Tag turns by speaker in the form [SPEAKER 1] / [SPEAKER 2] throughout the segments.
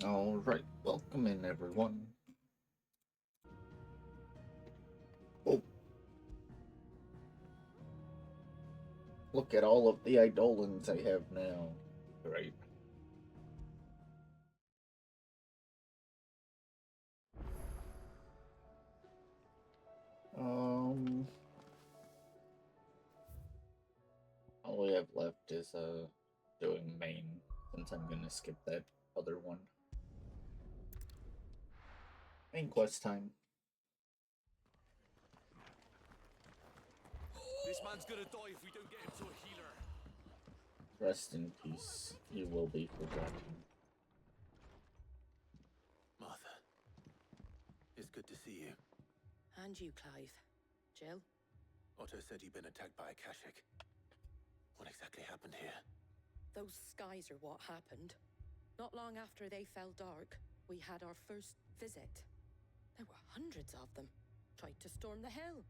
[SPEAKER 1] Alright, welcome in everyone. Oh, look at all of the Eidolons I have now. Great. Um, all we have left is doing main, since I'm gonna skip that other one. Main quest time.
[SPEAKER 2] This man's gonna die if we don't get him to a healer.
[SPEAKER 1] Rest in peace. You will be forgotten.
[SPEAKER 2] Martha, it's good to see you.
[SPEAKER 3] And you, Clive. Jill?
[SPEAKER 2] Otto said you'd been attacked by a Kashik. What exactly happened here?
[SPEAKER 3] Those skies are what happened. Not long after they fell dark, we had our first visit. There were hundreds of them. Tried to storm the hill.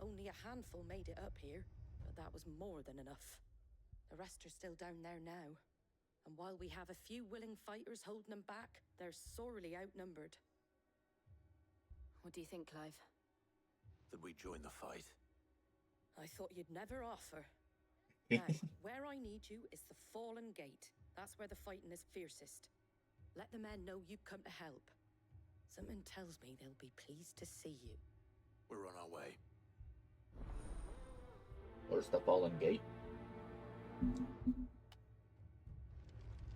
[SPEAKER 3] Only a handful made it up here, but that was more than enough. The rest are still down there now. And while we have a few willing fighters holding them back, they're sorely outnumbered. What do you think, Clive?
[SPEAKER 2] That we join the fight?
[SPEAKER 3] I thought you'd never offer. Now, where I need you is the Fallen Gate. That's where the fighting is fiercest. Let the men know you've come to help. Something tells me they'll be pleased to see you.
[SPEAKER 2] We're on our way.
[SPEAKER 1] Where's the Fallen Gate?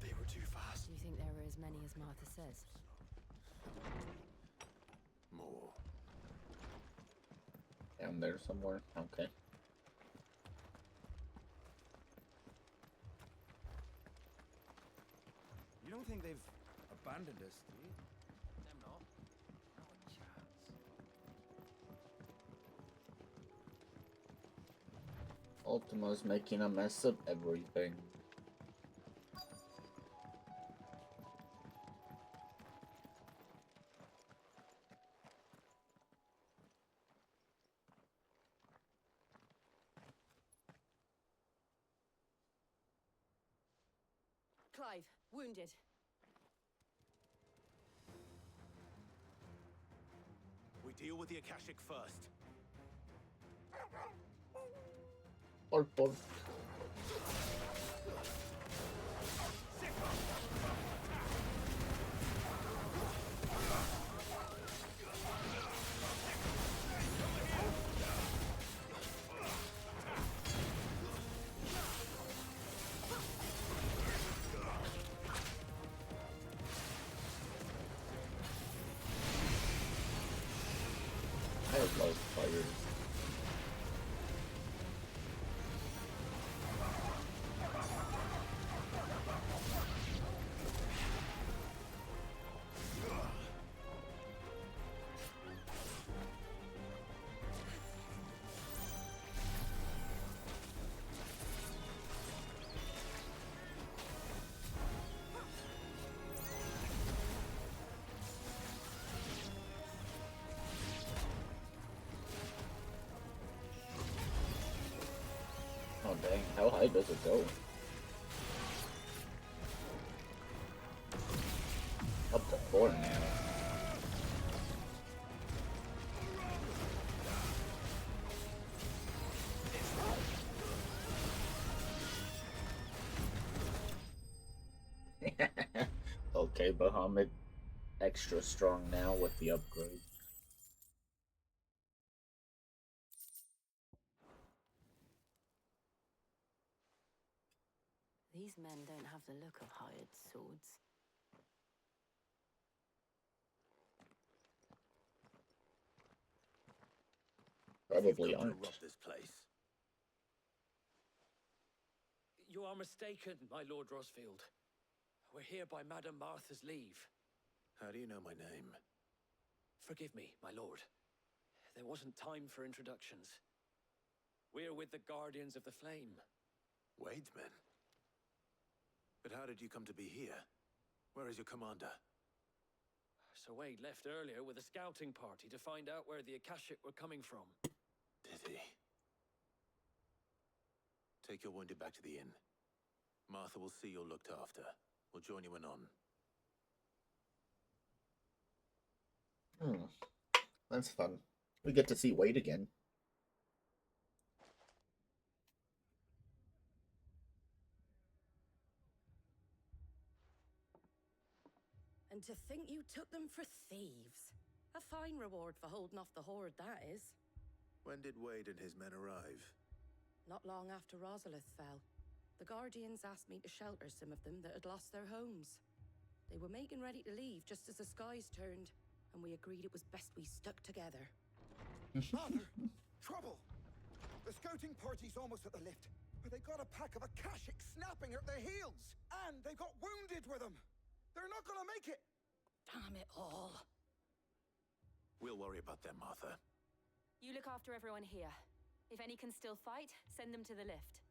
[SPEAKER 2] They were too fast.
[SPEAKER 3] Do you think there were as many as Martha says?
[SPEAKER 2] More.
[SPEAKER 1] Down there somewhere? Okay.
[SPEAKER 4] You don't think they've abandoned us, do you? Them not? Not a chance.
[SPEAKER 1] Ultima's making a mess of everything.
[SPEAKER 3] Clive, wounded.
[SPEAKER 2] We deal with the Akashic first.
[SPEAKER 1] Bark, bark. I love fire. Oh dang, how high does it go? Up to 4 now. Okay, Bahamut extra strong now with the upgrade.
[SPEAKER 3] These men don't have the look of hired swords.
[SPEAKER 1] Probably
[SPEAKER 2] You've come
[SPEAKER 1] aren't.
[SPEAKER 2] to rob this place.
[SPEAKER 5] You are mistaken, my Lord Rosfield. We're here by Madame Martha's leave.
[SPEAKER 2] How do you know my name?
[SPEAKER 5] Forgive me, my lord. There wasn't time for introductions. We're with the Guardians of the Flame.
[SPEAKER 2] Wade's men? But how did you come to be here? Where is your commander?
[SPEAKER 5] Sir Wade left earlier with a scouting party to find out where the Akashic were coming from.
[SPEAKER 2] Did he? Take your wounded back to the inn. Martha will see you're looked after. We'll join you anon.
[SPEAKER 1] Hmm. That's fun. We get to see Wade again.
[SPEAKER 3] And to think you took them for thieves. A fine reward for holding off the horde, that is.
[SPEAKER 2] When did Wade and his men arrive?
[SPEAKER 3] Not long after Rosalith fell. The Guardians asked me to shelter some of them that had lost their homes. They were making ready to leave just as the skies turned, and we agreed it was best we stuck together.
[SPEAKER 4] Mother! Trouble! The scouting party's almost at the lift, but they got a pack of Akashic snapping at their heels! And they got wounded with them! They're not gonna make it!
[SPEAKER 3] Damn it all.
[SPEAKER 2] We'll worry about them, Martha.
[SPEAKER 6] You look after everyone here. If any can still fight, send them to the lift.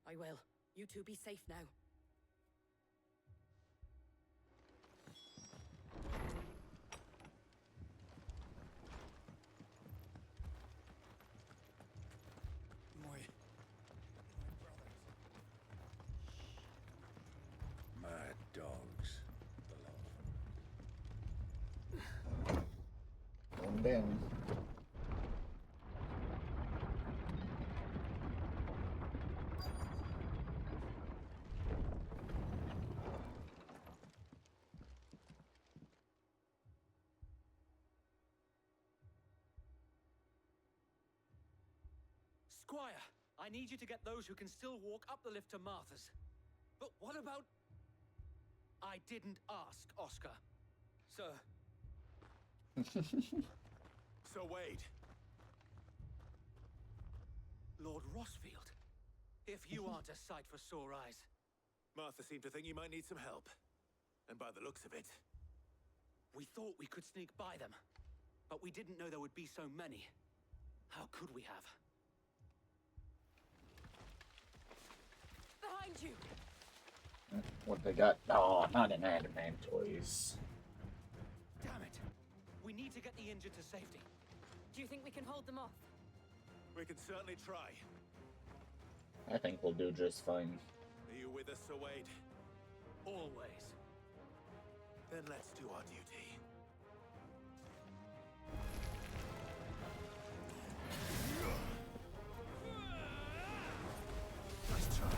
[SPEAKER 3] I will. You two be safe now.
[SPEAKER 4] Mad dogs.
[SPEAKER 1] Going down.
[SPEAKER 5] Squire, I need you to get those who can still walk up the lift to Martha's. But what about... I didn't ask, Oscar. Sir.
[SPEAKER 2] So, Wade.
[SPEAKER 5] Lord Rossfield. If you aren't a sight for sore eyes.
[SPEAKER 2] Martha seemed to think you might need some help. And by the looks of it...
[SPEAKER 5] We thought we could sneak by them. But we didn't know there would be so many. How could we have?
[SPEAKER 6] Behind you!
[SPEAKER 1] What they got? Oh, not an Adamant toys.
[SPEAKER 5] Damn it! We need to get the injured to safety.
[SPEAKER 6] Do you think we can hold them off?
[SPEAKER 2] We can certainly try.
[SPEAKER 1] I think we'll do just fine.
[SPEAKER 2] Are you with us, Sir Wade?
[SPEAKER 5] Always.
[SPEAKER 2] Then let's do our duty. Nice try.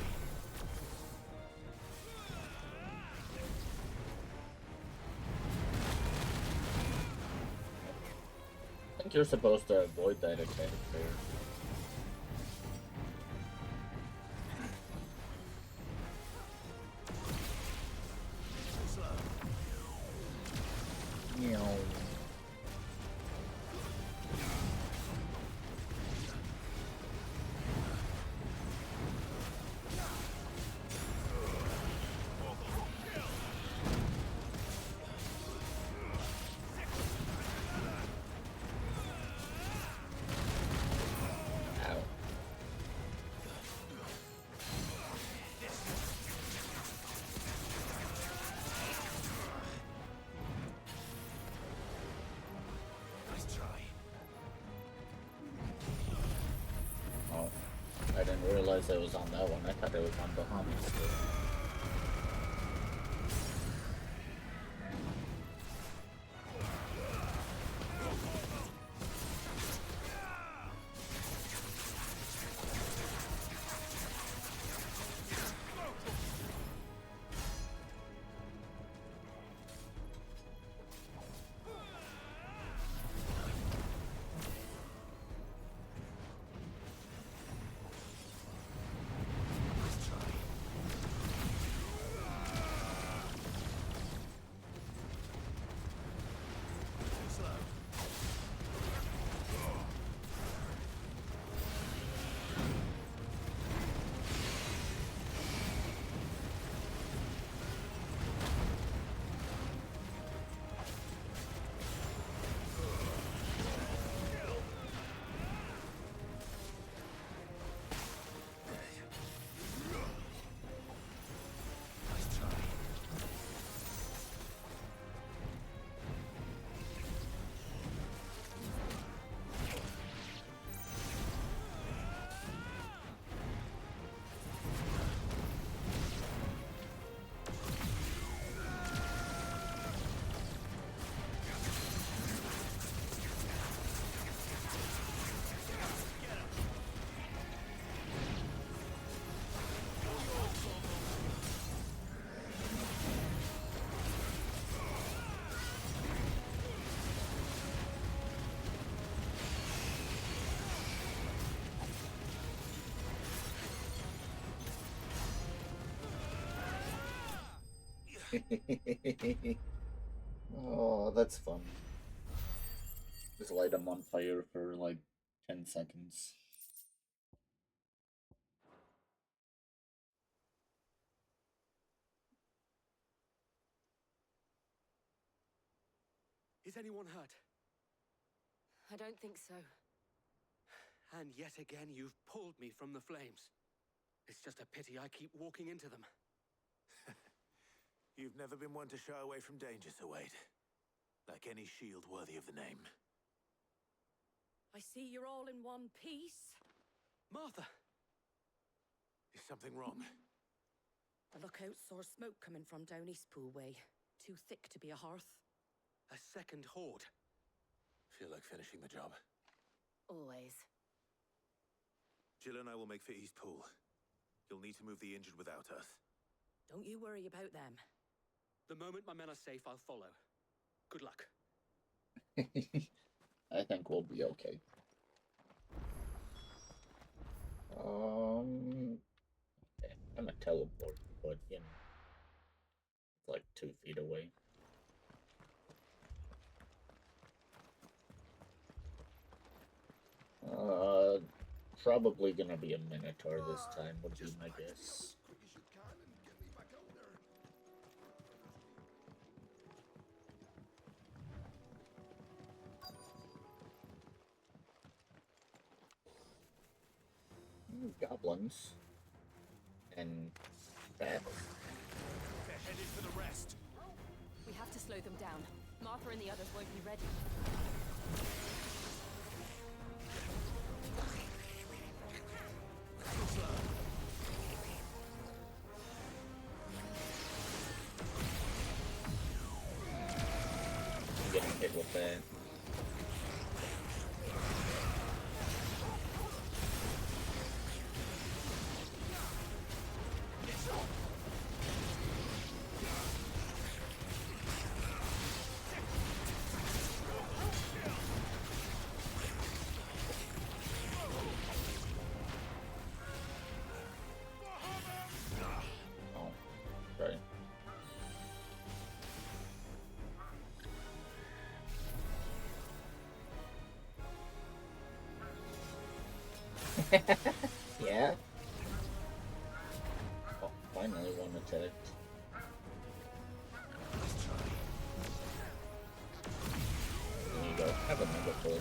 [SPEAKER 1] I think you're supposed to avoid that attack there. Meow. Ow.
[SPEAKER 2] Nice try.
[SPEAKER 1] Oh, I didn't realize it was on that one. I thought it was on Bahamas.
[SPEAKER 2] Nice try.
[SPEAKER 1] Oh, that's fun. Just light them on fire for like 10 seconds.
[SPEAKER 5] Is anyone hurt?
[SPEAKER 6] I don't think so.
[SPEAKER 5] And yet again, you've pulled me from the flames. It's just a pity I keep walking into them.
[SPEAKER 2] You've never been one to shy away from danger, Sir Wade. Like any shield worthy of the name.
[SPEAKER 3] I see you're all in one piece.
[SPEAKER 5] Martha!
[SPEAKER 2] Is something wrong?
[SPEAKER 3] The lookout saw smoke coming from down Eastpool way. Too thick to be a hearth.
[SPEAKER 5] A second horde.
[SPEAKER 2] Feel like finishing the job.
[SPEAKER 6] Always.
[SPEAKER 2] Jill and I will make for Eastpool. You'll need to move the injured without us.
[SPEAKER 3] Don't you worry about them.
[SPEAKER 5] The moment my men are safe, I'll follow. Good luck.
[SPEAKER 1] I think we'll be okay. I'm a teleport, but you know, it's like 2 feet away. Probably gonna be a Minotaur this time, would be my guess. Goblins. And bats.
[SPEAKER 2] They're headed for the rest.
[SPEAKER 6] We have to slow them down. Martha and the others won't be ready.
[SPEAKER 1] I'm getting hit with that. Oh, right. Yeah. Oh, finally one attacked. There you go. Have another pull.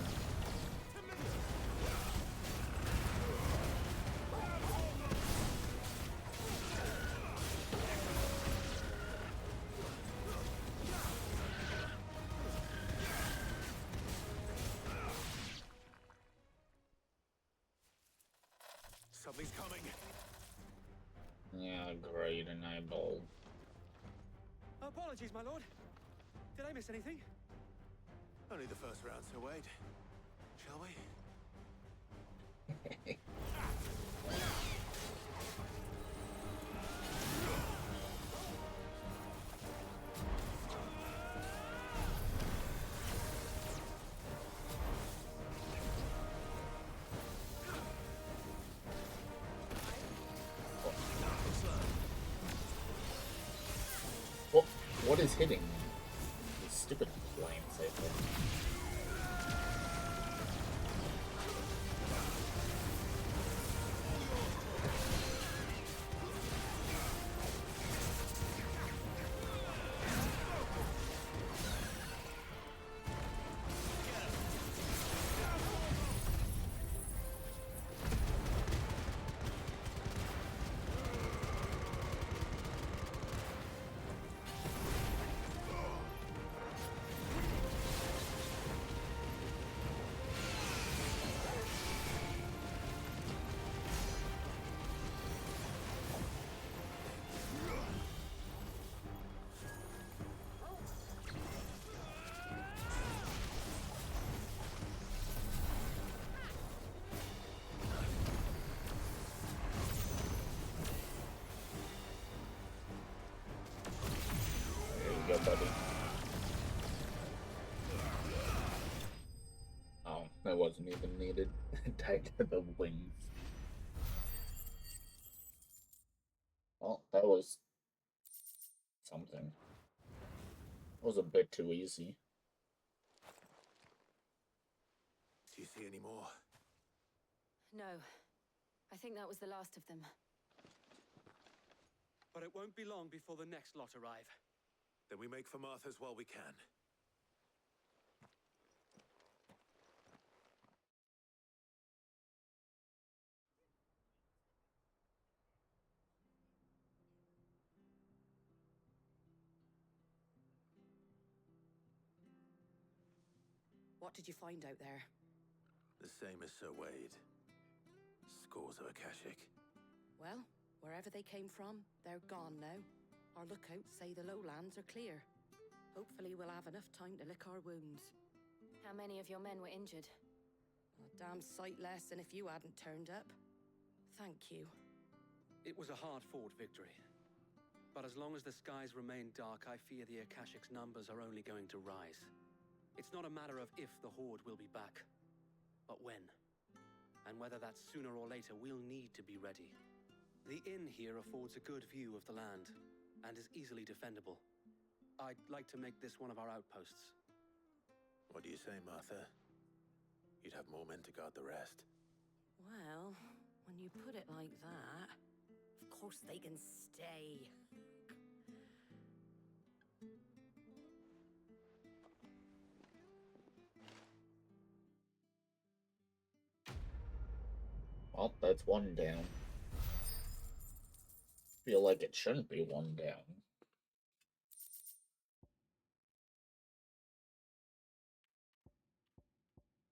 [SPEAKER 2] Something's coming.
[SPEAKER 1] Yeah, great, an eyeball.
[SPEAKER 5] Apologies, my lord. Did I miss anything?
[SPEAKER 2] Only the first round, Sir Wade. Shall we?
[SPEAKER 1] What is hitting me? These stupid flames, I think. There you go, buddy. Oh, that wasn't even needed. Tied to the wings. Well, that was something. It was a bit too easy.
[SPEAKER 2] Do you see any more?
[SPEAKER 6] No. I think that was the last of them.
[SPEAKER 5] But it won't be long before the next lot arrive.
[SPEAKER 2] Then we make for Martha's while we can.
[SPEAKER 3] What did you find out there?
[SPEAKER 2] The same as Sir Wade. Scores of Akashic.
[SPEAKER 3] Well, wherever they came from, they're gone now. Our lookouts say the lowlands are clear. Hopefully we'll have enough time to lick our wounds.
[SPEAKER 6] How many of your men were injured?
[SPEAKER 3] A damn sight less than if you hadn't turned up. Thank you.
[SPEAKER 5] It was a hard-fought victory. But as long as the skies remain dark, I fear the Akashic's numbers are only going to rise. It's not a matter of if the Horde will be back, but when. And whether that's sooner or later, we'll need to be ready. The inn here affords a good view of the land, and is easily defendable. I'd like to make this one of our outposts.
[SPEAKER 2] What do you say, Martha? You'd have more men to guard the rest.
[SPEAKER 3] Well, when you put it like that, of course they can stay.
[SPEAKER 1] Well, that's one down. Feel like it shouldn't be one down.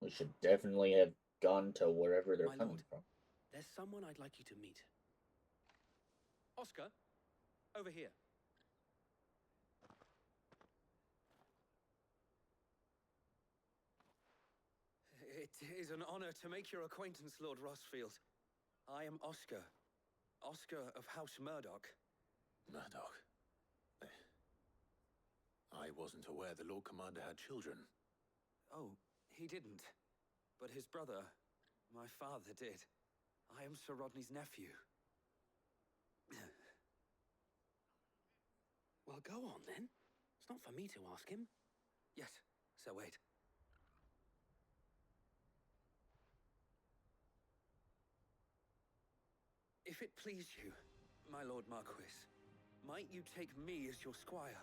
[SPEAKER 1] We should definitely have gone to wherever they're
[SPEAKER 5] My
[SPEAKER 1] coming
[SPEAKER 5] lord,
[SPEAKER 1] from.
[SPEAKER 5] there's someone I'd like you to meet. Oscar, over here.
[SPEAKER 7] It is an honor to make your acquaintance, Lord Rossfield. I am Oscar. Oscar of House Murdoch.
[SPEAKER 2] Murdoch. I wasn't aware the Lord Commander had children.
[SPEAKER 7] Oh, he didn't. But his brother, my father, did. I am Sir Rodney's nephew.
[SPEAKER 5] Well, go on then. It's not for me to ask him.
[SPEAKER 7] Yes, Sir Wade. If it please you, my Lord Marquis, might you take me as your squire?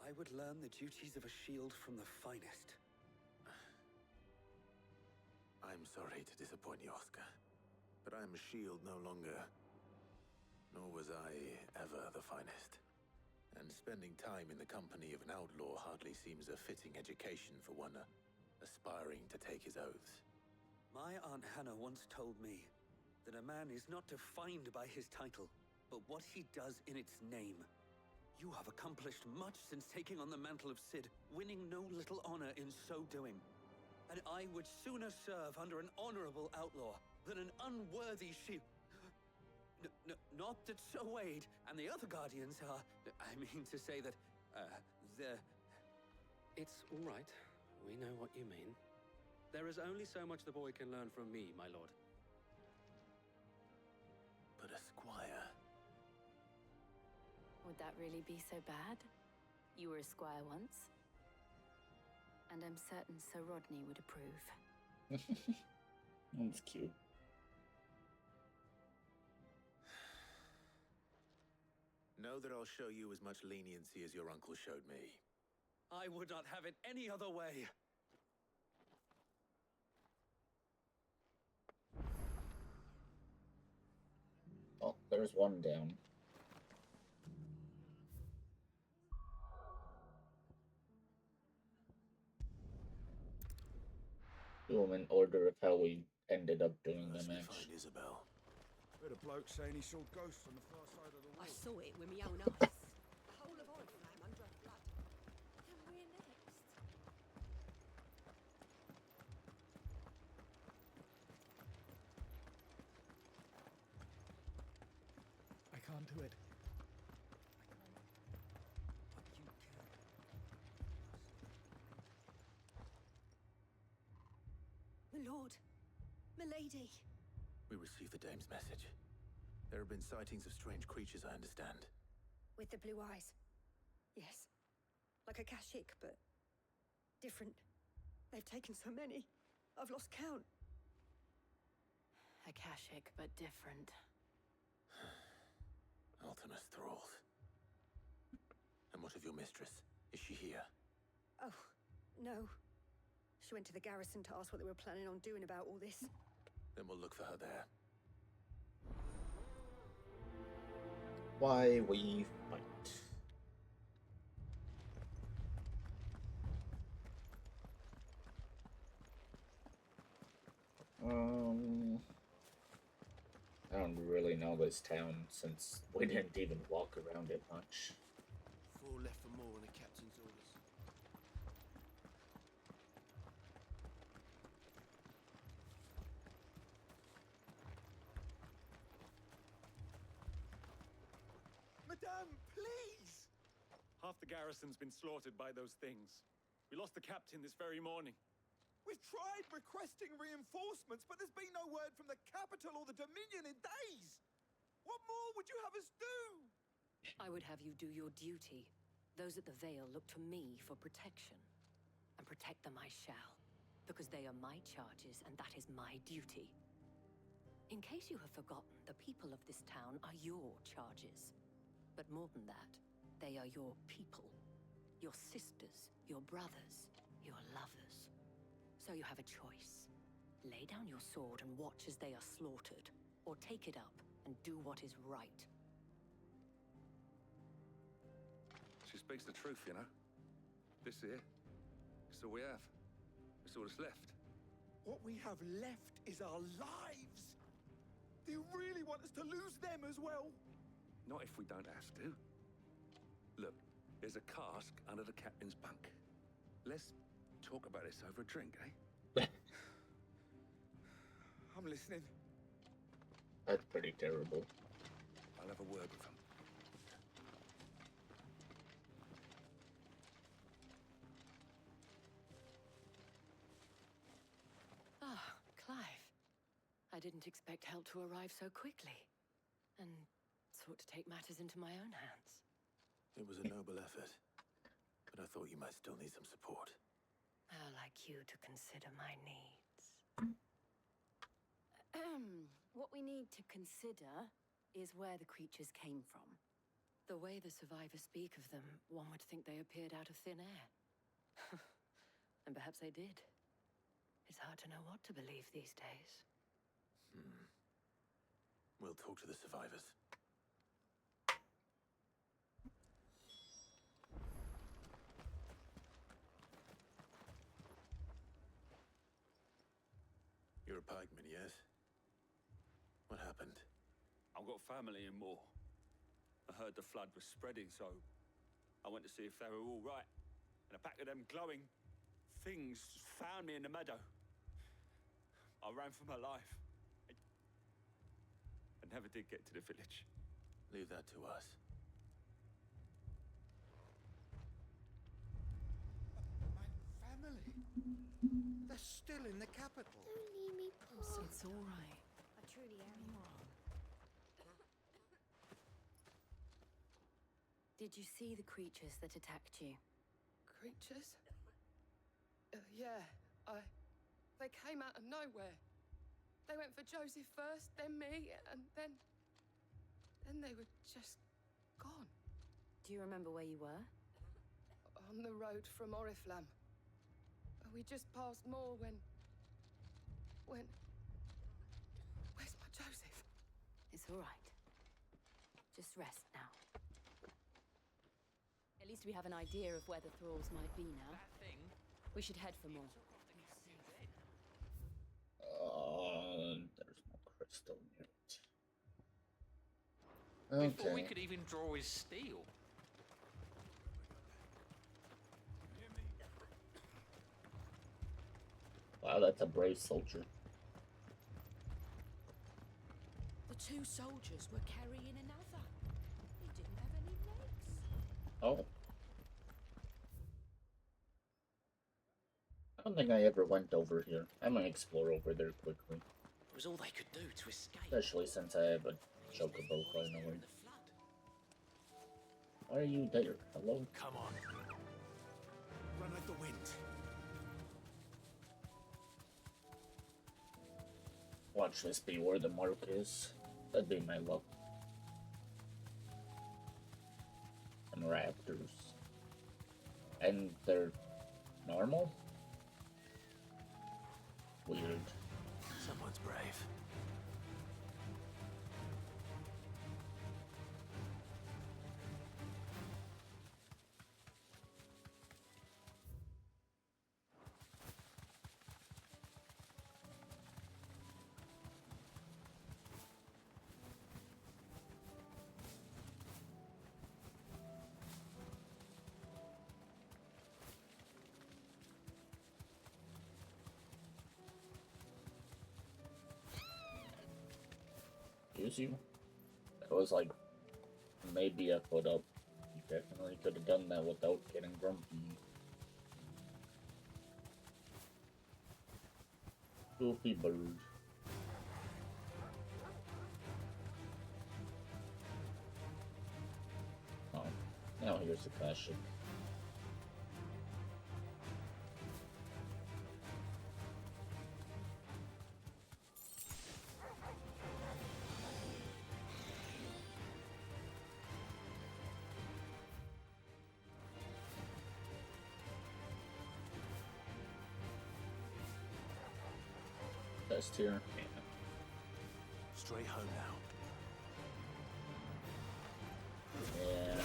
[SPEAKER 7] I would learn the duties of a shield from the finest.
[SPEAKER 2] I'm sorry to disappoint you, Oscar, but I am a shield no longer. Nor was I ever the finest. And spending time in the company of an outlaw hardly seems a fitting education for one aspiring to take his oaths.
[SPEAKER 7] My Aunt Hannah once told me that a man is not defined by his title, but what he does in its name. You have accomplished much since taking on the mantle of Cid, winning no little honor in so doing. And I would sooner serve under an honorable outlaw than an unworthy shield. Not that Sir Wade and the other guardians are... I mean to say that, they're...
[SPEAKER 5] It's all right. We know what you mean. There is only so much the boy can learn from me, my lord.
[SPEAKER 2] But a squire...
[SPEAKER 6] Would that really be so bad? You were a squire once. And I'm certain Sir Rodney would approve.
[SPEAKER 1] That's cute.
[SPEAKER 2] Know that I'll show you as much leniency as your uncle showed me.
[SPEAKER 7] I would not have it any other way.
[SPEAKER 1] Oh, there's one down. Do them in order of how we ended up doing the
[SPEAKER 2] Unless we
[SPEAKER 1] match.
[SPEAKER 2] find Isabel.
[SPEAKER 4] Heard a bloke saying he saw ghosts on the far side of the wall.
[SPEAKER 3] I saw it with my own eyes. The whole of Oriflamme under flood. Then we're next.
[SPEAKER 4] I can't do it.
[SPEAKER 3] My lord. My lady.
[SPEAKER 2] We received the dame's message. There have been sightings of strange creatures, I understand.
[SPEAKER 3] With the blue eyes.
[SPEAKER 8] Yes. Like a Kashyyyk, but different. They've taken so many. I've lost count.
[SPEAKER 6] Akashic, but different.
[SPEAKER 2] Ultimus thralls. And what of your mistress? Is she here?
[SPEAKER 8] Oh, no. She went to the garrison to ask what they were planning on doing about all this.
[SPEAKER 2] Then we'll look for her there.
[SPEAKER 1] Why we fight. I don't really know this town since we didn't even walk around it much.
[SPEAKER 9] 4 left for more on the captain's orders.
[SPEAKER 4] Madame, please!
[SPEAKER 10] Half the garrison's been slaughtered by those things. We lost the captain this very morning.
[SPEAKER 4] We've tried requesting reinforcements, but there's been no word from the capital or the Dominion in days! What more would you have us do?
[SPEAKER 8] I would have you do your duty. Those at the Vale look to me for protection. And protect them I shall. Because they are my charges, and that is my duty. In case you have forgotten, the people of this town are your charges. But more than that, they are your people. Your sisters, your brothers, your lovers. So you have a choice. Lay down your sword and watch as they are slaughtered, or take it up and do what is right.
[SPEAKER 11] She speaks the truth, you know. This here, it's all we have. It's all that's left.
[SPEAKER 4] What we have left is our lives! Do you really want us to lose them as well?
[SPEAKER 11] Not if we don't have to. Look, there's a cask under the captain's bunk. Let's talk about this over a drink, eh?
[SPEAKER 4] I'm listening.
[SPEAKER 1] That's pretty terrible.
[SPEAKER 11] I'll have a word with him.
[SPEAKER 8] Ah, Clive. I didn't expect help to arrive so quickly. And sought to take matters into my own hands.
[SPEAKER 2] It was a noble effort, but I thought you might still need some support.
[SPEAKER 8] How like you to consider my needs.
[SPEAKER 6] What we need to consider is where the creatures came from.
[SPEAKER 8] The way the survivors speak of them, one would think they appeared out of thin air. And perhaps they did. It's hard to know what to believe these days.
[SPEAKER 2] We'll talk to the survivors. You're a pikeman, yes? What happened?
[SPEAKER 7] I've got family in Moor. I heard the flood was spreading, so I went to see if they were all right. And a pack of them glowing things found me in the meadow. I ran for my life. I never did get to the village.
[SPEAKER 2] Leave that to us.
[SPEAKER 4] My family? They're still in the capital.
[SPEAKER 6] Don't leave me, Paul.
[SPEAKER 8] It's all right.
[SPEAKER 6] I truly am. Did you see the creatures that attacked you?
[SPEAKER 12] Creatures? Yeah, they came out of nowhere. They went for Joseph first, then me, and then they were just gone.
[SPEAKER 6] Do you remember where you were?
[SPEAKER 12] On the road from Oriflamme. We just passed Moor when... Where's my Joseph?
[SPEAKER 6] It's all right. Just rest now. At least we have an idea of where the thralls might be now. We should head for more.
[SPEAKER 1] There's no crystal near it.
[SPEAKER 13] Before we could even draw his steel.
[SPEAKER 1] Wow, that's a brave soldier.
[SPEAKER 3] The 2 soldiers were carrying another. He didn't have any legs.
[SPEAKER 1] Oh. I don't think I ever went over here. I'm gonna explore over there quickly.
[SPEAKER 13] It was all they could do to escape.
[SPEAKER 1] Especially since I have a chocobo flying away. Why are you there? Hello?
[SPEAKER 2] Come on. Run like the wind.
[SPEAKER 1] Watch this be where the mark is. That'd be my luck. And raptors. And they're normal? Weird.
[SPEAKER 2] Someone's brave.
[SPEAKER 1] Use you? That was like maybe a foot up. You definitely could have done that without getting grumpy. Goofy bird. Oh, now here's the classic. Best here. Yeah.
[SPEAKER 2] Straight home now.
[SPEAKER 1] Yeah.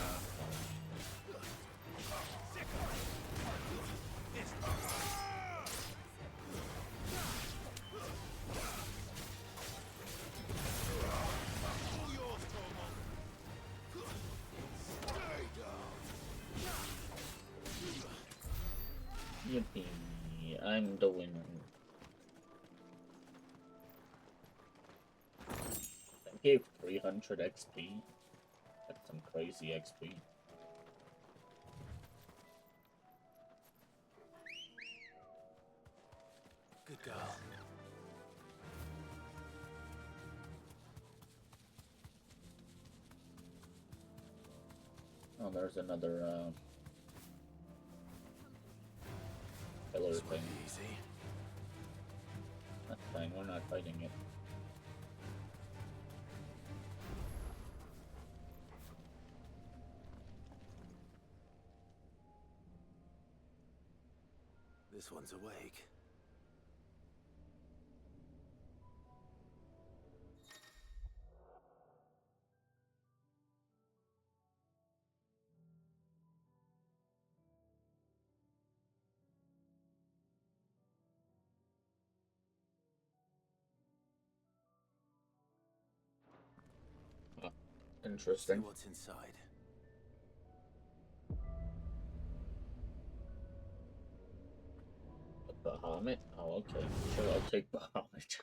[SPEAKER 1] Yippee. I'm the winner. That gave 300 XP. That's some crazy XP.
[SPEAKER 2] Good girl.
[SPEAKER 1] Oh, there's another killer
[SPEAKER 2] This
[SPEAKER 1] thing.
[SPEAKER 2] won't be easy.
[SPEAKER 1] That's fine, we're not fighting it.
[SPEAKER 2] This one's awake.
[SPEAKER 1] Oh, interesting.
[SPEAKER 2] See what's inside.
[SPEAKER 1] Bahamut? Oh, okay. Sure, I'll take Bahamut.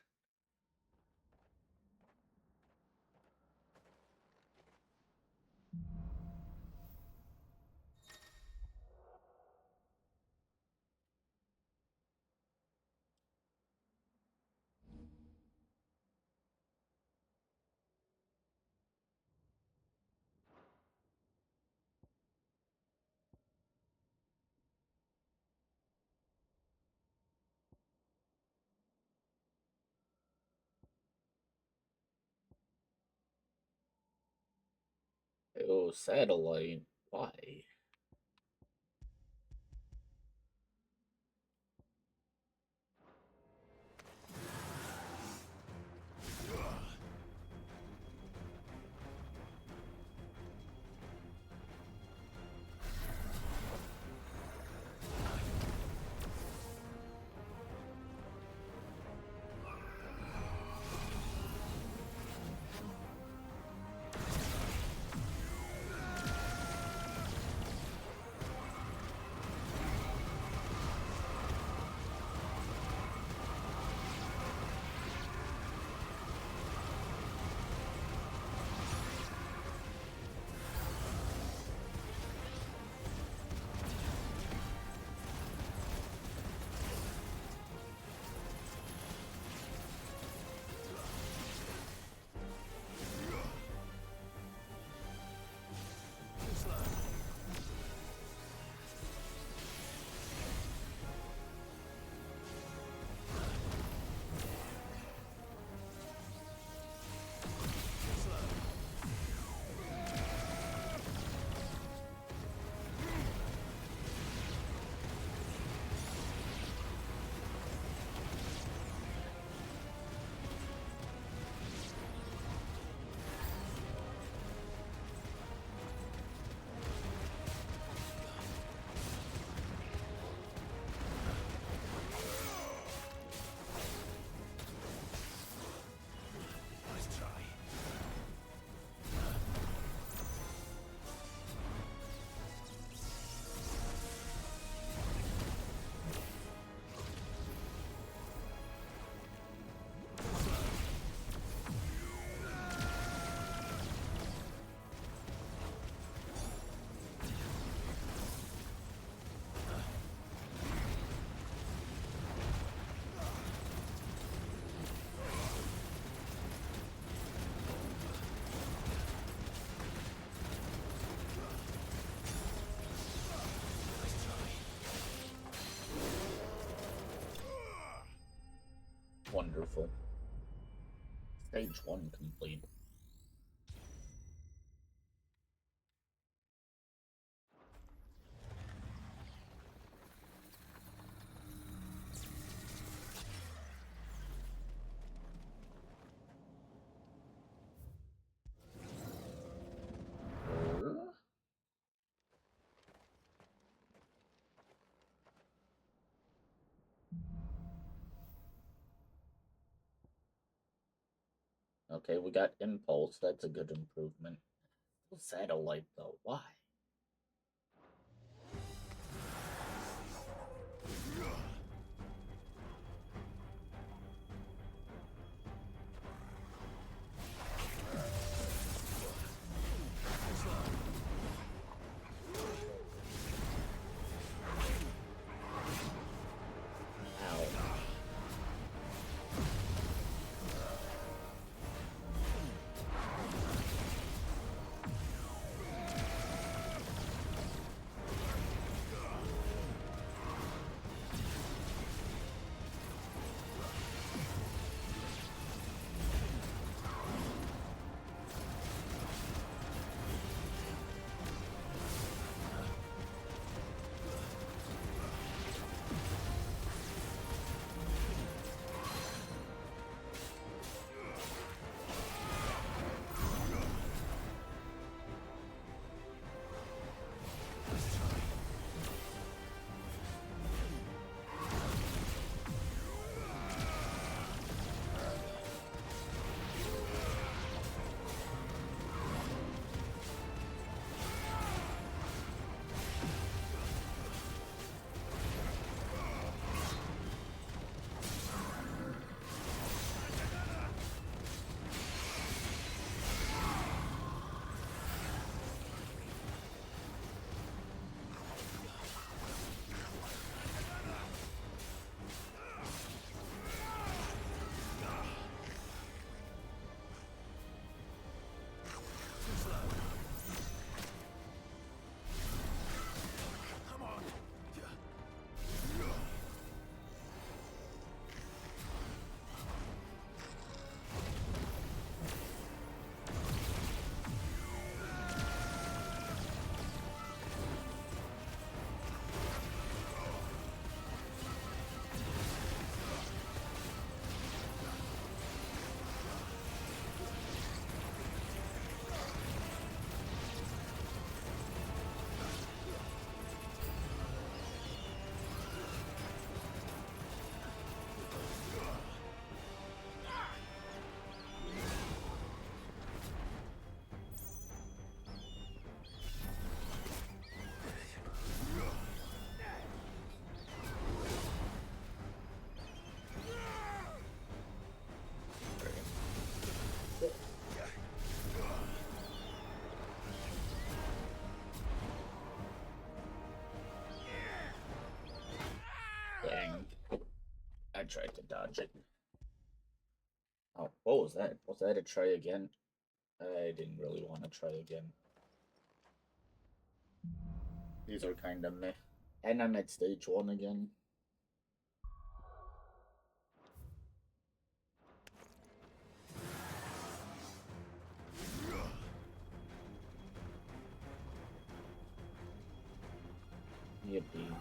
[SPEAKER 1] Oh, satellite. Why? Wonderful. Stage 1 complete. Okay, we got Impulse. That's a good improvement. Satellite, though. Why? Dang. I tried to dodge it. Oh, what was that? Was that a try again? I didn't really want to try again. These are kind of meh. And I'm at stage 1 again. Yippee.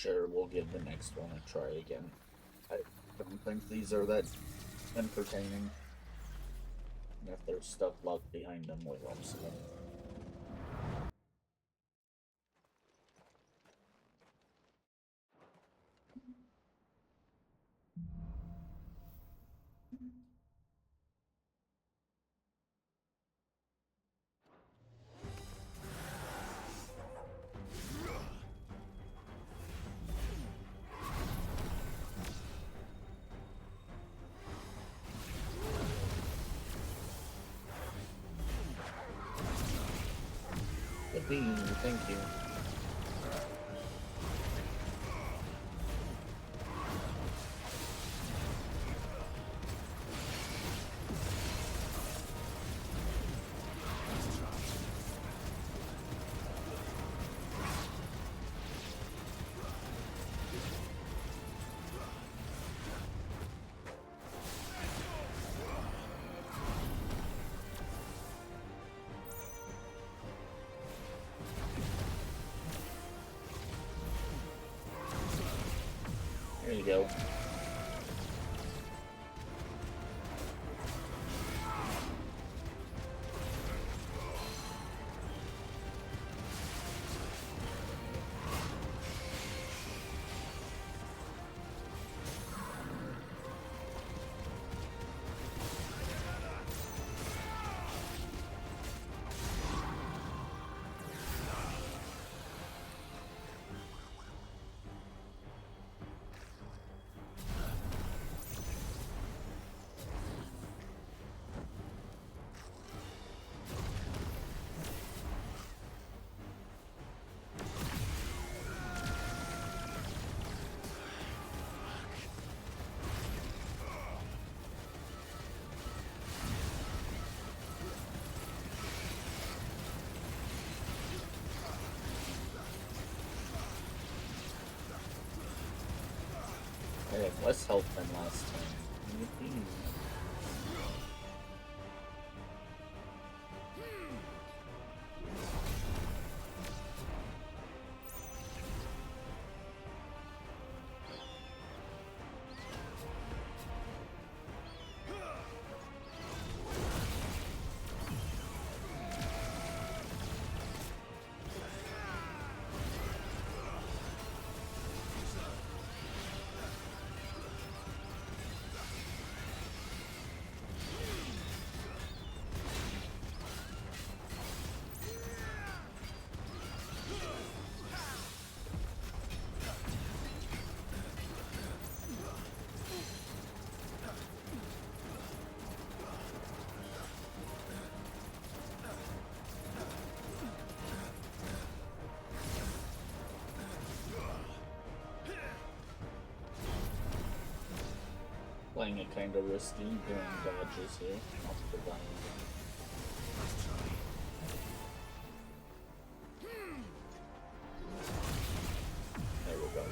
[SPEAKER 1] sure we'll give the next one a try again. I don't think these are that entertaining. And if there's stuff locked behind them, we'll also. Thank you. There you go. I have less health than last time. Yippee. Playing it kind of risky, doing dodges here. Not the dying. There we go.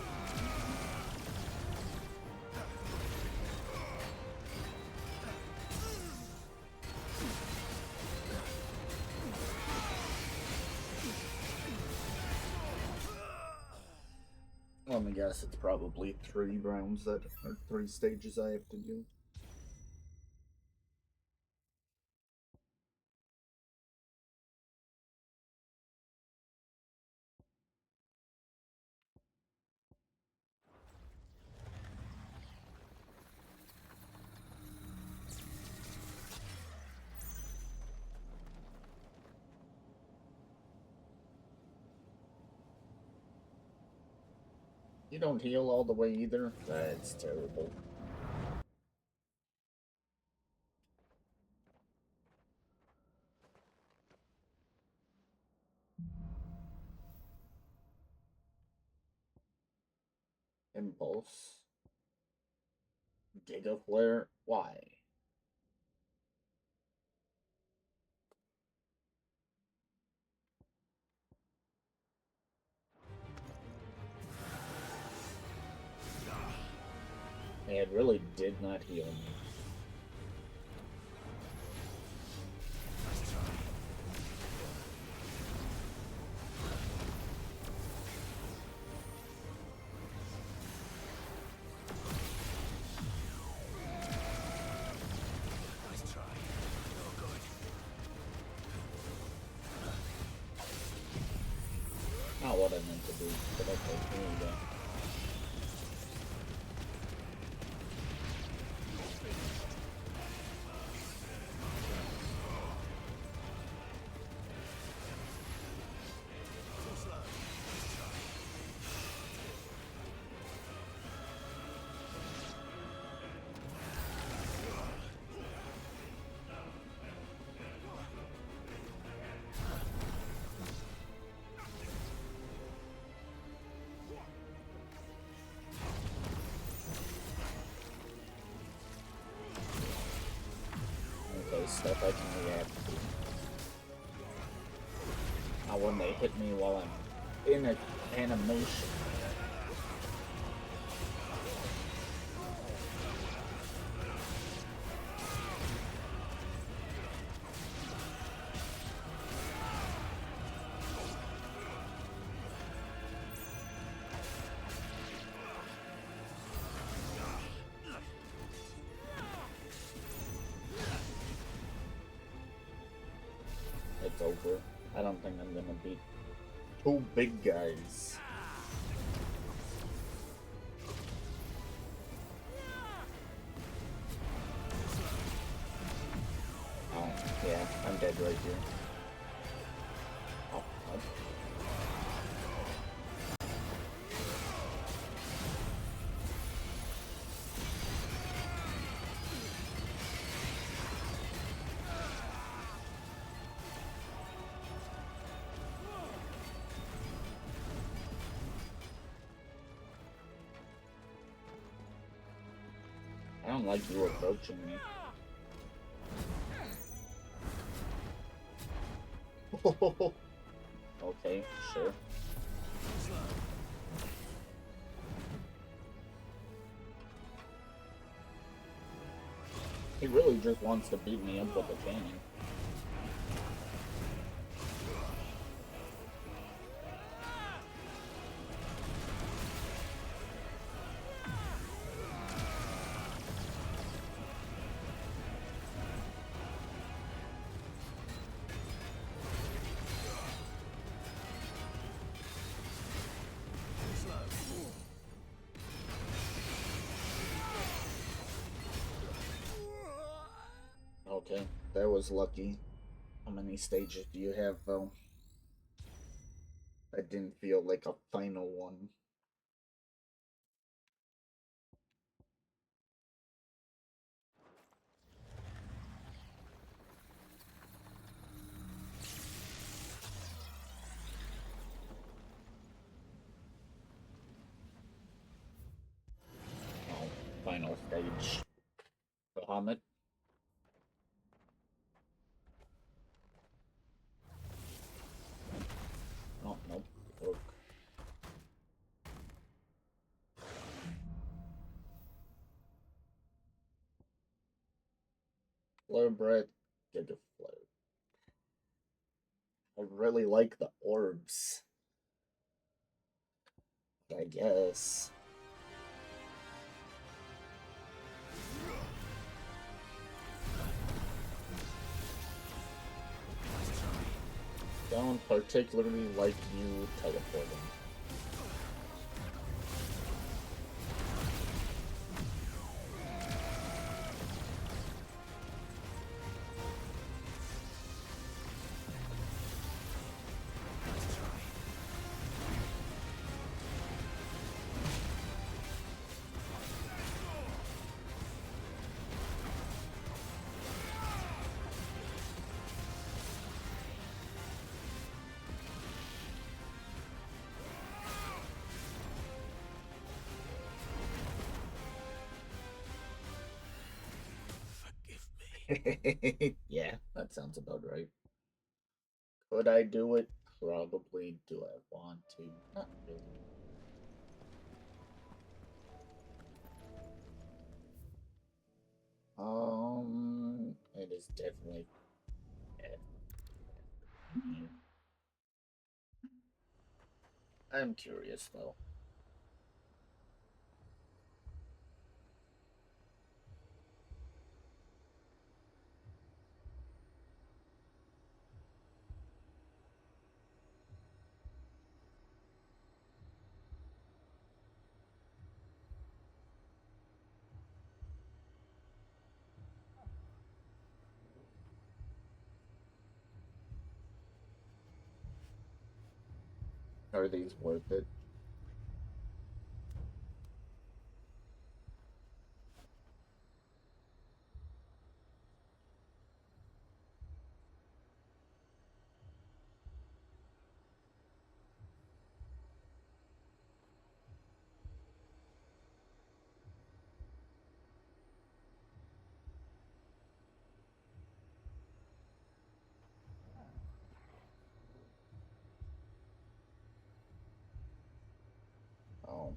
[SPEAKER 1] Let me guess, it's probably 3 rounds that are 3 stages I have to do. You don't heal all the way either? That's terrible. Impulse. Giga Flare? Why? It really did not heal me. what I meant to do, but okay, here we go. Stuff I can react to. Now when they hit me while I'm in an animation. It's over. I don't think I'm gonna beat two big guys. Oh, yeah, I'm dead right here. Oh, oh. I don't like you approaching me. Okay, sure. He really just wants to beat me up with a cannon. Okay, that was lucky. How many stages do you have, though? That didn't feel like a final one. Oh, final stage. Bahamut. Oh, nope. Look. Flare bread. Get a flare. I really like the orbs. I guess. Don't particularly like you teleporting. Yeah, that sounds about right. Could I do it? Probably. Do I want to? Not really. It is definitely. I'm curious though. Are these worth it? Oh.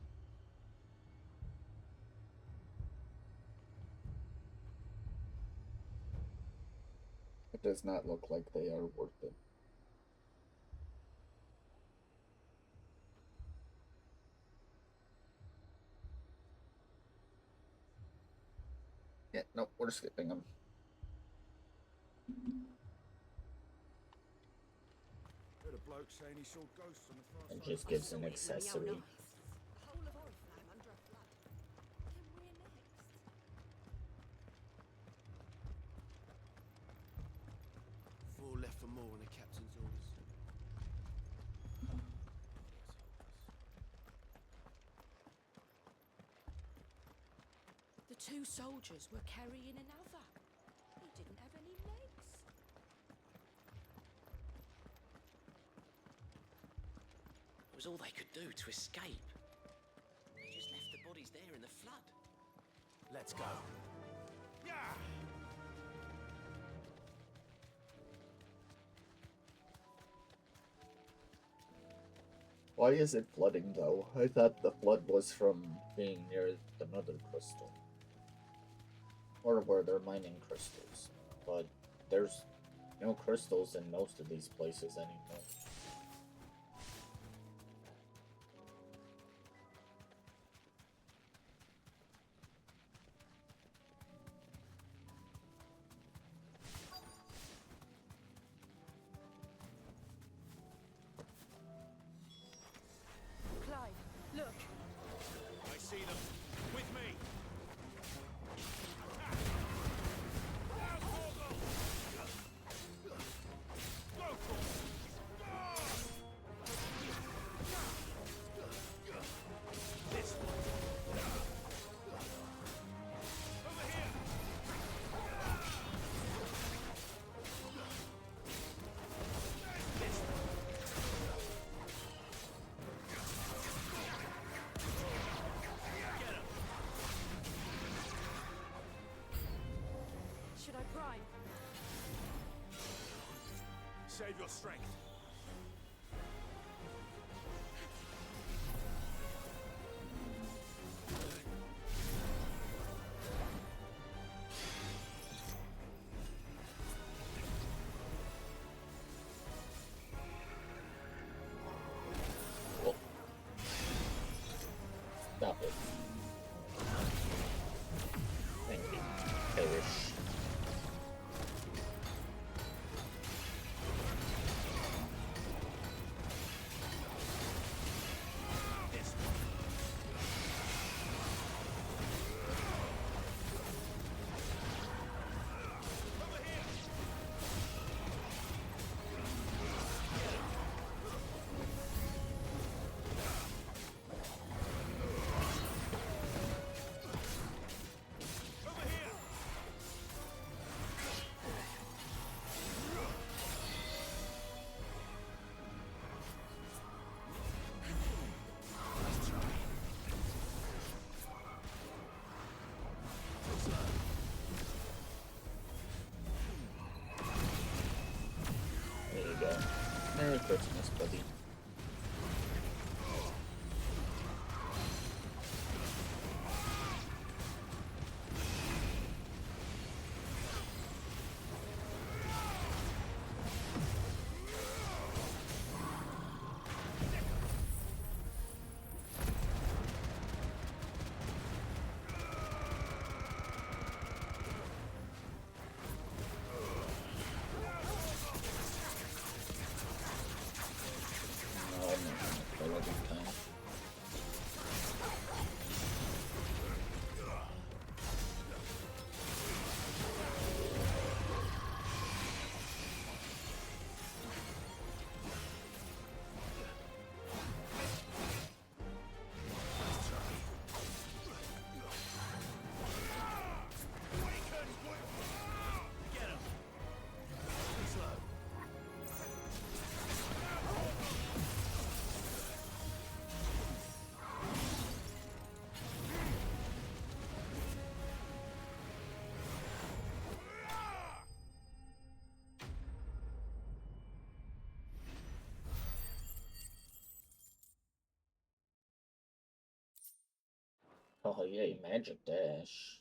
[SPEAKER 1] It does not look like they are worth it. Yeah, nope, we're skipping them.
[SPEAKER 4] Heard a bloke saying he saw ghosts on the far
[SPEAKER 1] It
[SPEAKER 4] side.
[SPEAKER 1] just gives an accessory.
[SPEAKER 8] The whole of Oriflamme under a flood. Then we're next.
[SPEAKER 9] Four left for more on the captain's orders.
[SPEAKER 3] The two soldiers were carrying another. He didn't have any legs.
[SPEAKER 13] It was all they could do to escape. They just left the bodies there in the flood.
[SPEAKER 9] Let's go. Yeah!
[SPEAKER 1] Why is it flooding though? I thought the flood was from being near the Mother Crystal. Or where they're mining crystals. But there's no crystals in most of these places anymore.
[SPEAKER 8] Clive, look.
[SPEAKER 9] I see them. With me.
[SPEAKER 8] Should I prime?
[SPEAKER 9] Save your strength.
[SPEAKER 1] Well, stop it. Thank you. Perish. There you go. Merry Christmas, buddy. No, I'm not gonna kill every time. Oh, yay, magic dash.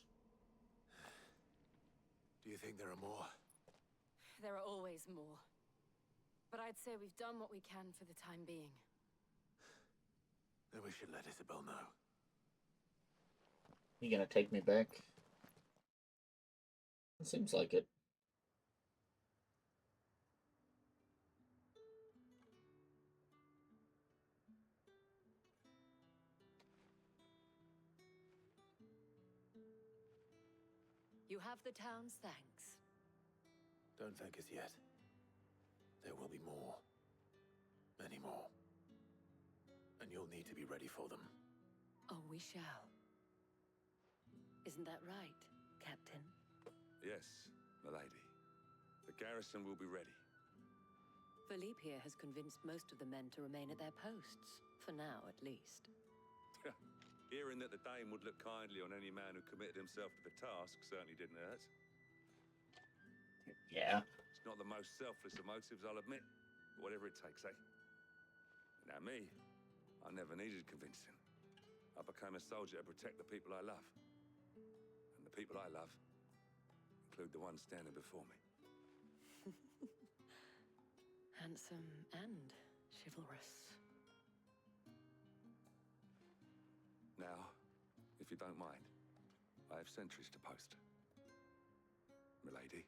[SPEAKER 2] Do you think there are more?
[SPEAKER 6] There are always more. But I'd say we've done what we can for the time being.
[SPEAKER 2] Then we should let Isabel know.
[SPEAKER 1] You gonna take me back? It seems like it.
[SPEAKER 6] You have the town's thanks.
[SPEAKER 2] Don't thank us yet. There will be more. Many more. And you'll need to be ready for them.
[SPEAKER 6] Oh, we shall. Isn't that right, Captain?
[SPEAKER 11] Yes, milady. The garrison will be ready.
[SPEAKER 6] Philippe here has convinced most of the men to remain at their posts. For now, at least.
[SPEAKER 11] Hearing that the Dame would look kindly on any man who committed himself to the task certainly didn't hurt.
[SPEAKER 1] Yeah.
[SPEAKER 11] It's not the most selfless of motives, I'll admit. But whatever it takes, eh? Now me, I never needed convincing. I became a soldier to protect the people I love. And the people I love include the ones standing before me.
[SPEAKER 6] Handsome and chivalrous.
[SPEAKER 11] Now, if you don't mind, I have sentries to post. Milady.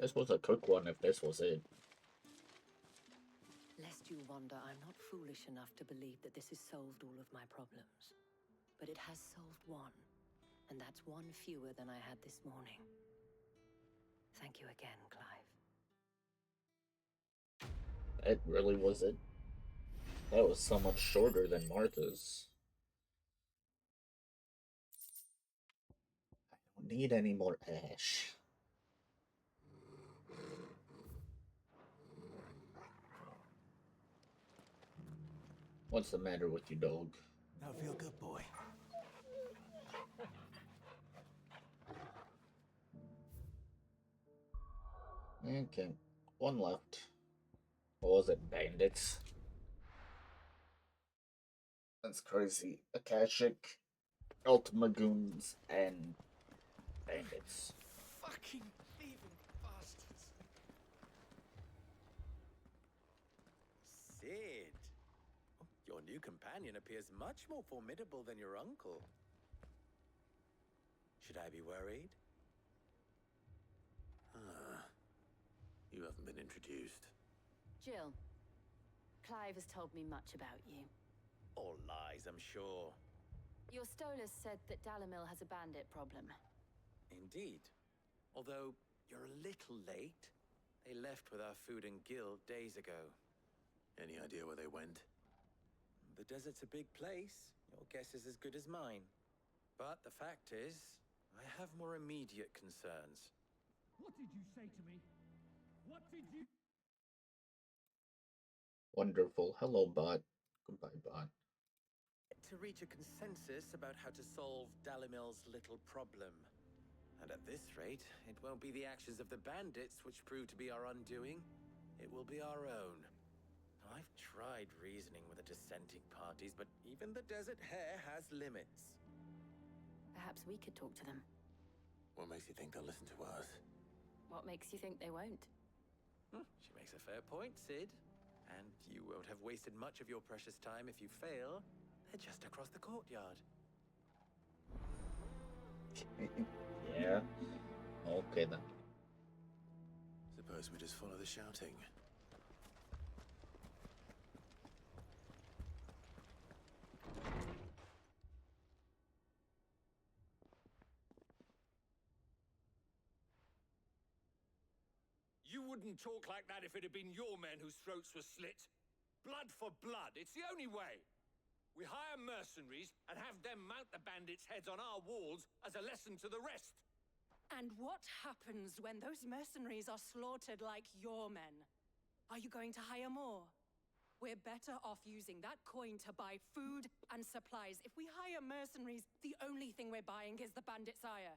[SPEAKER 1] This was a quick one if this was it.
[SPEAKER 6] Lest you wonder, I'm not foolish enough to believe that this has solved all of my problems. But it has solved one, and that's one fewer than I had this morning. Thank you again, Clive.
[SPEAKER 1] It really was it. That was so much shorter than Martha's. I don't need any more ash. What's the matter with you, dog?
[SPEAKER 2] Now feel good, boy.
[SPEAKER 1] Okay, one left. What was it, bandits? That's crazy. Akashic, Ultima Goons, and bandits.
[SPEAKER 13] Fucking thieving bastards. Sid. Your new companion appears much more formidable than your uncle. Should I be worried?
[SPEAKER 2] You haven't been introduced.
[SPEAKER 6] Jill, Clive has told me much about you.
[SPEAKER 13] All lies, I'm sure.
[SPEAKER 6] Your Stolas said that Dalimil has a bandit problem.
[SPEAKER 13] Indeed. Although, you're a little late. They left with our food and guild days ago.
[SPEAKER 2] Any idea where they went?
[SPEAKER 13] The desert's a big place. Your guess is as good as mine. But the fact is, I have more immediate concerns.
[SPEAKER 14] What did you say to me? What did you...
[SPEAKER 1] Wonderful. Hello, bot. Goodbye, bot.
[SPEAKER 13] To reach a consensus about how to solve Dalimil's little problem. And at this rate, it won't be the actions of the bandits which prove to be our undoing. It will be our own. I've tried reasoning with the dissenting parties, but even the Desert Hare has limits.
[SPEAKER 6] Perhaps we could talk to them.
[SPEAKER 2] What makes you think they'll listen to us?
[SPEAKER 6] What makes you think they won't?
[SPEAKER 13] She makes a fair point, Sid. And you won't have wasted much of your precious time if you fail. They're just across the courtyard.
[SPEAKER 1] Yeah. Okay then.
[SPEAKER 2] Suppose we just follow the shouting.
[SPEAKER 15] You wouldn't talk like that if it had been your men whose throats were slit. Blood for blood, it's the only way. We hire mercenaries and have them mount the bandits' heads on our walls as a lesson to the rest.
[SPEAKER 3] And what happens when those mercenaries are slaughtered like your men? Are you going to hire more? We're better off using that coin to buy food and supplies. If we hire mercenaries, the only thing we're buying is the bandits' ire.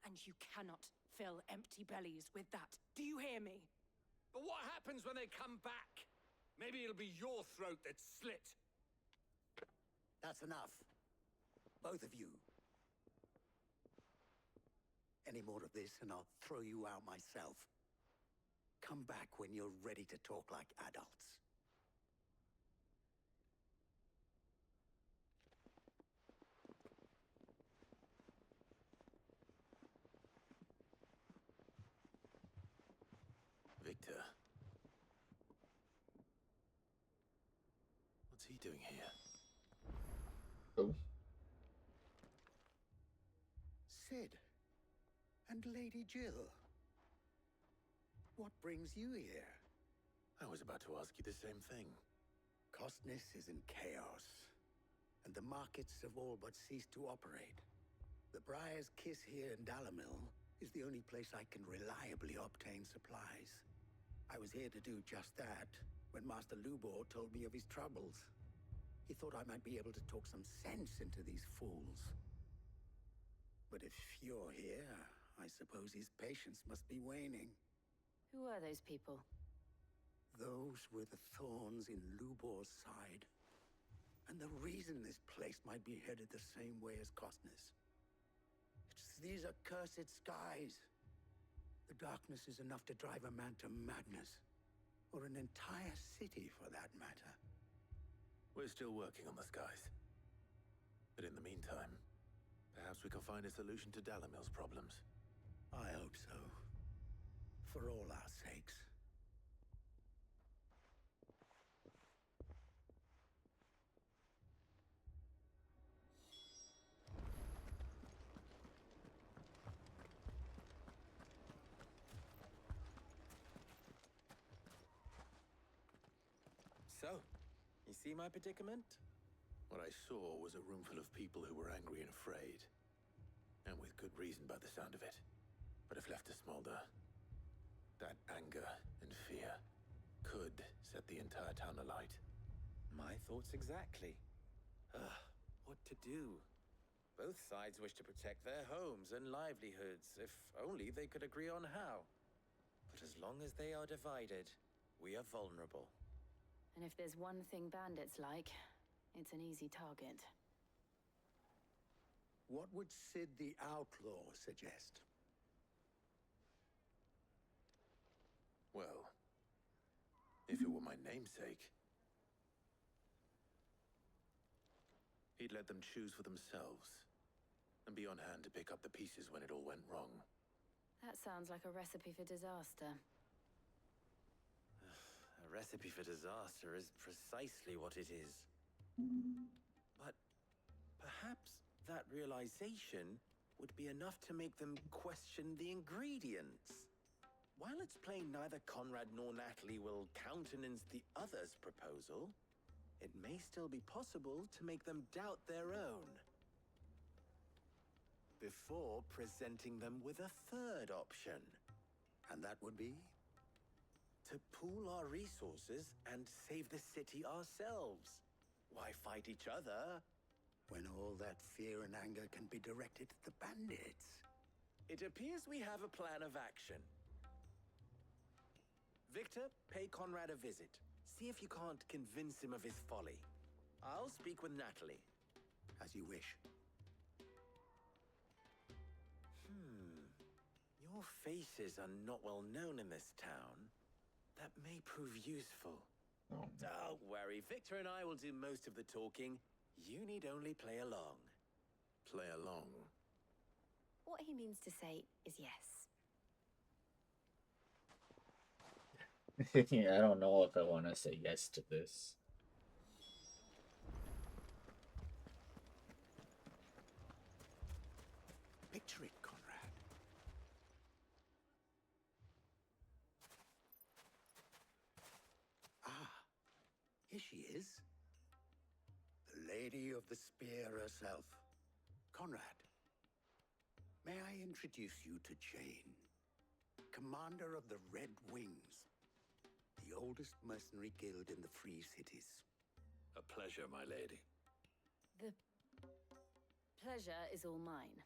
[SPEAKER 3] And you cannot fill empty bellies with that. Do you hear me?
[SPEAKER 15] But what happens when they come back? Maybe it'll be your throat that's slit.
[SPEAKER 16] That's enough. Both of you. Any more of this and I'll throw you out myself. Come back when you're ready to talk like adults.
[SPEAKER 2] Victor. What's he doing here?
[SPEAKER 1] Oh.
[SPEAKER 16] Sid. And Lady Jill. What brings you here?
[SPEAKER 2] I was about to ask you the same thing.
[SPEAKER 16] Costness is in chaos, and the markets have all but ceased to operate. The Briar's Kiss here in Dalamil is the only place I can reliably obtain supplies. I was here to do just that when Master Lubor told me of his troubles. He thought I might be able to talk some sense into these fools. But if you're here, I suppose his patience must be waning.
[SPEAKER 6] Who are those people?
[SPEAKER 16] Those were the thorns in Lubor's side. And the reason this place might be headed the same way as Costness. It's these accursed skies. The darkness is enough to drive a man to madness. Or an entire city, for that matter.
[SPEAKER 2] We're still working on the skies. But in the meantime, perhaps we can find a solution to Dalamil's problems.
[SPEAKER 16] I hope so. For all our sakes.
[SPEAKER 13] So, you see my predicament?
[SPEAKER 2] What I saw was a room full of people who were angry and afraid. And with good reason by the sound of it. But if left to smolder, that anger and fear could set the entire town alight.
[SPEAKER 13] My thoughts exactly. What to do? Both sides wish to protect their homes and livelihoods, if only they could agree on how. But as long as they are divided, we are vulnerable.
[SPEAKER 6] And if there's one thing bandits like, it's an easy target.
[SPEAKER 16] What would Sid the Outlaw suggest?
[SPEAKER 2] Well, if it were my namesake, he'd let them choose for themselves, and be on hand to pick up the pieces when it all went wrong.
[SPEAKER 6] That sounds like a recipe for disaster.
[SPEAKER 13] A recipe for disaster is precisely what it is. But perhaps that realization would be enough to make them question the ingredients. While it's plain neither Conrad nor Natalie will countenance the other's proposal, it may still be possible to make them doubt their own. Before presenting them with a third option.
[SPEAKER 16] And that would be?
[SPEAKER 13] To pool our resources and save the city ourselves. Why fight each other
[SPEAKER 16] when all that fear and anger can be directed at the bandits?
[SPEAKER 13] It appears we have a plan of action. Victor, pay Conrad a visit. See if you can't convince him of his folly. I'll speak with Natalie.
[SPEAKER 16] As you wish.
[SPEAKER 13] Your faces are not well known in this town. That may prove useful.
[SPEAKER 1] Oh.
[SPEAKER 13] Don't worry, Victor and I will do most of the talking. You need only play along.
[SPEAKER 2] Play along?
[SPEAKER 6] What he means to say is yes.
[SPEAKER 1] Yeah, I don't know if I want to say yes to this.
[SPEAKER 16] Picture it, Conrad. Here she is. The Lady of the Spear herself. Conrad, may I introduce you to Jane, commander of the Red Wings, the oldest mercenary guild in the Free Cities.
[SPEAKER 11] A pleasure, my lady.
[SPEAKER 6] The pleasure is all mine.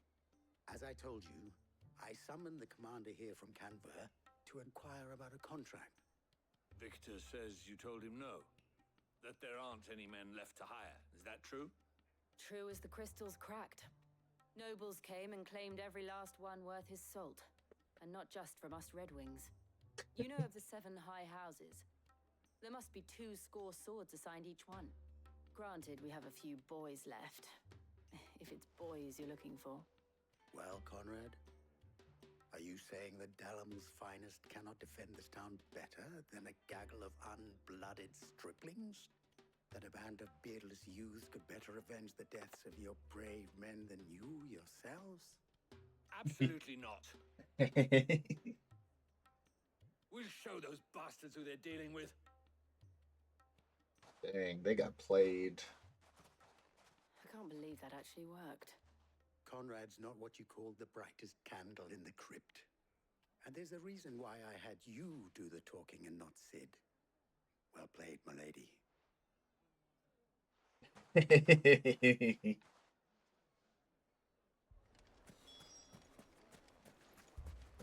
[SPEAKER 16] As I told you, I summoned the commander here from Canberra to inquire about a contract.
[SPEAKER 11] Victor says you told him no. That there aren't any men left to hire. Is that true?
[SPEAKER 6] true as the crystals cracked. Nobles came and claimed every last one worth his salt. And not just from us Red Wings. You know of the 7 high houses. There must be 2 score swords assigned each one. Granted, we have a few boys left. If it's boys you're looking for.
[SPEAKER 16] Well, Conrad, are you saying that Dalamil's finest cannot defend this town better than a gaggle of unblooded striplings? That a band of beardless youths could better avenge the deaths of your brave men than you yourselves?
[SPEAKER 15] Absolutely not. We'll show those bastards who they're dealing with.
[SPEAKER 1] Dang, they got played.
[SPEAKER 6] I can't believe that actually worked.
[SPEAKER 16] Conrad's not what you call the brightest candle in the crypt. And there's a reason why I had you do the talking and not Sid. Well played, milady.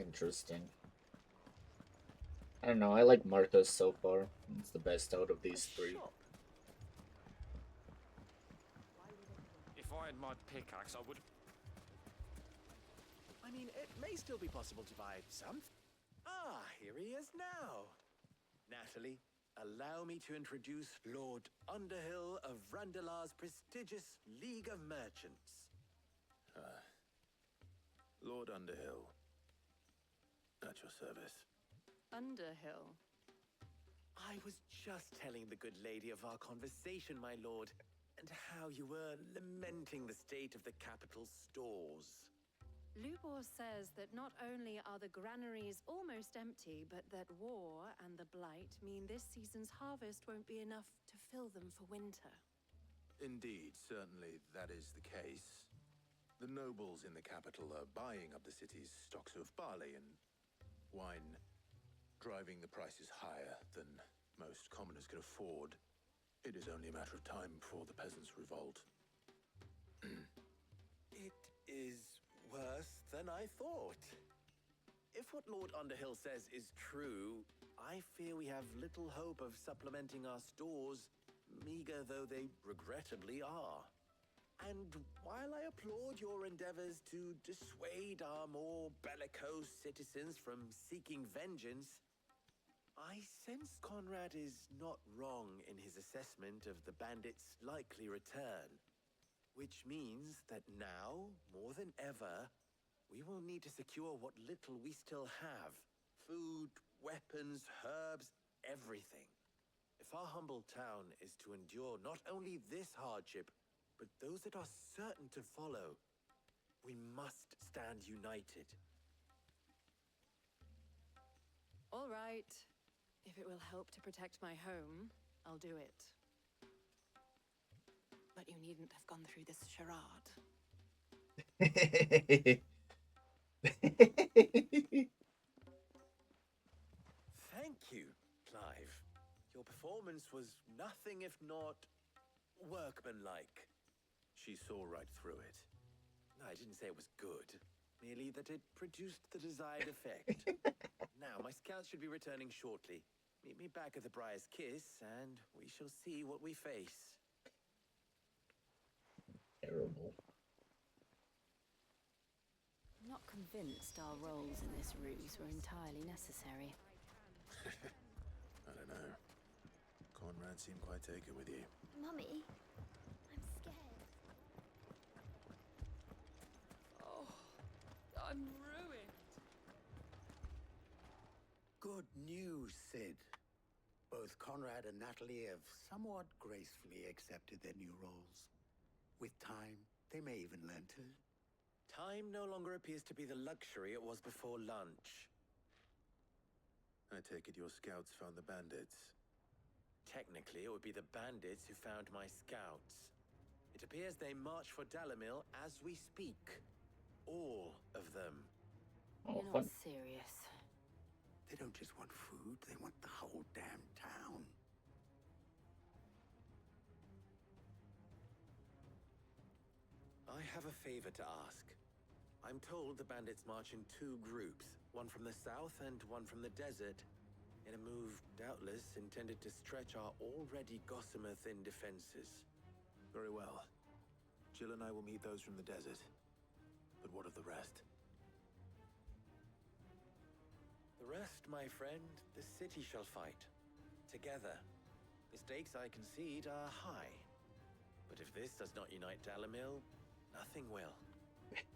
[SPEAKER 1] Interesting. I don't know, I like Martha's so far. It's the best out of these 3.
[SPEAKER 10] If I had my pickaxe, I would...
[SPEAKER 13] I mean, it may still be possible to buy some. Ah, here he is now. Natalie, allow me to introduce Lord Underhill of Randalar's prestigious League of Merchants.
[SPEAKER 2] Lord Underhill. At your service.
[SPEAKER 6] Underhill?
[SPEAKER 13] I was just telling the good lady of our conversation, my lord, and how you were lamenting the state of the capital's stores.
[SPEAKER 3] Lubor says that not only are the granaries almost empty, but that war and the Blight mean this season's harvest won't be enough to fill them for winter.
[SPEAKER 2] Indeed, certainly that is the case. The nobles in the capital are buying up the city's stocks of barley and wine, driving the prices higher than most commoners can afford. It is only a matter of time before the peasants revolt.
[SPEAKER 13] It is worse than I thought. If what Lord Underhill says is true, I fear we have little hope of supplementing our stores, meager though they regrettably are. And while I applaud your endeavors to dissuade our more bellicose citizens from seeking vengeance, I sense Conrad is not wrong in his assessment of the bandits' likely return. Which means that now, more than ever, we will need to secure what little we still have. Food, weapons, herbs, everything. If our humble town is to endure not only this hardship, but those that are certain to follow, we must stand united.
[SPEAKER 3] All right. If it will help to protect my home, I'll do it. But you needn't have gone through this charade.
[SPEAKER 13] Thank you, Clive. Your performance was nothing if not workmanlike.
[SPEAKER 2] She saw right through it.
[SPEAKER 13] I didn't say it was good, merely that it produced the desired effect. Now, my scouts should be returning shortly. Meet me back at the Briar's Kiss, and we shall see what we face.
[SPEAKER 1] Terrible.
[SPEAKER 6] I'm not convinced our roles in this ruse were entirely necessary.
[SPEAKER 2] I don't know. Conrad seemed quite taken with you.
[SPEAKER 17] Mummy, I'm scared.
[SPEAKER 12] Oh, I'm ruined.
[SPEAKER 16] Good news, Sid. Both Conrad and Natalie have somewhat gracefully accepted their new roles. With time, they may even learn to.
[SPEAKER 13] Time no longer appears to be the luxury it was before lunch.
[SPEAKER 2] I take it your scouts found the bandits.
[SPEAKER 13] Technically, it would be the bandits who found my scouts. It appears they march for Dalamil as we speak. All of them.
[SPEAKER 1] Oh,
[SPEAKER 6] You're
[SPEAKER 1] fun.
[SPEAKER 6] not serious.
[SPEAKER 16] They don't just want food, they want the whole damn town.
[SPEAKER 13] I have a favor to ask. I'm told the bandits march in 2 groups, one from the south and one from the desert, in a move doubtless intended to stretch our already gossamer thin defenses.
[SPEAKER 2] Very well.
[SPEAKER 7] Jill and I will meet those from the desert. But what of the rest? The rest, my friend, the city shall fight. Together. The stakes, I concede, are high. But if this does not unite Dalimil, nothing will.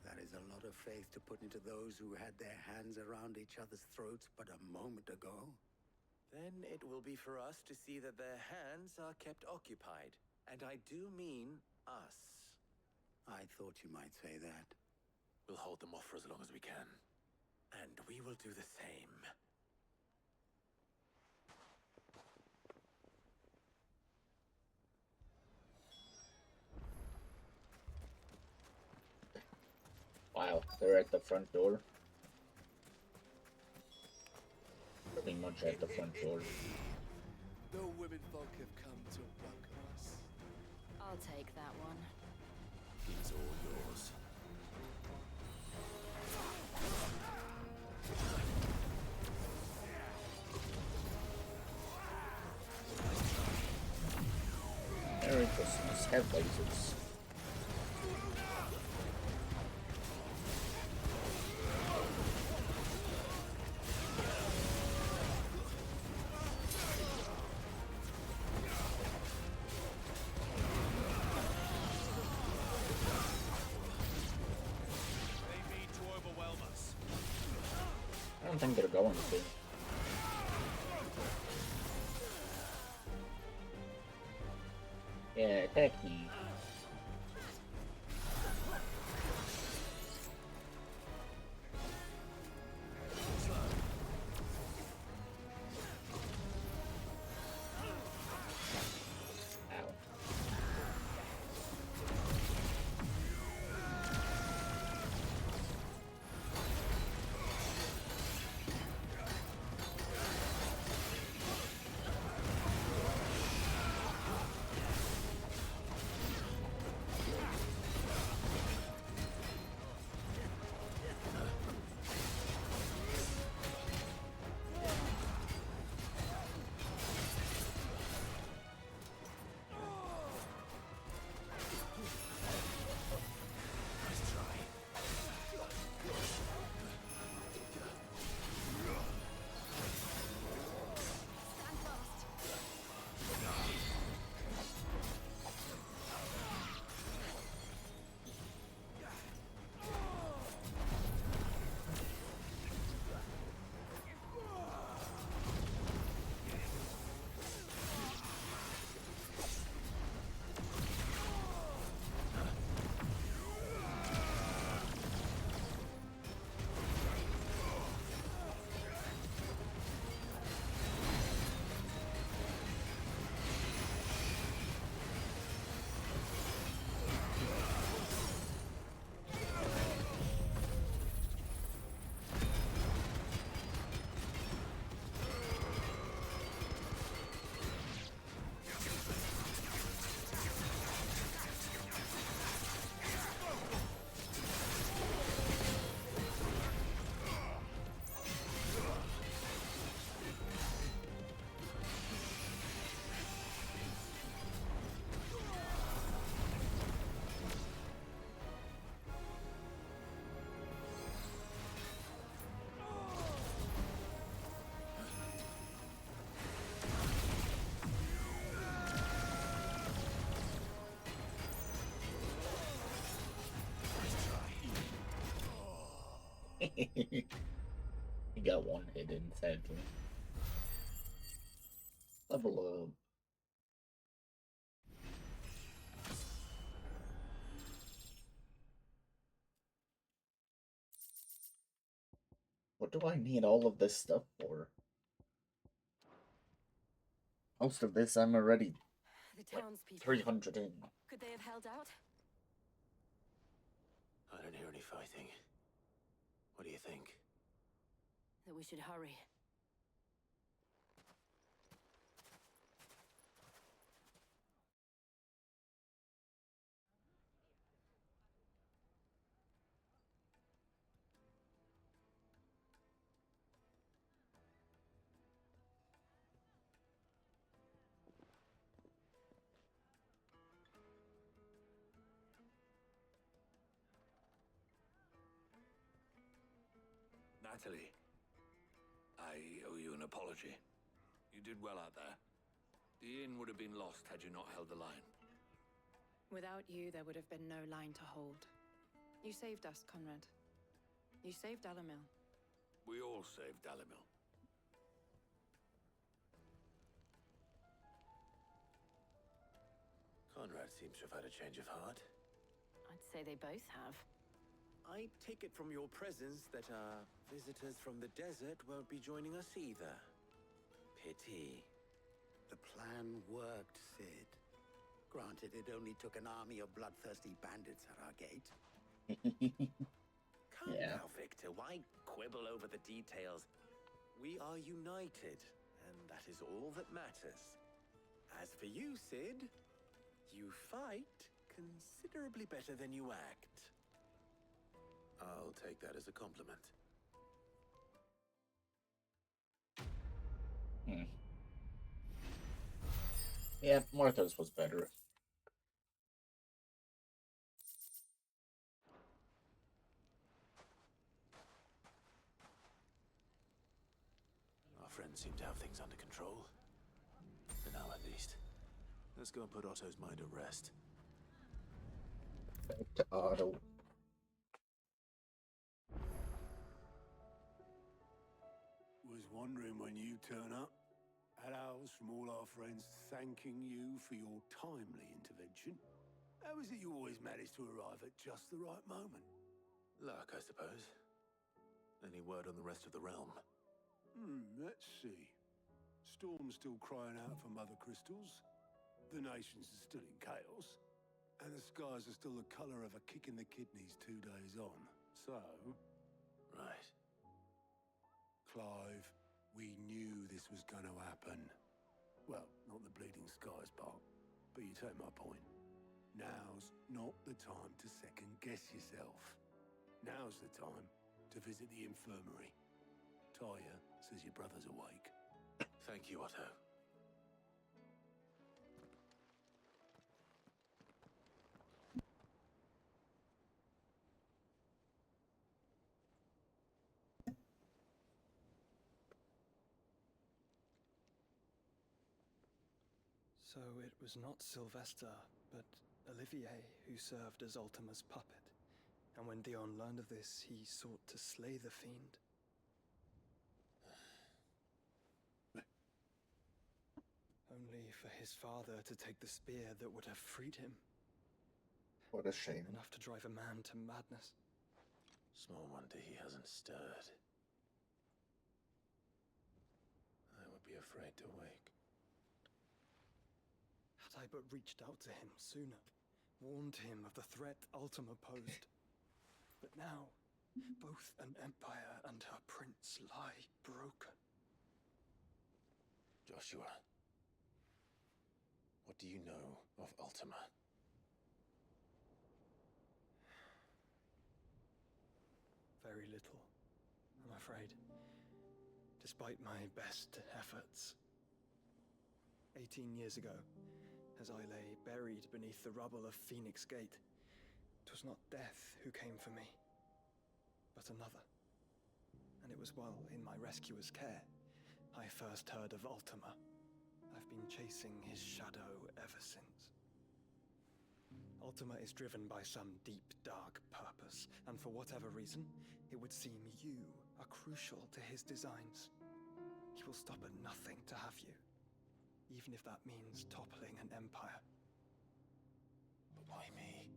[SPEAKER 16] That is a lot of faith to put into those who had their hands around each other's throats but a moment ago.
[SPEAKER 7] Then it will be for us to see that their hands are kept occupied. And I do mean us.
[SPEAKER 16] I thought you might say that.
[SPEAKER 7] We'll hold them off for as long as we can. And we will do the same.
[SPEAKER 1] Wow, they're at the front door. Pretty much at the front door.
[SPEAKER 9] The women folk have come to welcome us.
[SPEAKER 8] I'll take that one.
[SPEAKER 7] It's all yours.
[SPEAKER 1] Merry Christmas, have lasers. I don't think they're going to. Yeah, attack me. He got one hit in, sadly. Level up. What do I need all of this stuff for? Most of this I'm already
[SPEAKER 8] The townspeople.
[SPEAKER 1] 300 in.
[SPEAKER 8] Could they have held out?
[SPEAKER 7] I don't hear any fighting. What do you think?
[SPEAKER 8] That we should hurry.
[SPEAKER 2] Natalie, I owe you an apology. You did well out there. The inn would have been lost had you not held the line.
[SPEAKER 12] Without you, there would have been no line to hold. You saved us, Conrad. You saved Alamil.
[SPEAKER 2] We all saved Dalimil.
[SPEAKER 7] Conrad seems to have had a change of heart.
[SPEAKER 6] I'd say they both have.
[SPEAKER 13] I take it from your presence that our visitors from the desert won't be joining us either. Pity.
[SPEAKER 16] The plan worked, Sid. Granted, it only took an army of bloodthirsty bandits at our gate.
[SPEAKER 13] Calm now, Victor. Why quibble over the details? We are united, and that is all that matters. As for you, Sid, you fight considerably better than you act.
[SPEAKER 2] I'll take that as a compliment.
[SPEAKER 1] Yeah, Martha's was better.
[SPEAKER 7] Our friends seem to have things under control. For now, at least. Let's go and put Otto's mind at rest.
[SPEAKER 1] Back to Otto.
[SPEAKER 18] Was wondering when you turn up. Hellos from all our friends thanking you for your timely intervention. How is it you always manage to arrive at just the right moment?
[SPEAKER 7] Luck, I suppose. Any word on the rest of the realm?
[SPEAKER 18] Let's see. Storm's still crying out for Mother Crystals. The nations are still in chaos. And the skies are still the color of a kick in the kidneys 2 days on. So...
[SPEAKER 7] Right.
[SPEAKER 18] Clive, we knew this was going to happen. Well, not the bleeding skies part, but you take my point. Now's not the time to second-guess yourself. Now's the time to visit the infirmary. Taya says your brother's awake.
[SPEAKER 7] Thank you, Otto.
[SPEAKER 19] So it was not Sylvester, but Olivier who served as Ultima's puppet. And when Dion learned of this, he sought to slay the fiend. Only for his father to take the spear that would have freed him.
[SPEAKER 1] What a shame.
[SPEAKER 19] Enough to drive a man to madness.
[SPEAKER 7] Small wonder he hasn't stirred. I would be afraid to wake.
[SPEAKER 19] Had I but reached out to him sooner, warned him of the threat Ultima posed. But now, both an empire and her prince lie broken.
[SPEAKER 7] Joshua, what do you know of Ultima?
[SPEAKER 19] Very little, I'm afraid. Despite my best efforts. 18 years ago, as I lay buried beneath the rubble of Phoenix Gate, 'twas not death who came for me, but another. And it was while in my rescuer's care, I first heard of Ultima. I've been chasing his shadow ever since. Ultima is driven by some deep, dark purpose, and for whatever reason, it would seem you are crucial to his designs. He will stop at nothing to have you, even if that means toppling an empire.
[SPEAKER 7] But why me?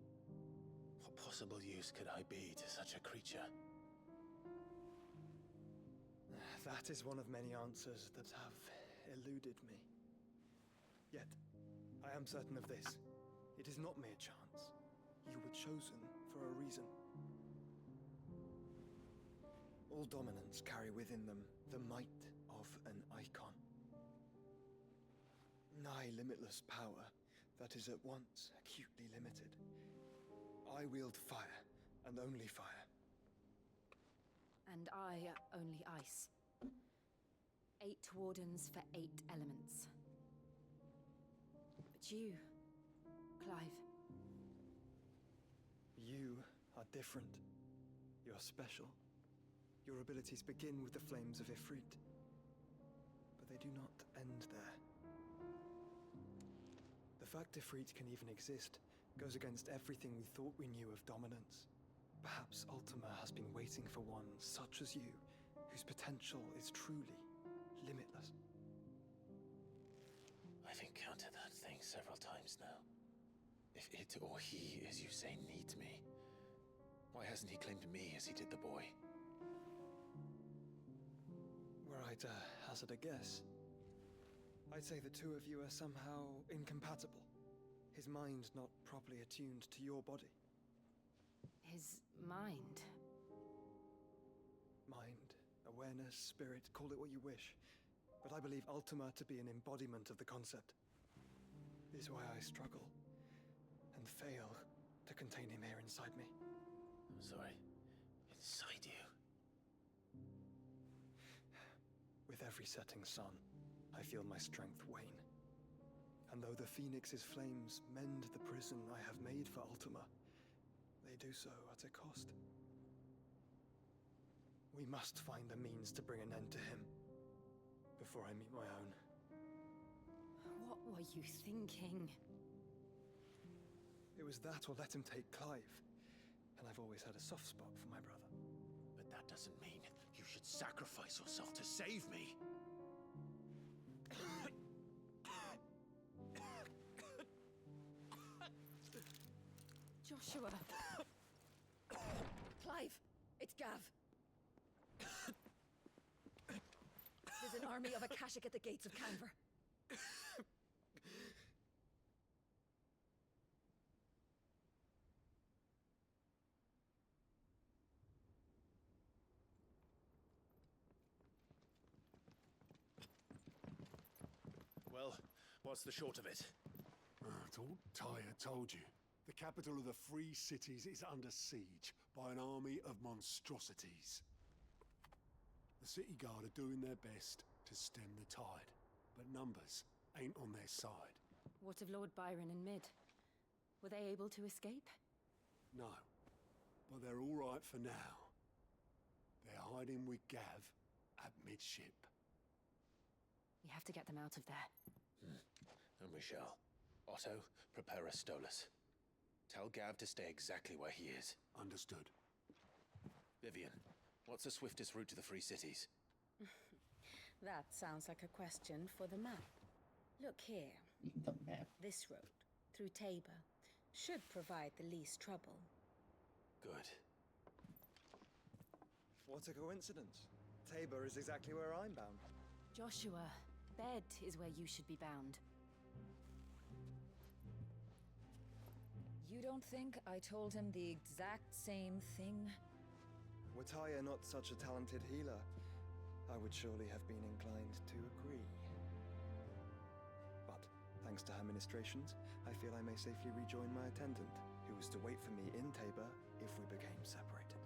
[SPEAKER 7] What possible use could I be to such a creature?
[SPEAKER 19] That is one of many answers that have eluded me. Yet, I am certain of this. It is not mere chance. You were chosen for a reason. All dominants carry within them the might of an icon. Nigh limitless power that is at once acutely limited. I wield fire, and only fire.
[SPEAKER 8] And I only ice. 8 wardens for 8 elements. But you, Clive.
[SPEAKER 19] You are different. You're special. Your abilities begin with the flames of Ifrit, but they do not end there. The fact Ifrit can even exist goes against everything we thought we knew of dominance. Perhaps Ultima has been waiting for one such as you, whose potential is truly limitless.
[SPEAKER 2] I've encountered that thing several times now. If it or he, as you say, needs me, why hasn't he claimed me as he did the boy?
[SPEAKER 19] Were I to hazard a guess, I'd say the two of you are somehow incompatible. His mind not properly attuned to your body.
[SPEAKER 8] His mind?
[SPEAKER 19] Mind, awareness, spirit, call it what you wish. But I believe Ultima to be an embodiment of the concept. This is why I struggle and fail to contain him here inside me.
[SPEAKER 2] I'm sorry. Inside you?
[SPEAKER 19] With every setting sun, I feel my strength wane. And though the Phoenix's flames mend the prison I have made for Ultima, they do so at a cost. We must find a means to bring an end to him before I meet my own.
[SPEAKER 8] What were you thinking?
[SPEAKER 19] It was that or let him take Clive. And I've always had a soft spot for my brother.
[SPEAKER 2] But that doesn't mean you should sacrifice yourself to save me.
[SPEAKER 8] Joshua! Clive! It's Gav! There's an army of Akashic at the gates of Canver.
[SPEAKER 18] Well, what's the short of it? Tyre told you. The capital of the Free Cities is under siege by an army of monstrosities. The City Guard are doing their best to stem the tide, but numbers ain't on their side.
[SPEAKER 8] What of Lord Byron and Mid? Were they able to escape?
[SPEAKER 18] No, but they're all right for now. They're hiding with Gav at midship.
[SPEAKER 8] We have to get them out of there.
[SPEAKER 2] And we shall. Otto, prepare a Stolas. Tell Gav to stay exactly where he is.
[SPEAKER 18] Understood.
[SPEAKER 2] Vivian, what's the swiftest route to the Free Cities?
[SPEAKER 20] That sounds like a question for the map. Look here.
[SPEAKER 1] The map.
[SPEAKER 20] This road, through Tabor, should provide the least trouble.
[SPEAKER 2] Good.
[SPEAKER 19] What a coincidence. Tabor is exactly where I'm bound.
[SPEAKER 8] Joshua, bed is where you should be bound.
[SPEAKER 20] You don't think I told him the exact same thing?
[SPEAKER 19] Were Tyre not such a talented healer, I would surely have been inclined to agree. But, thanks to her ministrations, I feel I may safely rejoin my attendant, who was to wait for me in Tabor if we became separated.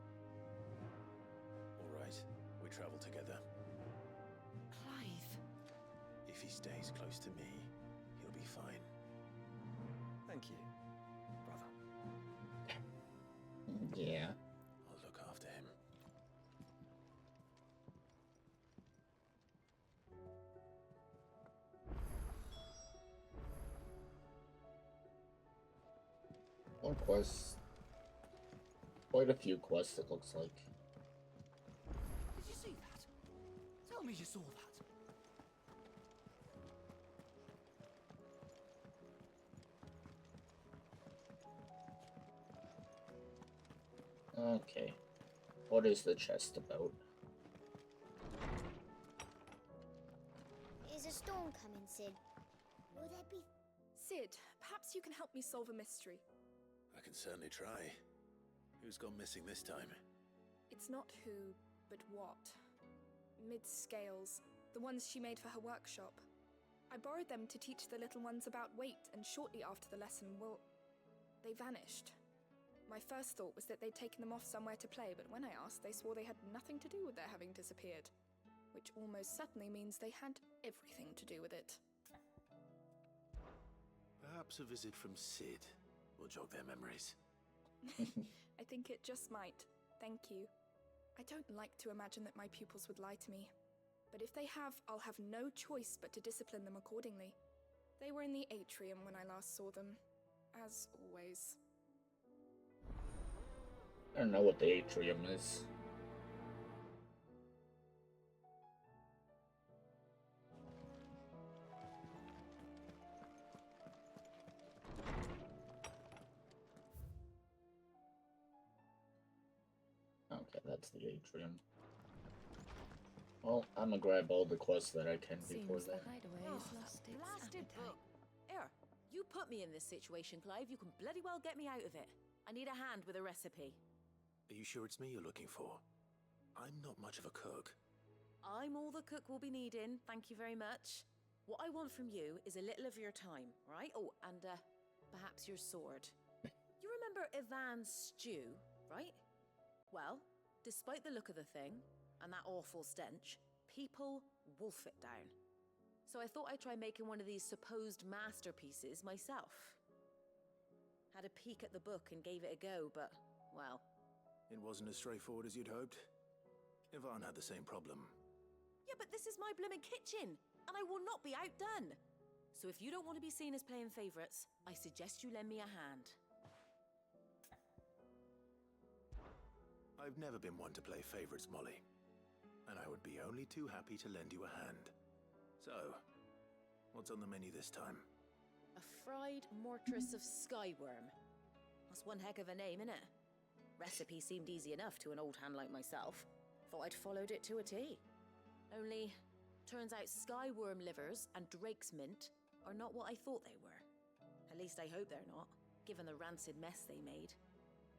[SPEAKER 2] All right, we travel together.
[SPEAKER 8] Clive!
[SPEAKER 2] If he stays close to me, he'll be fine.
[SPEAKER 19] Thank you, brother.
[SPEAKER 1] Yeah.
[SPEAKER 2] I'll look after him.
[SPEAKER 1] One quest. Quite a few quests, it looks like.
[SPEAKER 7] Did you see that? Tell me you saw that.
[SPEAKER 1] Okay. What is the chest about?
[SPEAKER 17] Is a storm coming, Sid? Will there be...
[SPEAKER 21] Sid, perhaps you can help me solve a mystery.
[SPEAKER 2] I can certainly try. Who's gone missing this time?
[SPEAKER 21] It's not who, but what. Mid's scales, the ones she made for her workshop. I borrowed them to teach the little ones about weight, and shortly after the lesson, well, they vanished. My first thought was that they'd taken them off somewhere to play, but when I asked, they swore they had nothing to do with their having disappeared. Which almost certainly means they had everything to do with it.
[SPEAKER 2] Perhaps a visit from Sid will jog their memories.
[SPEAKER 21] I think it just might. Thank you. I don't like to imagine that my pupils would lie to me. But if they have, I'll have no choice but to discipline them accordingly. They were in the atrium when I last saw them, as always.
[SPEAKER 1] I don't know what the atrium is. Okay, that's the atrium. Well, I'm gonna grab all the quests that I can before
[SPEAKER 8] Seems the
[SPEAKER 1] then.
[SPEAKER 8] hideaway's lost its
[SPEAKER 5] Blasted
[SPEAKER 8] appetite.
[SPEAKER 5] book. Here, you put me in this situation, Clive. You can bloody well get me out of it. I need a hand with a recipe.
[SPEAKER 2] Are you sure it's me you're looking for? I'm not much of a cook.
[SPEAKER 5] I'm all the cook will be needing, thank you very much. What I want from you is a little of your time, right? Oh, and perhaps your sword. You remember Ivan's stew, right? Well, despite the look of the thing, and that awful stench, people wolf it down. So I thought I'd try making one of these supposed masterpieces myself. Had a peek at the book and gave it a go, but, well...
[SPEAKER 2] It wasn't as straightforward as you'd hoped. Ivan had the same problem.
[SPEAKER 5] Yeah, but this is my blimmin' kitchen, and I will not be outdone. So if you don't want to be seen as playing favourites, I suggest you lend me a hand.
[SPEAKER 2] I've never been one to play favourites, Molly. And I would be only too happy to lend you a hand. So, what's on the menu this time?
[SPEAKER 5] A fried mortress of skyworm. That's one heck of a name, innit? Recipe seemed easy enough to an old hand like myself. Thought I'd followed it to a T. Only, turns out skyworm livers and drake's mint are not what I thought they were. At least I hope they're not, given the rancid mess they made.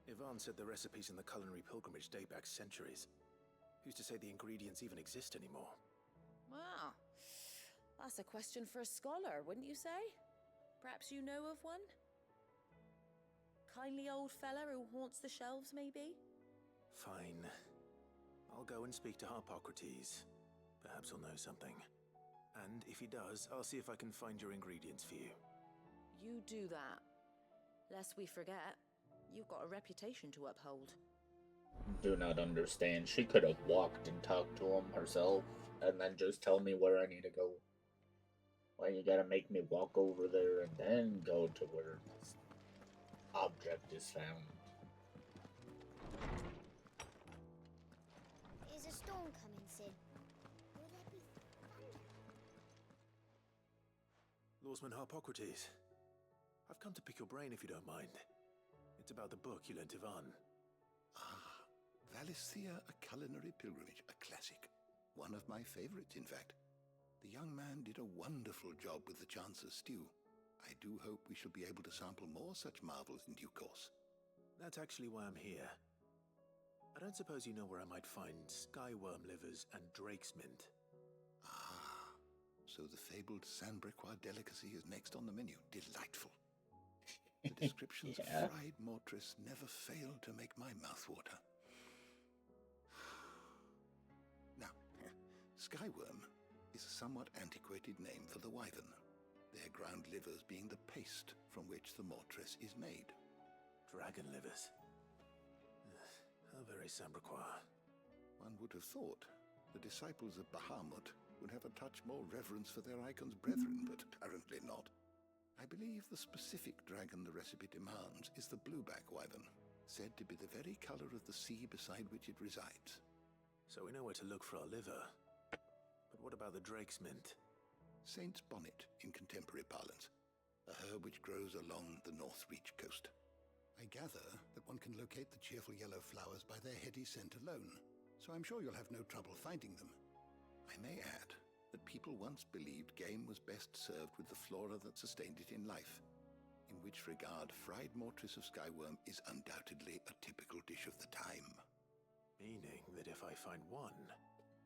[SPEAKER 2] Ivan said the recipes in the culinary pilgrimage date back centuries. Who's to say the ingredients even exist anymore?
[SPEAKER 5] Wow. That's a question for a scholar, wouldn't you say? Perhaps you know of one? Kindly old fella who haunts the shelves, maybe?
[SPEAKER 2] Fine. I'll go and speak to Harpocrates. Perhaps he'll know something. And if he does, I'll see if I can find your ingredients for you.
[SPEAKER 5] You do that. Lest we forget, you've got a reputation to uphold.
[SPEAKER 1] Do not understand. She could have walked and talked to him herself, and then just tell me where I need to go. Why you gotta make me walk over there and then go to where this object is found?
[SPEAKER 17] There's a storm coming, Sid. Will there be thunder?
[SPEAKER 2] Lawsman Harpocrates. I've come to pick your brain if you don't mind. It's about the book you lent Ivan.
[SPEAKER 16] Ah, Valisthea, A Culinary Pilgrimage, a classic. One of my favorites, in fact. The young man did a wonderful job with the Chance's stew. I do hope we shall be able to sample more such marvels in due course.
[SPEAKER 2] That's actually why I'm here. I don't suppose you know where I might find skyworm livers and drake's mint.
[SPEAKER 16] Ah, so the fabled Sanbrequois delicacy is next on the menu. Delightful. The descriptions of fried mortress never fail to make my mouth water. Now, skyworm is a somewhat antiquated name for the wyvern, their ground livers being the paste from which the mortress is made.
[SPEAKER 2] Dragon livers. How very Sanbrequois.
[SPEAKER 16] One would have thought the disciples of Bahamut would have a touch more reverence for their icon's brethren, but apparently not. I believe the specific dragon the recipe demands is the blueback wyvern, said to be the very color of the sea beside which it resides.
[SPEAKER 2] So we know where to look for our liver. But what about the drake's mint?
[SPEAKER 16] Saint's bonnet in contemporary parlance, a herb which grows along the North Reach coast. I gather that one can locate the cheerful yellow flowers by their heady scent alone, so I'm sure you'll have no trouble finding them. I may add that people once believed game was best served with the flora that sustained it in life, in which regard fried mortress of skyworm is undoubtedly a typical dish of the time.
[SPEAKER 2] Meaning that if I find one,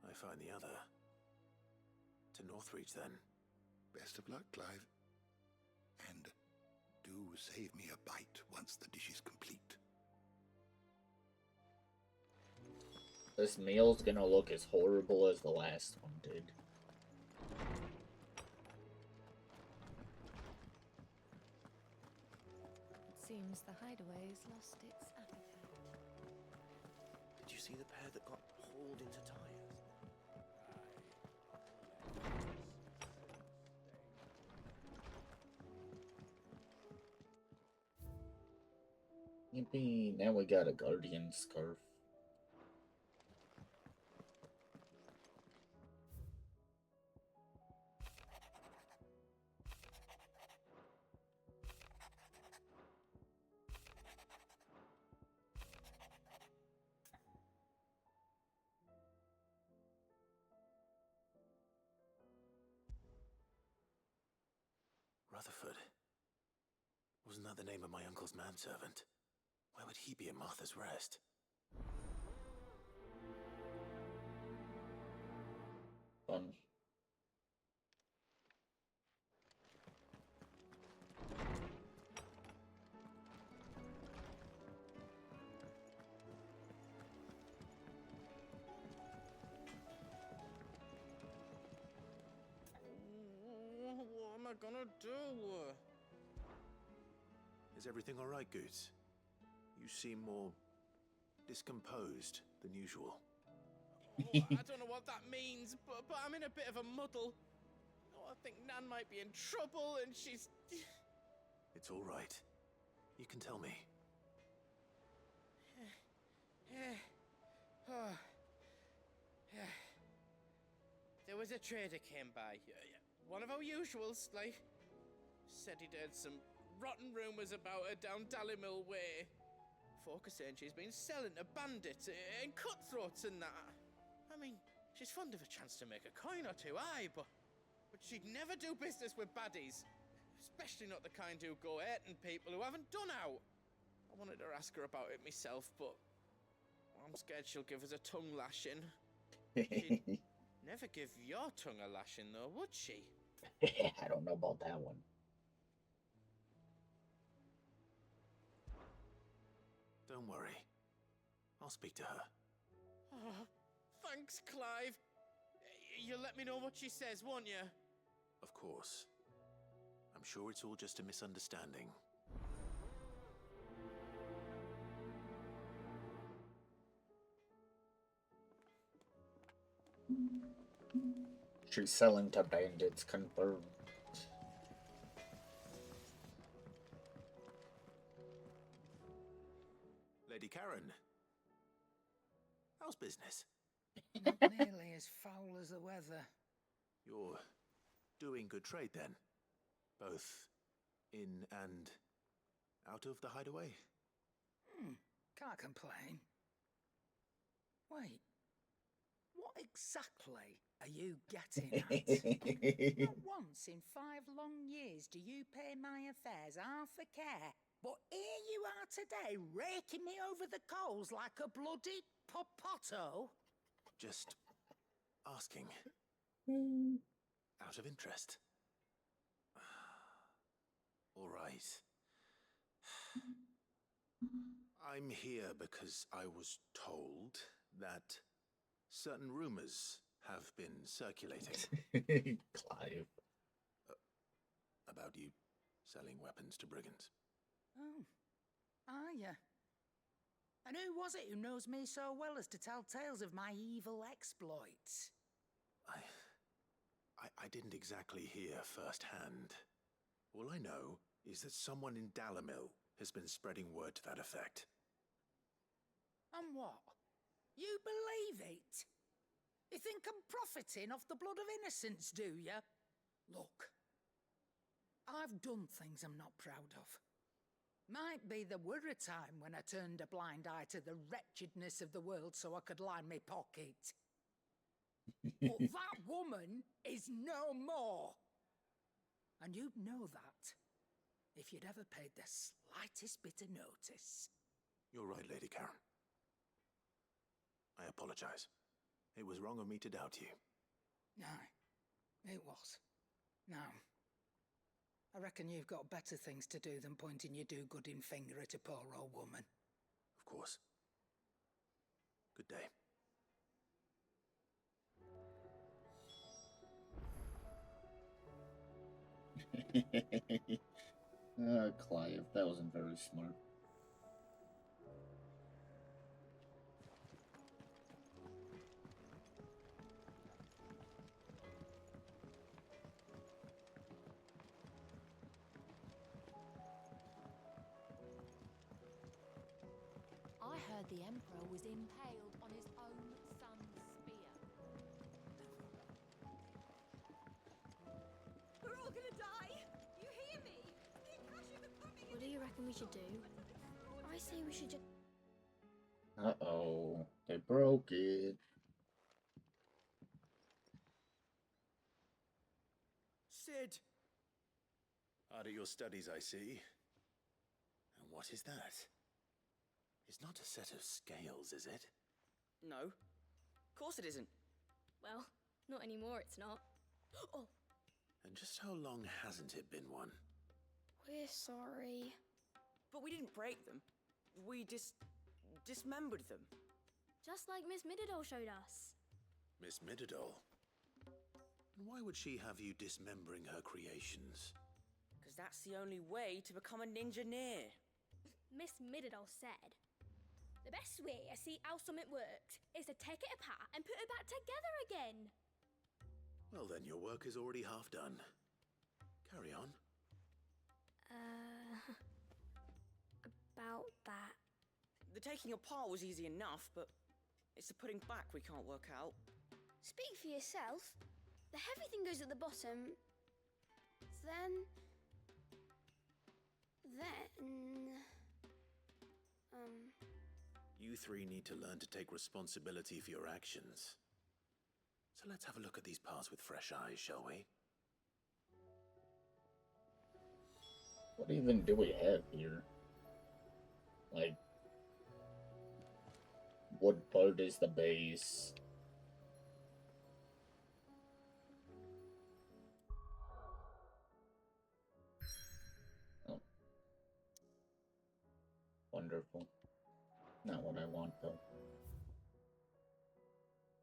[SPEAKER 2] I find the other. To Northreach, then.
[SPEAKER 16] Best of luck, Clive. And do save me a bite once the dish is complete.
[SPEAKER 1] This meal's gonna look as horrible as the last one did.
[SPEAKER 8] Seems the hideaway's lost its appetite.
[SPEAKER 13] Did you see the pair that got pulled into tires.
[SPEAKER 1] Maybe now we got a guardian scarf.
[SPEAKER 2] Rutherford. Wasn't that the name of my uncle's manservant? Why would he be at Martha's Rest?
[SPEAKER 1] Fun.
[SPEAKER 13] What am I gonna do?
[SPEAKER 2] Is everything all right, Goots? You seem more discomposed than usual.
[SPEAKER 13] Oh, I don't know what that means, but I'm in a bit of a muddle. Oh, I think Nan might be in trouble, and she's...
[SPEAKER 2] It's all right. You can tell me.
[SPEAKER 13] There was a trader came by. One of our usuals, like. Said he'd heard some rotten rumours about her down Dallymill Way. Folk are saying she's been selling to bandits and cutthroats and that. I mean, she's fond of a chance to make a coin or two, aye, but she'd never do business with baddies. Especially not the kind who go hurting people who haven't done out. I wanted to ask her about it myself, but I'm scared she'll give us a tongue lashing. She'd never give your tongue a lashing, though, would she?
[SPEAKER 1] I don't know about that one.
[SPEAKER 2] Don't worry. I'll speak to her.
[SPEAKER 13] Oh, thanks, Clive. You'll let me know what she says, won't you?
[SPEAKER 2] Of course. I'm sure it's all just a misunderstanding.
[SPEAKER 1] She's selling to bandits, confirmed.
[SPEAKER 2] Lady Karen. How's business?
[SPEAKER 4] Not nearly as foul as the weather.
[SPEAKER 2] You're doing good trade then? Both in and out of the hideaway?
[SPEAKER 4] Can't complain. Wait, what exactly are you getting at? Not once in 5 long years do you pay my affairs half a care, but here you are today raking me over the coals like a bloody popoto.
[SPEAKER 2] Just asking. Out of interest. All right. I'm here because I was told that certain rumors have been circulating.
[SPEAKER 1] Clive.
[SPEAKER 2] About you selling weapons to brigands.
[SPEAKER 4] Oh, are you? And who was it who knows me so well as to tell tales of my evil exploits?
[SPEAKER 2] I didn't exactly hear firsthand. All I know is that someone in Dallymill has been spreading word to that effect.
[SPEAKER 4] And what? You believe it? You think I'm profiting off the blood of innocence, do you? Look, I've done things I'm not proud of. Might be there were a time when I turned a blind eye to the wretchedness of the world so I could line my pocket. But that woman is no more. And you'd know that if you'd ever paid the slightest bit of notice.
[SPEAKER 2] You're right, Lady Karen. I apologize. It was wrong of me to doubt you.
[SPEAKER 4] No, it was. Now, I reckon you've got better things to do than pointing your do-gooding finger at a poor old woman.
[SPEAKER 2] Of course. Good day.
[SPEAKER 1] Clive, that wasn't very smart.
[SPEAKER 8] heard the Emperor was impaled on his own son's spear.
[SPEAKER 5] We're all gonna die! You hear me? The Akashic are coming!
[SPEAKER 17] What do you reckon we should do? I say we should just...
[SPEAKER 1] Uh-oh. They broke it.
[SPEAKER 2] Sid! Hard at your studies, I see. And what is that? It's not a set of scales, is it?
[SPEAKER 14] No. Of course it isn't.
[SPEAKER 17] Well, not anymore, it's not. Oh,
[SPEAKER 2] And just how long hasn't it been one?
[SPEAKER 17] we're sorry.
[SPEAKER 14] But we didn't break them. We dismembered them.
[SPEAKER 17] Just like Miss Mididol showed us.
[SPEAKER 2] Miss Mididol? Why would she have you dismembering her creations?
[SPEAKER 14] Because that's the only way to become a ninja-neer.
[SPEAKER 22] Miss Mididol said, the best way I see how something works is to take it apart and put it back together again.
[SPEAKER 2] Well, then your work is already half done. Carry on.
[SPEAKER 22] About that.
[SPEAKER 14] The taking apart was easy enough, but it's the putting back we can't work out.
[SPEAKER 17] Speak for yourself. The heavy thing goes at the bottom. Then...
[SPEAKER 2] You three need to learn to take responsibility for your actions. So let's have a look at these parts with fresh eyes, shall we?
[SPEAKER 1] What even do we have here? Like, what part is the base? Oh. Wonderful. Not what I want, though.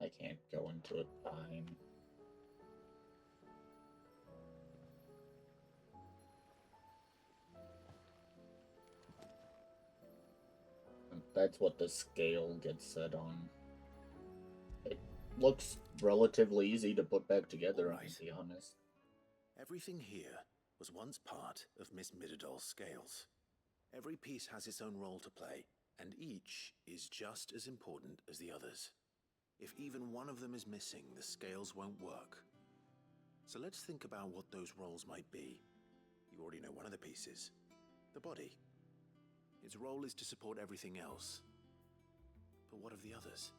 [SPEAKER 1] I can't go into it. Fine. That's what the scale gets set on. It looks relatively easy to put back together, to be honest.
[SPEAKER 2] Everything here was once part of Miss Mididol's scales. Every piece has its own role to play, and each is just as important as the others. If even one of them is missing, the scales won't work. So let's think about what those roles might be. You already know one of the pieces. The body. Its role is to support everything else. But what of the others?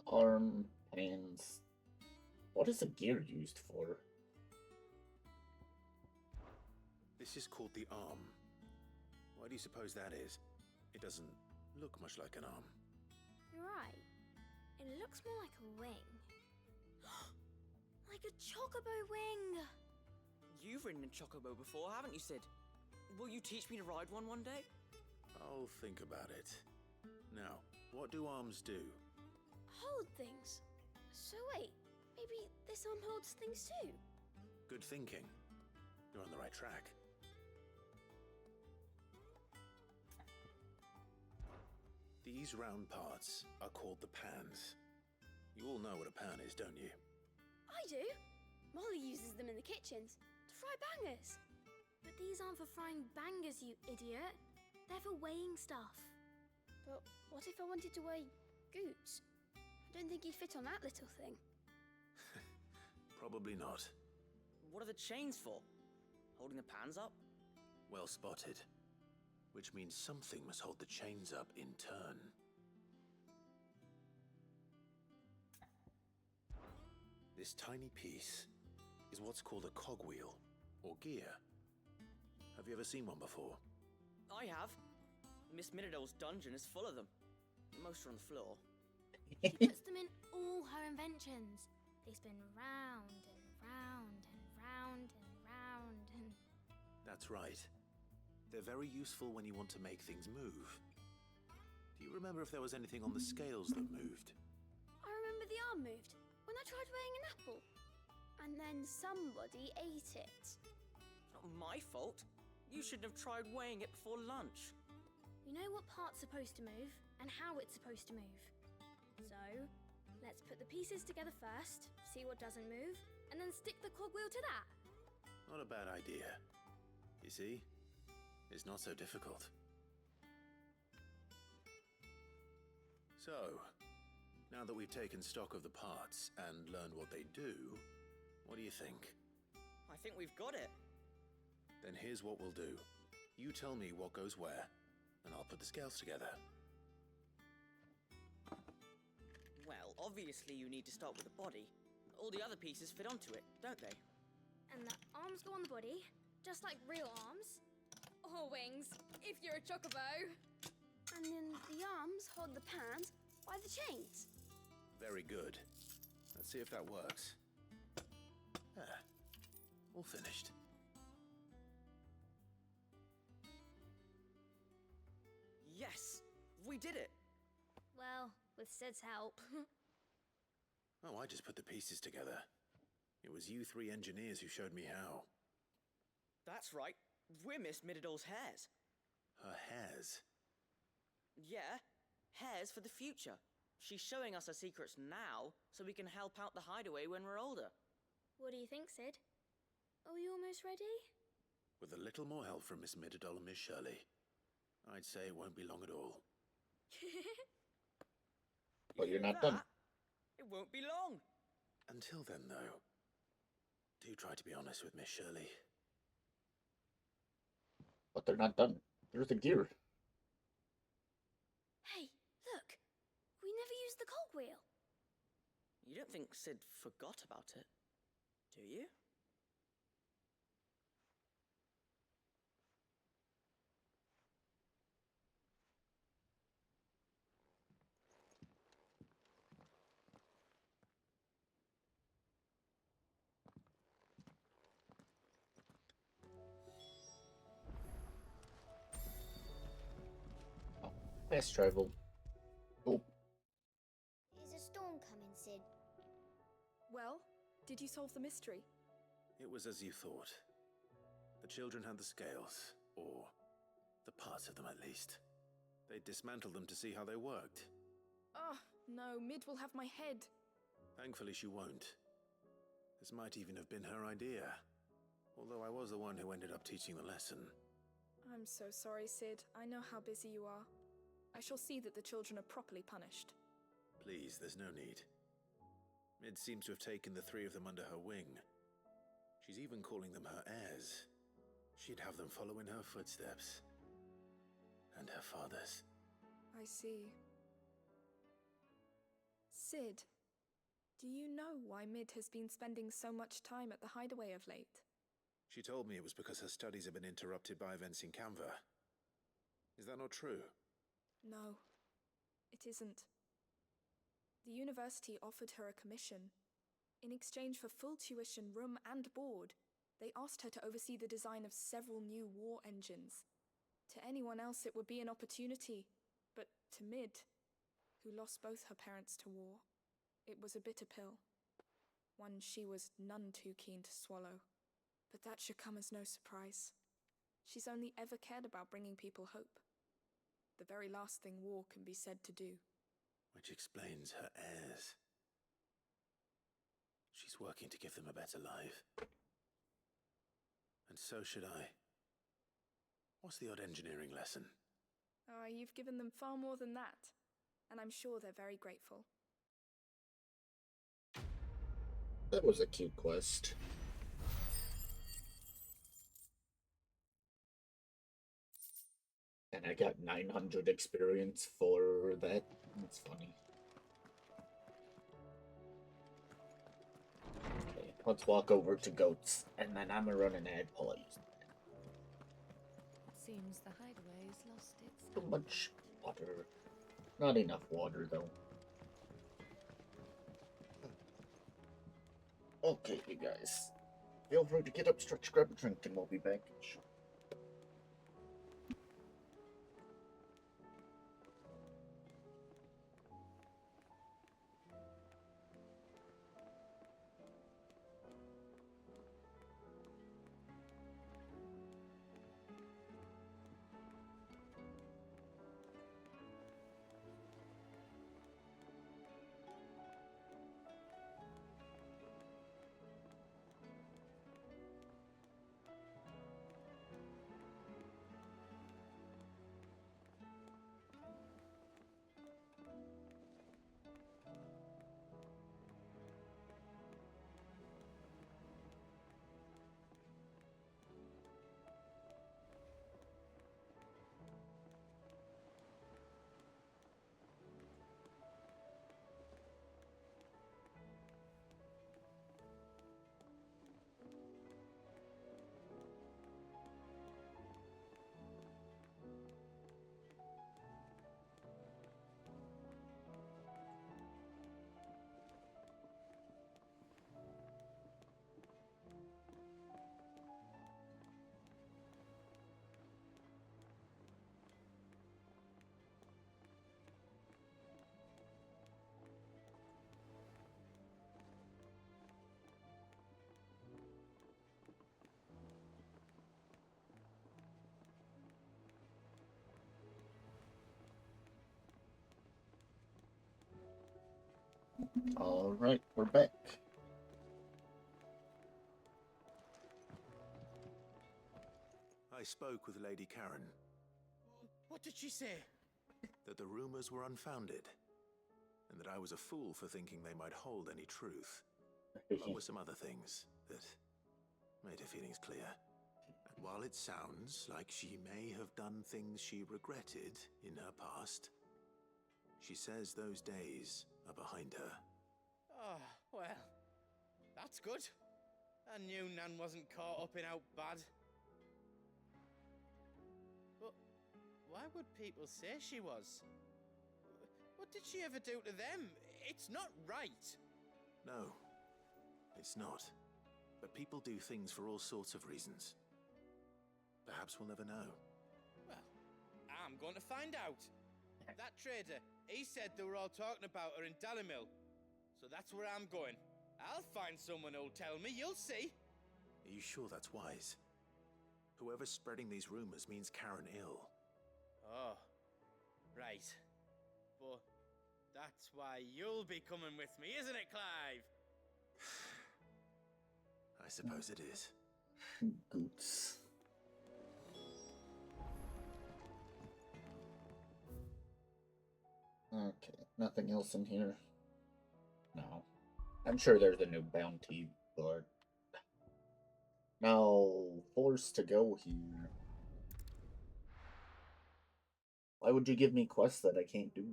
[SPEAKER 1] Arm, hands. What is the gear used for?
[SPEAKER 2] This is called the arm. Why do you suppose that is? It doesn't look much like an arm.
[SPEAKER 22] You're right. It looks more like a wing. Like a chocobo wing!
[SPEAKER 14] You've ridden a chocobo before, haven't you, Sid? Will you teach me to ride one day?
[SPEAKER 2] I'll think about it. Now, what do arms do?
[SPEAKER 22] Hold things. So wait, maybe this arm holds things too?
[SPEAKER 2] Good thinking. You're on the right track. These round parts are called the pans. You all know what a pan is, don't you?
[SPEAKER 22] I do. Molly uses them in the kitchens to fry bangers. But these aren't for frying bangers, you idiot. They're for weighing stuff. But what if I wanted to weigh goods? I don't think you'd fit on that little thing.
[SPEAKER 2] Probably not.
[SPEAKER 14] What are the chains for? Holding the pans up?
[SPEAKER 2] Well spotted. Which means something must hold the chains up in turn. This tiny piece is what's called a cogwheel, or gear. Have you ever seen one before?
[SPEAKER 14] I have. Miss Mididol's dungeon is full of them. Most are on the floor.
[SPEAKER 22] She puts them in all her inventions. They spin round and round and round and round and...
[SPEAKER 2] That's right. They're very useful when you want to make things move. Do you remember if there was anything on the scales that moved?
[SPEAKER 22] I remember the arm moved when I tried weighing an apple. And then somebody ate it.
[SPEAKER 14] Not my fault. You shouldn't have tried weighing it before lunch.
[SPEAKER 22] You know what part's supposed to move and how it's supposed to move. So, let's put the pieces together first, see what doesn't move, and then stick the cogwheel to that.
[SPEAKER 2] Not a bad idea. You see? It's not so difficult. So, now that we've taken stock of the parts and learned what they do, what do you think?
[SPEAKER 14] I think we've got it.
[SPEAKER 2] Then here's what we'll do. You tell me what goes where, and I'll put the scales together.
[SPEAKER 14] Well, obviously you need to start with the body. All the other pieces fit onto it, don't they?
[SPEAKER 17] And the arms go on the body, just like real arms. Or wings, if you're a chocobo. And then the arms hold the pans by the chains.
[SPEAKER 2] Very good. Let's see if that works. Ah, all finished.
[SPEAKER 14] Yes! We did it!
[SPEAKER 17] Well, with Sid's help.
[SPEAKER 2] Oh, I just put the pieces together. It was you three engineers who showed me how.
[SPEAKER 14] That's right. We're Miss Mididol's heirs.
[SPEAKER 2] Her hairs?
[SPEAKER 14] Yeah, heirs for the future. She's showing us her secrets now, so we can help out the hideaway when we're older.
[SPEAKER 17] What do you think, Sid? Are we almost ready?
[SPEAKER 2] With a little more help from Miss Mididol and Miss Shirley, I'd say it won't be long at all.
[SPEAKER 1] But you're not done.
[SPEAKER 14] It won't be long.
[SPEAKER 2] Until then, though, do try to be honest with Miss Shirley.
[SPEAKER 1] But they're not done. There's the gear.
[SPEAKER 17] Hey, look! We never used the cogwheel.
[SPEAKER 14] You don't think Sid forgot about it, do you?
[SPEAKER 1] Fast travel. Oh.
[SPEAKER 11] Is a storm coming, Sid?
[SPEAKER 21] Well, did you solve the mystery?
[SPEAKER 2] It was as you thought. The children had the scales, or the parts of them at least. They dismantled them to see how they worked.
[SPEAKER 21] Ah, no, Mid will have my head.
[SPEAKER 2] Thankfully she won't. This might even have been her idea. Although I was the one who ended up teaching the lesson.
[SPEAKER 21] I'm so sorry, Sid. I know how busy you are. I shall see that the children are properly punished.
[SPEAKER 2] Please, there's no need. Mid seems to have taken the three of them under her wing. She's even calling them her heirs. She'd have them follow in her footsteps. And her father's.
[SPEAKER 21] I see. Sid, do you know why Mid has been spending so much time at the hideaway of late?
[SPEAKER 2] She told me it was because her studies have been interrupted by events in Canva. Is that not true?
[SPEAKER 21] No, it isn't. The university offered her a commission. In exchange for full tuition, room and board, they asked her to oversee the design of several new war engines. To anyone else it would be an opportunity, but to Mid, who lost both her parents to war, it was a bitter pill. One she was none too keen to swallow. But that should come as no surprise. She's only ever cared about bringing people hope. The very last thing war can be said to do.
[SPEAKER 2] Which explains her heirs. She's working to give them a better life. And so should I. What's the odd engineering lesson?
[SPEAKER 21] You've given them far more than that. And I'm sure they're very grateful.
[SPEAKER 1] That was a cute quest. And I got 900 experience for that. That's funny. Okay, let's walk over to goats, and then I'm gonna run an ad while I use that.
[SPEAKER 20] It seems the hideaway's lost its...
[SPEAKER 1] Too much water. Not enough water, though. Okay, you guys. Feel free to get up, stretch, grab a drink, and we'll be back in short. Alright, we're back.
[SPEAKER 2] I spoke with Lady Karen.
[SPEAKER 13] What did she say?
[SPEAKER 2] That the rumors were unfounded, and that I was a fool for thinking they might hold any truth. Along with some other things that made her feelings clear. And while it sounds like she may have done things she regretted in her past, she says those days are behind her.
[SPEAKER 13] Oh, well, that's good. I knew Nan wasn't caught up in out bad. But why would people say she was? What did she ever do to them? It's not right.
[SPEAKER 2] No, it's not. But people do things for all sorts of reasons. Perhaps we'll never know.
[SPEAKER 13] Well, I'm going to find out. That trader, he said they were all talking about her in Dalimil. So that's where I'm going. I'll find someone who'll tell me, you'll see.
[SPEAKER 2] Are you sure that's wise? Whoever's spreading these rumors means Karen ill.
[SPEAKER 13] Oh, right. But that's why you'll be coming with me, isn't it, Clive?
[SPEAKER 2] I suppose it is.
[SPEAKER 1] Goots. Okay, nothing else in here? No. I'm sure there's a new bounty, but... Now, forced to go here. Why would you give me quests that I can't do?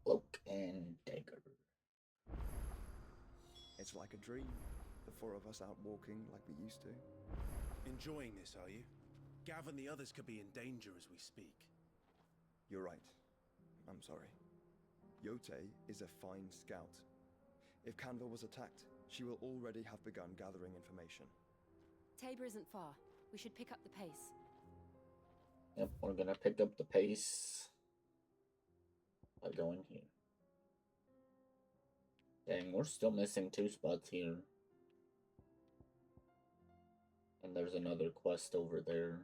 [SPEAKER 1] Cloak and dagger.
[SPEAKER 10] It's like a dream. The four of us out walking like we used to.
[SPEAKER 9] Enjoying this, are you? Gav and the others could be in danger as we speak.
[SPEAKER 10] You're right. I'm sorry. Yote is a fine scout. If Canville was attacked, she will already have begun gathering information.
[SPEAKER 6] Tabor isn't far. We should pick up the pace.
[SPEAKER 1] Yep, we're gonna pick up the pace by going here. Dang, we're still missing 2 spots here. And there's another quest over there.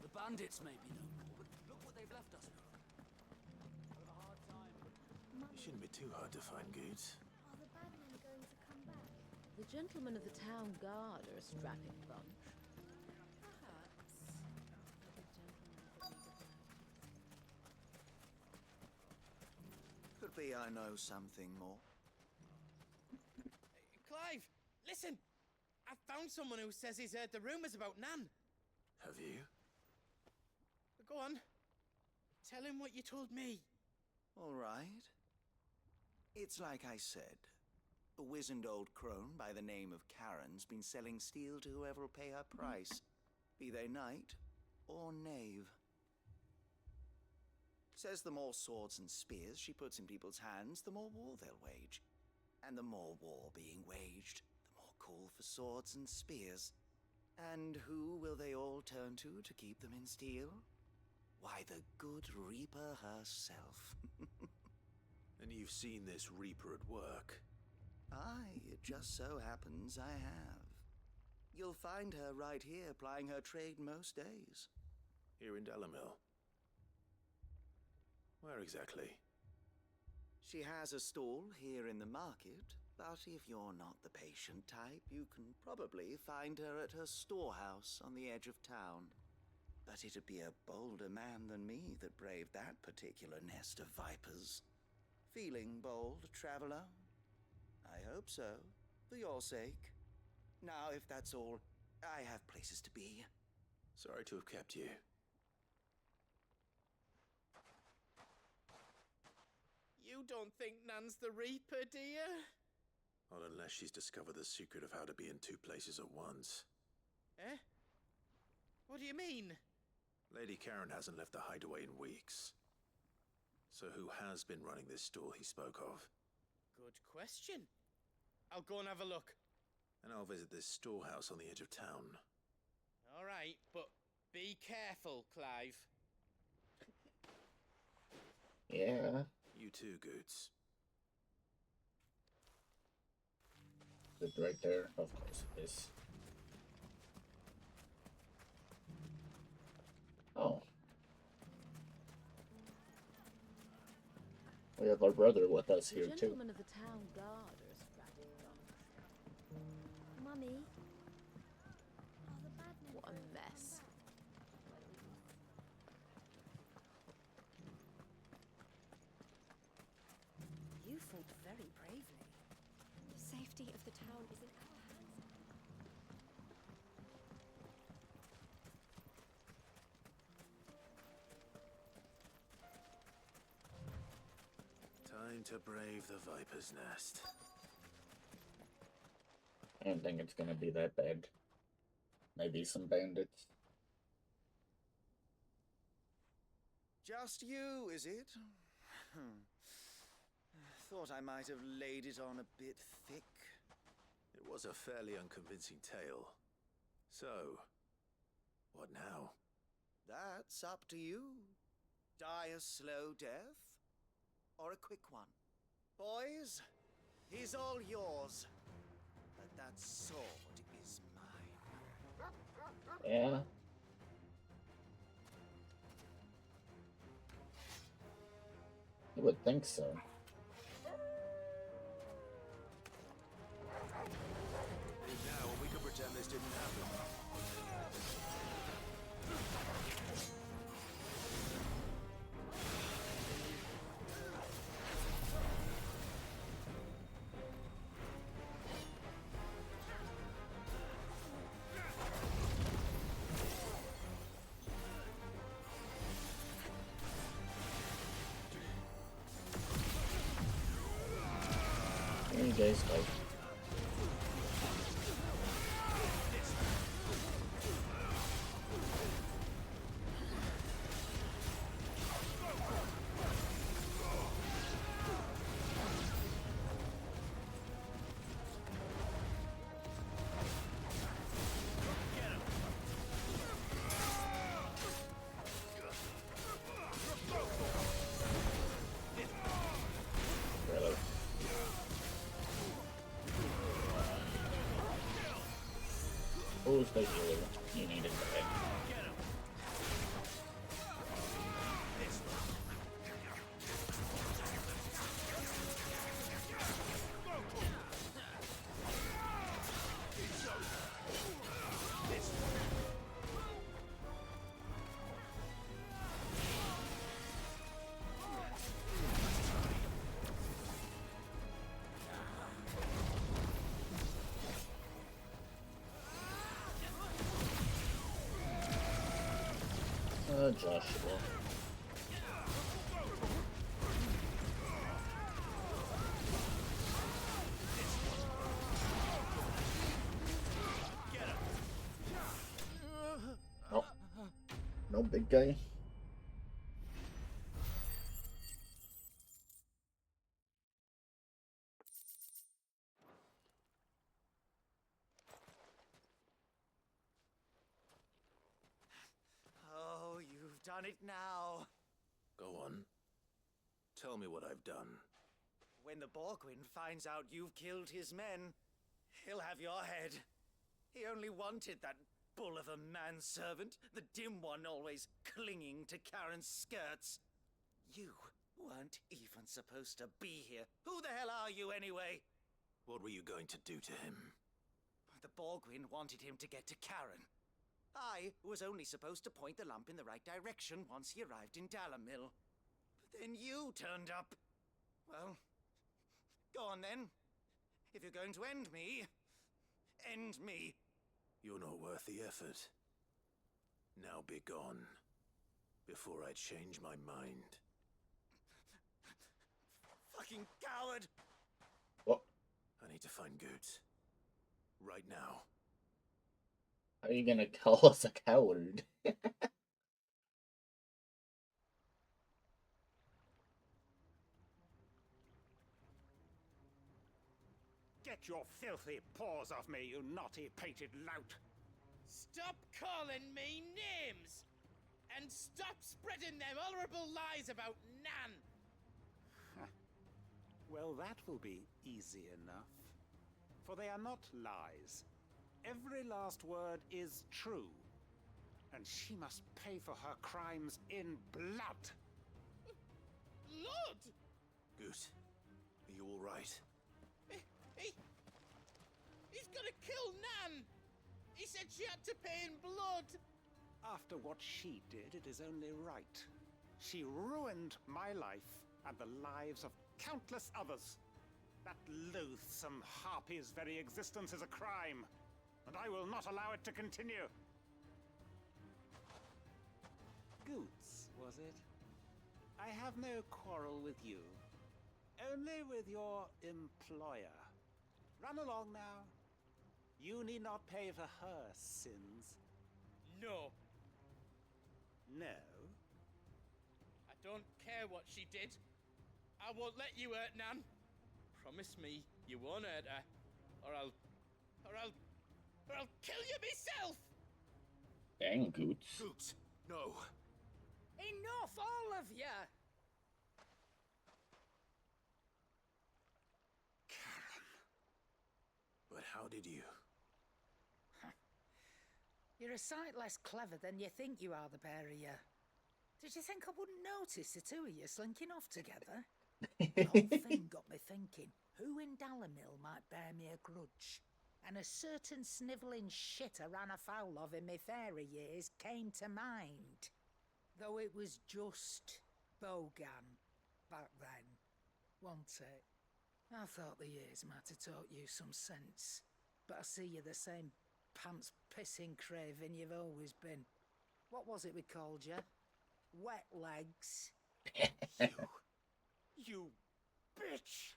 [SPEAKER 15] The bandits may be no more, but look what they've left us with.
[SPEAKER 2] You shouldn't be too hard to find, Goots.
[SPEAKER 11] Are the bad men going to come back?
[SPEAKER 5] The gentlemen of the town guard are a strapping bunch.
[SPEAKER 23] Could be I know something more.
[SPEAKER 13] Clive, listen! I found someone who says he's heard the rumors about Nan.
[SPEAKER 2] Have you?
[SPEAKER 13] Go on. Tell him what you told me.
[SPEAKER 23] All right. It's like I said. A wizened old crone by the name of Karen's been selling steel to whoever will pay her price, be they knight or knave. Says the more swords and spears she puts in people's hands, the more war they'll wage. And the more war being waged, the more call for swords and spears. And who will they all turn to keep them in steel? Why, the good Reaper herself.
[SPEAKER 2] And you've seen this Reaper at work?
[SPEAKER 23] Aye, it just so happens I have. You'll find her right here plying her trade most days.
[SPEAKER 2] Here in Dalimil? Where exactly?
[SPEAKER 23] She has a stall here in the market, but if you're not the patient type, you can probably find her at her storehouse on the edge of town. But it'd be a bolder man than me that braved that particular nest of vipers. Feeling bold, traveler? I hope so, for your sake. Now, if that's all, I have places to be.
[SPEAKER 2] Sorry to have kept you.
[SPEAKER 13] You don't think Nan's the Reaper, do you?
[SPEAKER 2] Not unless she's discovered the secret of how to be in two places at once.
[SPEAKER 13] Eh? What do you mean?
[SPEAKER 2] Lady Karen hasn't left the hideaway in weeks. So who has been running this stall he spoke of?
[SPEAKER 13] Good question. I'll go and have a look.
[SPEAKER 2] And I'll visit this storehouse on the edge of town.
[SPEAKER 13] All right, but be careful, Clive.
[SPEAKER 1] Yeah.
[SPEAKER 2] You too, Goots.
[SPEAKER 1] Is it right there? Of course it is. Oh. We have our brother with us here, too.
[SPEAKER 5] Gentlemen of the town guard are strapping
[SPEAKER 17] Mummy. Are the bad men
[SPEAKER 5] What a
[SPEAKER 17] going to
[SPEAKER 5] mess.
[SPEAKER 17] come back?
[SPEAKER 5] You fought very bravely.
[SPEAKER 6] The safety of the town is in our hands.
[SPEAKER 2] Time to brave the Viper's Nest.
[SPEAKER 1] I don't think it's gonna be that bad. Maybe some bandits.
[SPEAKER 23] Just you, is it? Thought I might have laid it on a bit thick.
[SPEAKER 2] It was a fairly unconvincing tale. So, what now?
[SPEAKER 23] That's up to you. Die a slow death, or a quick one. Boys, he's all yours. But that sword is mine.
[SPEAKER 1] Yeah. You would think so.
[SPEAKER 2] Now, we could pretend this didn't happen.
[SPEAKER 1] Here you guys go. Really? Who's the healer? You needed the head. Joshua. Oh. No big guy.
[SPEAKER 23] Oh, you've done it now.
[SPEAKER 2] Go on. Tell me what I've done.
[SPEAKER 23] When the Borgwyn finds out you've killed his men, he'll have your head. He only wanted that bull of a manservant, the dim one always clinging to Karen's skirts. You weren't even supposed to be here. Who the hell are you anyway?
[SPEAKER 2] What were you going to do to him?
[SPEAKER 23] The Borgwyn wanted him to get to Karen. I was only supposed to point the lamp in the right direction once he arrived in Dalamil. But then you turned up. Well, go on then. If you're going to end me, end me.
[SPEAKER 2] You're not worth the effort. Now be gone, before I change my mind.
[SPEAKER 23] Fucking coward!
[SPEAKER 1] What?
[SPEAKER 2] And need to find Goots. Right now.
[SPEAKER 1] How are you gonna call us a coward?
[SPEAKER 3] Get your filthy paws off me, you naughty-pated lout!
[SPEAKER 13] Stop calling me names! And stop spreading them horrible lies about Nan!
[SPEAKER 3] Well, that will be easy enough. For they are not lies. Every last word is true. And she must pay for her crimes in blood.
[SPEAKER 13] Blood?
[SPEAKER 2] Goot, are you all right?
[SPEAKER 13] He's gonna kill Nan! He said she had to pay in blood!
[SPEAKER 3] After what she did, it is only right. She ruined my life and the lives of countless others. That loathsome harpy's very existence is a crime, and I will not allow it to continue. Goots, was it? I have no quarrel with you. Only with your employer. Run along now. You need not pay for her sins.
[SPEAKER 13] No.
[SPEAKER 3] No?
[SPEAKER 13] I don't care what she did. I won't let you hurt Nan. Promise me you won't hurt her, or I'll kill you myself.
[SPEAKER 1] Dang, Goots.
[SPEAKER 2] Goots, no.
[SPEAKER 4] Enough, all of you.
[SPEAKER 2] But how did you?
[SPEAKER 4] You're a sight less clever than you think you are, the pair of you. Did you think I wouldn't notice the two of you slinking off together? The whole thing got me thinking, who in Dalimil might bear me a grudge? And a certain snivelling shit I ran afoul of in my fairy years came to mind. Though it was just Bogan back then, wasn't it? I thought the years might have taught you some sense, but I see you're the same pants-pissing craven you've always been. What was it we called you? Wet legs.
[SPEAKER 3] You bitch!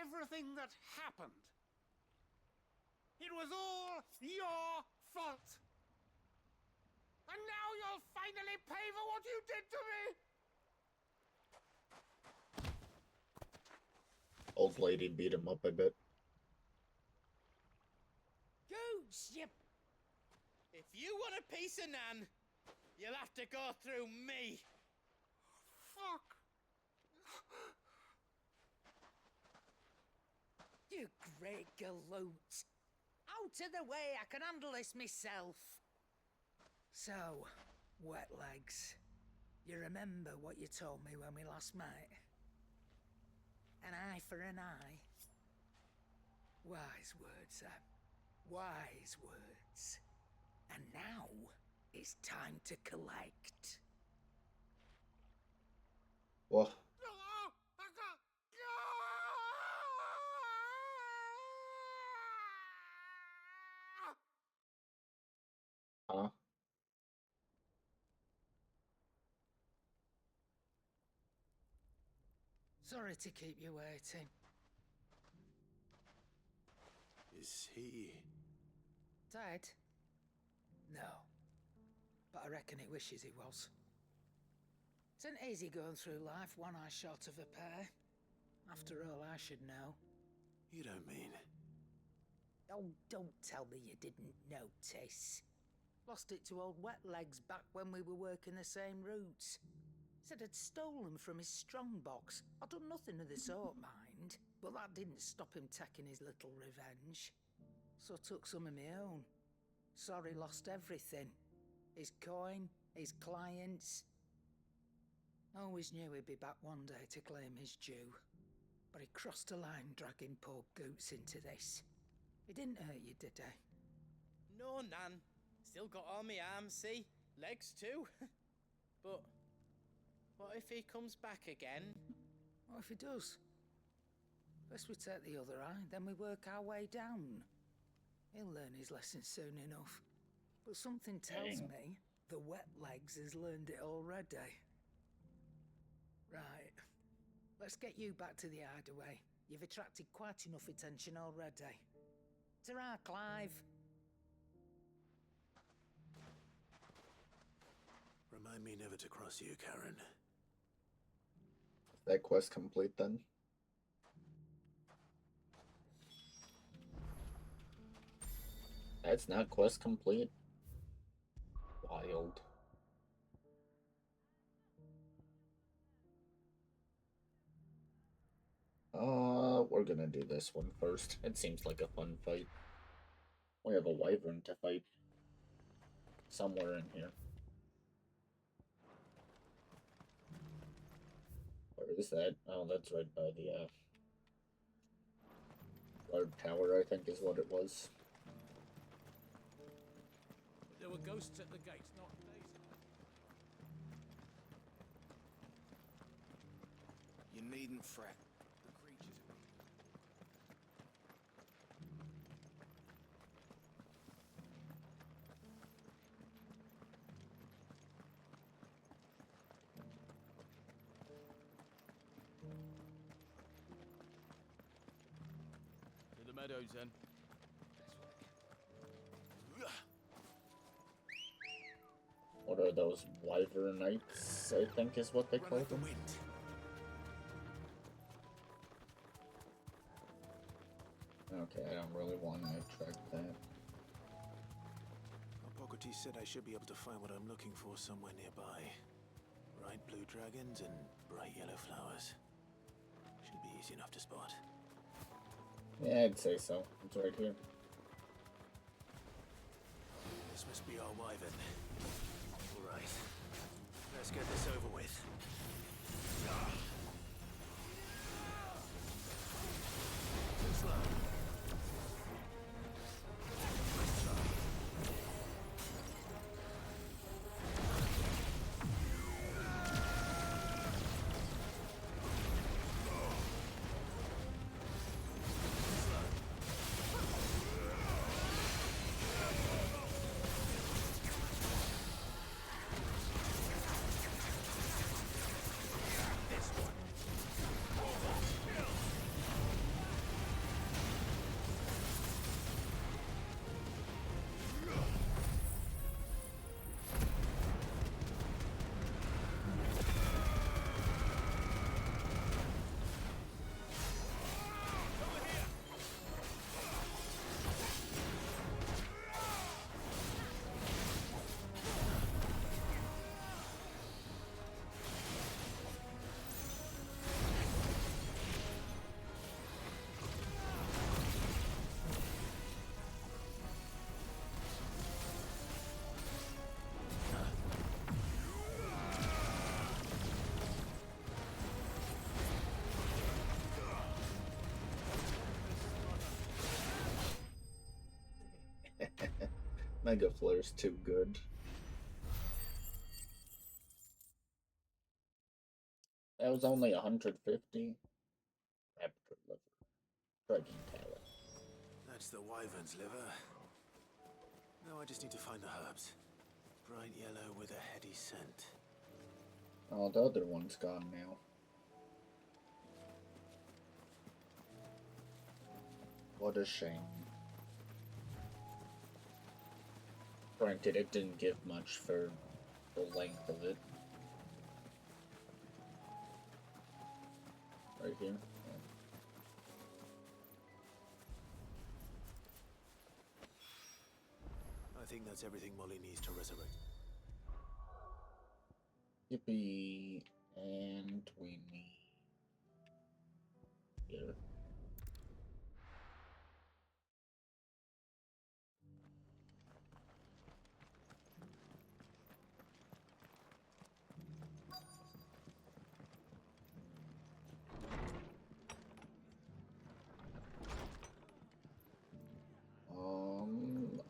[SPEAKER 3] Everything that happened, it was all your fault! And now you'll finally pay for what you did to me!
[SPEAKER 1] Old lady beat him up a bit.
[SPEAKER 4] Goots, you...
[SPEAKER 13] If you want a piece of Nan, you'll have to go through me.
[SPEAKER 3] Fuck!
[SPEAKER 4] You great galoot. Out of the way, I can handle this myself. So, wet legs, you remember what you told me when we last met? An eye for an eye. Wise words, Sam. Wise words. And now, it's time to collect.
[SPEAKER 1] What? Huh?
[SPEAKER 4] Sorry to keep you waiting.
[SPEAKER 2] Is he...
[SPEAKER 4] Dead? No. But I reckon he wishes he was. It isn't easy going through life one eye short of a pair. After all, I should know.
[SPEAKER 2] You don't mean...
[SPEAKER 4] Oh, don't tell me you didn't notice. Lost it to old Wet Legs back when we were working the same routes. Said I'd stolen from his strongbox. I'd done nothing of the sort, mind. But that didn't stop him taking his little revenge. So I took some of my own. Sorry, lost everything. His coin, his clients. Always knew he'd be back one day to claim his due. But he crossed a line dragging poor Goots into this. He didn't hurt you, did he?
[SPEAKER 13] No, Nan. Still got all my arms, see? Legs too. But what if he comes back again?
[SPEAKER 4] What if he does? First we take the other eye, then we work our way down. He'll learn his lesson soon enough. But something tells me the Wet Legs has learned it already. Right. Let's get you back to the hideaway. You've attracted quite enough attention already. Ta-ra, Clive.
[SPEAKER 2] Remind me never to cross you, Karen.
[SPEAKER 1] Is that quest complete then? That's not quest complete. Wild. We're gonna do this one first. It seems like a fun fight. We have a wyvern to fight. Somewhere in here. Where is that? Oh, that's right by the, guard tower, I think is what it was.
[SPEAKER 15] There were ghosts at the gate, not days.
[SPEAKER 12] You needn't fret.
[SPEAKER 15] The creatures.
[SPEAKER 12] To the meadows, then.
[SPEAKER 1] What are those wyvernites, I think is what they call them. Okay, I don't really want to track that.
[SPEAKER 2] Hippocrates said I should be able to find what I'm looking for somewhere nearby. Bright blue dragons and bright yellow flowers. Should be easy enough to spot.
[SPEAKER 1] Yeah, I'd say so. It's right here.
[SPEAKER 2] This must be our wyvern. Alright. Let's get this over with. Too slow.
[SPEAKER 1] Mega Flare's too good. That was only 150. Raptor liver. Dragon talent.
[SPEAKER 2] That's the wyvern's liver. Now I just need to find the herbs. Bright yellow with a heady scent.
[SPEAKER 1] Oh, the other one's gone now. What a shame. Granted, it didn't give much for the length of it. Right here.
[SPEAKER 2] I think that's everything Molly needs to resurrect.
[SPEAKER 1] Yippee. And we need... here.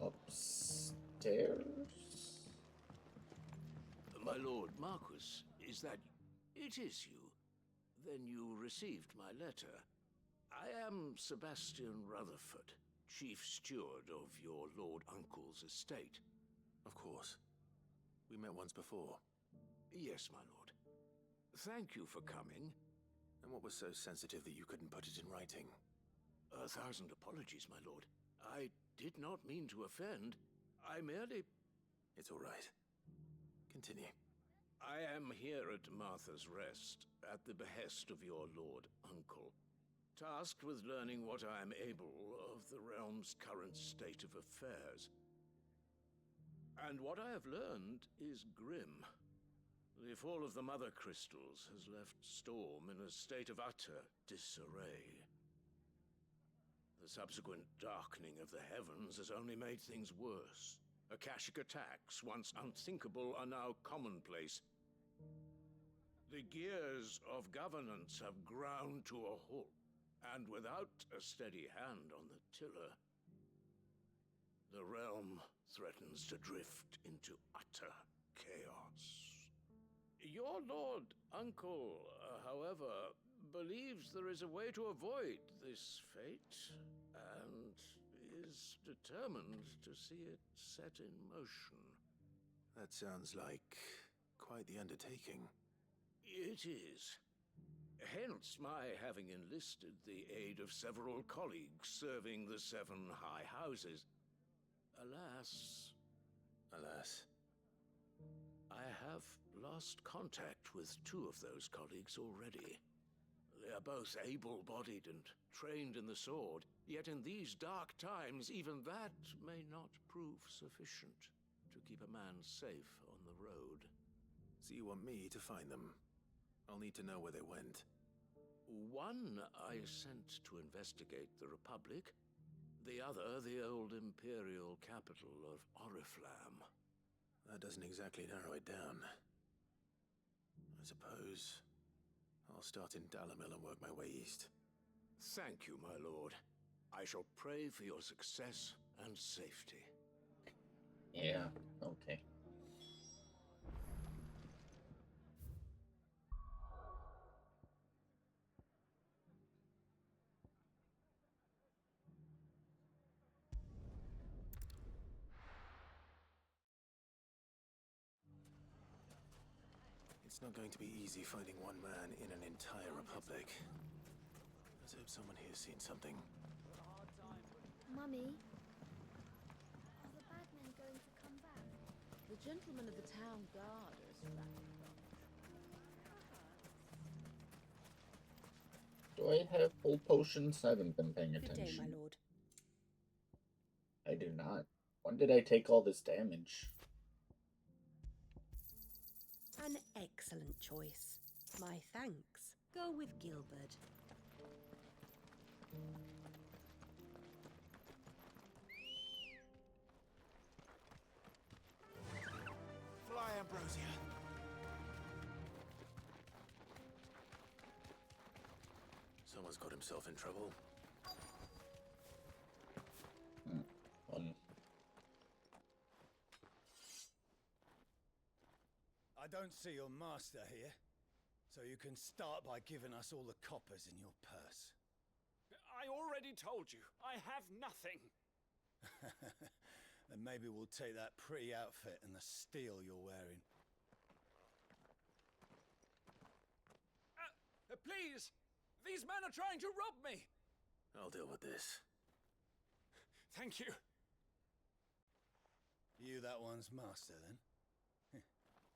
[SPEAKER 1] Upstairs?
[SPEAKER 15] My lord Marquis, is that... It is you. Then you received my letter. I am Sebastian Rutherford, chief steward of your lord uncle's estate.
[SPEAKER 2] Of course. We met once before.
[SPEAKER 15] Yes, my lord. Thank you for coming.
[SPEAKER 2] And what was so sensitive that you couldn't put it in writing?
[SPEAKER 15] 1,000 apologies, my lord. I did not mean to offend. I merely...
[SPEAKER 2] It's all right. Continue.
[SPEAKER 15] I am here at Martha's Rest, at the behest of your lord uncle, tasked with learning what I am able of the realm's current state of affairs. And what I have learned is grim. The fall of the Mother Crystals has left Storm in a state of utter disarray. The subsequent darkening of the heavens has only made things worse. Akashic attacks, once unthinkable, are now commonplace. The gears of governance have ground to a halt, and without a steady hand on the tiller, the realm threatens to drift into utter chaos. Your lord uncle, however, believes there is a way to avoid this fate, and is determined to see it set in motion.
[SPEAKER 2] That sounds like quite the undertaking.
[SPEAKER 15] It is. Hence my having enlisted the aid of several colleagues serving the 7 high houses. Alas...
[SPEAKER 2] Alas?
[SPEAKER 15] I have lost contact with 2 of those colleagues already. They are both able-bodied and trained in the sword, yet in these dark times, even that may not prove sufficient to keep a man safe on the road.
[SPEAKER 2] So you want me to find them? I'll need to know where they went.
[SPEAKER 15] One I sent to investigate the Republic, the other the old Imperial capital of Oriflamme.
[SPEAKER 2] That doesn't exactly narrow it down. I suppose I'll start in Dalimil and work my way east.
[SPEAKER 15] Thank you, my lord. I shall pray for your success and safety.
[SPEAKER 1] Yeah, okay.
[SPEAKER 2] It's not going to be easy finding one man in an entire republic. Let's hope someone here's seen something.
[SPEAKER 11] Mummy, are the bad men going to come back?
[SPEAKER 5] The gentlemen of the town guard are strapping them.
[SPEAKER 1] Do I have full potions? I haven't been paying attention.
[SPEAKER 5] Good day, my lord.
[SPEAKER 1] I do not. When did I take all this damage?
[SPEAKER 7] An excellent choice. My thanks. Go with Gilbert.
[SPEAKER 12] Fly, Ambrosia.
[SPEAKER 2] Someone's got himself in trouble.
[SPEAKER 18] I don't see your master here, so you can start by giving us all the coppers in your purse.
[SPEAKER 3] I already told you, I have nothing.
[SPEAKER 18] Then maybe we'll take that pretty outfit and the steel you're wearing.
[SPEAKER 3] Please! These men are trying to rob me!
[SPEAKER 2] I'll deal with this.
[SPEAKER 3] Thank you.
[SPEAKER 18] You that one's master, then?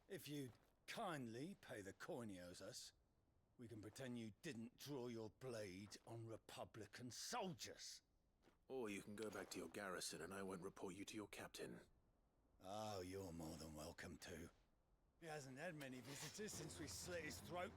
[SPEAKER 18] If you'd kindly pay the coin he owes us, we can pretend you didn't draw your blade on Republican soldiers.
[SPEAKER 2] Or you can go back to your garrison and I won't report you to your captain.
[SPEAKER 18] Oh, you're more than welcome to. He hasn't had many visitors since we slit his throat.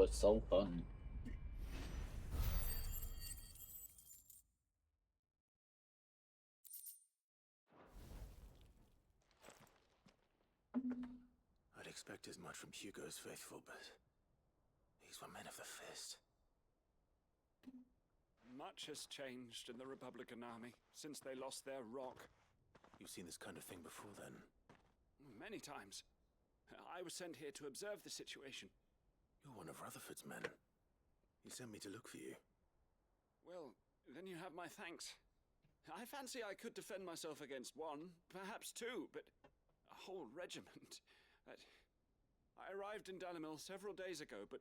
[SPEAKER 1] was so fun.
[SPEAKER 2] I'd expect as much from Hugo's faithful, but these were men of the fist.
[SPEAKER 8] Much has changed in the Republican army since they lost their rock.
[SPEAKER 2] You've seen this kind of thing before, then?
[SPEAKER 8] Many times. I was sent here to observe the situation.
[SPEAKER 2] You're one of Rutherford's men. He sent me to look for you.
[SPEAKER 8] Well, then you have my thanks. I fancy I could defend myself against one, perhaps two, but a whole regiment. I arrived in Dalimil several days ago, but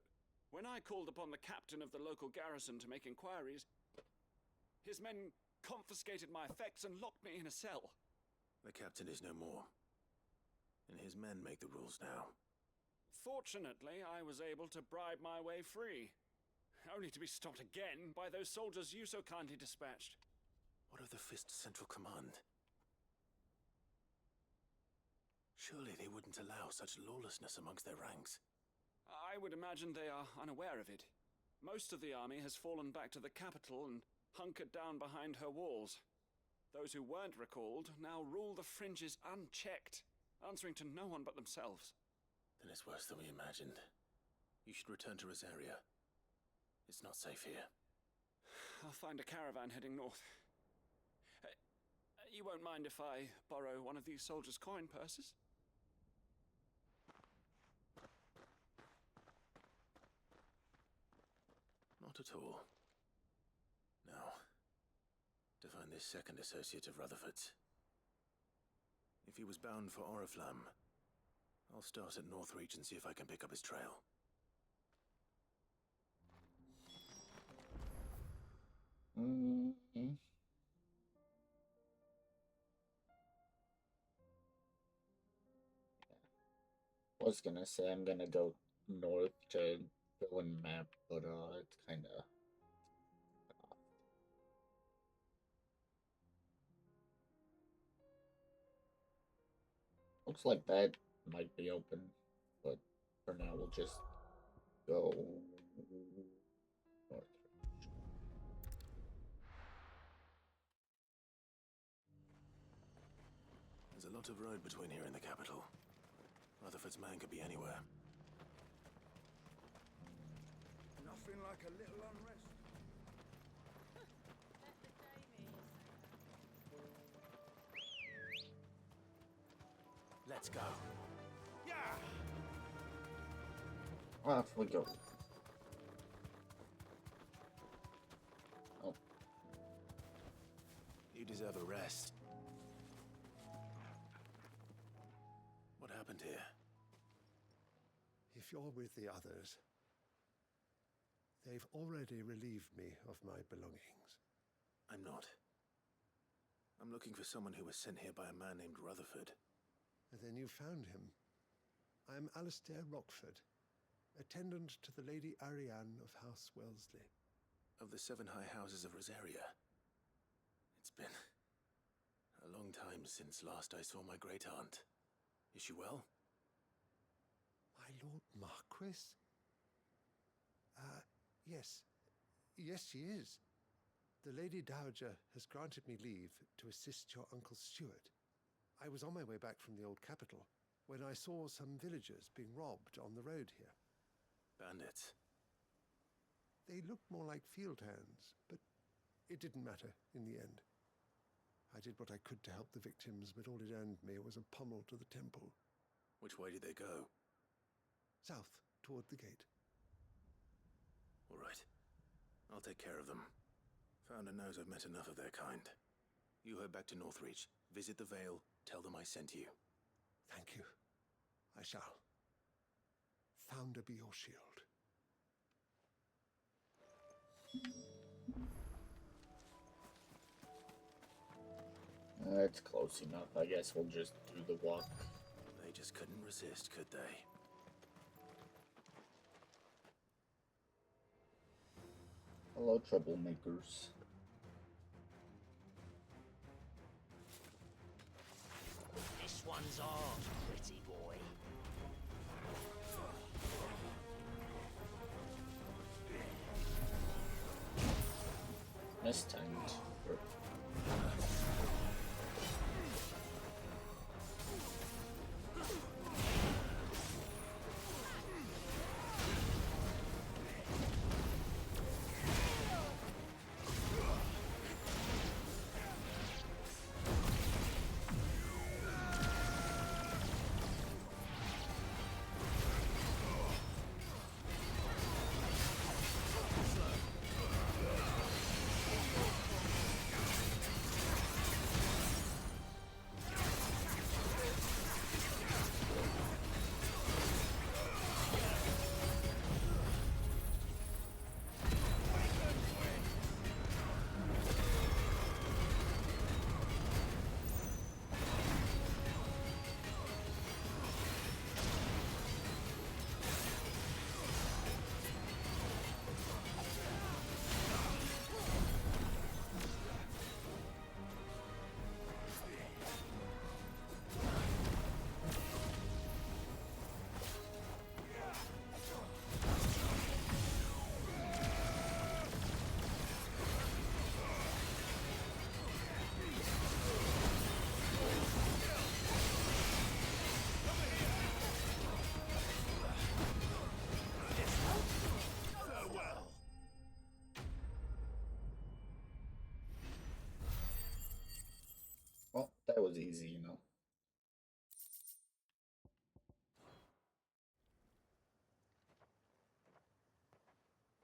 [SPEAKER 8] when I called upon the captain of the local garrison to make inquiries, his men confiscated my effects and locked me in a cell.
[SPEAKER 2] The captain is no more, and his men make the rules now.
[SPEAKER 8] Fortunately, I was able to bribe my way free, only to be stopped again by those soldiers you so kindly dispatched.
[SPEAKER 2] What of the Fist's Central Command? Surely they wouldn't allow such lawlessness amongst their ranks.
[SPEAKER 8] I would imagine they are unaware of it. Most of the army has fallen back to the capital and hunkered down behind her walls. Those who weren't recalled now rule the fringes unchecked, answering to no one but themselves.
[SPEAKER 2] Then it's worse than we imagined. You should return to Rosaria. It's not safe here.
[SPEAKER 8] I'll find a caravan heading north. You won't mind if I borrow one of these soldiers' coin purses?
[SPEAKER 2] Not at all. Now, to find this second associate of Rutherford's. If he was bound for Oriflamme, I'll start at Northreach and see if I can pick up his trail.
[SPEAKER 1] I was gonna say I'm gonna go north to go and map, but it's kinda... Looks like that might be open, but for now we'll just go north.
[SPEAKER 2] There's a lot of road between here and the capital. Rutherford's man could be anywhere.
[SPEAKER 18] Nothing like a little unrest.
[SPEAKER 2] Let's go.
[SPEAKER 18] Yeah.
[SPEAKER 1] Off we go. Oh.
[SPEAKER 2] You deserve a rest. What happened here?
[SPEAKER 16] If you're with the others, they've already relieved me of my belongings.
[SPEAKER 2] I'm not. I'm looking for someone who was sent here by a man named Rutherford.
[SPEAKER 16] And then you found him. I'm Alistair Rockford, attendant to the Lady Ariane of House Wellesley.
[SPEAKER 2] Of the 7 high houses of Rosaria. It's been a long time since last I saw my great-aunt. Is she well?
[SPEAKER 16] My Lord Marquis? Yes. Yes, she is. The Lady Dowager has granted me leave to assist your Uncle Stuart. I was on my way back from the old capital when I saw some villagers being robbed on the road here.
[SPEAKER 2] Bandits?
[SPEAKER 16] They looked more like field hands, but it didn't matter in the end. I did what I could to help the victims, but all it earned me was a pommel to the temple.
[SPEAKER 2] Which way did they go?
[SPEAKER 16] South, toward the gate.
[SPEAKER 2] All right. I'll take care of them. Founder knows I've met enough of their kind. You head back to Northreach, visit the Vale, tell them I sent you.
[SPEAKER 16] Thank you. I shall. Founder be your shield.
[SPEAKER 1] It's close enough. I guess we'll just do the walk.
[SPEAKER 2] They just couldn't resist, could they?
[SPEAKER 1] Hello, troublemakers.
[SPEAKER 15] This one's ours, pretty boy.
[SPEAKER 1] mistimed. Well, that was easy, you know.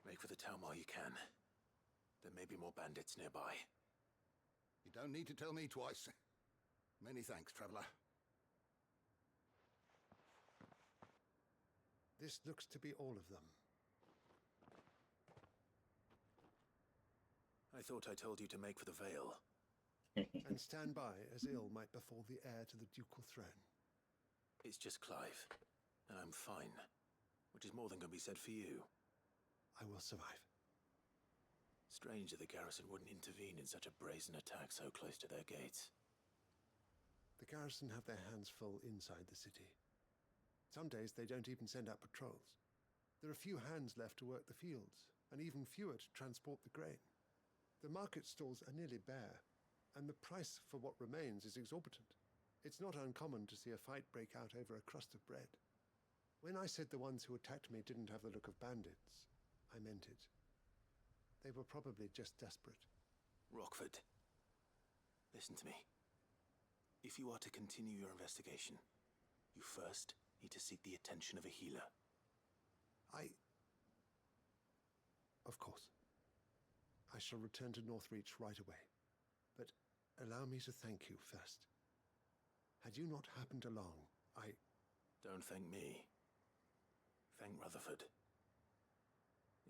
[SPEAKER 2] Make for the town while you can. There may be more bandits nearby.
[SPEAKER 12] You don't need to tell me twice. Many thanks, traveler.
[SPEAKER 16] This looks to be all of them.
[SPEAKER 2] I thought I told you to make for the Vale.
[SPEAKER 16] And stand by as ill might befall the heir to the ducal throne.
[SPEAKER 2] It's just Clive, and I'm fine. Which is more than can be said for you.
[SPEAKER 16] I will survive.
[SPEAKER 2] Strange that the garrison wouldn't intervene in such a brazen attack so close to their gates.
[SPEAKER 16] The garrison have their hands full inside the city. Some days they don't even send out patrols. There are few hands left to work the fields, and even fewer to transport the grain. The market stalls are nearly bare, and the price for what remains is exorbitant. It's not uncommon to see a fight break out over a crust of bread. When I said the ones who attacked me didn't have the look of bandits, I meant it. They were probably just desperate.
[SPEAKER 2] Rockford, listen to me. If you are to continue your investigation, you first need to seek the attention of a healer.
[SPEAKER 16] Of course. I shall return to Northreach right away. But allow me to thank you first. Had you not happened along,
[SPEAKER 2] Don't thank me. Thank Rutherford.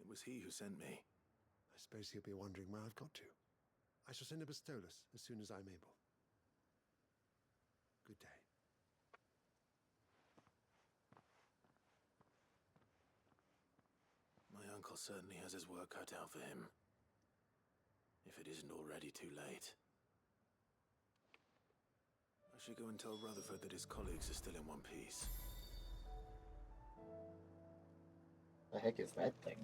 [SPEAKER 2] It was he who sent me.
[SPEAKER 16] I suppose he'll be wondering where I've got to. I shall send a Bastolus as soon as I'm able. Good day.
[SPEAKER 2] My uncle certainly has his work cut out for him. If it isn't already too late. I should go and tell Rutherford that his colleagues are still in one piece.
[SPEAKER 1] The heck is that thing?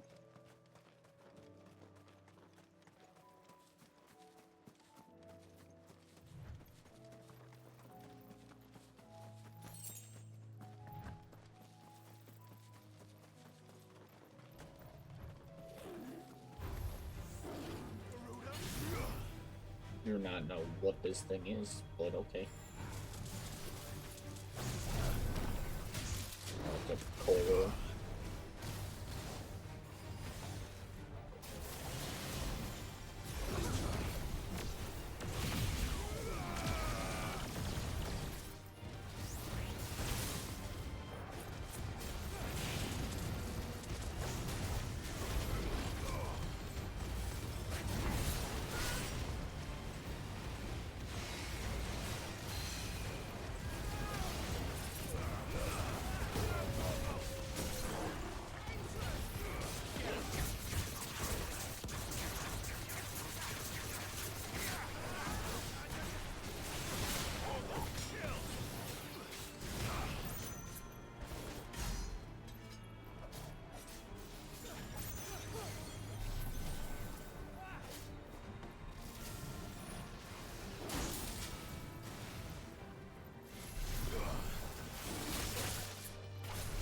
[SPEAKER 1] Do not know what this thing is, but okay. The coral.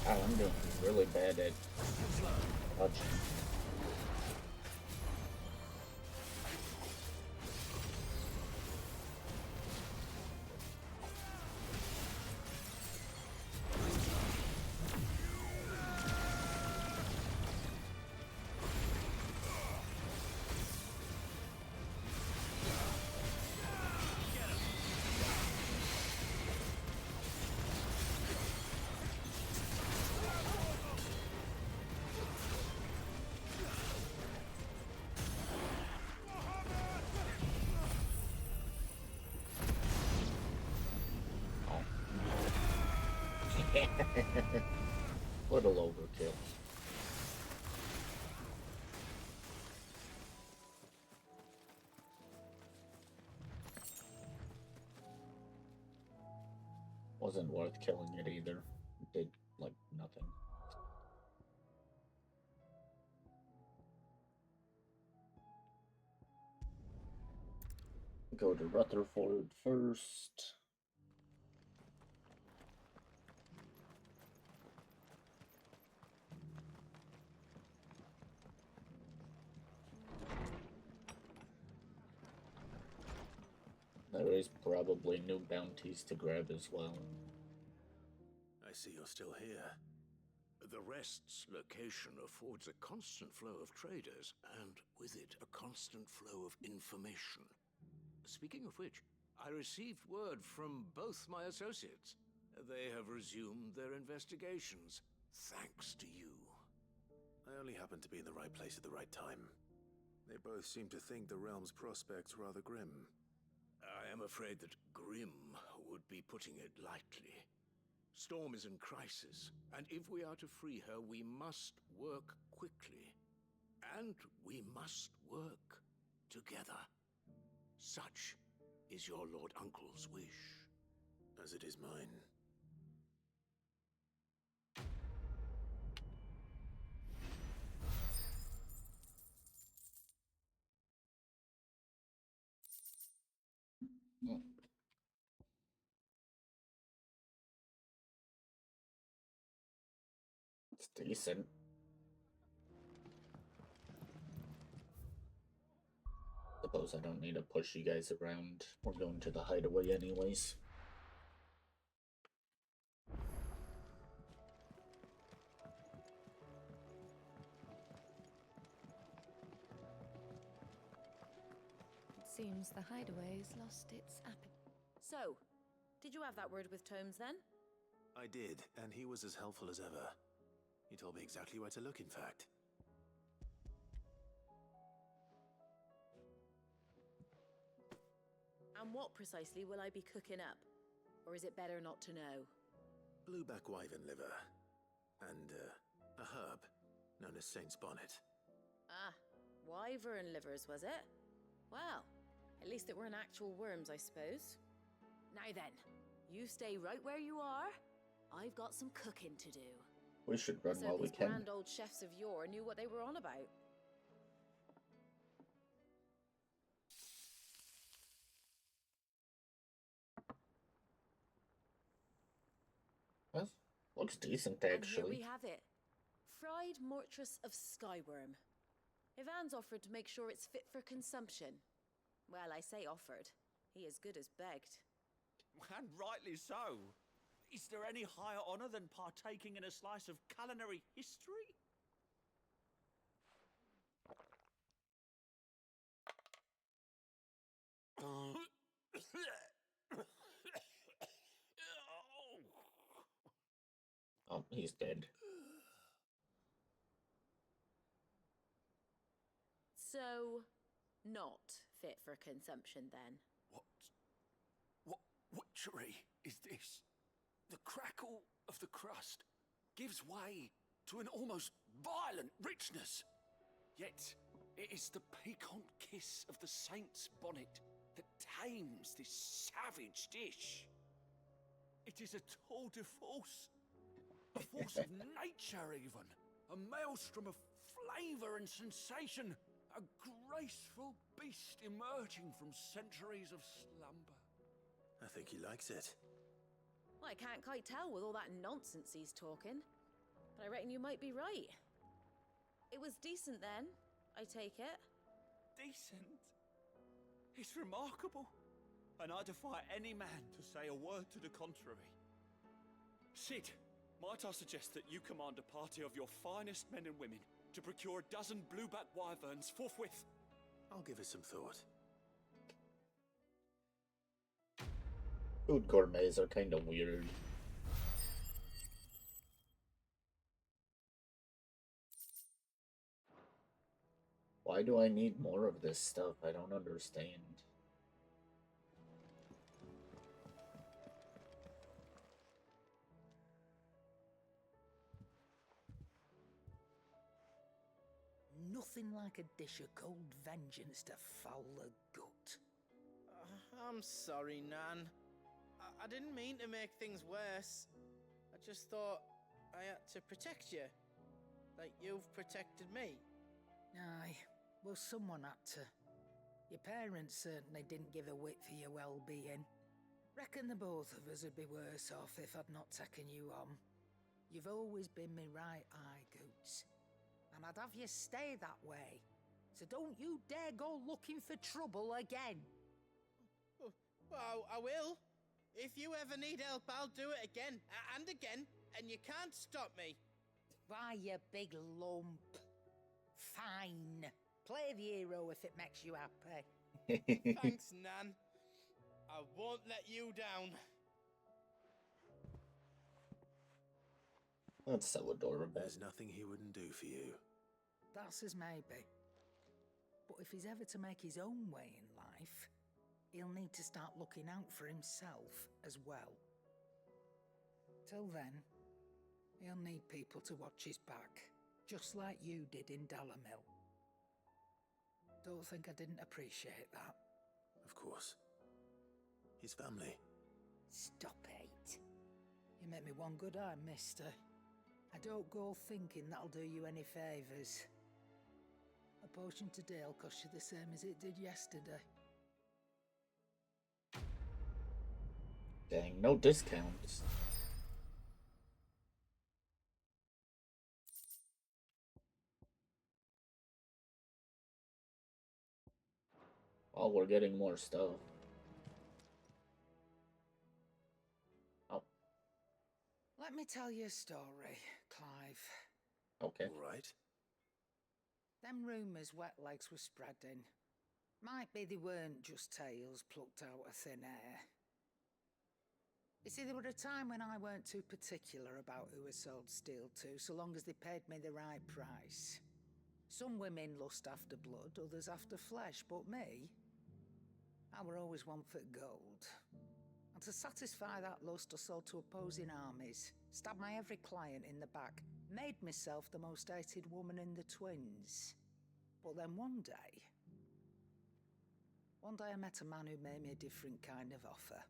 [SPEAKER 1] I'm doing really bad at dodging. Little overkill. Wasn't worth killing it either. It did, like, nothing. Go to Rutherford first. There is probably new bounties to grab as well.
[SPEAKER 15] I see you're still here. The Rest's location affords a constant flow of traders, and with it, a constant flow of information. Speaking of which, I received word from both my associates. They have resumed their investigations, thanks to you.
[SPEAKER 2] I only happened to be in the right place at the right time. They both seem to think the realm's prospects rather grim.
[SPEAKER 15] I am afraid that grim would be putting it lightly. Storm is in crisis, and if we are to free her, we must work quickly. And we must work together. Such is your Lord Uncle's wish.
[SPEAKER 2] As it is mine.
[SPEAKER 1] It's decent. Suppose I don't need to push you guys around. We're going to the hideaway anyways.
[SPEAKER 5] It seems the hideaway's lost its appetite. So, did you have that word with Tomes then?
[SPEAKER 2] I did, and he was as helpful as ever. He told me exactly where to look, in fact.
[SPEAKER 5] And what precisely will I be cooking up? Or is it better not to know?
[SPEAKER 2] Blueback wyvern liver. And, a herb known as Saint's Bonnet.
[SPEAKER 5] Ah, wyvern livers, was it? Well, at least it weren't actual worms, I suppose. Now then, you stay right where you are. I've got some cooking to do.
[SPEAKER 1] We should run while we
[SPEAKER 5] These
[SPEAKER 1] can.
[SPEAKER 5] grand old chefs of yore knew what they were on about.
[SPEAKER 1] Well, looks decent,
[SPEAKER 5] And
[SPEAKER 1] actually.
[SPEAKER 5] here we have it. Fried mortress of skyworm. Ivan's offered to make sure it's fit for consumption. Well, I say offered. He as good as begged.
[SPEAKER 14] And rightly so. Is there any higher honor than partaking in a slice of culinary history?
[SPEAKER 1] Oh, he's dead.
[SPEAKER 5] So, not fit for consumption then.
[SPEAKER 18] What witchery is this? The crackle of the crust gives way to an almost violent richness. Yet, it is the piquant kiss of the saint's bonnet that tames this savage dish. It is a tour de force. A force of nature, even. A maelstrom of flavor and sensation. A graceful beast emerging from centuries of slumber.
[SPEAKER 2] I think he likes it.
[SPEAKER 5] Well, I can't quite tell with all that nonsense he's talking. But I reckon you might be right. It was decent then, I take it.
[SPEAKER 8] Decent? It's remarkable. And I defy any man to say a word to the contrary. Sid, might I suggest that you command a party of your finest men and women to procure a dozen blueback wyverns forthwith?
[SPEAKER 2] I'll give it some thought.
[SPEAKER 1] Food gourmets are kind of weird. Why do I need more of this stuff? I don't understand.
[SPEAKER 4] Nothing like a dish of cold vengeance to foul the gut.
[SPEAKER 19] I'm sorry, Nan. I didn't mean to make things worse. I just thought I had to protect you. Like you've protected me.
[SPEAKER 4] Aye, well, someone had to. Your parents certainly didn't give a whit for your well-being. Reckon the both of us would be worse off if I'd not taken you on. You've always been me right eye, Goots. And I'd have you stay that way. So don't you dare go looking for trouble again.
[SPEAKER 19] Well, I will. If you ever need help, I'll do it again and again, and you can't stop me.
[SPEAKER 4] Why, you big lump. Fine. Play the hero if it makes you happy.
[SPEAKER 19] Thanks, Nan. I won't let you down.
[SPEAKER 1] That's so adorable.
[SPEAKER 2] There's nothing he wouldn't do for you.
[SPEAKER 4] That's as maybe. But if he's ever to make his own way in life, he'll need to start looking out for himself as well. Till then, he'll need people to watch his back, just like you did in Dalamil. Don't think I didn't appreciate that.
[SPEAKER 2] Of course. His family.
[SPEAKER 4] Stop it. You make me one good eye, mister. I don't go thinking that'll do you any favours. A potion today'll cost you the same as it did yesterday.
[SPEAKER 1] Dang, no discounts. Oh, we're getting more stuff. Oh.
[SPEAKER 4] Let me tell you a story, Clive.
[SPEAKER 1] Okay.
[SPEAKER 2] All right.
[SPEAKER 4] Them rumours Wetlegs were spreading. Might be they weren't just tales plucked out of thin air. You see, there were a time when I weren't too particular about who I sold steel to, so long as they paid me the right price. Some women lust after blood, others after flesh, but me, I were always one for gold. And to satisfy that lust, I sold to opposing armies, stabbed my every client in the back, made myself the most hated woman in the twins. But then one day I met a man who made me a different kind of offer.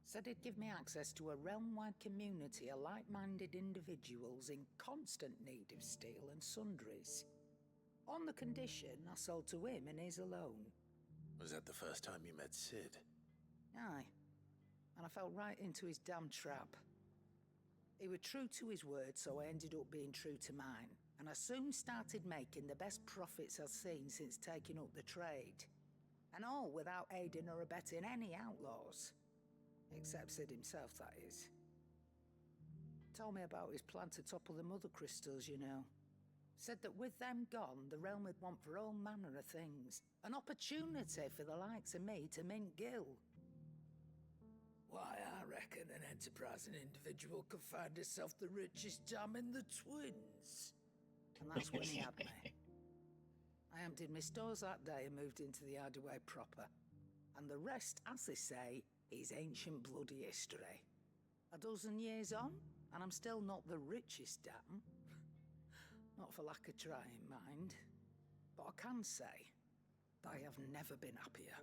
[SPEAKER 4] Said he'd give me access to a realm-wide community of like-minded individuals in constant need of steel and sundries. On the condition I sold to him and his alone.
[SPEAKER 2] Was that the first time you met Sid?
[SPEAKER 4] Aye. And I fell right into his damn trap. He were true to his word, so I ended up being true to mine. And I soon started making the best profits I've seen since taking up the trade. And all without aiding or abetting any outlaws. Except Sid himself, that is. Told me about his plan to topple the mother crystals, you know. Said that with them gone, the realm would want for all manner of things. An opportunity for the likes of me to mint gil. Why, I reckon an enterprising individual could find himself the richest dam in the twins. And that's when he had me. I emptied my stores that day and moved into the Hideaway proper. And the rest, as they say, is ancient bloody history. A dozen years on, and I'm still not the richest dam. Not for lack of trying, mind. But I can say that I have never been happier.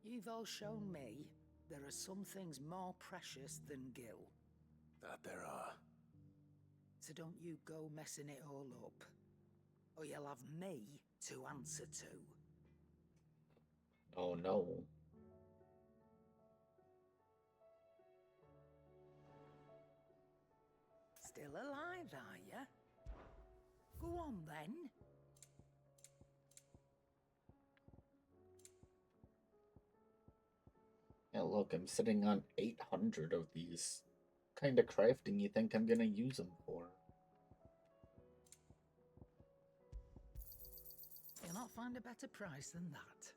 [SPEAKER 4] You've all shown me there are some things more precious than gil.
[SPEAKER 2] That there are.
[SPEAKER 4] So don't you go messing it all up, or you'll have me to answer to.
[SPEAKER 1] Oh no.
[SPEAKER 4] Still alive, are you? Go on then.
[SPEAKER 1] Yeah, look, I'm sitting on 800 of these. What kind of crafting you think I'm gonna use them for?
[SPEAKER 4] You'll not find a better price than that.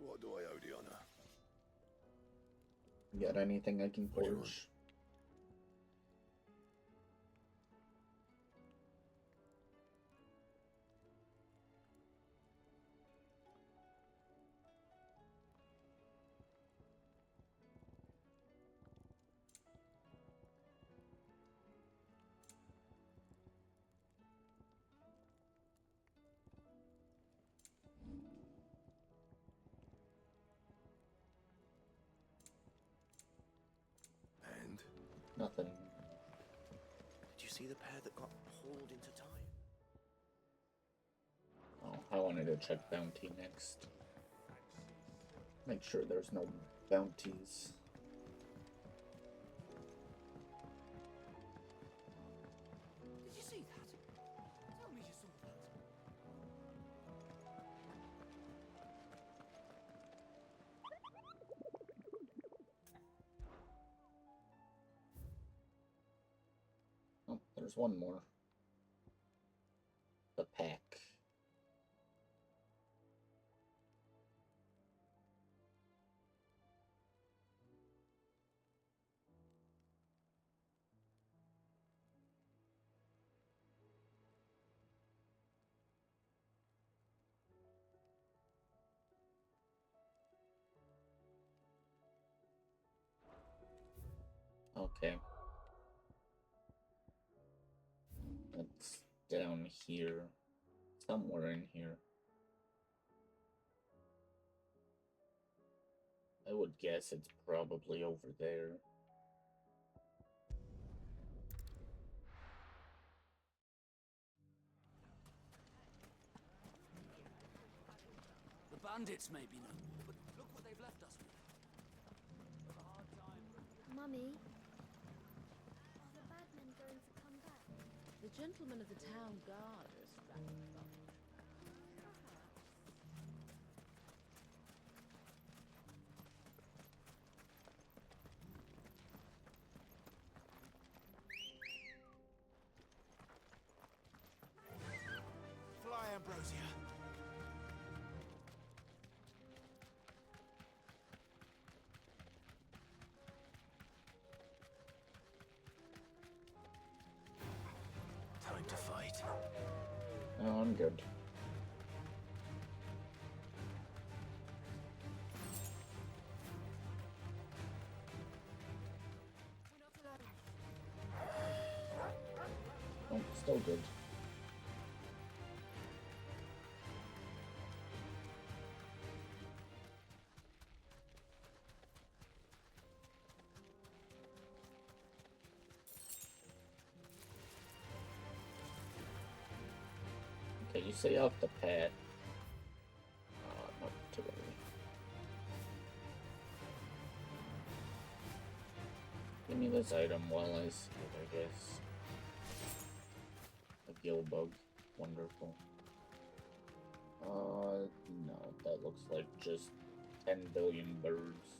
[SPEAKER 10] What do I owe the honor?
[SPEAKER 1] Got anything I can forge?
[SPEAKER 10] And?
[SPEAKER 1] Nothing.
[SPEAKER 13] Did you see the pair that got pulled into time?
[SPEAKER 1] Oh, I wanted to check bounty next. Make sure there's no bounties.
[SPEAKER 19] Did you see that? Tell me you saw that.
[SPEAKER 1] Oh, there's one more. The pack. Okay. It's down here. Somewhere in here. I would guess it's probably over there.
[SPEAKER 14] The bandits may be no more, but look what they've left us with.
[SPEAKER 17] Mummy, are the bad men going to come back?
[SPEAKER 5] The gentlemen of the town guard are strapping them up.
[SPEAKER 14] Fly, Ambrosia.
[SPEAKER 13] Time to fight.
[SPEAKER 1] Oh, I'm good. Oh, still good. Okay, you say off the pad. Not too early. Give me this item while I see it, I guess. A gill bug. Wonderful. No, that looks like just 10 billion birds.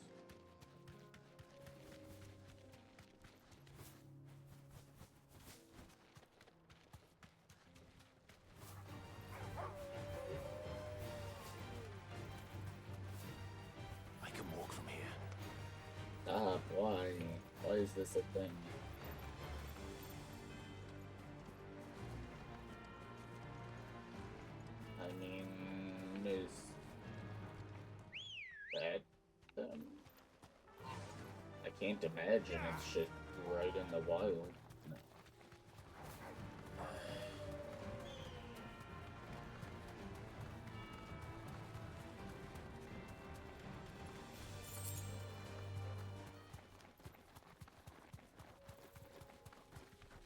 [SPEAKER 13] I can walk from here.
[SPEAKER 1] Ah, why? Why is this a thing? I mean, is that I can't imagine it's just right in the wild. No.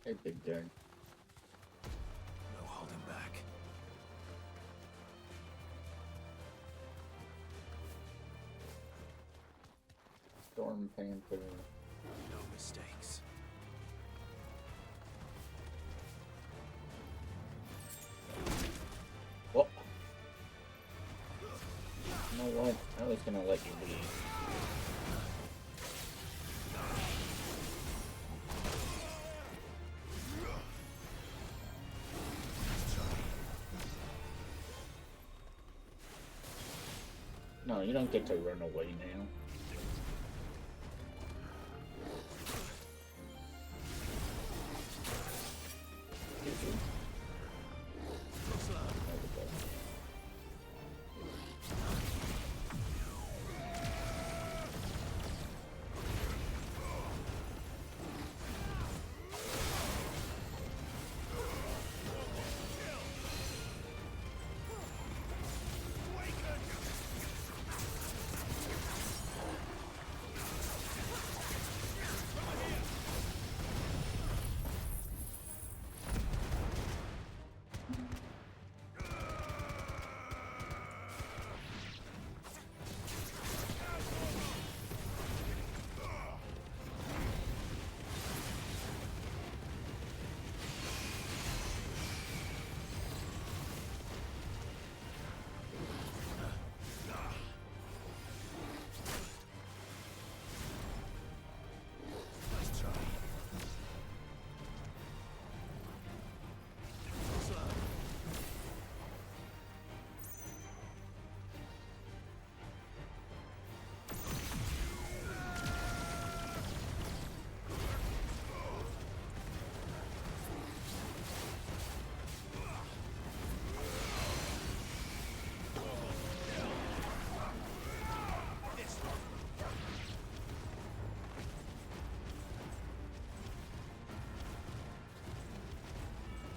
[SPEAKER 1] Hey, big guy.
[SPEAKER 13] No holding back.
[SPEAKER 1] Storm Panther.
[SPEAKER 13] No mistakes.
[SPEAKER 1] What? You know what? I was gonna let you leave. No, you don't get to run away now.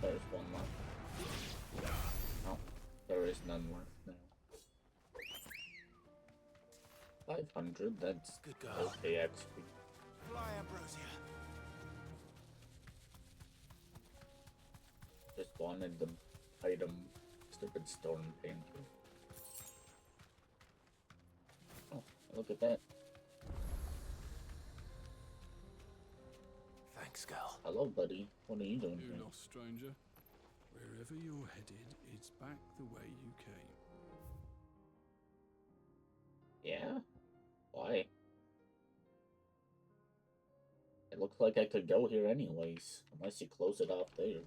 [SPEAKER 1] There's one left. Oh, there is none left now. 500, that's
[SPEAKER 13] Good girl.
[SPEAKER 1] okay XP.
[SPEAKER 13] Fly, Ambrosia.
[SPEAKER 1] Just wanted the item, stupid Storm Panther. Oh, look at that.
[SPEAKER 13] Thanks, girl.
[SPEAKER 1] Hello, buddy. What are you doing
[SPEAKER 20] You
[SPEAKER 1] here?
[SPEAKER 20] lost, stranger. Wherever you're headed, it's back the way you came.
[SPEAKER 1] Yeah? Why? It looks like I could go here anyways, unless you close it off there.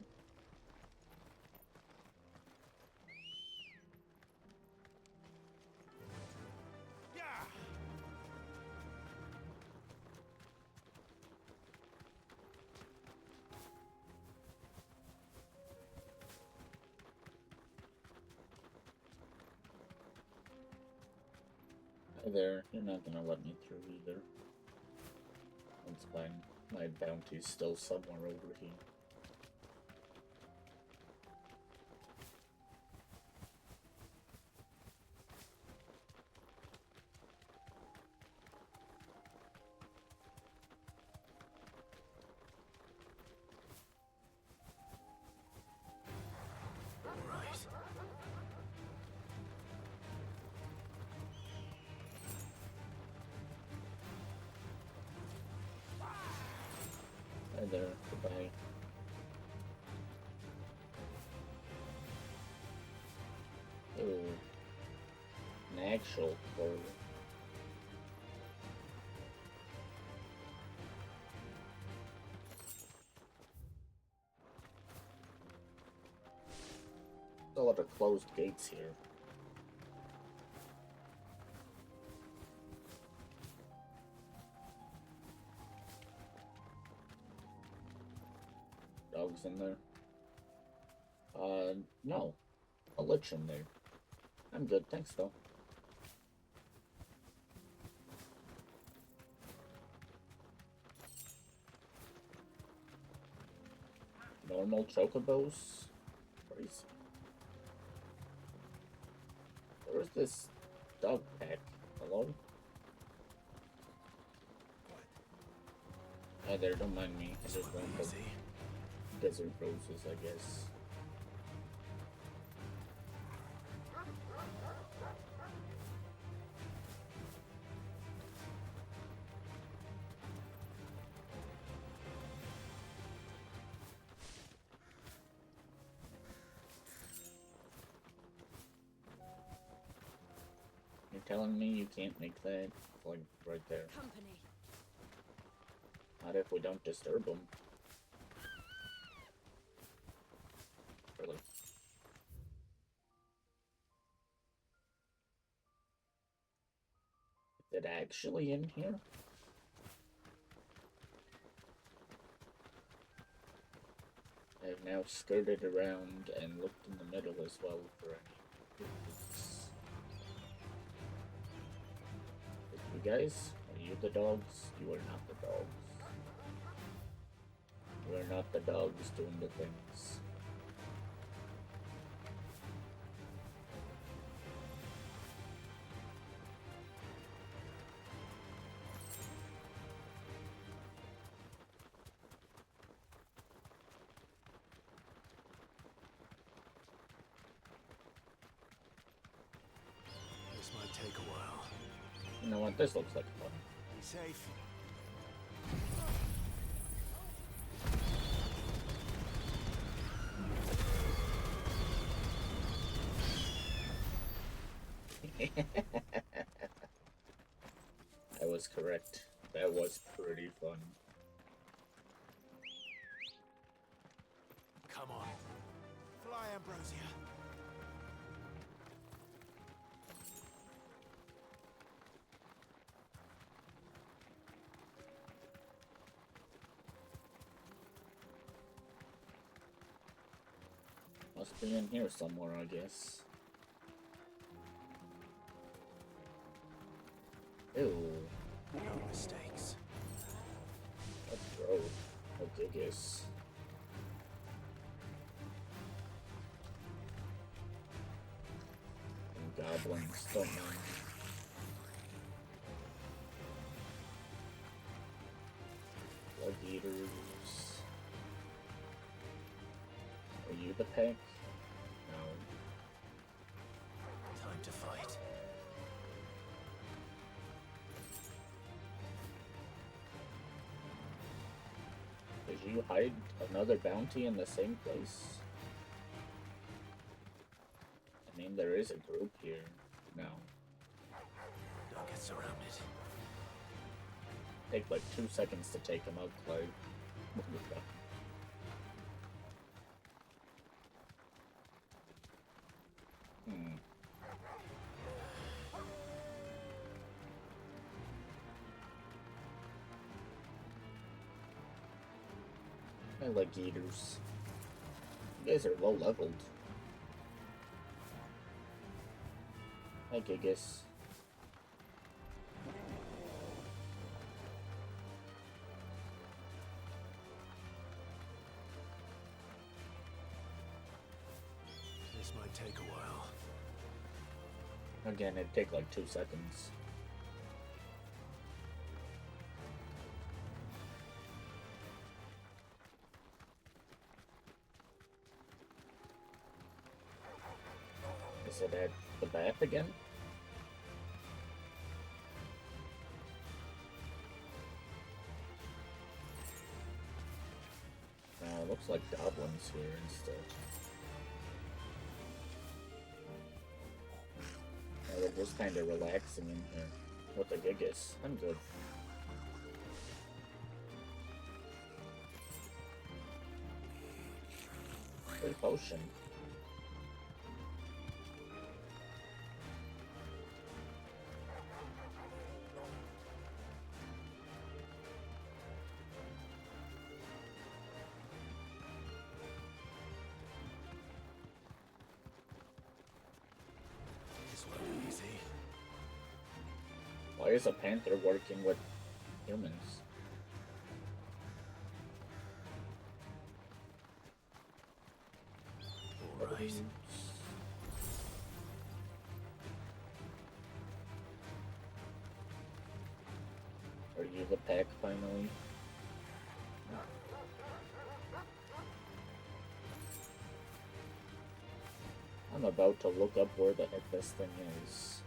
[SPEAKER 1] Hi there, you're not gonna let me through either. That's fine. My bounty's still somewhere over here. Hi there, goodbye. Ooh. An actual bird. A lot of closed gates here. Dogs in there? No. A lich in there. I'm good, thanks though. Normal chocobos? Crazy. Where's this dog pack? Hello? Hi there, don't mind me. I just want the desert roses, I guess. telling me you can't make that? Like, right there.
[SPEAKER 5] Company.
[SPEAKER 1] Not if we don't disturb them. Really. Is it actually in here? I've now skirted around and looked in the middle as well for any clues. You guys? Are you the dogs? You are not the dogs. You are not the dogs doing the things.
[SPEAKER 2] This might take a while.
[SPEAKER 1] You know what? This looks like fun.
[SPEAKER 2] Be safe.
[SPEAKER 1] I was correct. That was pretty fun.
[SPEAKER 2] Come on. Fly, Ambrosia.
[SPEAKER 1] Must be in here somewhere, I guess. Ew.
[SPEAKER 2] No mistakes.
[SPEAKER 1] Let's go. I guess. And goblins, don't mind. Blood eaters. Are you the pack? No.
[SPEAKER 2] Time to fight.
[SPEAKER 1] Did you hide another bounty in the same place? I mean, there is a group here. No.
[SPEAKER 2] Don't get surrounded.
[SPEAKER 1] Take like 2 seconds to take them out, Clay. I like eaters. You guys are low leveled. Hi, Gigas.
[SPEAKER 2] This might take a while.
[SPEAKER 1] Again, it'd take like 2 seconds. Is it at the back again? It looks like goblins here instead. They're just kind of relaxing in here. What the gigas? I'm good. Free potion.
[SPEAKER 2] This won't be easy.
[SPEAKER 1] Why is a panther working with humans?
[SPEAKER 2] All right.
[SPEAKER 1] Are you the pack finally? I'm about to look up where the heck this thing is.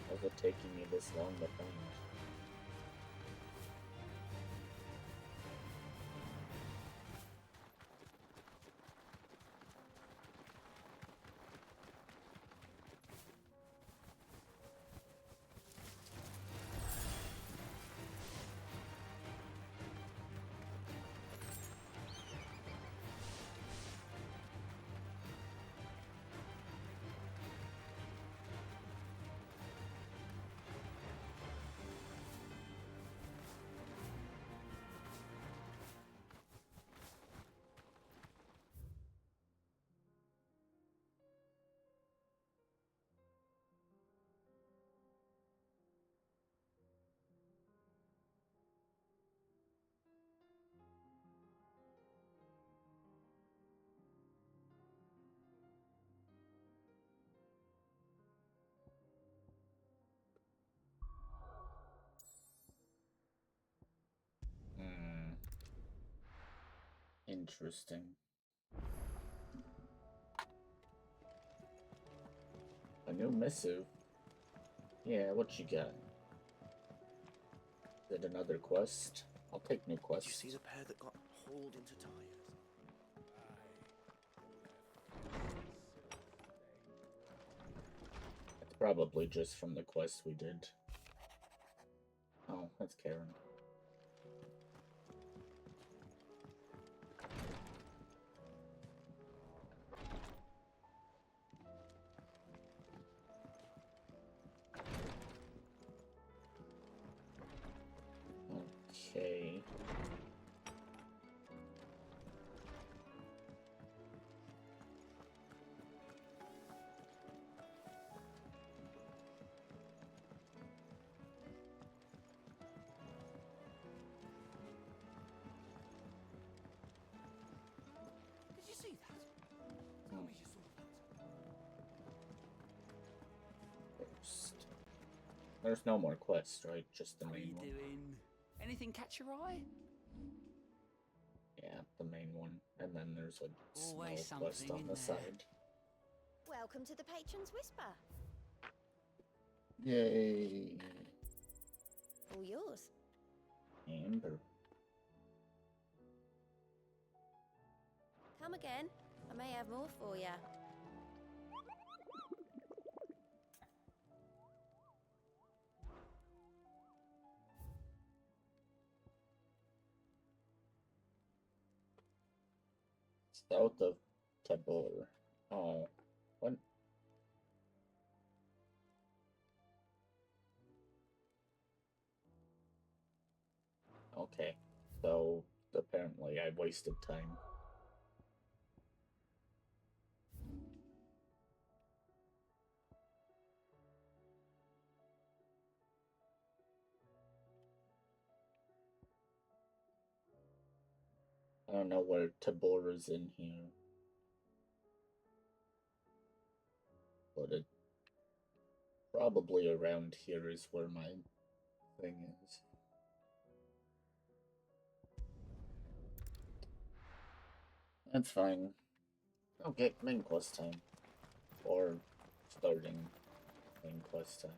[SPEAKER 1] How's it taking me this long to find? Interesting. A new missive? Yeah, what you got? Is it another quest? I'll take new quests.
[SPEAKER 23] Did you see the pair that got hauled into tires?
[SPEAKER 1] It's probably just from the quest we did. Oh, that's Karen. Okay.
[SPEAKER 14] Did you see that? Tell me you saw that.
[SPEAKER 1] First. There's no more quests, right? Just the main one.
[SPEAKER 14] Doing? Anything catch your eye?
[SPEAKER 1] Yeah, the main one. And then there's a
[SPEAKER 14] Always
[SPEAKER 1] small quest
[SPEAKER 14] something
[SPEAKER 1] on
[SPEAKER 14] in
[SPEAKER 1] the
[SPEAKER 14] there.
[SPEAKER 1] side.
[SPEAKER 5] Welcome to the Patron's Whisper.
[SPEAKER 1] Yay!
[SPEAKER 5] All yours.
[SPEAKER 1] Amber.
[SPEAKER 5] Come again. I may have more for you.
[SPEAKER 1] South of Tabor. Oh, what? Okay, so apparently I wasted time. I don't know where Tabor is in here. But it probably around here is where my thing is. That's fine. Okay, main quest time. Or starting main quest time.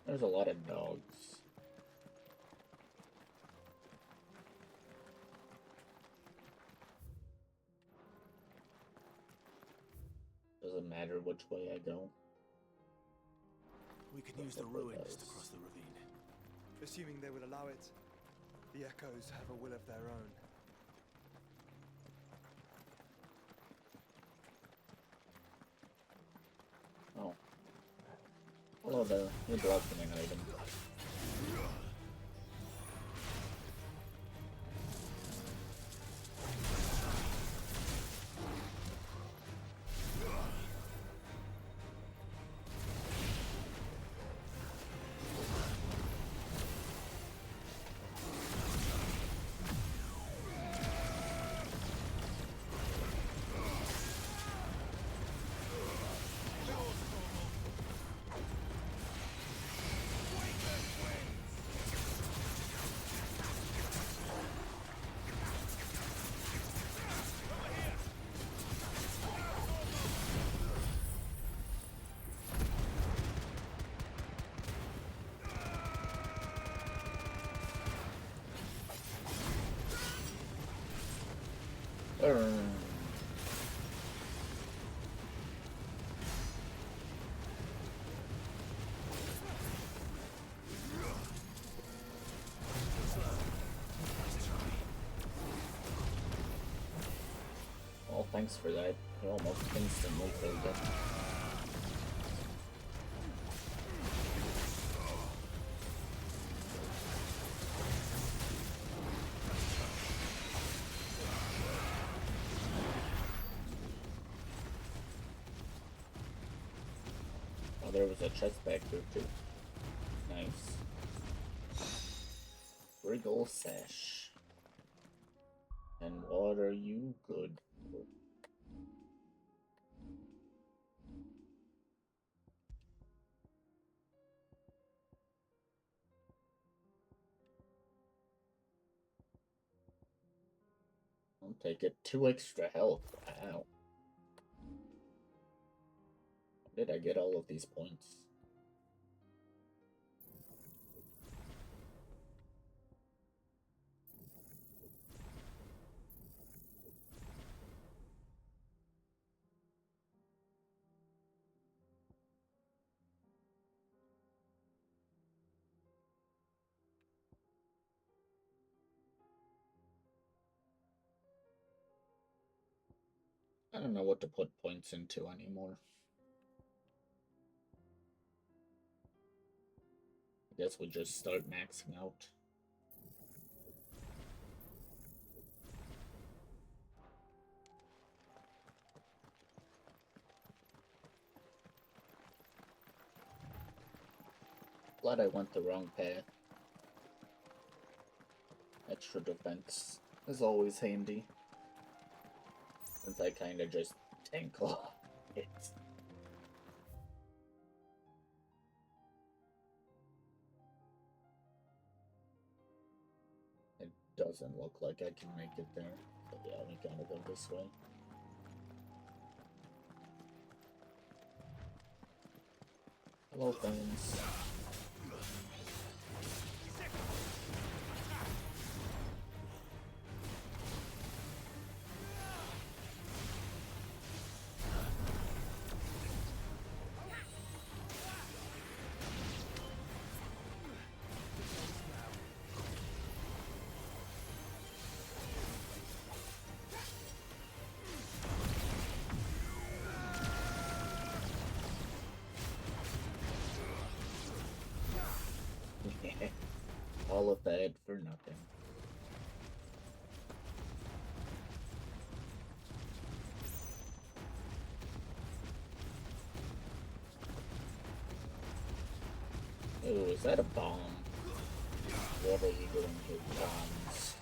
[SPEAKER 1] There's a lot of dogs. Doesn't matter which way I go.
[SPEAKER 2] We can use the ruins to cross the ravine.
[SPEAKER 10] Assuming they will allow it, the Echoes have a will of their own.
[SPEAKER 1] Oh. Hello there. You dropped an item. Well, thanks for that. You almost instantly killed it. Oh, there was a chest back there too. Nice. Wriggle sash. And what are you good for? I'll take it. 2 extra health. Wow. How did I get all of these points? I don't know what to put points into anymore. I guess we'll just start maxing out. Glad I went the wrong path. Extra defense is always handy. Since I kinda just tank it. It doesn't look like I can make it there. But yeah, we gotta go this way. Hello, friends. All of that for nothing. Ooh, is that a bomb? What are you doing here, bombs?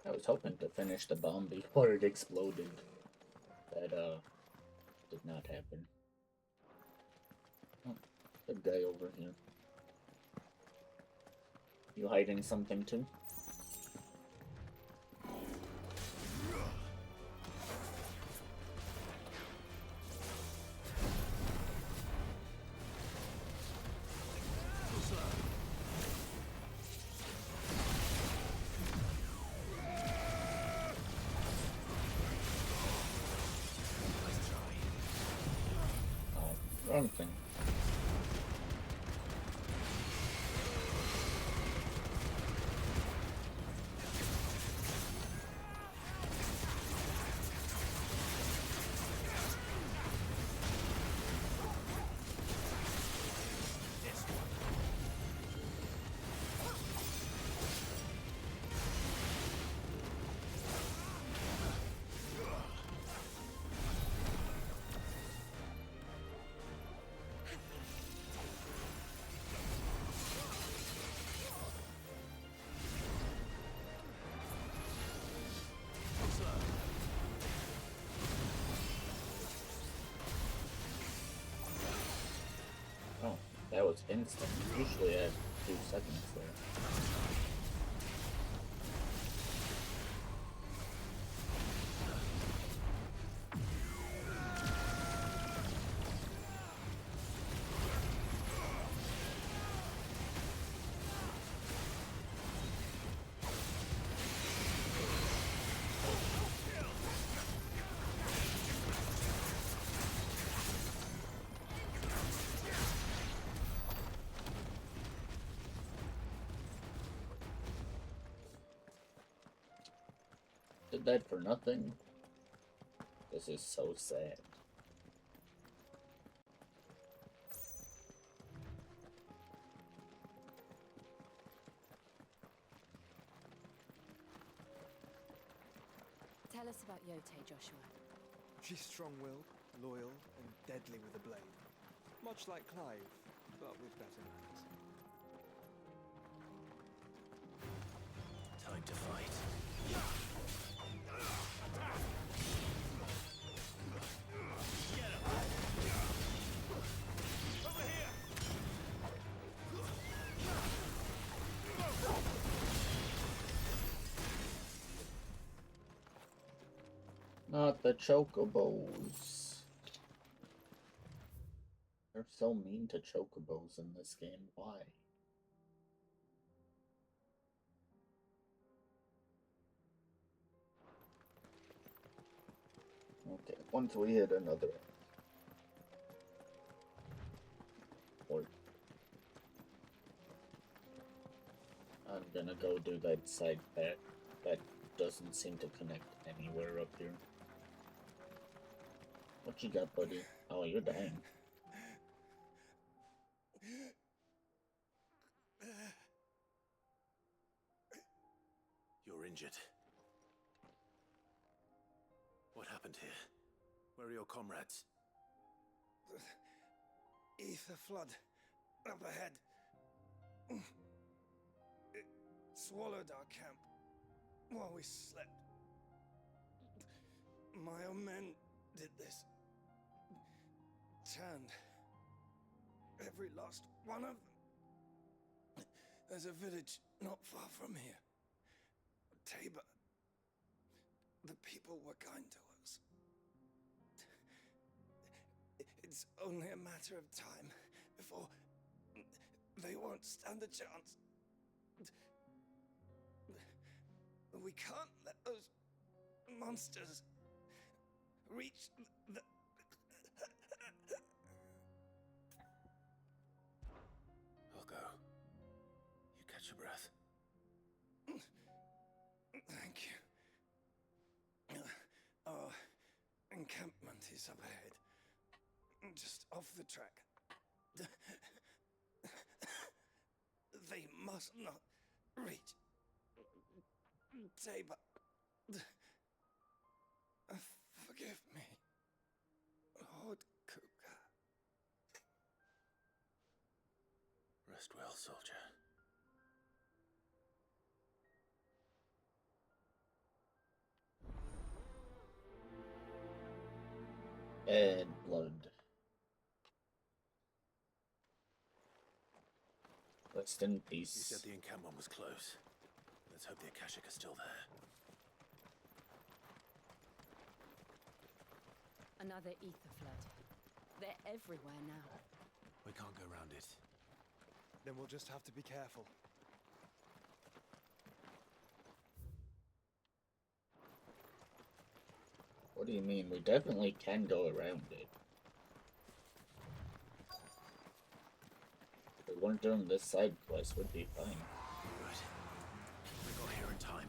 [SPEAKER 1] I was hoping to finish the bomb before it exploded. That, did not happen. Oh, good guy over here. You hiding something too? Wrong thing. Oh, that was instant. Usually I have 2 seconds there. Did that for nothing? This is so sad.
[SPEAKER 5] Tell us about Yote, Joshua.
[SPEAKER 10] She's strong-willed, loyal, and deadly with a blade. Much like Clive, but with better manners.
[SPEAKER 15] Time to fight.
[SPEAKER 1] Not the chocobos. They're so mean to chocobos in this game. Why? Okay, once we hit another port, I'm gonna go do that side path that doesn't seem to connect anywhere up here. What you got, buddy? Oh, you're dying.
[SPEAKER 2] You're injured. What happened here? Where are your comrades?
[SPEAKER 18] Ether flood up ahead. It swallowed our camp while we slept. My own men did this. Turned every last one of them. There's a village not far from here. Tabor. The people were kind to us. It's only a matter of time before they won't stand a chance. We can't let those monsters reach the...
[SPEAKER 2] I'll go. You catch your breath.
[SPEAKER 18] Thank you. Our encampment is up ahead. Just off the track. They must not reach Tabor. Forgive me, Lord Kuka.
[SPEAKER 2] Rest well, soldier.
[SPEAKER 1] And blood. Rest in peace.
[SPEAKER 2] You said the encampment was close. Let's hope the Akashic are still there.
[SPEAKER 6] Another ether flood. They're everywhere now.
[SPEAKER 2] We can't go round it.
[SPEAKER 10] Then we'll just have to be careful.
[SPEAKER 1] What do you mean? We definitely can go around it. If we weren't doing this side quest, we'd be fine.
[SPEAKER 2] Right. We got here in time.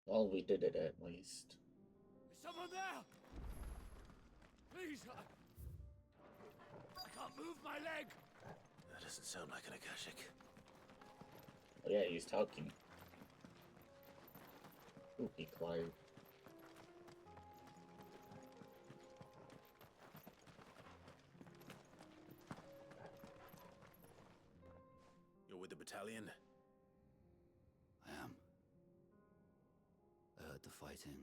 [SPEAKER 1] Well, we did it at least.
[SPEAKER 14] Is someone there? Please, I can't move my leg.
[SPEAKER 2] That doesn't sound like an Akashic.
[SPEAKER 1] Oh yeah, he's talking. Spooky Clive.
[SPEAKER 2] with the battalion?
[SPEAKER 9] I am. I heard the fighting.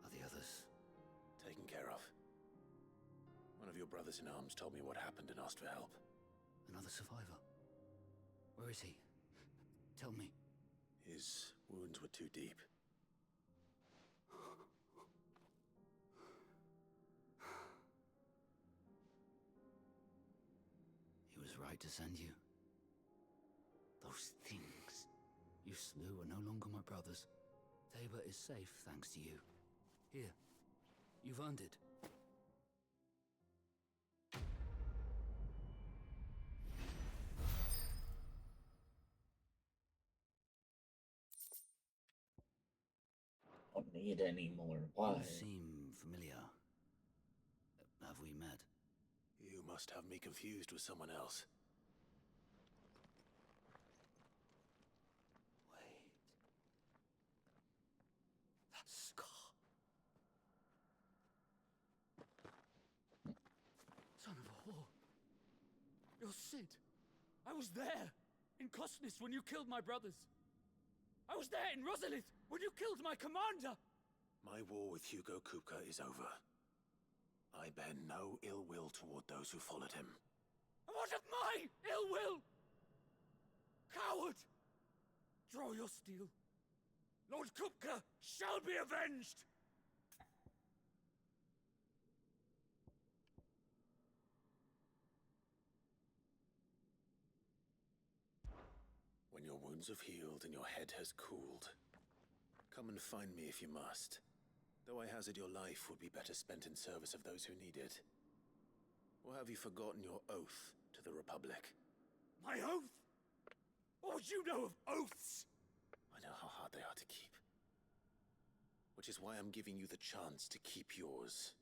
[SPEAKER 9] Are the others?
[SPEAKER 2] Taken care of. One of your brothers in arms told me what happened and asked for help.
[SPEAKER 9] Another survivor? Where is he? Tell me.
[SPEAKER 2] His wounds were too deep.
[SPEAKER 9] He was right to send you. Those things you slew are no longer my brothers. Tabor is safe thanks to you. Here, you've earned it.
[SPEAKER 1] Don't need any more. Why?
[SPEAKER 9] You seem familiar. Have we met?
[SPEAKER 2] You must have me confused with someone else.
[SPEAKER 9] Wait. That scar. Son of a whore. You're Sid.
[SPEAKER 21] I was there in Cosnis when you killed my brothers. I was there in Rosalith when you killed my commander.
[SPEAKER 2] My war with Hugo Kupka is over. I bear no ill will toward those who followed him.
[SPEAKER 21] And what of my ill will? Coward! Draw your steel. Lord Kupka shall be avenged!
[SPEAKER 2] When your wounds have healed and your head has cooled, come and find me if you must. Though I hazard your life would be better spent in service of those who need it. Or have you forgotten your oath to the Republic?
[SPEAKER 21] My oath? What would you know of oaths?
[SPEAKER 2] I know how hard they are to keep. Which is why I'm giving you the chance to keep yours.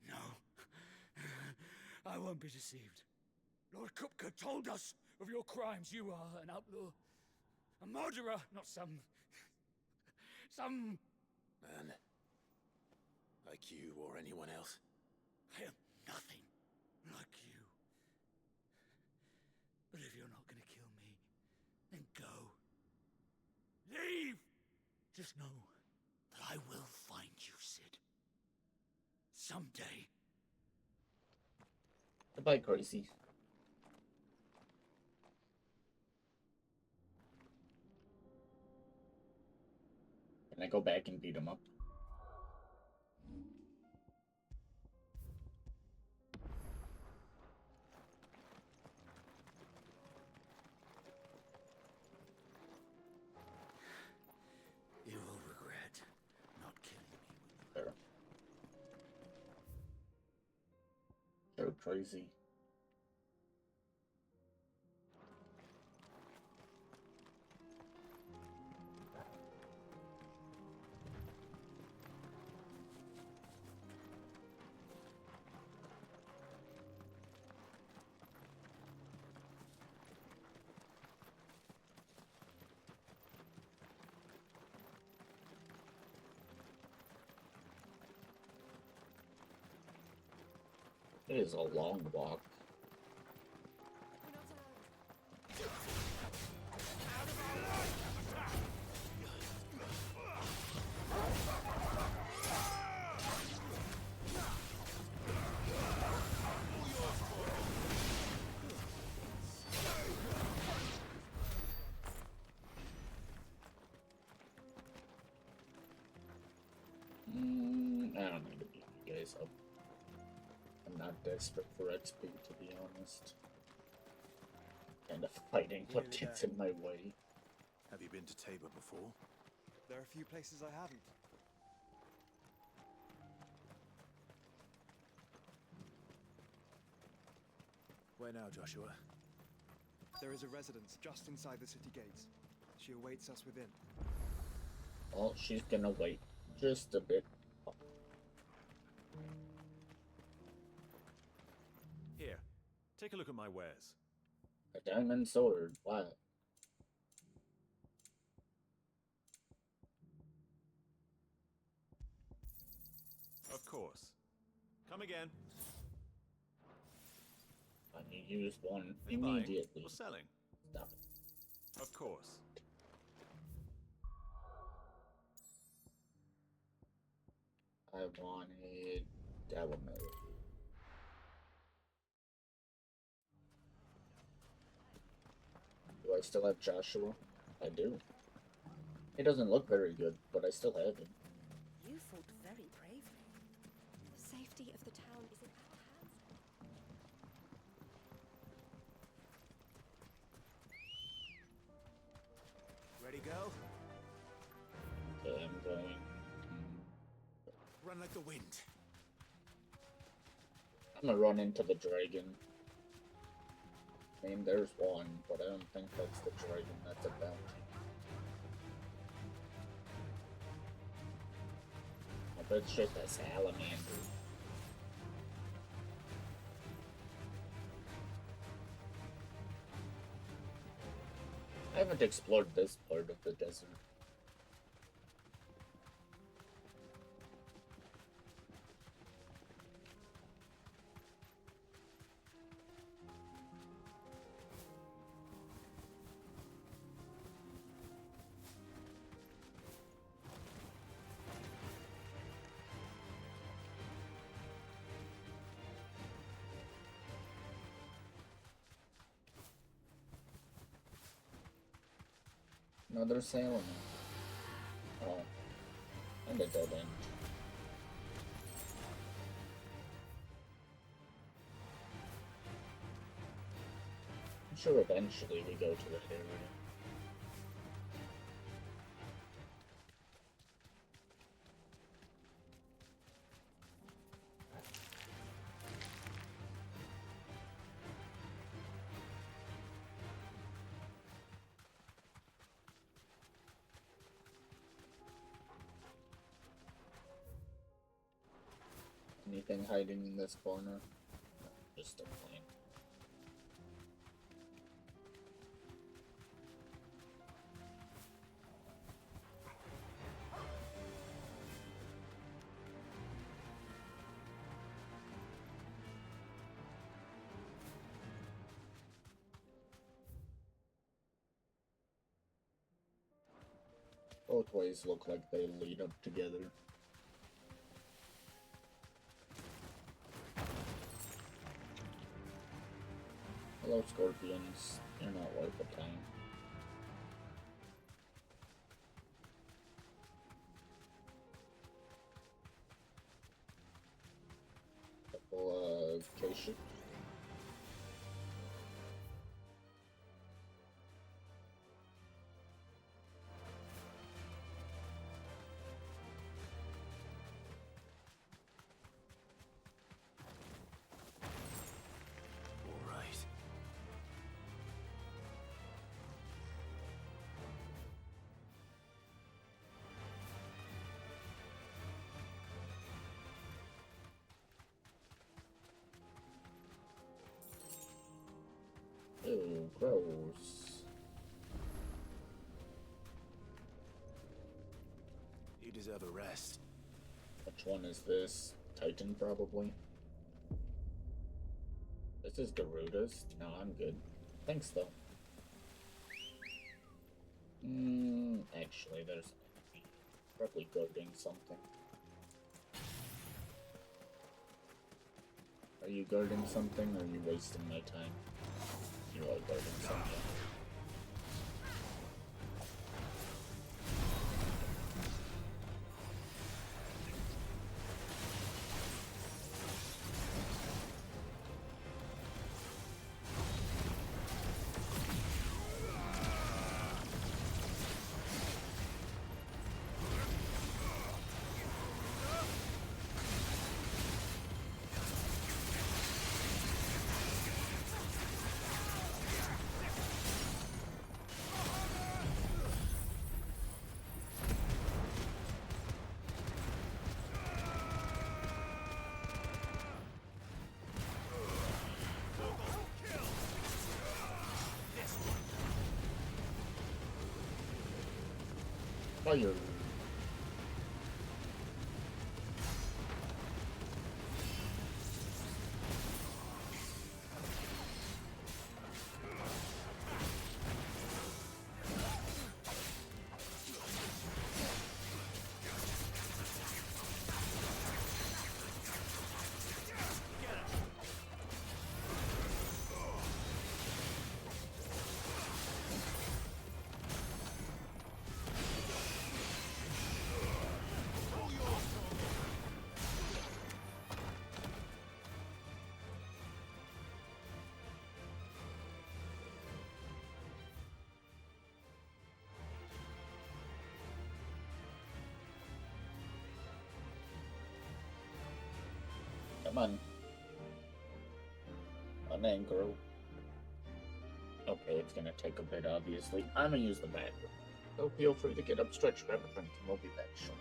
[SPEAKER 21] No. I won't be deceived. Lord Kupka told us of your crimes. You are an outlaw. A murderer, not some
[SPEAKER 2] man. Like you or anyone else.
[SPEAKER 21] I am nothing like you. But if you're not gonna kill me, then go. Leave! Just know that I will find you, Sid. Someday.
[SPEAKER 1] Goodbye, Crazy. Can I go back and beat him up?
[SPEAKER 9] You will regret not killing me.
[SPEAKER 1] There. So crazy. It is a long walk. I don't need to beat you guys up. I'm not desperate for XP, to be honest. Kind of fighting what gets in my way.
[SPEAKER 2] Have you been to Tabor before?
[SPEAKER 10] There are a few places I haven't.
[SPEAKER 2] Where now, Joshua?
[SPEAKER 10] There is a residence just inside the city gates. She awaits us within.
[SPEAKER 1] Well, she's gonna wait just a bit.
[SPEAKER 22] Here, take a look at my wares.
[SPEAKER 1] A diamond sword. Wow.
[SPEAKER 22] Of course. Come again.
[SPEAKER 1] And you use one
[SPEAKER 22] Are you buying
[SPEAKER 1] immediately.
[SPEAKER 22] or selling?
[SPEAKER 1] Stop it.
[SPEAKER 22] Of course.
[SPEAKER 1] I wanted Delamere. Do I still have Joshua? I do. He doesn't look very good, but I still have him.
[SPEAKER 5] You fought very bravely. The safety of the town is in our hands.
[SPEAKER 2] Ready, go?
[SPEAKER 1] Okay, I'm going.
[SPEAKER 2] Run like the wind.
[SPEAKER 1] I'm gonna run into the dragon. I mean, there's one, but I don't think that's the dragon. That's a bounty. I bet it's just a salamander. I haven't explored this part of the desert. Another salamander. Oh. And a dead end. I'm sure eventually we go to that area. Anything hiding in this corner? No, just a plane. Both ways look like they lead up together. Hello, scorpions. You're not worth the time. Couple, K-ship. Ew, gross.
[SPEAKER 2] You deserve a rest.
[SPEAKER 1] Which one is this? Titan, probably. This is Garuda's? No, I'm good. Thanks, though. Actually, there's probably guarding something. Are you guarding something, or are you wasting my time? You are guarding something. Fire! Come on. An aggro. Okay, it's gonna take a bit, obviously. I'm gonna use the bathroom. So feel free to get up, stretch, grab a drink, and we'll be back shortly.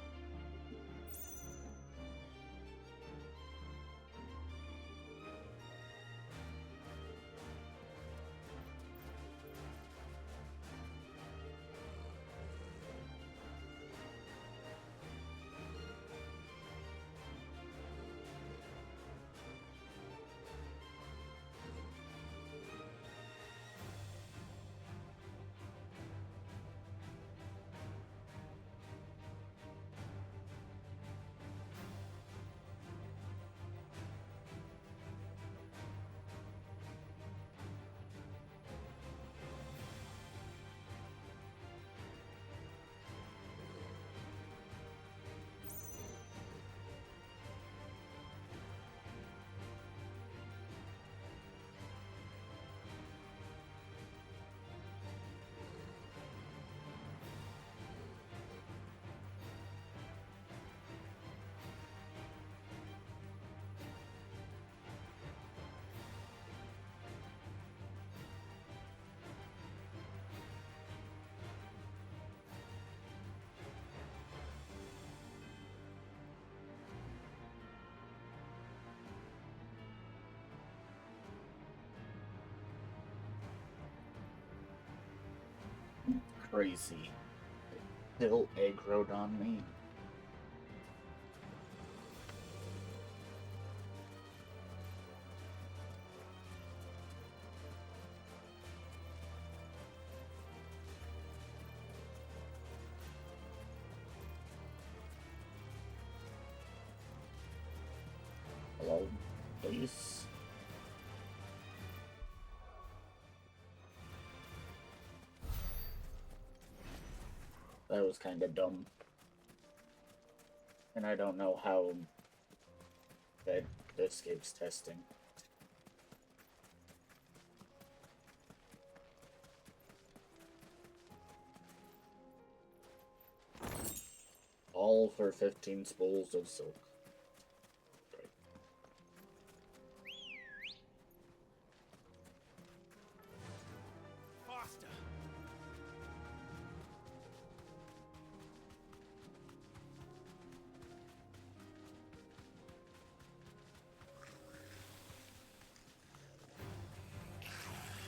[SPEAKER 1] Crazy. Still aggroed on me. Hello, please. That was kind of dumb. And I don't know how that escapes testing. All for 15 spools of silk. Great.
[SPEAKER 14] Faster!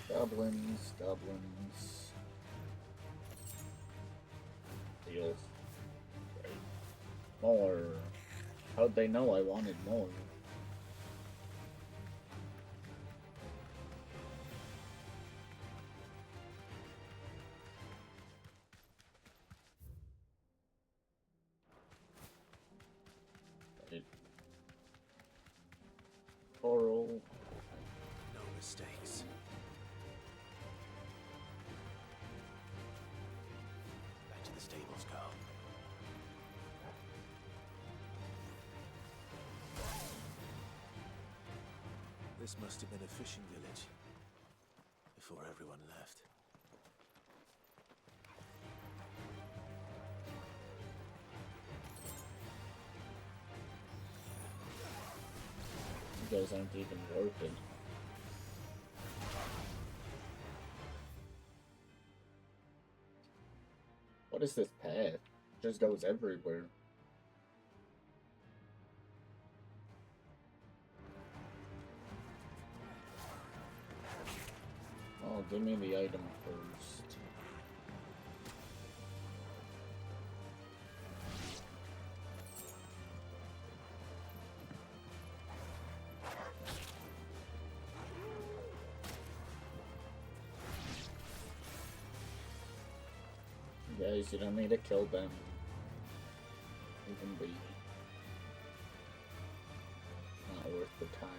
[SPEAKER 1] Goblins, goblins. Deals. Great. More. How'd they know I wanted more? Right. Coral.
[SPEAKER 2] No mistakes. Back to the stables, Carl. This must have been a fishing village before everyone left.
[SPEAKER 1] You guys aren't even working. What is this path? It just goes everywhere. Oh, give me the item first. Guys, you don't need to kill them. Even be not worth the time.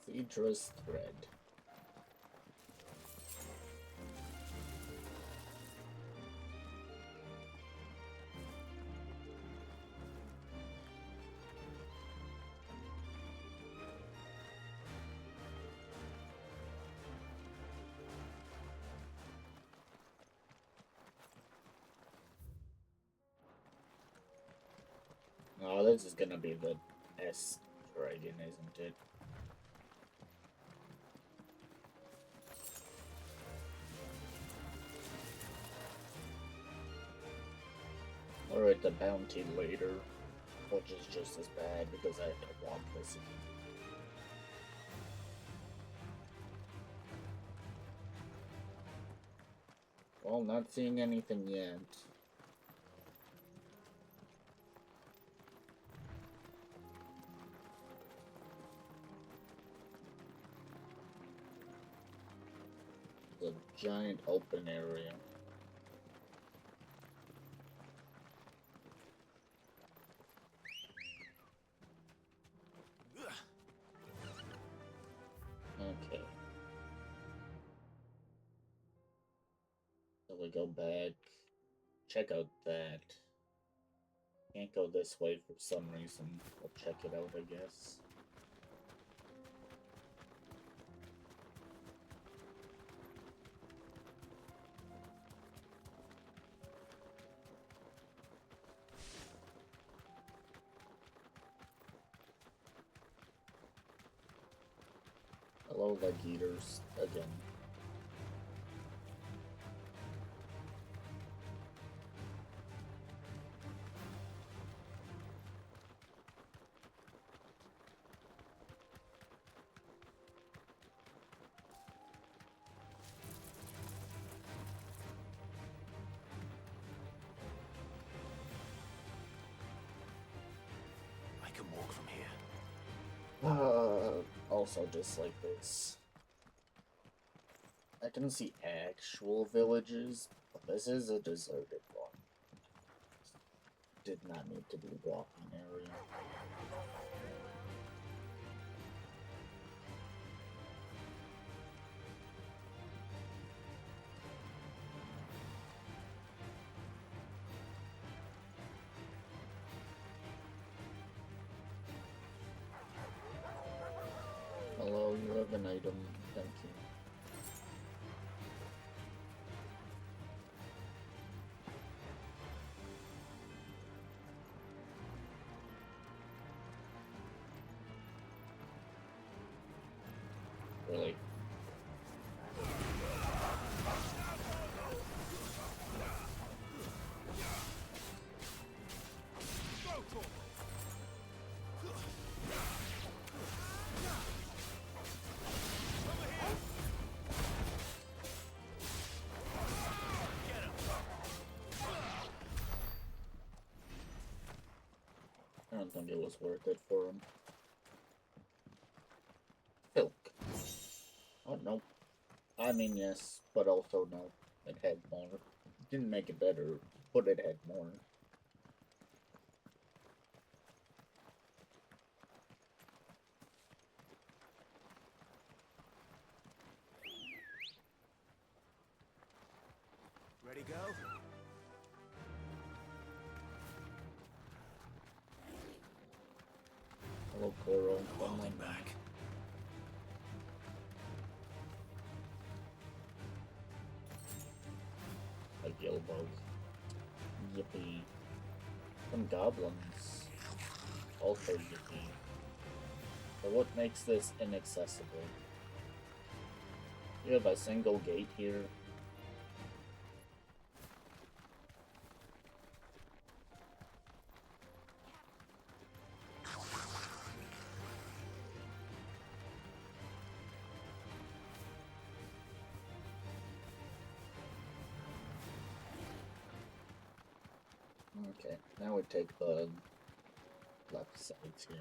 [SPEAKER 1] Cedra's thread. Oh, this is gonna be the S dragon, isn't it? Alright, the bounty later, which is just as bad because I don't want this again. Well, not seeing anything yet. The giant open area. Okay. So we go back. Check out that. Can't go this way for some reason. We'll check it out, I guess. Hello, leg eaters, again.
[SPEAKER 2] I can walk from here.
[SPEAKER 1] Also just like this. I can see actual villages, but this is a deserted one. Did not need to be walking area. Hello, you have an item. Thank you. Really? I don't think it was worth it for him. Filk. Oh, no. I mean, yes, but also no. It had more. Didn't make it better, but it had more.
[SPEAKER 2] Ready, go?
[SPEAKER 1] Hello, Coral.
[SPEAKER 2] Falling back.
[SPEAKER 1] A Gilbog. Yippee. Some goblins. Also yippee. But what makes this inaccessible? You have a single gate here. Okay, now we take the left sides here.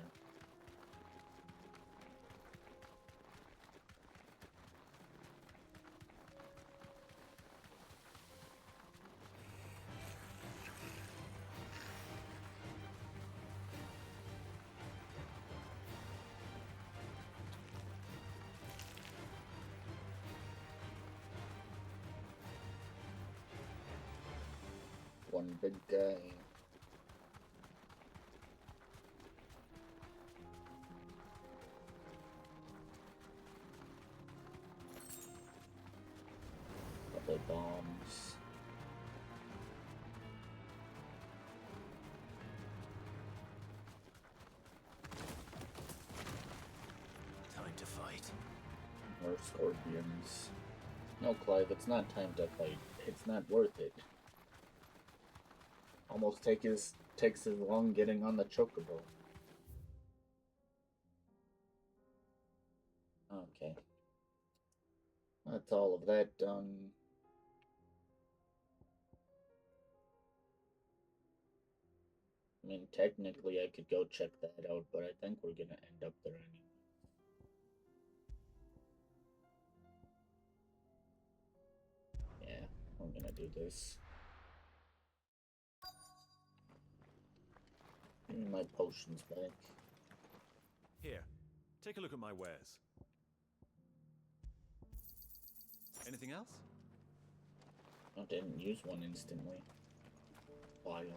[SPEAKER 1] One big guy. Couple bombs. more scorpions. No, Clive, it's not time to fight. It's not worth it. Almost takes as long getting on the chocobo. Okay. That's all of that done. I mean, technically I could go check that out, but I think we're gonna end up there anyway. Yeah, I'm gonna do this. Give me my potions back.
[SPEAKER 22] Here, take a look at my wares. Anything else?
[SPEAKER 1] I didn't use one instantly. Wild.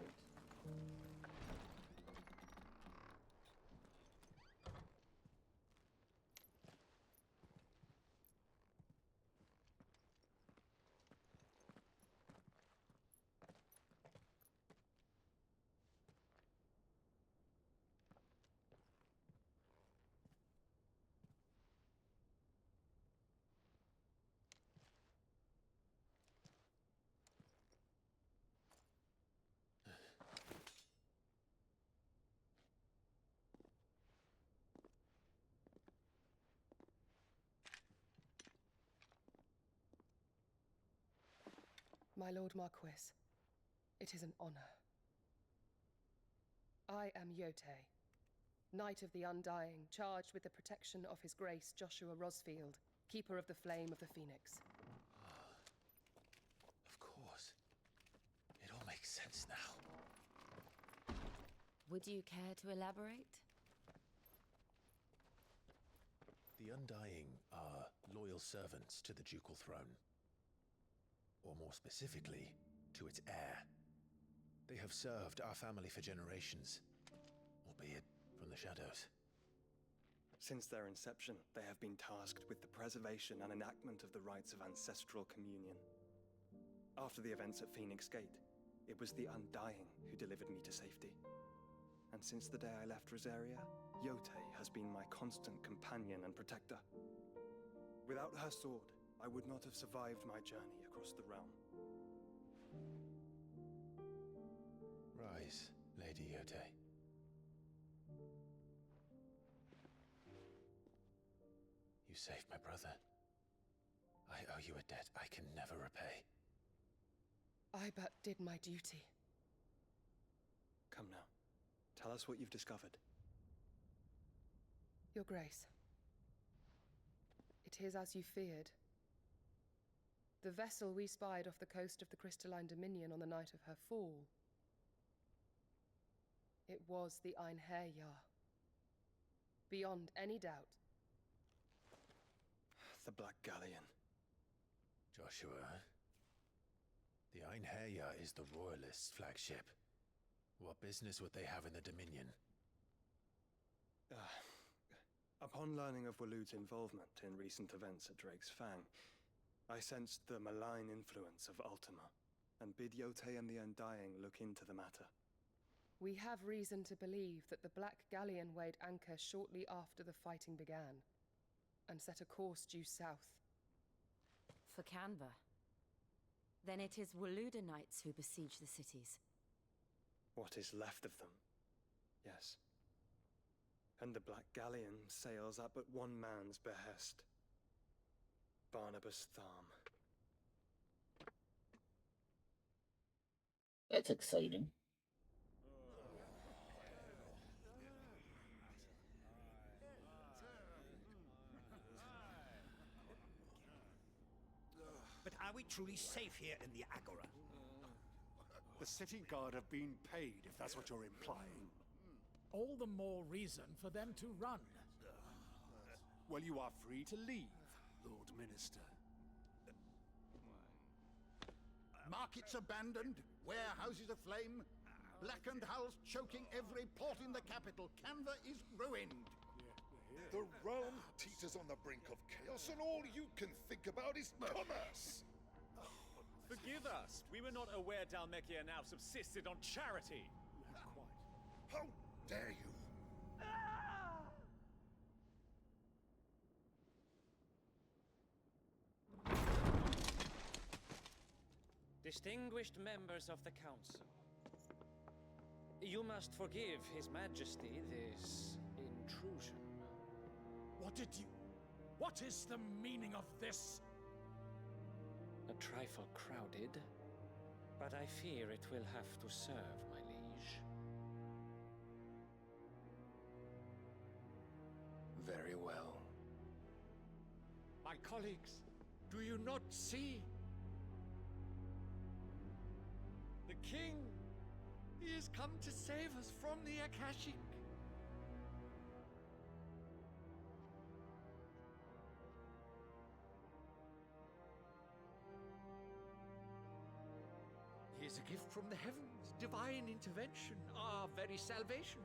[SPEAKER 3] My Lord Marquis, it is an honor. I am Yotei, Knight of the Undying, charged with the protection of His Grace Joshua Rosfield, Keeper of the Flame of the Phoenix.
[SPEAKER 22] Of course. It all makes sense now.
[SPEAKER 5] Would you care to elaborate?
[SPEAKER 22] The Undying are loyal servants to the ducal throne. Or more specifically, to its heir. They have served our family for generations, albeit from the shadows.
[SPEAKER 10] Since their inception, they have been tasked with the preservation and enactment of the rites of ancestral communion. After the events at Phoenix Gate, it was the Undying who delivered me to safety. And since the day I left Rosaria, Yotei has been my constant companion and protector. Without her sword, I would not have survived my journey across the realm.
[SPEAKER 22] Rise, Lady Yotei. You saved my brother. I owe you a debt I can never repay.
[SPEAKER 3] I but did my duty.
[SPEAKER 10] Come now. Tell us what you've discovered.
[SPEAKER 3] Your Grace. It is as you feared. The vessel we spied off the coast of the Crystalline Dominion on the night of her fall. It was the Einherjar. Beyond any doubt.
[SPEAKER 10] The Black Galleon.
[SPEAKER 22] Joshua, the Einherjar is the Royalists' flagship. What business would they have in the Dominion?
[SPEAKER 10] Upon learning of Waloed's involvement in recent events at Drake's Fang, I sensed the malign influence of Ultima, and bid Yotei and the Undying look into the matter.
[SPEAKER 3] We have reason to believe that the Black Galleon weighed anchor shortly after the fighting began, and set a course due south.
[SPEAKER 5] For Canva. Then it is Waloeda Knights who besiege the cities.
[SPEAKER 10] What is left of them, yes. And the Black Galleon sails at but one man's behest. Barnabas Tharm.
[SPEAKER 1] That's exciting.
[SPEAKER 7] But are we truly safe here in the Agora? The city guard have been paid, if that's what you're implying.
[SPEAKER 11] All the more reason for them to run.
[SPEAKER 7] Well, you are free to leave, Lord Minister.
[SPEAKER 12] Markets abandoned, warehouses aflame, blackened hulls choking every port in the capital. Canva is ruined.
[SPEAKER 24] The realm teeters on the brink of chaos, and all you can think about is commerce.
[SPEAKER 22] Forgive us. We were not aware Dhalmekia now subsisted on charity.
[SPEAKER 24] How dare you?
[SPEAKER 4] Distinguished members of the council, you must forgive His Majesty this intrusion.
[SPEAKER 11] What is the meaning of this?
[SPEAKER 4] A trifle crowded, but I fear it will have to serve, my liege.
[SPEAKER 22] Very well.
[SPEAKER 8] My colleagues, do you not see? The king! He has come to save us from the Akashic! He is a gift from the heavens, divine intervention, our very salvation.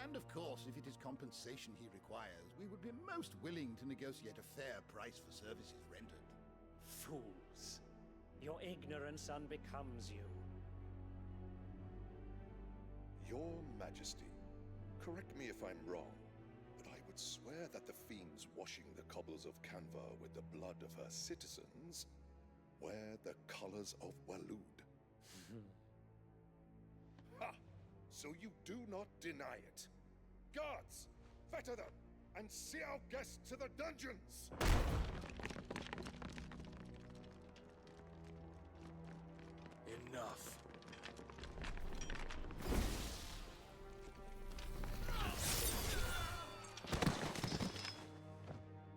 [SPEAKER 12] And of course, if it is compensation he requires, we would be most willing to negotiate a fair price for services rendered.
[SPEAKER 4] Fools! Your ignorance unbecomes you.
[SPEAKER 24] Your Majesty, correct me if I'm wrong, but I would swear that the fiends washing the cobbles of Canva with the blood of her citizens wear the colors of Waloed. Ha! So you do not deny it. Guards, fetter them, and see our guests to the dungeons!
[SPEAKER 22] Enough.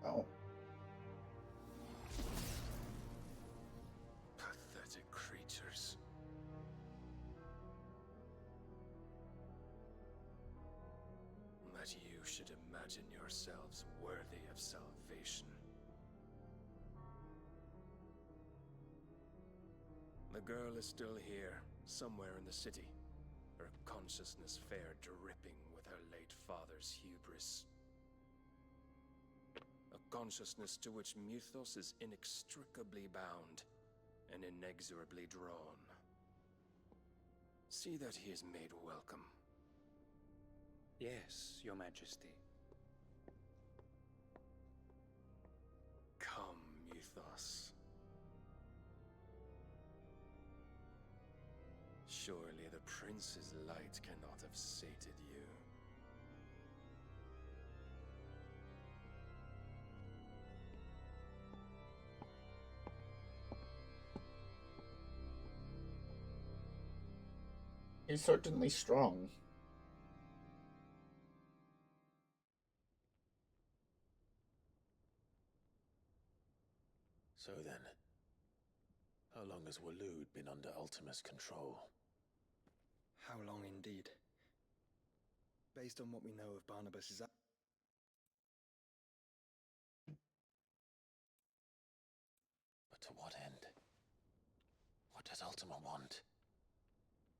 [SPEAKER 1] Oh.
[SPEAKER 22] Pathetic creatures. That you should imagine yourselves worthy of salvation. The girl is still here, somewhere in the city, her consciousness fair dripping with her late father's hubris. A consciousness to which Mythos is inextricably bound and inexorably drawn. See that he is made welcome.
[SPEAKER 4] Yes, Your Majesty.
[SPEAKER 22] Come, Mythos. Surely the prince's light cannot have sated you.
[SPEAKER 1] He's certainly strong.
[SPEAKER 22] So then, how long has Waloed been under Ultima's control?
[SPEAKER 10] How long indeed? Based on what we know of Barnabas's...
[SPEAKER 22] But to what end? What does Ultima want?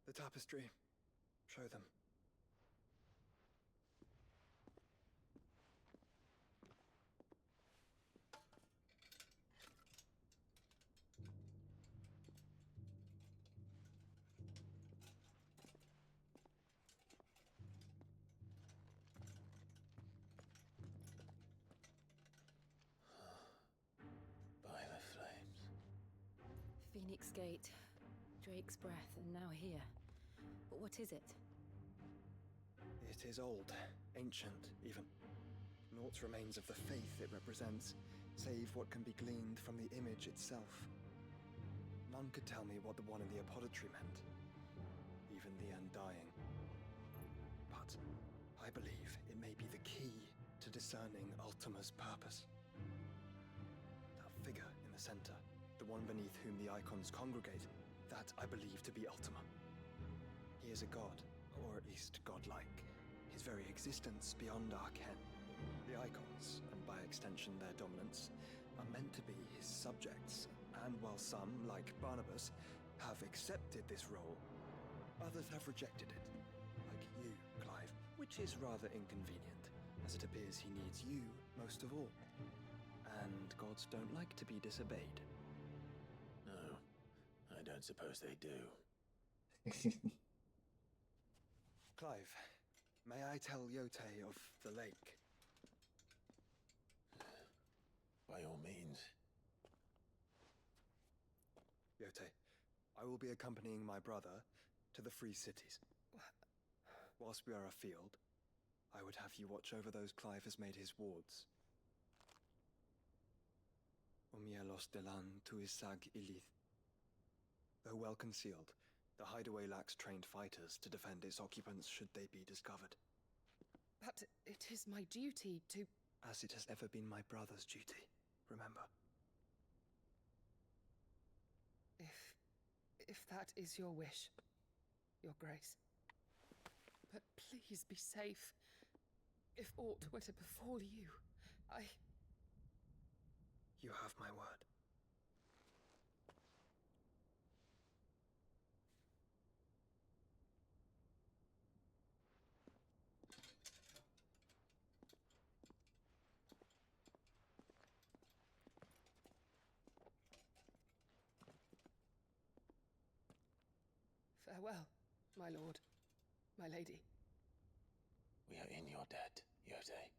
[SPEAKER 10] The tapestry. Show them.
[SPEAKER 22] By the flames.
[SPEAKER 6] Phoenix Gate, Drake's breath, and now here. But what is it?
[SPEAKER 10] It is old, ancient, even. Naught remains of the faith it represents, save what can be gleaned from the image itself. None could tell me what the one in the apothecary meant, even the Undying. But I believe it may be the key to discerning Ultima's purpose. That figure in the center, the one beneath whom the icons congregate, that I believe to be Ultima. He is a god, or at least godlike, his very existence beyond our ken. The icons, and by extension their dominance, are meant to be his subjects, and while some, like Barnabas, have accepted this role, others have rejected it, like you, Clive, which is rather inconvenient, as it appears he needs you most of all. And gods don't like to be disobeyed.
[SPEAKER 22] No, I don't suppose they do.
[SPEAKER 10] Clive, may I tell Yote of the lake?
[SPEAKER 22] By all means.
[SPEAKER 10] Yote, I I will be accompanying my brother to the Free Cities. Whilst we are afield, I would have you watch over those Clive has made his wards. Omielos delan tuisag ilith. Though well concealed, the hideaway lacks trained fighters to defend its occupants should they be discovered.
[SPEAKER 3] But it is my duty to...
[SPEAKER 10] As it has ever been my brother's duty, remember.
[SPEAKER 3] If that is your wish, Your Grace. But please be safe. If aught were to befall you,
[SPEAKER 10] You have my word.
[SPEAKER 3] Farewell, my lord, my lady.
[SPEAKER 22] We are in your debt, Yode.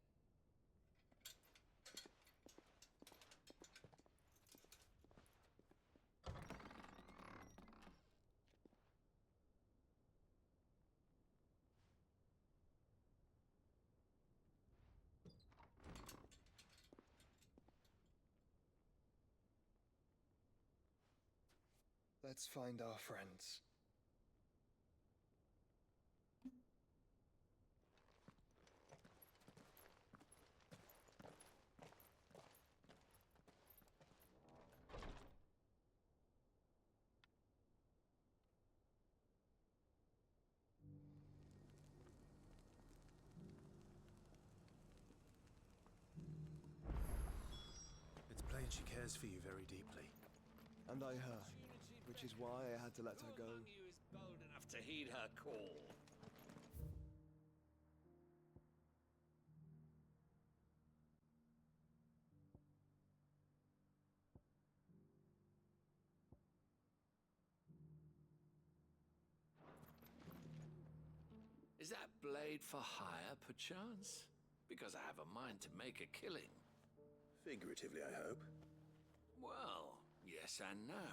[SPEAKER 10] Let's find our friends.
[SPEAKER 22] It's plain she cares for you very deeply.
[SPEAKER 10] And I her, which is why I had to let her go.
[SPEAKER 14] Who among you is bold enough to heed her call? Is that blade for hire, perchance? Because I have a mind to make a killing.
[SPEAKER 22] Figuratively, I hope.
[SPEAKER 14] Well, yes and no.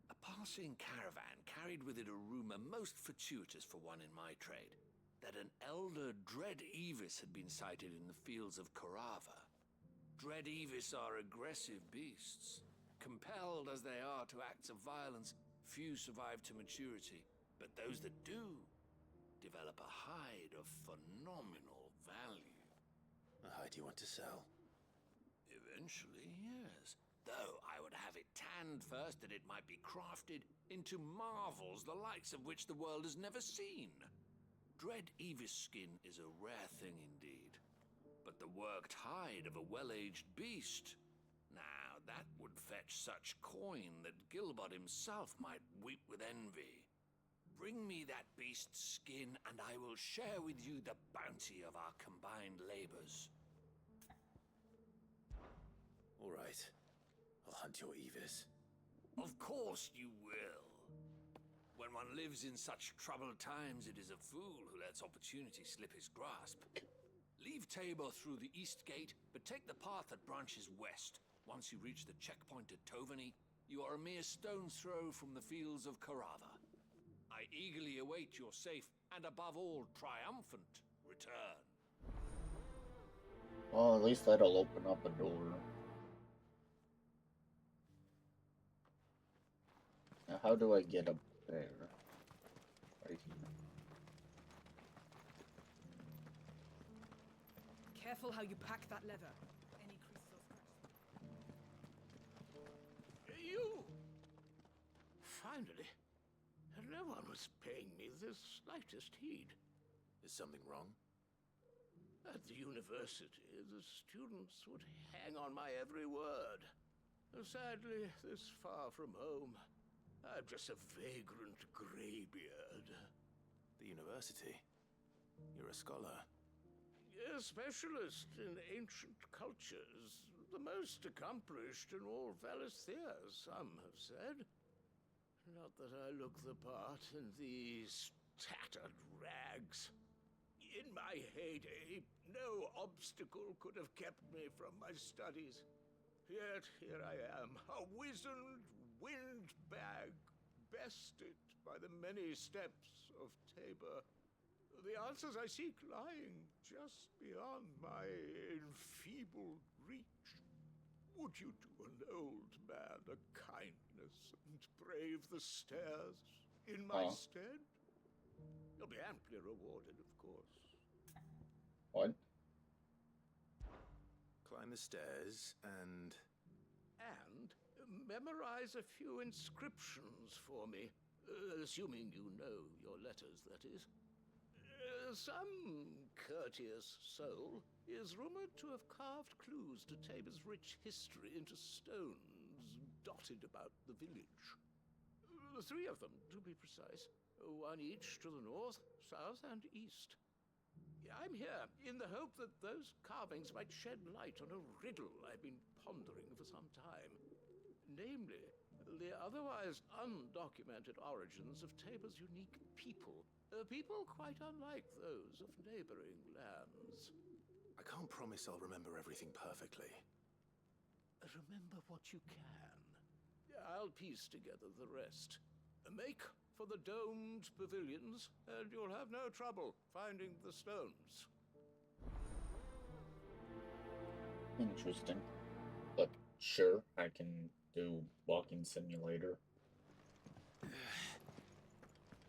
[SPEAKER 14] A passing caravan carried with it a rumor most fortuitous for one in my trade, that an elder Dread Evis had been sighted in the fields of Korava. Dread Evis are aggressive beasts. Compelled as they are to acts of violence, few survive to maturity, but those that do develop a hide of phenomenal value.
[SPEAKER 22] A hide you want to sell?
[SPEAKER 14] Eventually, yes. Though I would have it tanned first that it might be crafted into marvels the likes of which the world has never seen. Dread Evis skin is a rare thing indeed. But the worked hide of a well-aged beast, now that would fetch such coin that Gilbert himself might weep with envy. Bring me that beast's skin, and I will share with you the bounty of our combined labors.
[SPEAKER 22] All right. I'll hunt your Evis.
[SPEAKER 14] Of course you will. When one lives in such troubled times, it is a fool who lets opportunity slip his grasp. Leave Tabor through the east gate, but take the path that branches west. Once you reach the checkpoint at Tovany, you are a mere stone's throw from the fields of Korava. I eagerly await your safe, and above all, triumphant return.
[SPEAKER 1] Well, at least that'll open up a door. Now, how do I get up there? Right here.
[SPEAKER 3] Careful how you pack that leather. Any crystals
[SPEAKER 15] You! Finally. No one was paying me the slightest heed.
[SPEAKER 22] Is something wrong?
[SPEAKER 15] At the university, the students would hang on my every word. Sadly, this far from home, I'm just a vagrant graybeard.
[SPEAKER 22] The university? You're a scholar.
[SPEAKER 15] A specialist in ancient cultures. The most accomplished in all Valisthea, some have said. Not that I look the part in these tattered rags. In my heyday, no obstacle could have kept me from my studies. Yet here I am, a wizened, windbag
[SPEAKER 14] bested by the many steps of Tabor. The answers I seek lying just beyond my enfeebled reach. Would you do an old man a kindness and brave the stairs in my stead? You'll be amply rewarded, of course.
[SPEAKER 1] What?
[SPEAKER 2] Climb the stairs and
[SPEAKER 14] memorize a few inscriptions for me, assuming you know your letters, that is. Some courteous soul is rumored to have carved clues to Tabor's rich history into stones dotted about the village. 3 of them, to be precise, one each to the north, south, and east. I'm here in the hope that those carvings might shed light on a riddle I've been pondering for some time. Namely, the otherwise undocumented origins of Tabor's unique people. People quite unlike those of neighboring lands.
[SPEAKER 2] I can't promise I'll remember everything perfectly.
[SPEAKER 14] Remember what you can. I'll piece together the rest. Make for the domed pavilions, and you'll have no trouble finding the stones.
[SPEAKER 1] Interesting. But sure, I can do walking simulator.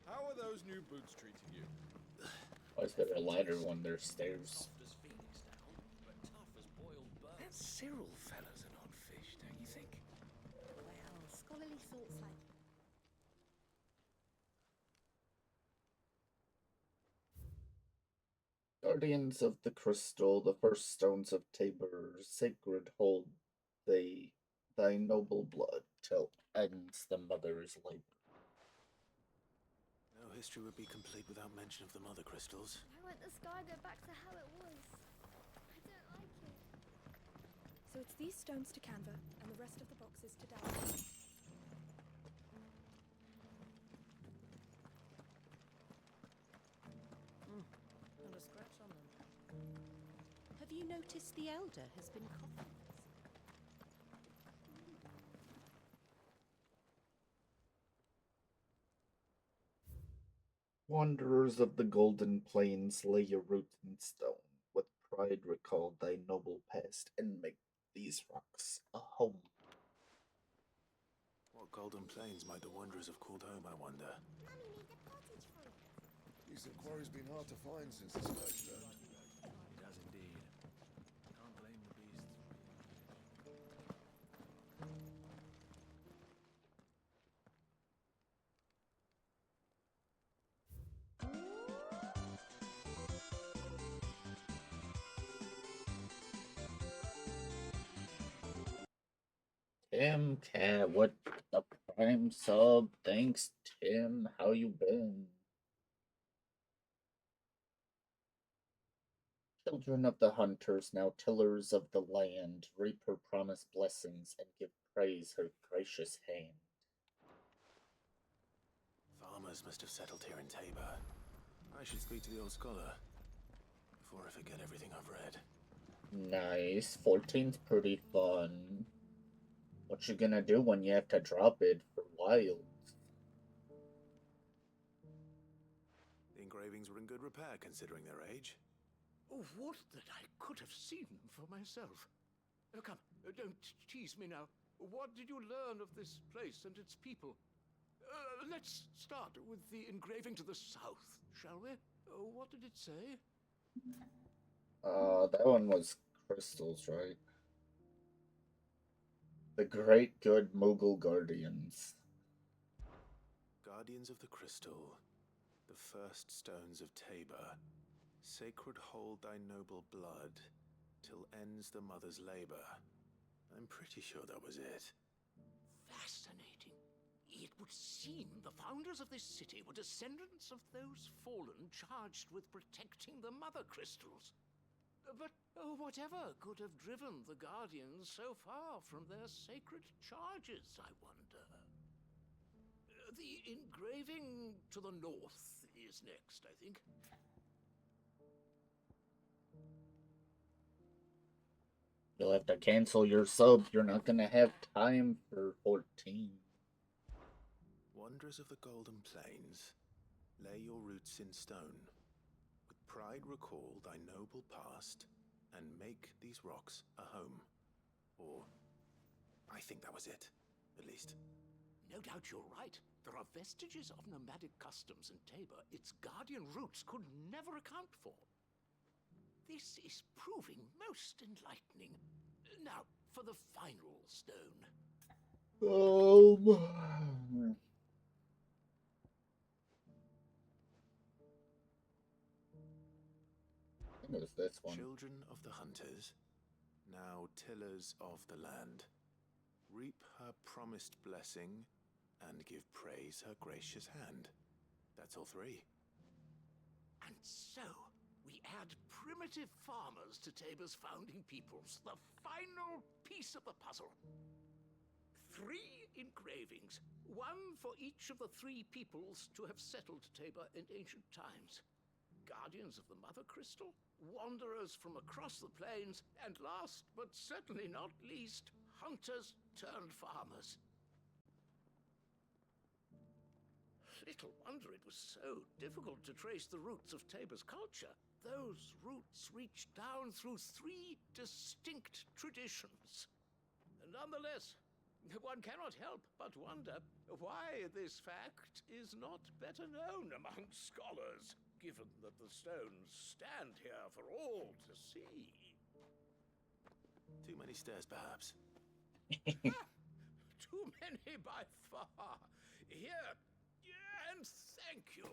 [SPEAKER 11] How are those new boots treating you?
[SPEAKER 1] Why is there a ladder when there's stairs?
[SPEAKER 15] That Cyril fella's an odd fish, don't you think?
[SPEAKER 5] Well, scholarly thoughts like
[SPEAKER 1] Guardians of the Crystal, the first stones of Tabor, sacred hold thy noble blood till ends the mother's labor.
[SPEAKER 2] No history would be complete without mention of the mother crystals.
[SPEAKER 13] I want the sky go back to how it was. I don't like it.
[SPEAKER 16] So it's these stones to Canva, and the rest of the boxes to Dallas.
[SPEAKER 5] not a scratch on them. Have you noticed the elder has been coughing?
[SPEAKER 1] Wanderers of the golden plains, lay your root in stone. With pride recall thy noble past, and make these rocks a home.
[SPEAKER 2] What golden plains might the wanderers have called home, I wonder?
[SPEAKER 24] These quarry's been hard to find since the scourge turned.
[SPEAKER 9] It has indeed. Can't blame the beasts.
[SPEAKER 1] Tim Cat, what the prime sub? Thanks, Tim. How you been? Children of the hunters, now tillers of the land, reap her promised blessings and give praise her gracious hand.
[SPEAKER 2] Farmers must have settled here in Tabor. I should speak to the old scholar before I forget everything I've read.
[SPEAKER 1] Nice. 14's pretty fun. What you gonna do when you have to drop it for wild?
[SPEAKER 2] The engravings were in good repair considering their age.
[SPEAKER 14] Oh, would that I could have seen them for myself. Come, don't tease me now. What did you learn of this place and its people? Let's start with the engraving to the south, shall we? What did it say?
[SPEAKER 1] That one was crystals, right? The great good Mughal guardians.
[SPEAKER 2] Guardians of the Crystal, the first stones of Tabor, sacred hold thy noble blood, till ends the mother's labor. I'm pretty sure that was it.
[SPEAKER 14] Fascinating. It would seem the founders of this city were descendants of those fallen charged with protecting the mother crystals. But whatever could have driven the Guardians so far from their sacred charges, I wonder? The engraving to the north is next, I think.
[SPEAKER 1] You'll have to cancel your sub. You're not gonna have time for 14.
[SPEAKER 22] Wanderers of the Golden Plains, lay your roots in stone. With pride recall thy noble past, and make these rocks a home. Or, I think that was it, at least.
[SPEAKER 15] No doubt you're right. There are vestiges of nomadic customs in Tabor its guardian roots could never account for. This is proving most enlightening. Now, for the final stone.
[SPEAKER 1] I think it was this one.
[SPEAKER 22] Children of the hunters, now tillers of the land, reap her promised blessing and give praise her gracious hand. That's all three.
[SPEAKER 15] And so, we add primitive farmers to Tabor's founding peoples, the final piece of the puzzle. 3 engravings, one for each of the 3 peoples to have settled Tabor in ancient times. Guardians of the Mother Crystal, wanderers from across the plains, and last but certainly not least, hunters turned farmers. Little wonder it was so difficult to trace the roots of Tabor's culture. Those roots reach down through 3 distinct traditions. Nonetheless, one cannot help but wonder why this fact is not better known among scholars, given that the stones stand here for all to see.
[SPEAKER 22] Too many stairs, perhaps.
[SPEAKER 15] Too many by far. Here, and thank you.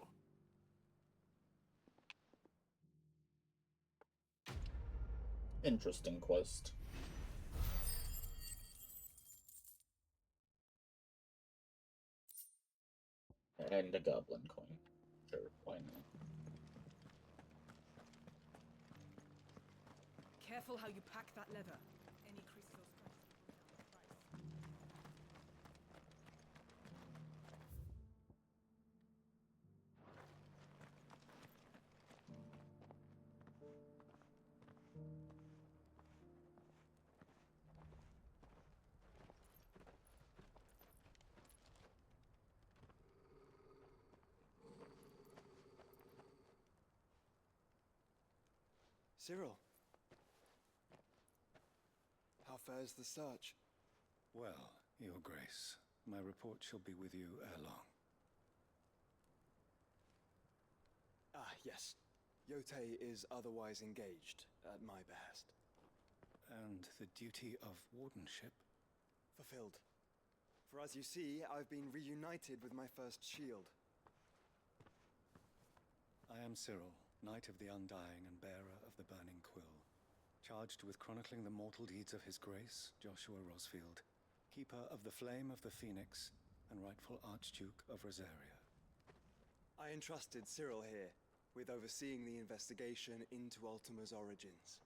[SPEAKER 1] Interesting quest. And a goblin coin. Sure, why not?
[SPEAKER 3] Careful how you pack that leather. Any crystal scratch.
[SPEAKER 10] Cyril. How fares the search?
[SPEAKER 18] Well, Your Grace, my report shall be with you ere long.
[SPEAKER 10] Ah, yes. Yotei is otherwise engaged, at my behest.
[SPEAKER 18] And the duty of wardenship?
[SPEAKER 10] Fulfilled. For as you see, I've been reunited with my first shield.
[SPEAKER 18] I am Cyril, Knight of the Undying and bearer of the Burning Quill, charged with chronicling the mortal deeds of His Grace, Joshua Rosfield, keeper of the Flame of the Phoenix and rightful Archduke of Rosaria.
[SPEAKER 10] I entrusted Cyril here with overseeing the investigation into Ultima's origins.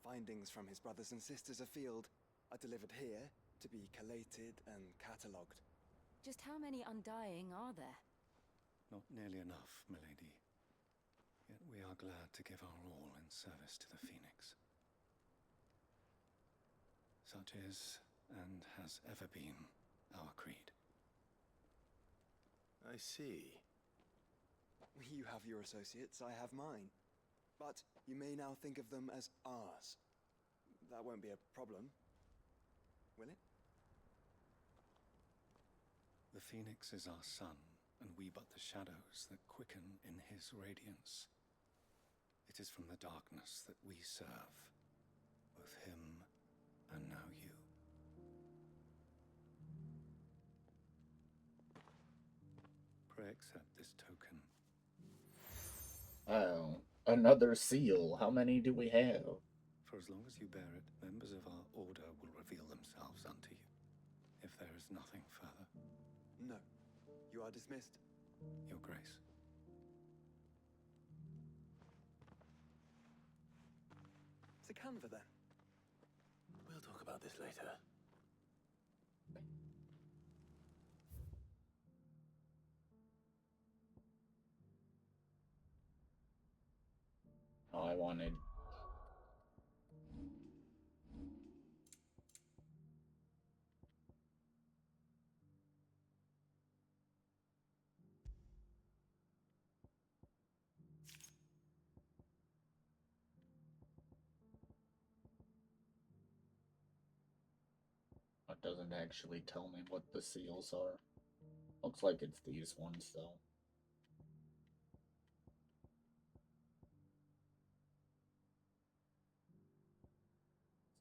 [SPEAKER 10] Findings from his brothers and sisters afield are delivered here to be collated and catalogued.
[SPEAKER 6] Just how many Undying are there?
[SPEAKER 18] Not nearly enough, milady. Yet we are glad to give our all in service to the Phoenix. Such is, and has ever been, our creed.
[SPEAKER 22] I see.
[SPEAKER 10] You have your associates, I have mine. But you may now think of them as ours. That won't be a problem, will it?
[SPEAKER 18] The Phoenix is our sun, and we but the shadows that quicken in his radiance. It is from the darkness that we serve, both him and now you. Pray accept this token.
[SPEAKER 1] Oh, another seal. How many do we have?
[SPEAKER 18] For as long as you bear it, members of our order will reveal themselves unto you. If there is nothing further.
[SPEAKER 10] No. You are dismissed.
[SPEAKER 18] Your Grace.
[SPEAKER 10] To Canva, then.
[SPEAKER 22] We'll talk about this later.
[SPEAKER 1] Oh, I wanted... doesn't actually tell me what the seals are. Looks like it's these ones, though.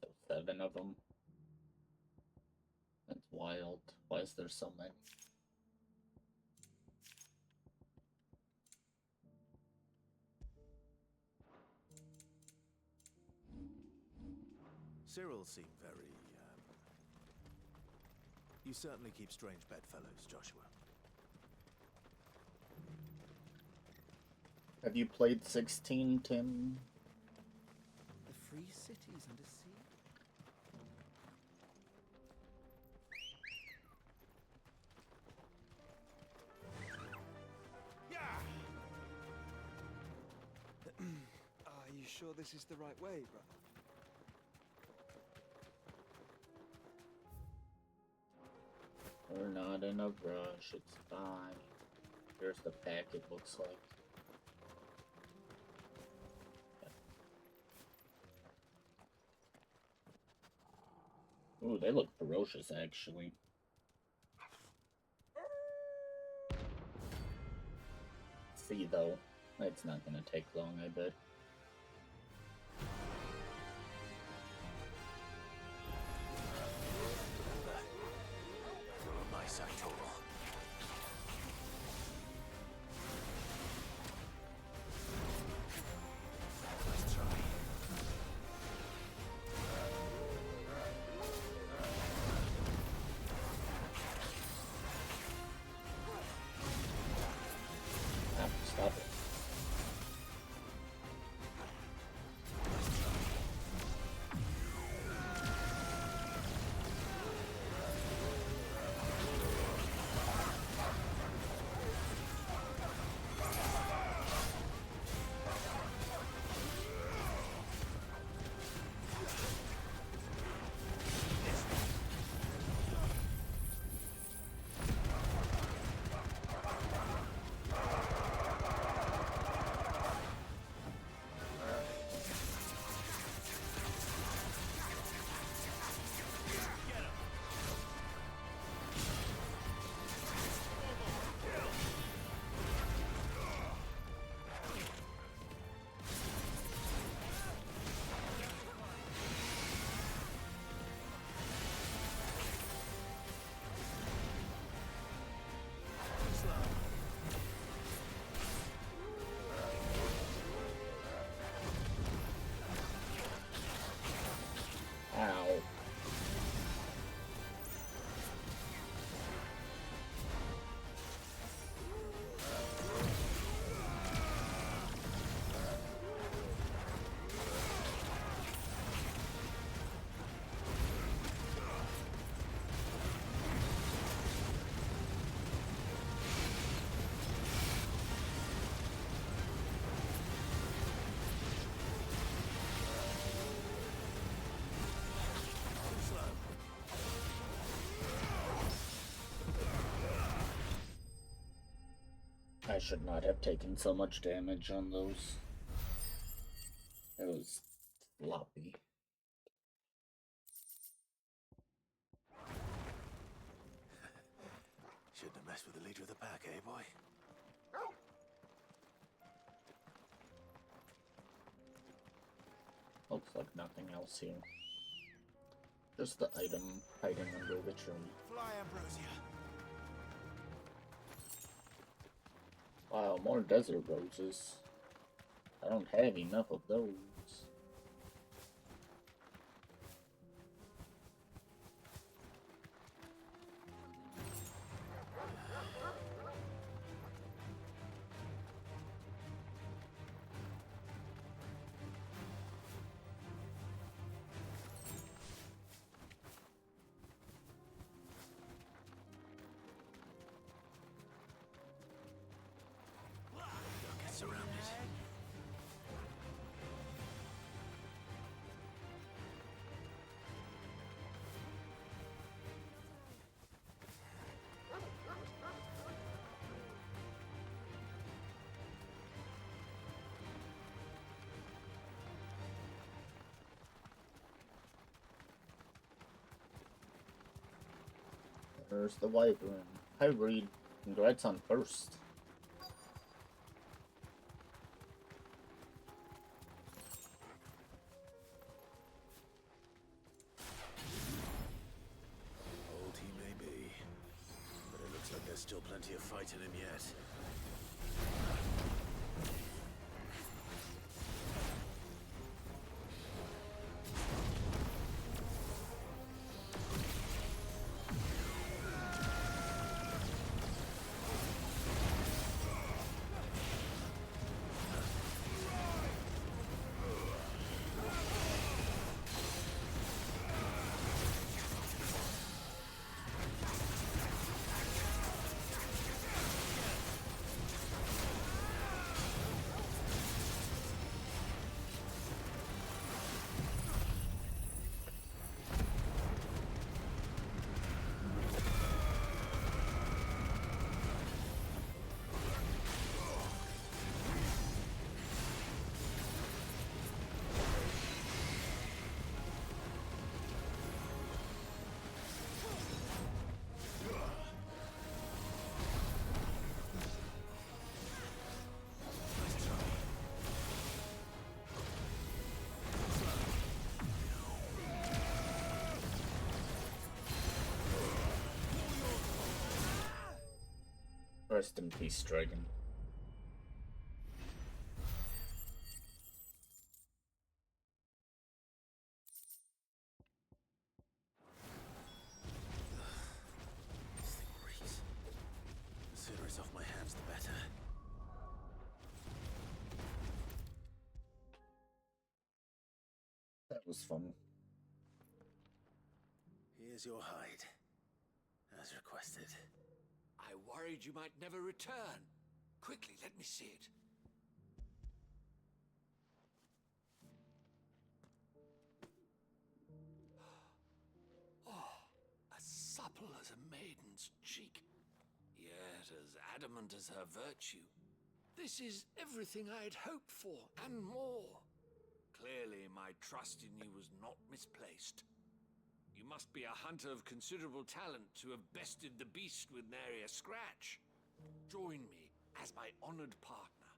[SPEAKER 1] So 7 of them. That's wild. Why is there so many?
[SPEAKER 22] Cyril seemed very, You certainly keep strange bedfellows, Joshua.
[SPEAKER 1] Have you played 16, Tim?
[SPEAKER 21] The free cities under sea?
[SPEAKER 10] Are you sure this is the right way, brother?
[SPEAKER 1] We're not in a rush, it's fine. Here's the pack, it looks like. Ooh, they look ferocious, actually. See, though, it's not gonna take long, I bet.
[SPEAKER 22] You're on my side, Total. Let's try.
[SPEAKER 1] Stop it. Ow. I should not have taken so much damage on those. It was sloppy.
[SPEAKER 22] Shouldn't have messed with the leader of the pack, eh, boy?
[SPEAKER 1] Looks like nothing else here. Just the item hiding under the tree.
[SPEAKER 7] Fly, Ambrosia.
[SPEAKER 1] Wow, more desert roses. I don't have enough of those.
[SPEAKER 22] Don't get surrounded.
[SPEAKER 1] There's the wyvern. Hi, Reed. Congrats on first.
[SPEAKER 22] Old he may be, but it looks like there's still plenty of fight in him yet.
[SPEAKER 1] Rest in peace, Dragon.
[SPEAKER 22] The sooner it's off my hands, the better.
[SPEAKER 1] That was fun.
[SPEAKER 22] Here's your hide, as requested.
[SPEAKER 14] I worried you might never return. Quickly, let me see it. Oh, as supple as a maiden's cheek, yet as adamant as her virtue. This is everything I'd hoped for, and more. Clearly, my trust in you was not misplaced. You must be a hunter of considerable talent to have bested the beast with nary a scratch. Join me as my honored partner.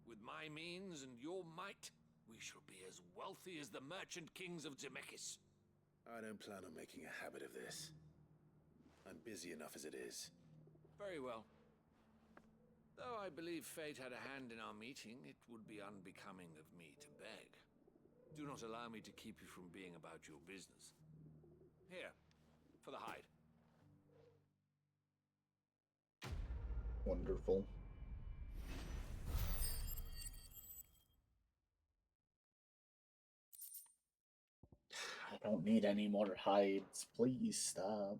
[SPEAKER 14] With my means and your might, we shall be as wealthy as the merchant kings of Zemeckis.
[SPEAKER 22] I don't plan on making a habit of this. I'm busy enough as it is.
[SPEAKER 14] Very well. Though I believe fate had a hand in our meeting, it would be unbecoming of me to beg. Do not allow me to keep you from being about your business. Here, for the hide.
[SPEAKER 1] Wonderful. I don't need any more hides. Please stop.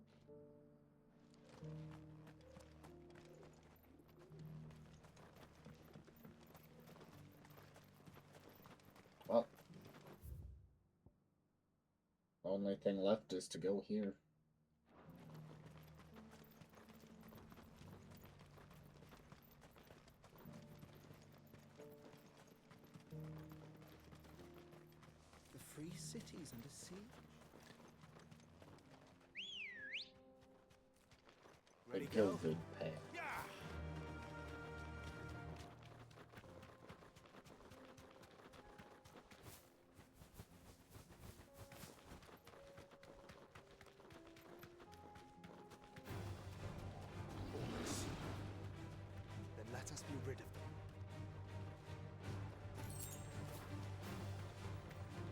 [SPEAKER 1] Well, the only thing left is to go here.
[SPEAKER 17] The free city's under siege.
[SPEAKER 1] The Gilded Path.
[SPEAKER 10] Then let us be rid of them.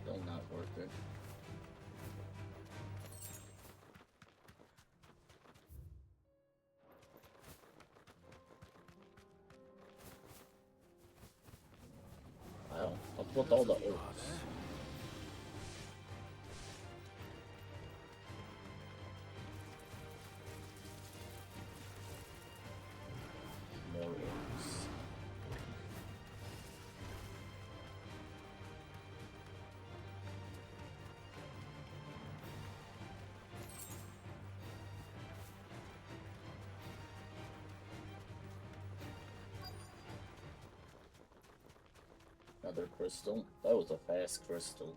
[SPEAKER 1] Still not worth it. Wow, what's with all the orbs? More orbs. Another crystal. That was a fast crystal.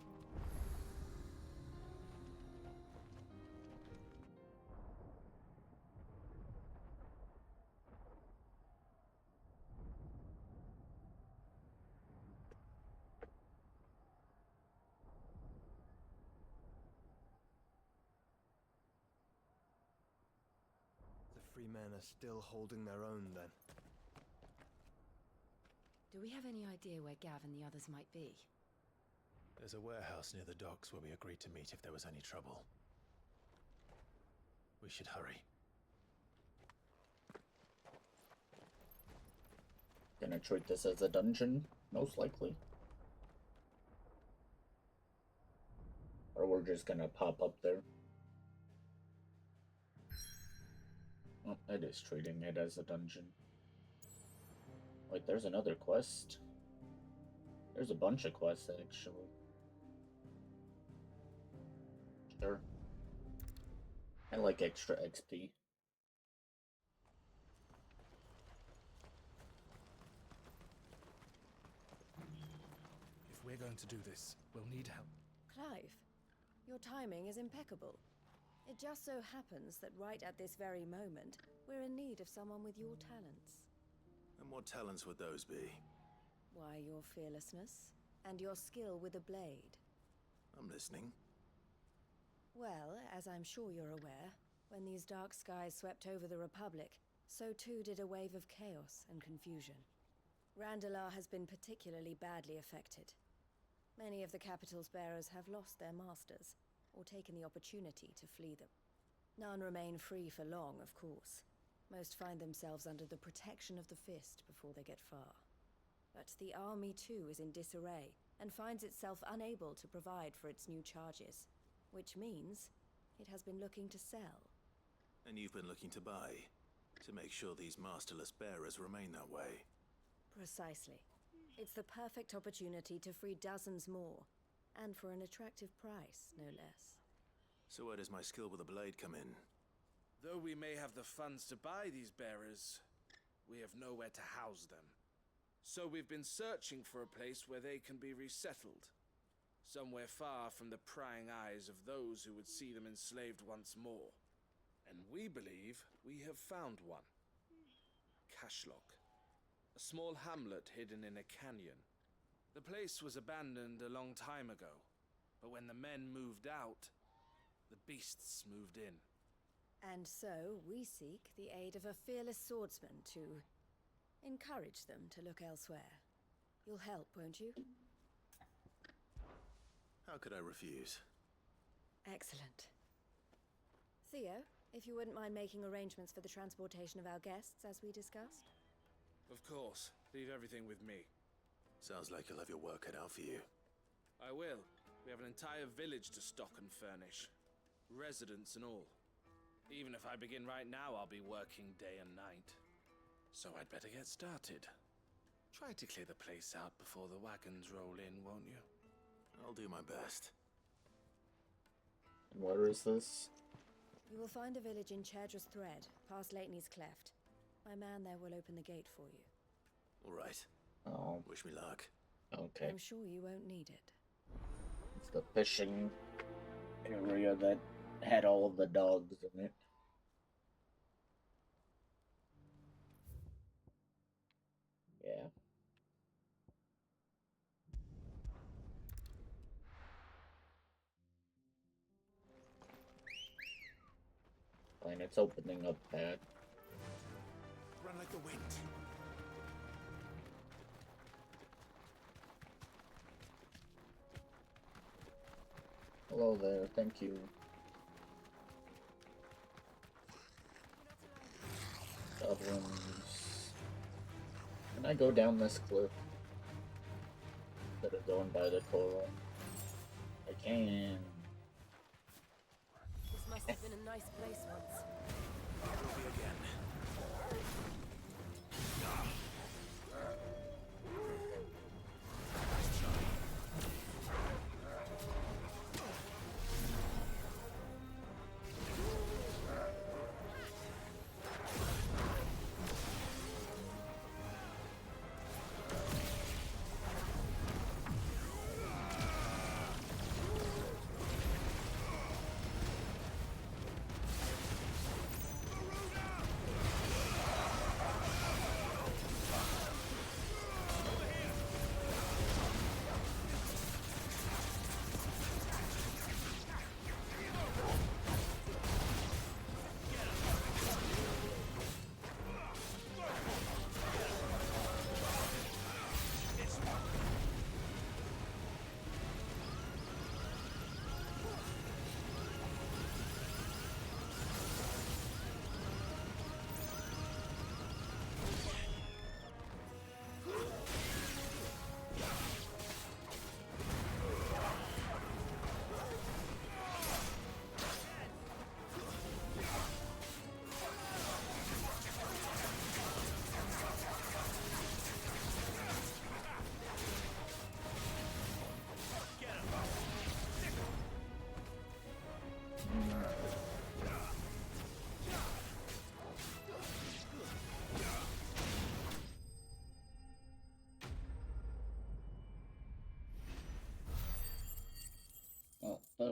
[SPEAKER 10] men are still holding their own, then.
[SPEAKER 6] Do we have any idea where Gav and the others might be?
[SPEAKER 22] There's a warehouse near the docks where we agreed to meet if there was any trouble. We should hurry.
[SPEAKER 1] Gonna treat this as a dungeon, most likely. Or we're just gonna pop up there. Oh, it is treating it as a dungeon. Wait, there's another quest. There's a bunch of quests, actually. Sure. I like extra XP.
[SPEAKER 17] If we're going to do this, we'll need help.
[SPEAKER 5] Clive, your timing is impeccable. It just so happens that right at this very moment, we're in need of someone with your talents.
[SPEAKER 22] And what talents would those be?
[SPEAKER 5] Why, your fearlessness and your skill with a blade.
[SPEAKER 22] I'm listening.
[SPEAKER 5] Well, as I'm sure you're aware, when these dark skies swept over the Republic, so too did a wave of chaos and confusion. Randalar has been particularly badly affected. Many of the capital's bearers have lost their masters, or taken the opportunity to flee them. None remain free for long, of course. Most find themselves under the protection of the Fist before they get far. But the army too is in disarray, and finds itself unable to provide for its new charges. Which means it has been looking to sell.
[SPEAKER 22] And you've been looking to buy, to make sure these masterless bearers remain that way.
[SPEAKER 5] Precisely. It's the perfect opportunity to free dozens more, and for an attractive price, no less.
[SPEAKER 22] So where does my skill with a blade come in?
[SPEAKER 8] Though we may have the funds to buy these bearers, we have nowhere to house them. So we've been searching for a place where they can be resettled. Somewhere far from the prying eyes of those who would see them enslaved once more. And we believe we have found one. Cashlock. A small hamlet hidden in a canyon. The place was abandoned a long time ago, but when the men moved out, the beasts moved in.
[SPEAKER 5] And so we seek the aid of a fearless swordsman to encourage them to look elsewhere. You'll help, won't you?
[SPEAKER 22] How could I refuse?
[SPEAKER 5] Excellent. Theo, if you wouldn't mind making arrangements for the transportation of our guests, as we discussed?
[SPEAKER 8] Of course. Leave everything with me.
[SPEAKER 22] Sounds like you'll have your work cut out for you.
[SPEAKER 8] I will. We have an entire village to stock and furnish. Residents and all. Even if I begin right now, I'll be working day and night. So I'd better get started. Try to clear the place out before the wagons roll in, won't you?
[SPEAKER 22] I'll do my best.
[SPEAKER 1] And where is this?
[SPEAKER 5] You will find a village in Chadra's Thread, past Leitney's Cleft. My man there will open the gate for you.
[SPEAKER 22] All right.
[SPEAKER 1] Oh.
[SPEAKER 22] Wish me luck.
[SPEAKER 1] Okay.
[SPEAKER 5] I'm sure you won't need it.
[SPEAKER 1] It's the fishing area that had all of the dogs in it. Yeah. Fine, it's opening up bad.
[SPEAKER 22] Run like the wind.
[SPEAKER 1] Hello there, thank you. Goblins. Can I go down this cliff? Instead of going by the coral. I can.
[SPEAKER 5] This must have been a nice place once.
[SPEAKER 22] Will be again.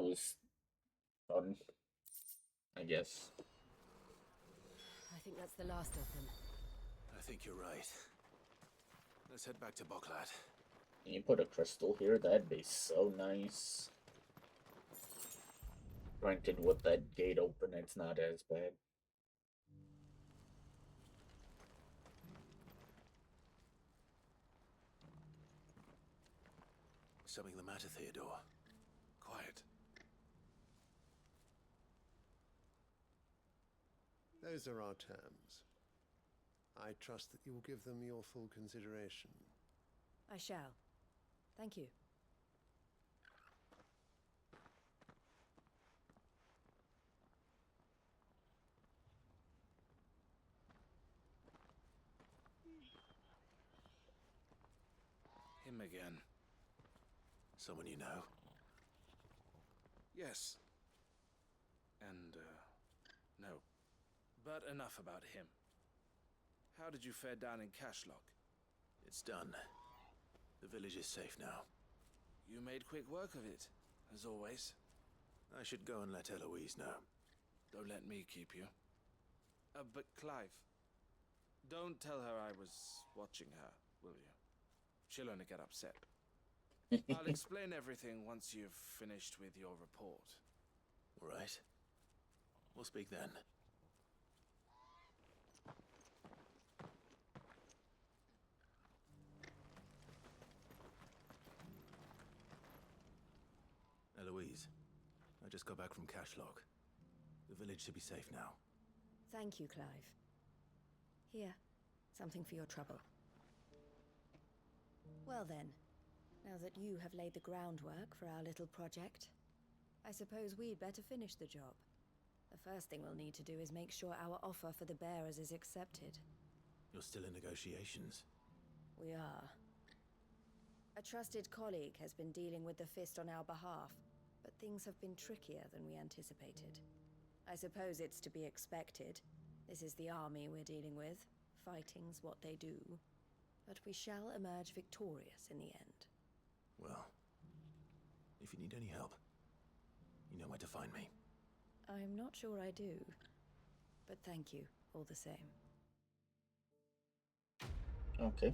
[SPEAKER 1] was done, I guess.
[SPEAKER 6] I think that's the last of them.
[SPEAKER 22] I think you're right. Let's head back to Boklat.
[SPEAKER 1] Can you put a crystal here? That'd be so nice. Granted, with that gate open, it's not as bad.
[SPEAKER 22] Something the matter, Theodore? Quiet.
[SPEAKER 12] Those are our terms. I trust that you will give them your full consideration.
[SPEAKER 6] I shall. Thank you.
[SPEAKER 22] Him again. Someone you know?
[SPEAKER 8] Yes. And, no. But enough about him. How did you fare down in Cashlock?
[SPEAKER 22] It's done. The village is safe now.
[SPEAKER 8] You made quick work of it, as always.
[SPEAKER 22] I should go and let Eloise know.
[SPEAKER 8] Don't let me keep you. But Clive, don't tell her I was watching her, will you? She'll only get upset. I'll explain everything once you've finished with your report.
[SPEAKER 22] All right. We'll speak then. Eloise, I just got back from Cashlock. The village should be safe now.
[SPEAKER 6] Thank you, Clive. Here, something for your trouble. Well then, now that you have laid the groundwork for our little project, I suppose we'd better finish the job. The first thing we'll need to do is make sure our offer for the bearers is accepted.
[SPEAKER 22] You're still in negotiations?
[SPEAKER 6] We are. A trusted colleague has been dealing with the Fist on our behalf, but things have been trickier than we anticipated. I suppose it's to be expected. This is the army we're dealing with. Fighting's what they do. But we shall emerge victorious in the end.
[SPEAKER 22] Well, if you need any help, you know where to find me.
[SPEAKER 6] I'm not sure I do, but thank you all the same.
[SPEAKER 1] Okay.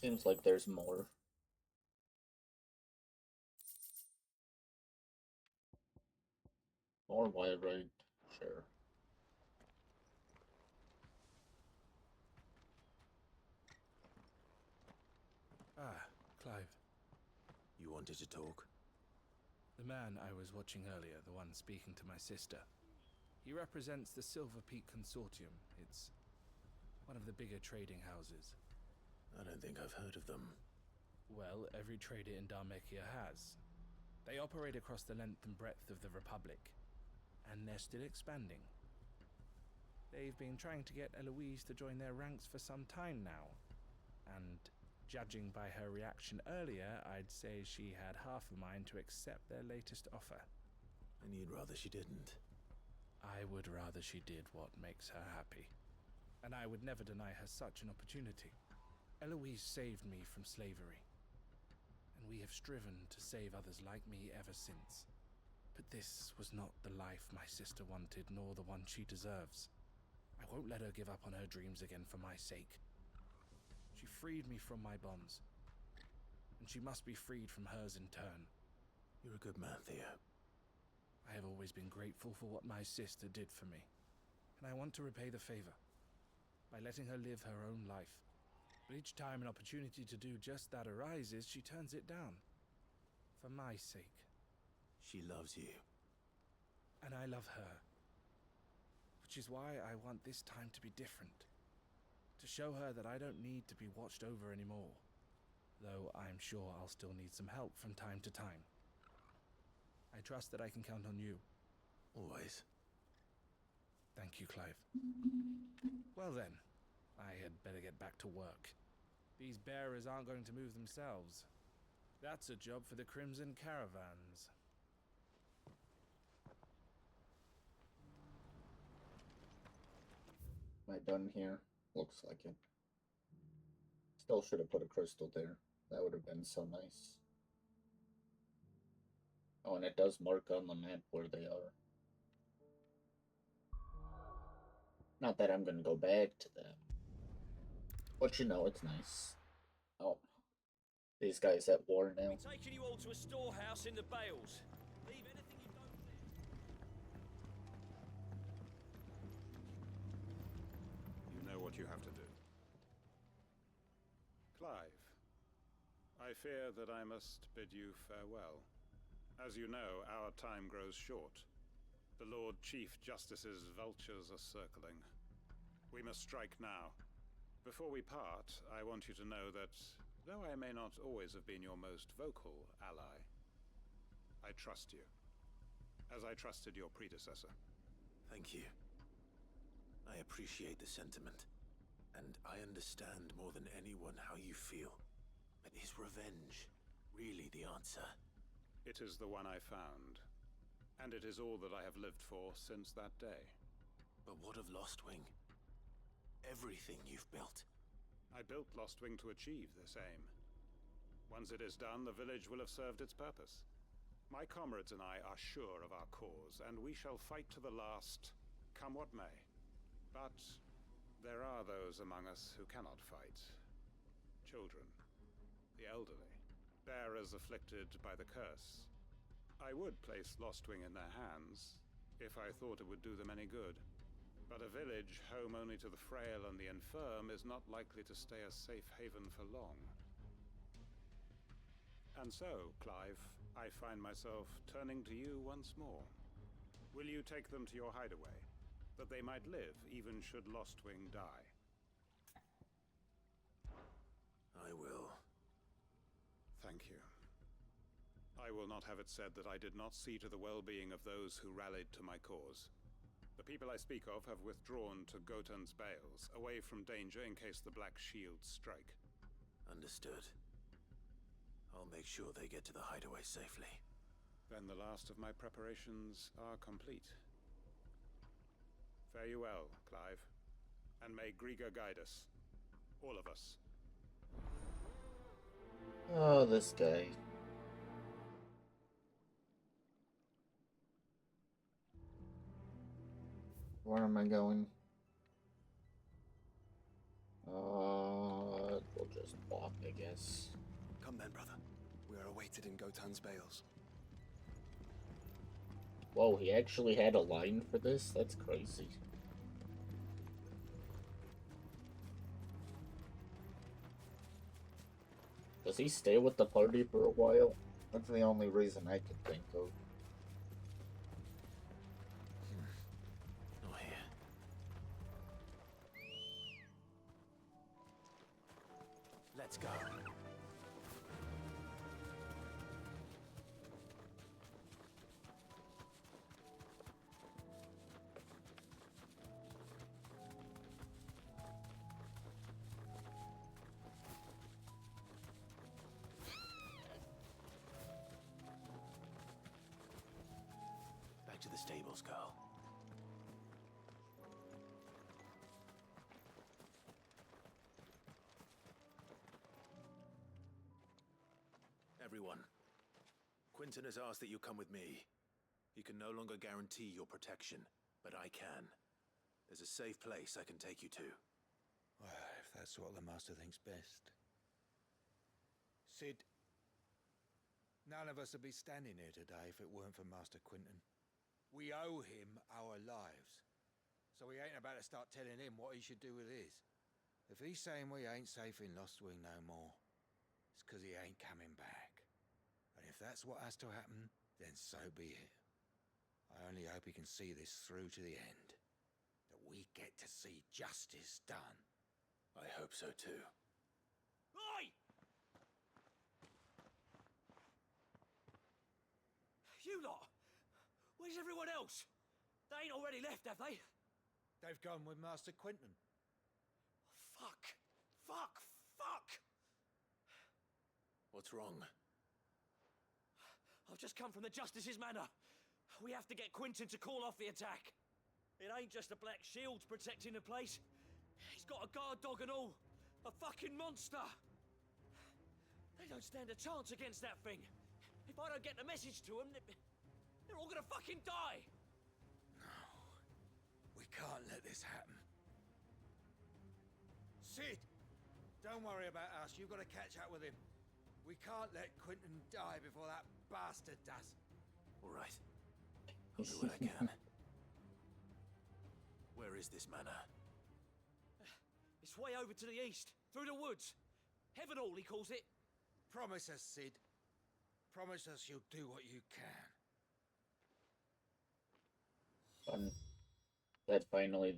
[SPEAKER 1] Seems like there's more. More wild ride, sure.
[SPEAKER 8] Ah, Clive.
[SPEAKER 22] You wanted to talk?
[SPEAKER 8] The man I was watching earlier, the one speaking to my sister. He represents the Silver Peak Consortium. It's one of the bigger trading houses.
[SPEAKER 22] I don't think I've heard of them.
[SPEAKER 8] Well, every trader in Dharmekia has. They operate across the length and breadth of the Republic, and they're still expanding. They've been trying to get Eloise to join their ranks for some time now, and judging by her reaction earlier, I'd say she had half a mind to accept their latest offer.
[SPEAKER 22] And you'd rather she didn't?
[SPEAKER 8] I would rather she did what makes her happy. And I would never deny her such an opportunity. Eloise saved me from slavery. And we have striven to save others like me ever since. But this was not the life my sister wanted, nor the one she deserves. I won't let her give up on her dreams again for my sake. She freed me from my bonds, and she must be freed from hers in turn.
[SPEAKER 22] You're a good man, Theo.
[SPEAKER 8] I have always been grateful for what my sister did for me, and I want to repay the favor by letting her live her own life. But each time an opportunity to do just that arises, she turns it down. For my sake.
[SPEAKER 22] She loves you.
[SPEAKER 8] And I love her. Which is why I want this time to be different. To show her that I don't need to be watched over anymore. Though I'm sure I'll still need some help from time to time. I trust that I can count on you.
[SPEAKER 22] Always.
[SPEAKER 8] Thank you, Clive. Well then, I had better get back to work. These bearers aren't going to move themselves. That's a job for the Crimson Caravans.
[SPEAKER 1] Am I done here? Looks like it. Still should have put a crystal there. That would have been so nice. Oh, and it does mark on the map where they are. Not that I'm gonna go back to them. But you know, it's nice. Oh. These guys at war now.
[SPEAKER 21] We're taking you all to a storehouse in the Bales. Leave anything you don't
[SPEAKER 7] You know what you have to do. Clive, I fear that I must bid you farewell. As you know, our time grows short. The Lord Chief Justice's vultures are circling. We must strike now. Before we part, I want you to know that, though I may not always have been your most vocal ally, I trust you, as I trusted your predecessor.
[SPEAKER 2] Thank you. I appreciate the sentiment, and I understand more than anyone how you feel. But is revenge really the answer?
[SPEAKER 7] It is the one I found, and it is all that I have lived for since that day.
[SPEAKER 2] But what of Lostwing? Everything you've built.
[SPEAKER 7] I built Lostwing to achieve this aim. Once it is done, the village will have served its purpose. My comrades and I are sure of our cause, and we shall fight to the last, come what may. But there are those among us who cannot fight. Children, the elderly, bearers afflicted by the curse. I would place Lostwing in their hands, if I thought it would do them any good. But a village home only to the frail and the infirm is not likely to stay a safe haven for long. And so, Clive, I find myself turning to you once more. Will you take them to your hideaway, that they might live even should Lostwing die?
[SPEAKER 2] I will.
[SPEAKER 7] Thank you. I will not have it said that I did not see to the well-being of those who rallied to my cause. The people I speak of have withdrawn to Gotan's Bales, away from danger in case the Black Shields strike.
[SPEAKER 2] Understood. I'll make sure they get to the hideaway safely.
[SPEAKER 7] Then the last of my preparations are complete. Fare you well, Clive. And may Griga guide us. All of us.
[SPEAKER 1] Oh, this guy. Where am I going? We'll just walk, I guess.
[SPEAKER 10] Come then, brother. We are awaited in Gotan's Bales.
[SPEAKER 1] Whoa, he actually had a line for this? That's crazy. Does he stay with the party for a while? That's the only reason I could think of.
[SPEAKER 2] Not here. Let's go. Back to the stables, girl. Everyone, Quinton has asked that you come with me. He can no longer guarantee your protection, but I can. There's a safe place I can take you to.
[SPEAKER 18] Well, if that's what the Master thinks best. Sid, none of us would be standing here today if it weren't for Master Quinton. We owe him our lives, so we ain't about to start telling him what he should do with his. If he's saying we ain't safe in Lostwing no more, it's 'cause he ain't coming back. And if that's what has to happen, then so be it. I only hope he can see this through to the end. That we get to see justice done.
[SPEAKER 2] I hope so too.
[SPEAKER 21] Oi! You lot! Where's everyone else? They ain't already left, have they?
[SPEAKER 18] They've gone with Master Quinton.
[SPEAKER 21] Fuck! Fuck! Fuck!
[SPEAKER 2] What's wrong?
[SPEAKER 21] I've just come from the Justice's manor. We have to get Quinton to call off the attack. It ain't just the Black Shields protecting the place. He's got a guard dog and all. A fucking monster! They don't stand a chance against that thing. If I don't get the message to them, they're all gonna fucking die!
[SPEAKER 18] No. We can't let this happen. Sid! Don't worry about us. You've got to catch up with him. We can't let Quentin die before that bastard does.
[SPEAKER 22] All right. I'll do what I can. Where is this manor?
[SPEAKER 21] It's way over to the east, through the woods. Heaven Hall, he calls it.
[SPEAKER 18] Promise us, Sid. Promise us you'll do what you can.
[SPEAKER 1] That finally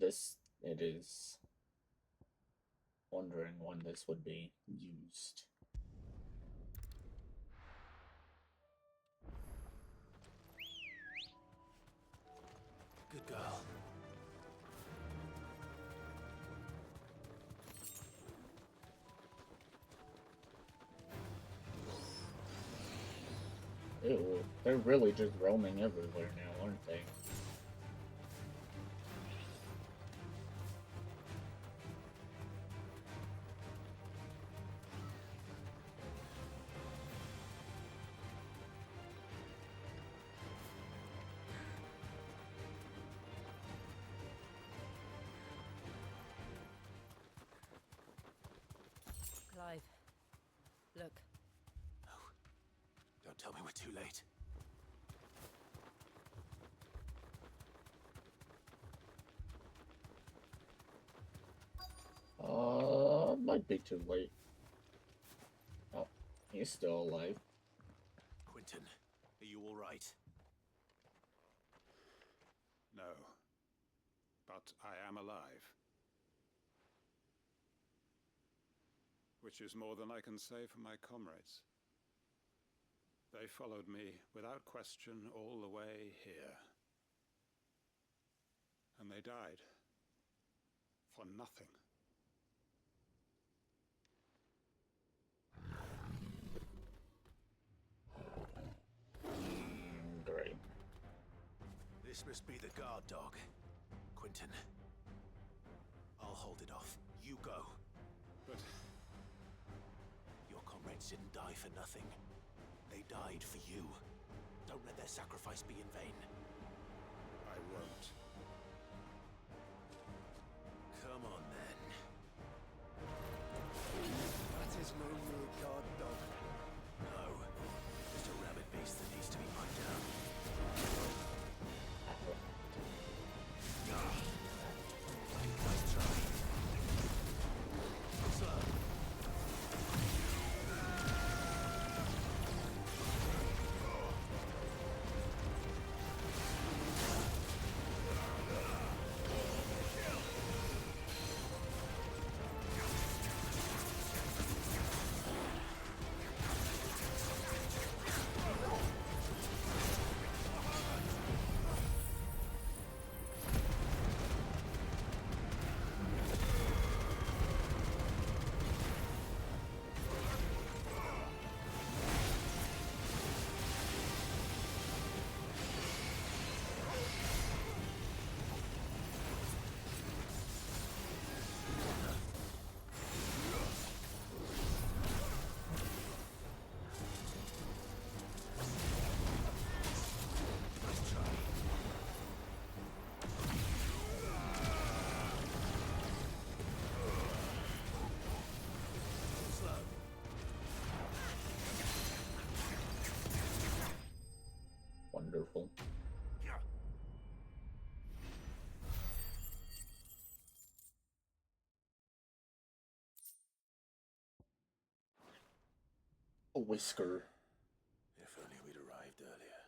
[SPEAKER 1] it is. Wondering when this would be used.
[SPEAKER 22] Good girl.
[SPEAKER 1] Ew, they're really just roaming everywhere now, aren't they?
[SPEAKER 6] Clive, look.
[SPEAKER 22] No. Don't tell me we're too late.
[SPEAKER 1] Might be too late. Oh, he's still alive.
[SPEAKER 22] Quentin, are you all right?
[SPEAKER 7] No. But I am alive. Which is more than I can say for my comrades. They followed me without question all the way here. And they died. For nothing.
[SPEAKER 1] Great.
[SPEAKER 22] This must be the guard dog. Quentin. I'll hold it off. You go.
[SPEAKER 7] But
[SPEAKER 22] your comrades didn't die for nothing. They died for you. Don't let their sacrifice be in vain.
[SPEAKER 7] I won't.
[SPEAKER 22] Come on, then.
[SPEAKER 18] That is no mere guard dog.
[SPEAKER 22] No. Just a rabid beast that needs to be put down. Nice try. Slow.
[SPEAKER 1] Wonderful. A whisker.
[SPEAKER 22] If only we'd arrived earlier.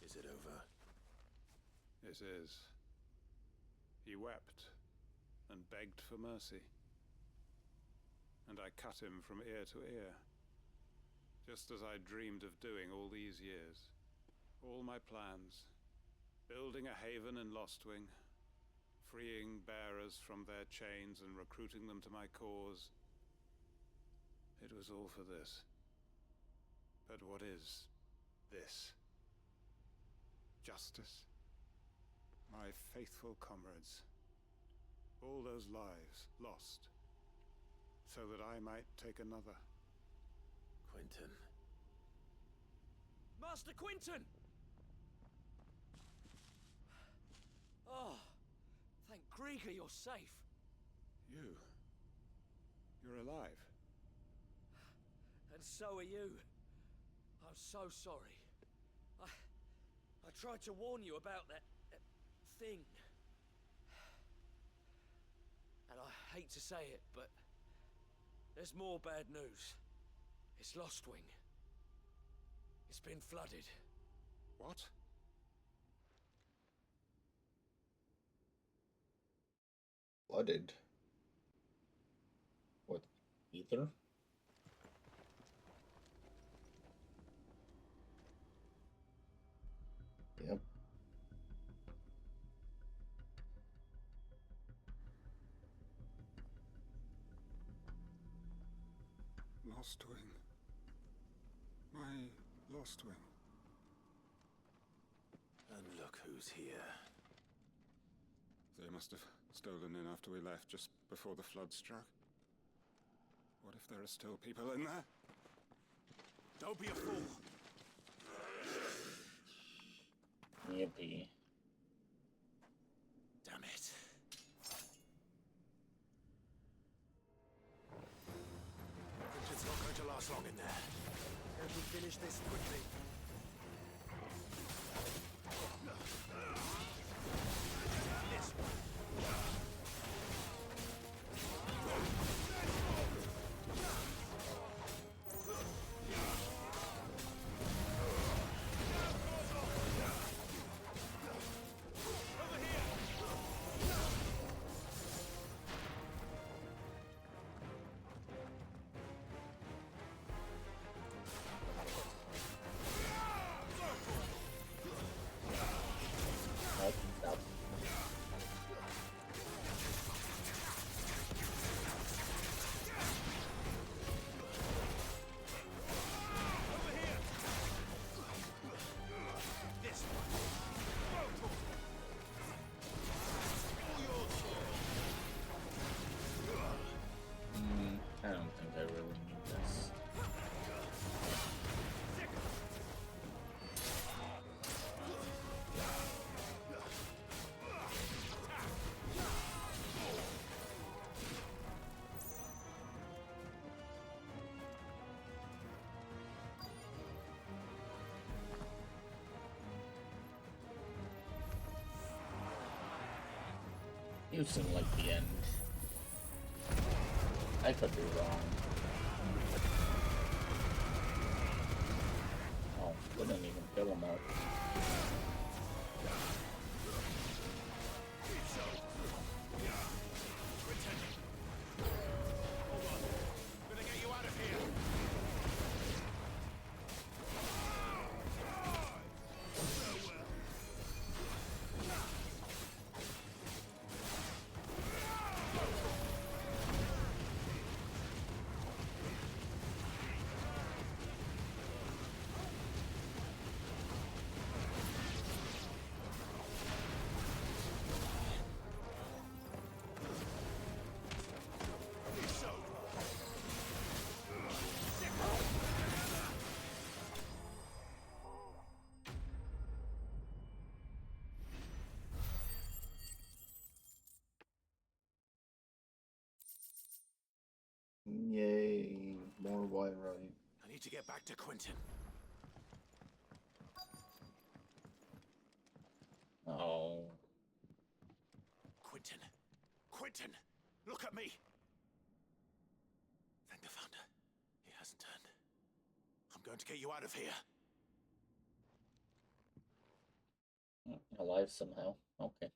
[SPEAKER 22] Is it over?
[SPEAKER 7] It is. He wept and begged for mercy. And I cut him from ear to ear. Just as I dreamed of doing all these years. All my plans. Building a haven in Lostwing. Freeing bearers from their chains and recruiting them to my cause. It was all for this. But what is this? justice. My faithful comrades. All those lives lost, so that I might take another.
[SPEAKER 2] Quentin.
[SPEAKER 21] Master Quinton! Oh, thank Grieger you're safe.
[SPEAKER 7] You're alive.
[SPEAKER 21] And so are you. I'm so sorry. I tried to warn you about that thing. And I hate to say it, but there's more bad news. It's Lostwing. It's been flooded.
[SPEAKER 7] What?
[SPEAKER 1] Flooded? What? Ether? Yep.
[SPEAKER 7] Lostwing. My Lostwing.
[SPEAKER 2] And look who's here.
[SPEAKER 7] They must have stolen in after we left, just before the flood struck. What if there are still people in there?
[SPEAKER 21] Don't be a fool.
[SPEAKER 1] Yippee.
[SPEAKER 21] Damn it.
[SPEAKER 2] It's not going to last long in there.
[SPEAKER 21] Can we finish this quickly? This one.
[SPEAKER 1] I don't think I really need this. You seem like the end. I could be wrong. Oh, couldn't even kill him out. Yay, more white right.
[SPEAKER 2] I need to get back to Quentin.
[SPEAKER 1] Oh.
[SPEAKER 2] Quentin. Quentin! Look at me! Thank the Founder. He hasn't turned. I'm going to get you out of here.
[SPEAKER 1] Alive somehow. Okay.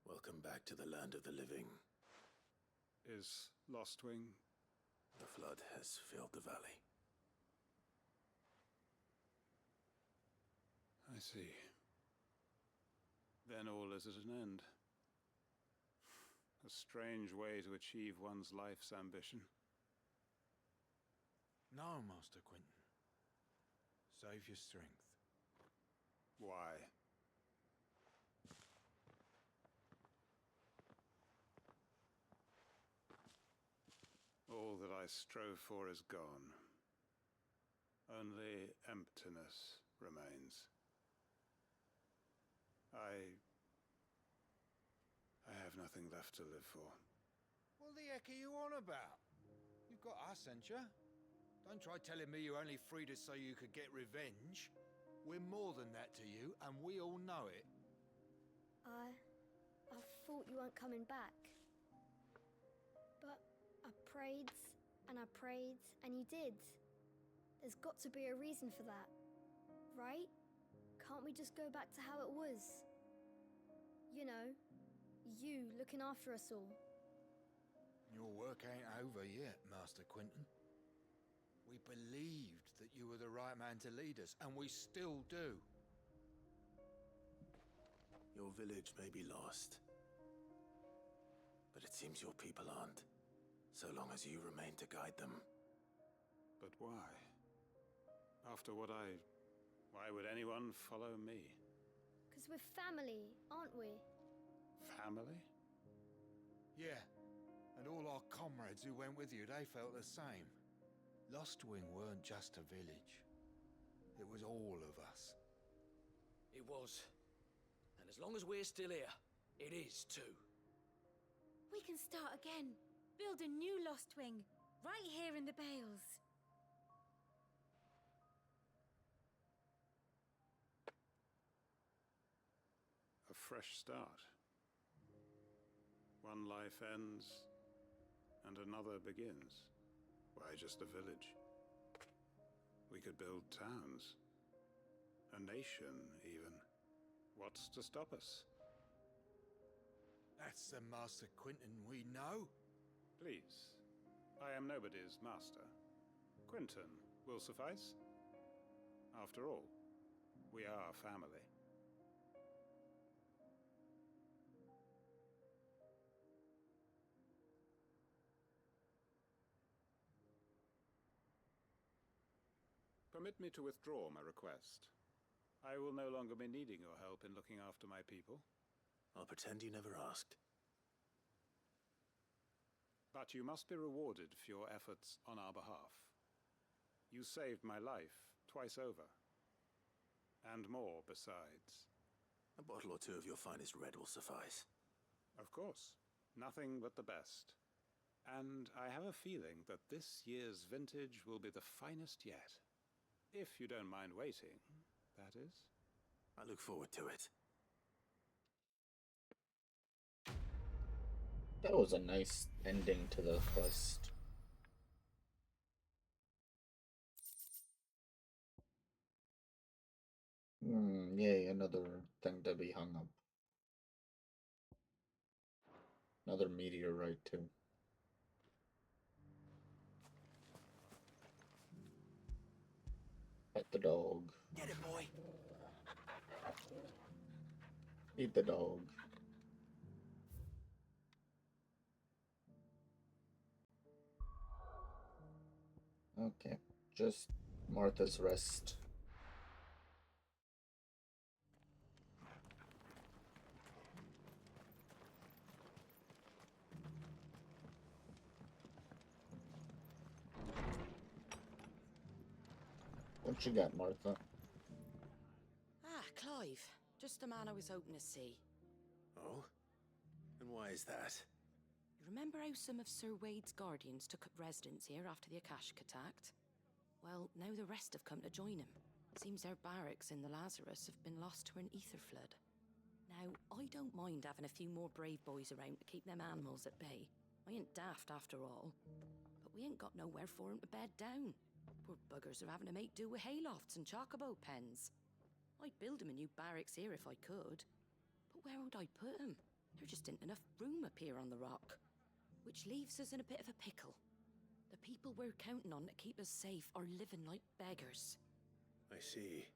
[SPEAKER 2] Welcome back to the land of the living.
[SPEAKER 7] Is Lostwing?
[SPEAKER 2] The flood has filled the valley.
[SPEAKER 7] I see. Then all is at an end. A strange way to achieve one's life's ambition.
[SPEAKER 4] No, Master Quentin. Save your strength.
[SPEAKER 7] Why? All that I strove for is gone. Only emptiness remains. I have nothing left to live for.
[SPEAKER 4] What the heck are you on about? You've got us, ain't you? Don't try telling me you only freed us so you could get revenge. We're more than that to you, and we all know it.
[SPEAKER 13] I thought you weren't coming back. But I prayed, and you did. There's got to be a reason for that, right? Can't we just go back to how it was? You know, you looking after us all.
[SPEAKER 4] Your work ain't over yet, Master Quentin. We believed that you were the right man to lead us, and we still do.
[SPEAKER 2] Your village may be lost, but it seems your people aren't, so long as you remain to guide them.
[SPEAKER 7] But why? After what why would anyone follow me?
[SPEAKER 13] 'Cause we're family, aren't we?
[SPEAKER 7] Family?
[SPEAKER 4] Yeah, and all our comrades who went with you, they felt the same. Lostwing weren't just a village. It was all of us.
[SPEAKER 21] It was. And as long as we're still here, it is too.
[SPEAKER 19] We can start again. Build a new Lostwing, right here in the Bales.
[SPEAKER 7] A fresh start. One life ends, and another begins. Why, just a village. We could build towns. A nation, even. What's to stop us?
[SPEAKER 4] That's the Master Quentin we know.
[SPEAKER 7] Please. I am nobody's master. Quentin will suffice. After all, we are family. Permit me to withdraw my request. I will no longer be needing your help in looking after my people.
[SPEAKER 2] I'll pretend you never asked.
[SPEAKER 7] But you must be rewarded for your efforts on our behalf. You saved my life twice over. And more besides.
[SPEAKER 2] A bottle or two of your finest red will suffice.
[SPEAKER 7] Of course. Nothing but the best. And I have a feeling that this year's vintage will be the finest yet. If you don't mind waiting, that is.
[SPEAKER 2] I look forward to it.
[SPEAKER 1] That was a nice ending to the quest. Yay, another thing to be hung up. Another meteorite, too. Pet the dog.
[SPEAKER 21] Get it, boy.
[SPEAKER 1] Eat the dog. Okay, just Martha's Rest. What you got, Martha?
[SPEAKER 5] Ah, Clive. Just the man I was hoping to see.
[SPEAKER 2] Oh? And why is that?
[SPEAKER 5] You remember how some of Sir Wade's guardians took up residence here after the Akashic attacked? Well, now the rest have come to join him. Seems their barracks in the Lazarus have been lost to an ether flood. Now, I don't mind having a few more brave boys around to keep them animals at bay. I ain't daft after all. But we ain't got nowhere for 'em to bed down. Poor buggers are having to make do with haylofts and chocobo pens. I'd build 'em a new barracks here if I could. But where would I put 'em? There just ain't enough room up here on the rock.
[SPEAKER 11] Which leaves us in a bit of a pickle. The people we're counting on to keep us safe are living like beggars.
[SPEAKER 22] I see.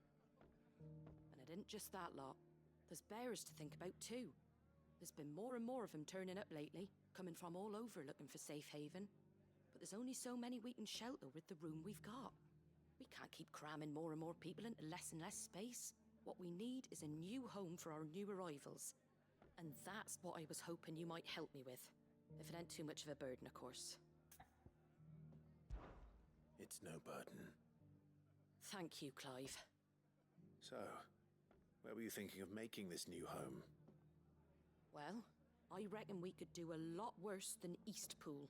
[SPEAKER 11] And it isn't just that lot. There's bears to think about too. There's been more and more of them turning up lately, coming from all over looking for safe haven. But there's only so many we can shelter with the room we've got. We can't keep cramming more and more people into less and less space. What we need is a new home for our new arrivals. And that's what I was hoping you might help me with. If it ain't too much of a burden, of course.
[SPEAKER 22] It's no burden.
[SPEAKER 11] Thank you, Clive.
[SPEAKER 22] So, where were you thinking of making this new home?
[SPEAKER 11] Well, I reckon we could do a lot worse than Eastpool.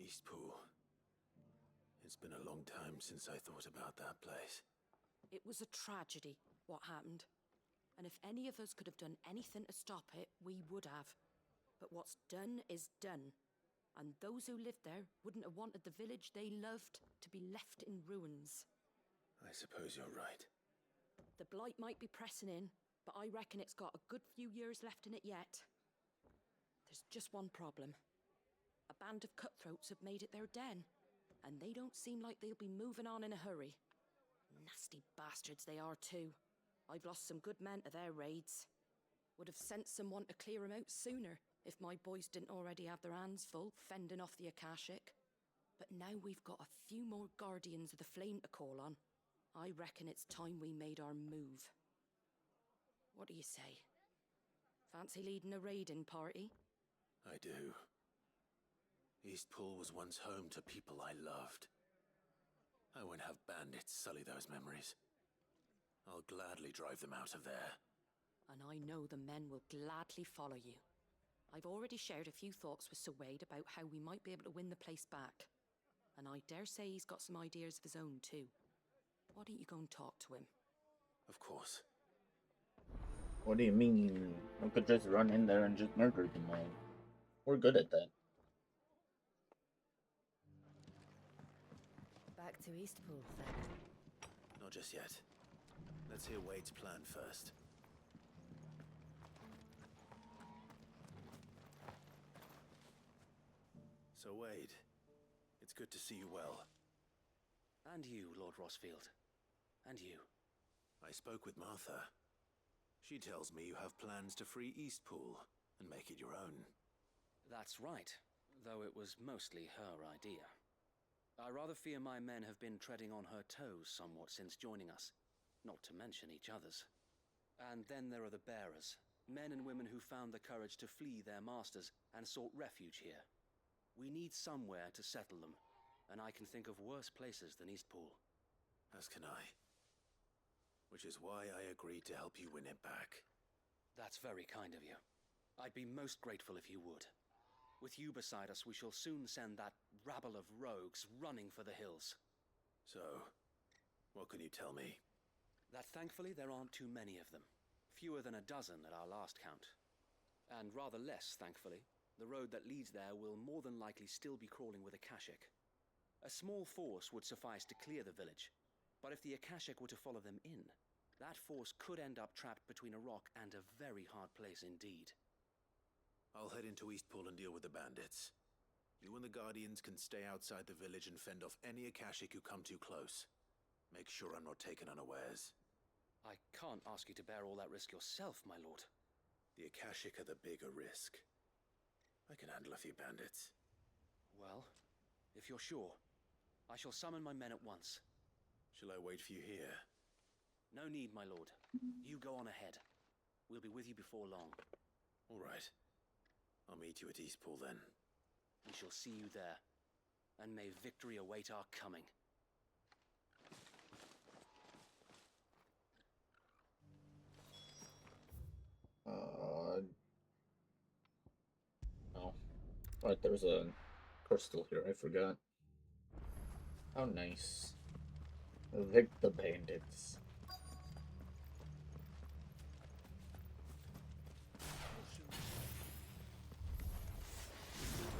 [SPEAKER 22] Eastpool. It's been a long time since I thought about that place.
[SPEAKER 11] It was a tragedy, what happened. And if any of us could have done anything to stop it, we would have. But what's done is done. And those who lived there wouldn't have wanted the village they loved to be left in ruins.
[SPEAKER 22] I suppose you're right.
[SPEAKER 11] The blight might be pressing in, but I reckon it's got a good few years left in it yet. There's just one problem. A band of cutthroats have made it their den, and they don't seem like they'll be moving on in a hurry. Nasty bastards they are too. I've lost some good men to their raids. Would have sent someone to clear them out sooner if my boys didn't already have their hands full fending off the Akashic. But now we've got a few more Guardians of the Flame to call on. I reckon it's time we made our move. What do you say? Fancy leading a raiding party?
[SPEAKER 22] I do. Eastpool was once home to people I loved. I won't have bandits sully those memories. I'll gladly drive them out of there.
[SPEAKER 11] And I know the men will gladly follow you. I've already shared a few thoughts with Sir Wade about how we might be able to win the place back. And I dare say he's got some ideas of his own too. Why don't you go and talk to him?
[SPEAKER 22] Of course.
[SPEAKER 1] What do you mean? We could just run in there and just murder them all. We're good at that.
[SPEAKER 6] Back to Eastpool, then.
[SPEAKER 22] Not just yet. Let's hear Wade's plan first. So Wade, it's good to see you well.
[SPEAKER 16] And you, Lord Rossfield. And you.
[SPEAKER 22] I spoke with Martha. She tells me you have plans to free Eastpool and make it your own.
[SPEAKER 16] That's right, though it was mostly her idea. I rather fear my men have been treading on her toes somewhat since joining us, not to mention each other's. And then there are the bearers, men and women who found the courage to flee their masters and sought refuge here. We need somewhere to settle them, and I can think of worse places than Eastpool.
[SPEAKER 22] As can I. Which is why I agreed to help you win it back.
[SPEAKER 16] That's very kind of you. I'd be most grateful if you would. With you beside us, we shall soon send that rabble of rogues running for the hills.
[SPEAKER 22] So, what can you tell me?
[SPEAKER 16] That thankfully there aren't too many of them. Fewer than a dozen at our last count. And rather less, thankfully. The road that leads there will more than likely still be crawling with Akashic. A small force would suffice to clear the village, but if the Akashic were to follow them in, that force could end up trapped between a rock and a very hard place indeed.
[SPEAKER 22] I'll head into Eastpool and deal with the bandits. You and the Guardians can stay outside the village and fend off any Akashic who come too close. Make sure I'm not taken unawares.
[SPEAKER 16] I can't ask you to bear all that risk yourself, my lord.
[SPEAKER 22] The Akashic are the bigger risk. I can handle a few bandits.
[SPEAKER 16] Well, if you're sure, I shall summon my men at once.
[SPEAKER 22] Shall I wait for you here?
[SPEAKER 16] No need, my lord. You go on ahead. We'll be with you before long.
[SPEAKER 22] All right. I'll meet you at Eastpool then.
[SPEAKER 16] We shall see you there. And may victory await our coming.
[SPEAKER 1] Oh. Right, there's a crystal here, I forgot. How nice. Evict the bandits.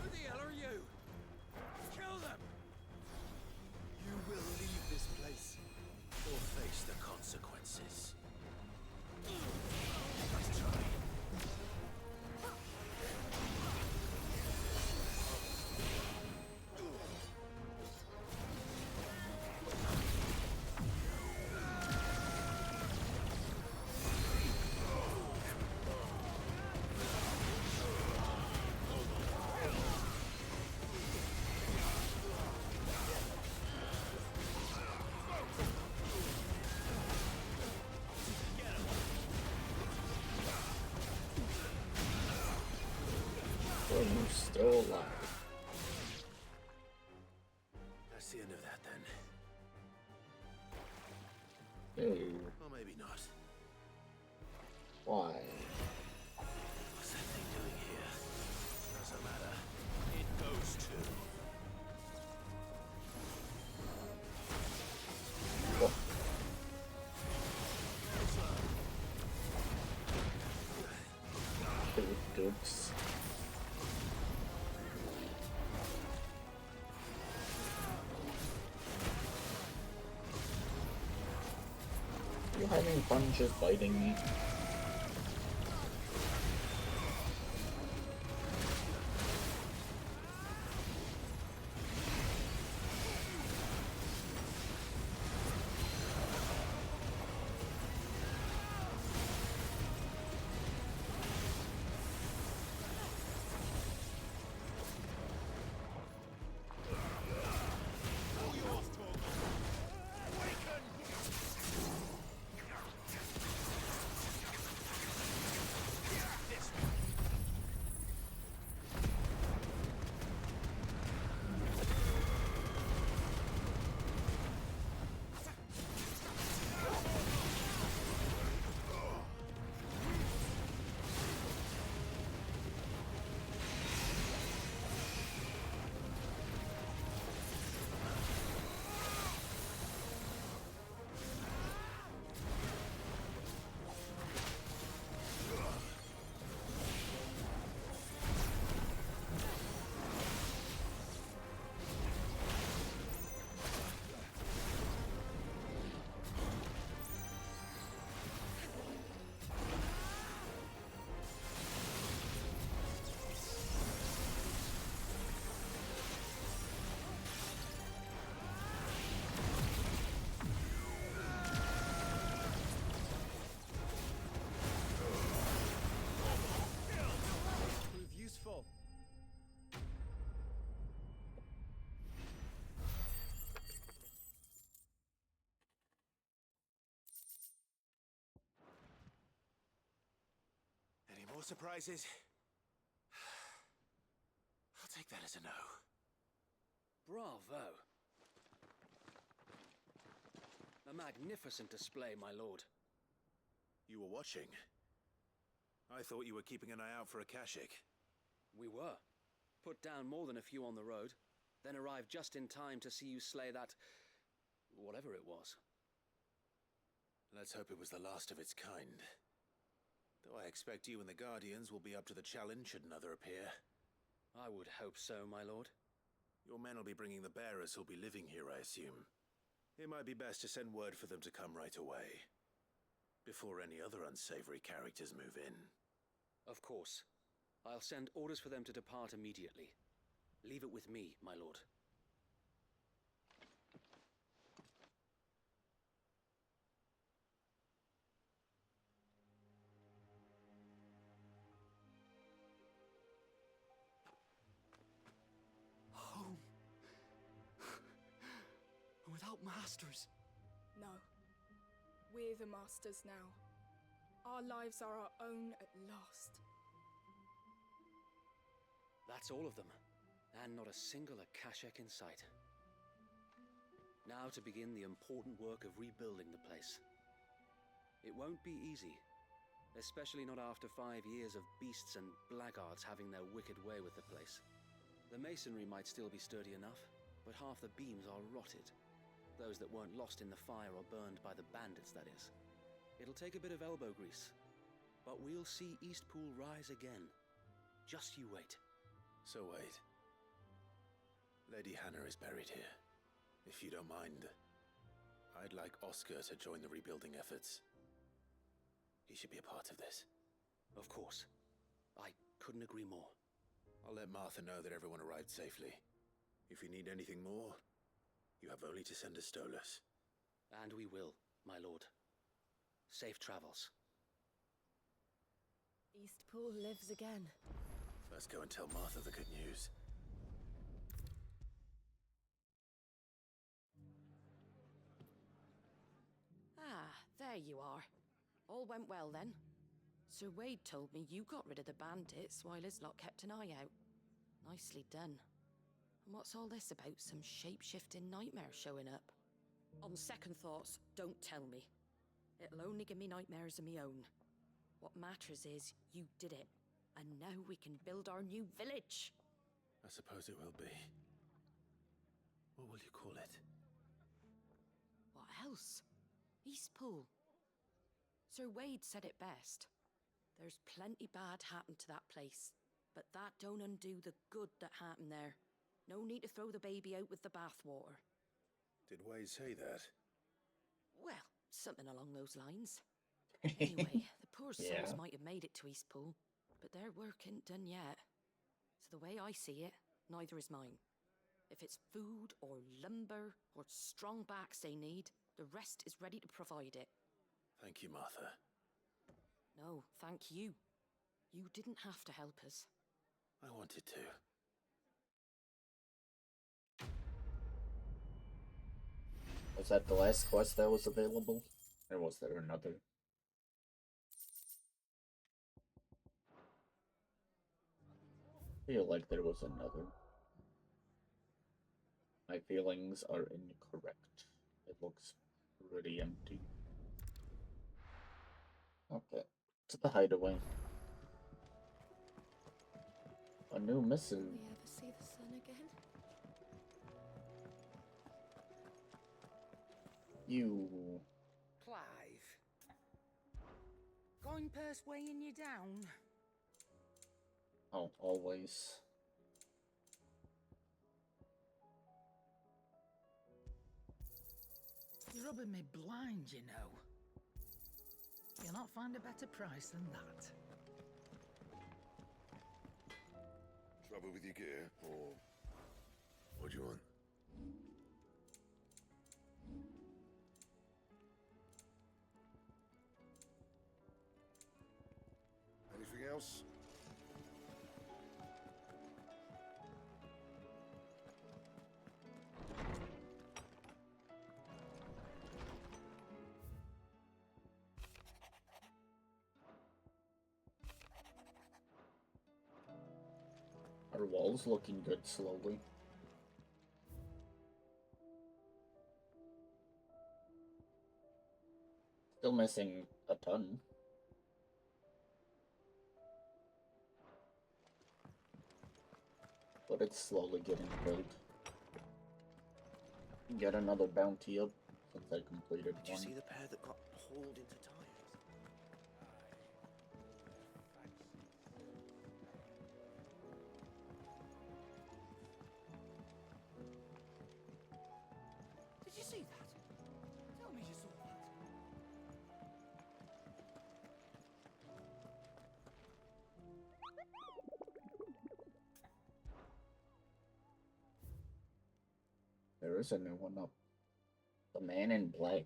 [SPEAKER 4] Who the hell are you? Kill them!
[SPEAKER 22] You will leave this place, or face the consequences. Nice try.
[SPEAKER 1] are you still alive?
[SPEAKER 2] That's the end of that then.
[SPEAKER 1] Hey.
[SPEAKER 2] Or maybe not.
[SPEAKER 1] Why?
[SPEAKER 2] What's that thing doing here? Doesn't matter. It goes too.
[SPEAKER 1] What? Dukes. You having fun just biting me?
[SPEAKER 2] Any more surprises? I'll take that as a no.
[SPEAKER 16] Bravo. A magnificent display, my lord.
[SPEAKER 2] You were watching. I thought you were keeping an eye out for a Kashik.
[SPEAKER 16] We were. Put down more than a few on the road, then arrived just in time to see you slay that... whatever it was.
[SPEAKER 2] Let's hope it was the last of its kind. Though I expect you and the Guardians will be up to the challenge should another appear.
[SPEAKER 16] I would hope so, my lord.
[SPEAKER 2] Your men will be bringing the bearers who'll be living here, I assume. It might be best to send word for them to come right away, before any other unsavory characters move in.
[SPEAKER 16] Of course. I'll send orders for them to depart immediately. Leave it with me, my lord.
[SPEAKER 21] Home. Without masters.
[SPEAKER 9] No. We're the masters now. Our lives are our own at last.
[SPEAKER 16] That's all of them, and not a single Akashek in sight. Now to begin the important work of rebuilding the place. It won't be easy, especially not after 5 years of beasts and blackguards having their wicked way with the place. The masonry might still be sturdy enough, but half the beams are rotted. Those that weren't lost in the fire or burned by the bandits, that is. It'll take a bit of elbow grease, but we'll see Eastpool rise again. Just you wait.
[SPEAKER 2] So wait. Lady Hannah is buried here. If you don't mind, I'd like Oscar to join the rebuilding efforts. He should be a part of this.
[SPEAKER 16] Of course. I couldn't agree more.
[SPEAKER 2] I'll let Martha know that everyone arrived safely. If you need anything more, you have only to send a Stolas.
[SPEAKER 16] And we will, my lord. Safe travels.
[SPEAKER 5] Eastpool lives again.
[SPEAKER 2] Let's go and tell Martha the good news.
[SPEAKER 11] Ah, there you are. All went well then. Sir Wade told me you got rid of the bandits while his lot kept an eye out. Nicely done. And what's all this about some shape-shifting nightmare showing up? On second thoughts, don't tell me. It'll only give me nightmares of me own. What matters is you did it. And now we can build our new village.
[SPEAKER 22] I suppose it will be. What will you call it?
[SPEAKER 11] What else? Eastpool. Sir Wade said it best. There's plenty bad happened to that place, but that don't undo the good that happened there. No need to throw the baby out with the bathwater.
[SPEAKER 22] Did Wade say that?
[SPEAKER 11] Well, something along those lines. Anyway, the poor souls
[SPEAKER 1] Yeah.
[SPEAKER 11] might have made it to Eastpool, but their work ain't done yet. So the way I see it, neither is mine. If it's food or lumber or strong backs they need, the rest is ready to provide it.
[SPEAKER 22] Thank you, Martha.
[SPEAKER 11] No, thank you. You didn't have to help us.
[SPEAKER 22] I wanted to.
[SPEAKER 1] Was that the last quest that was available? Or was there another? I feel like there was another. My feelings are incorrect. It looks pretty empty. Okay, to the hideaway. A new missive.
[SPEAKER 9] Will we ever see the sun again?
[SPEAKER 1] You.
[SPEAKER 21] Clive. Going purse weighing you down?
[SPEAKER 1] Oh, always.
[SPEAKER 21] You're rubbing me blind, you know. You'll not find a better price than that.
[SPEAKER 12] Trouble with your gear, or what do you want? Anything else?
[SPEAKER 1] Our wall's looking good slowly. Still missing a ton. But it's slowly getting built. Get another bounty up since I completed
[SPEAKER 16] Did you
[SPEAKER 1] one.
[SPEAKER 16] see the pair that got hauled into tires?
[SPEAKER 21] Did you see that? Tell me you saw that.
[SPEAKER 1] There is a new one up. The Man in Black.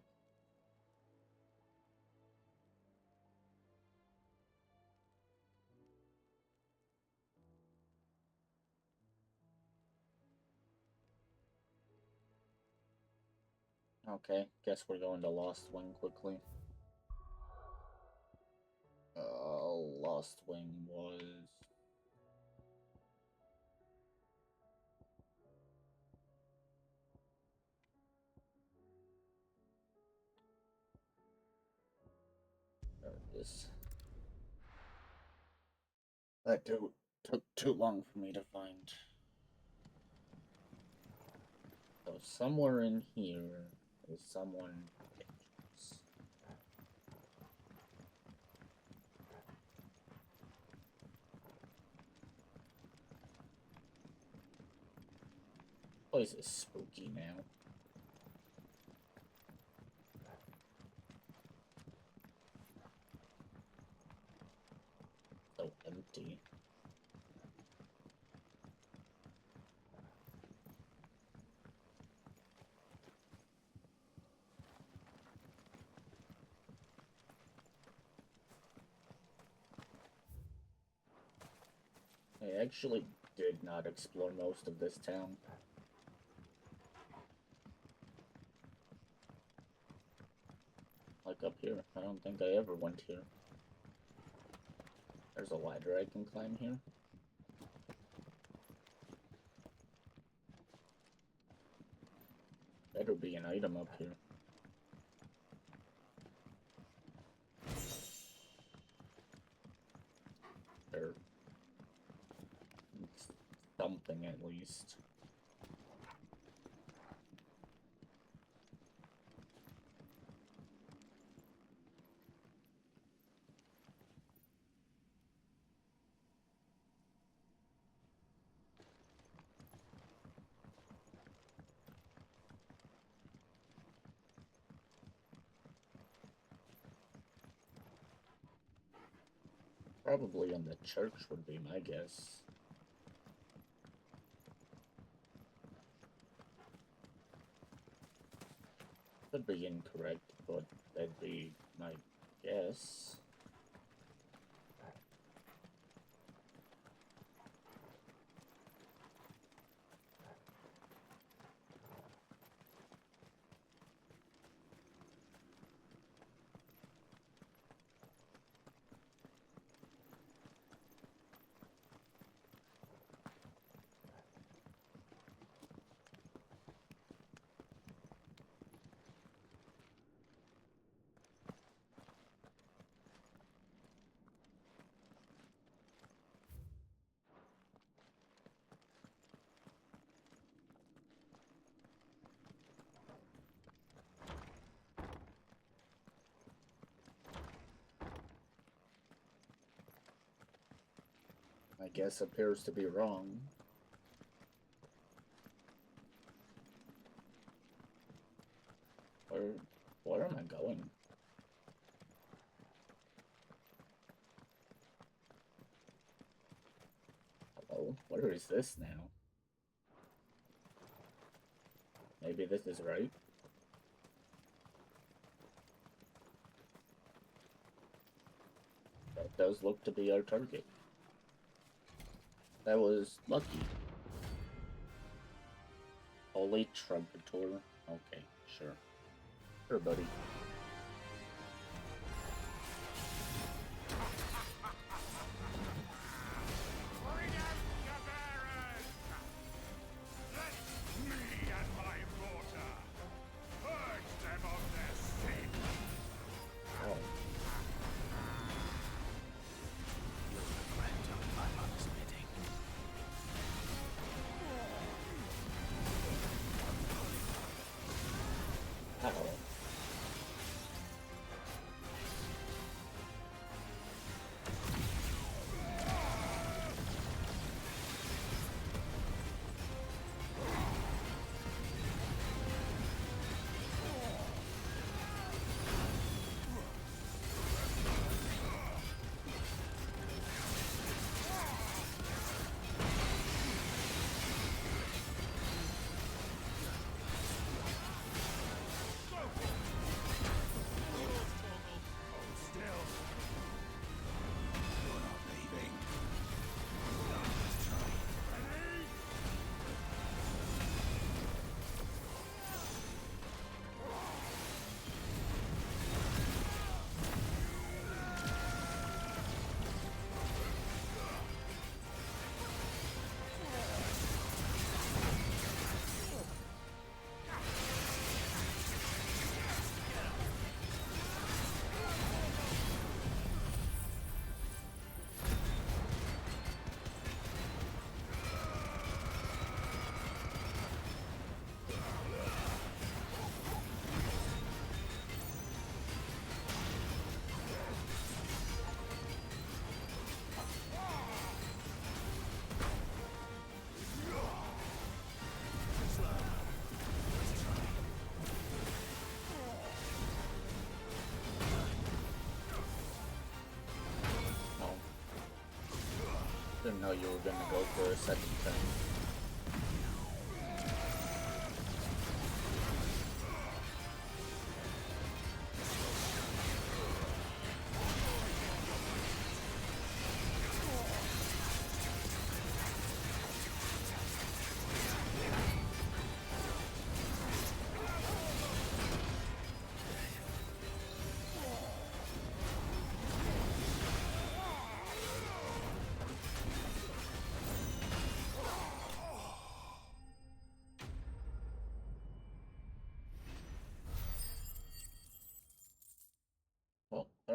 [SPEAKER 1] Okay, guess we're going to Lost Wing quickly. Lost Wing was... There it is. That took too long for me to find. So somewhere in here is someone dangerous. Place is spooky now. So empty. I actually did not explore most of this town. Like up here, I don't think I ever went here. There's a ladder I can climb here. Better be an item up here. Or something at least. Probably in the church would be my guess. Could be incorrect, but that'd be my guess. My guess appears to be wrong. Where am I going? Hello? Where is this now? Maybe this is right? That does look to be our target. That was lucky. Holy Trumpetor. Okay, sure. Sure, buddy. Didn't know you were gonna go for a second turn.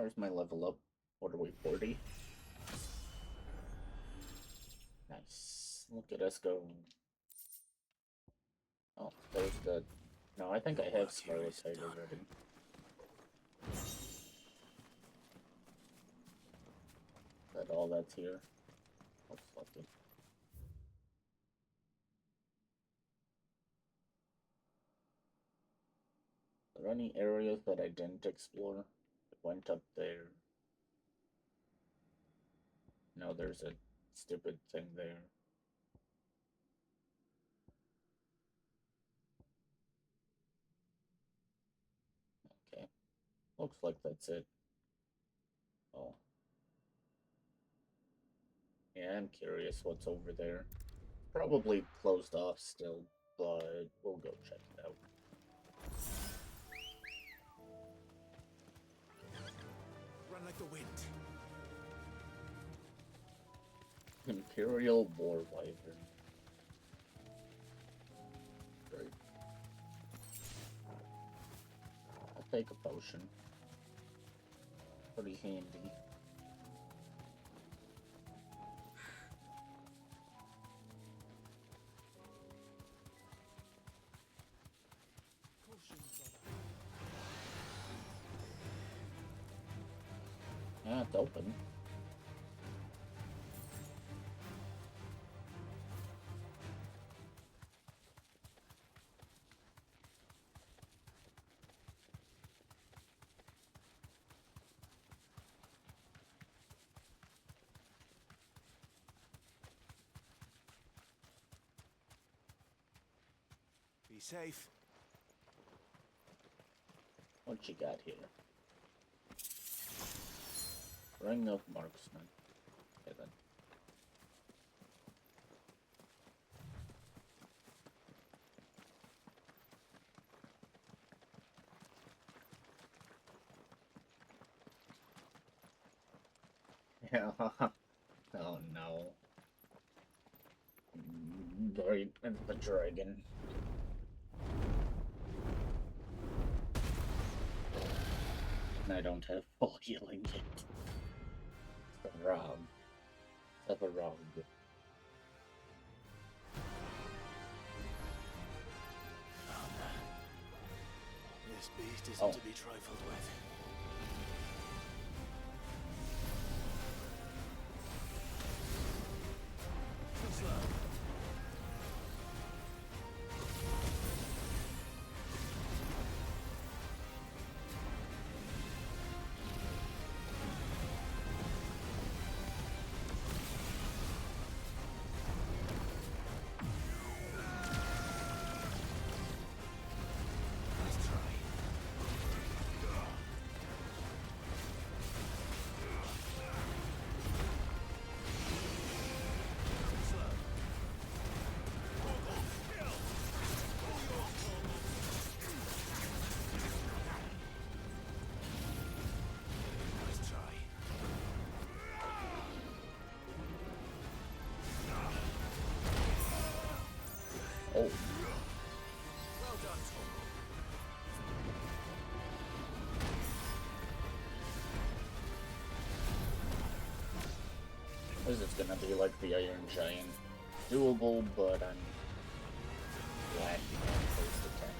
[SPEAKER 1] Where's my level up? What are we, 40? Nice. Look at us go. Oh, there's the... No, I think I have Scarlet Tide already. That all that's here? Looks lucky. Are there any areas that I didn't explore? It went up there. No, there's a stupid thing there. Okay. Looks like that's it. Oh. Yeah, I'm curious what's over there. Probably closed off still, but we'll go check it out.
[SPEAKER 2] Run like the wind.
[SPEAKER 1] Imperial War Wyvern. Great. I'll take a potion. Pretty handy. Yeah, it's open.
[SPEAKER 2] Be safe.
[SPEAKER 1] What you got here? Ring of Marksman. Okay then. Yeah. Oh no. Right in the dragon. And I don't have full healing yet. It's wrong. It's ever wrong.
[SPEAKER 2] This beast isn't to be trifled with. Too slow.
[SPEAKER 1] Oh.
[SPEAKER 2] Well done, Tom.
[SPEAKER 1] This is gonna be like the Iron Giant. Doable, but I'm lacking on first attack.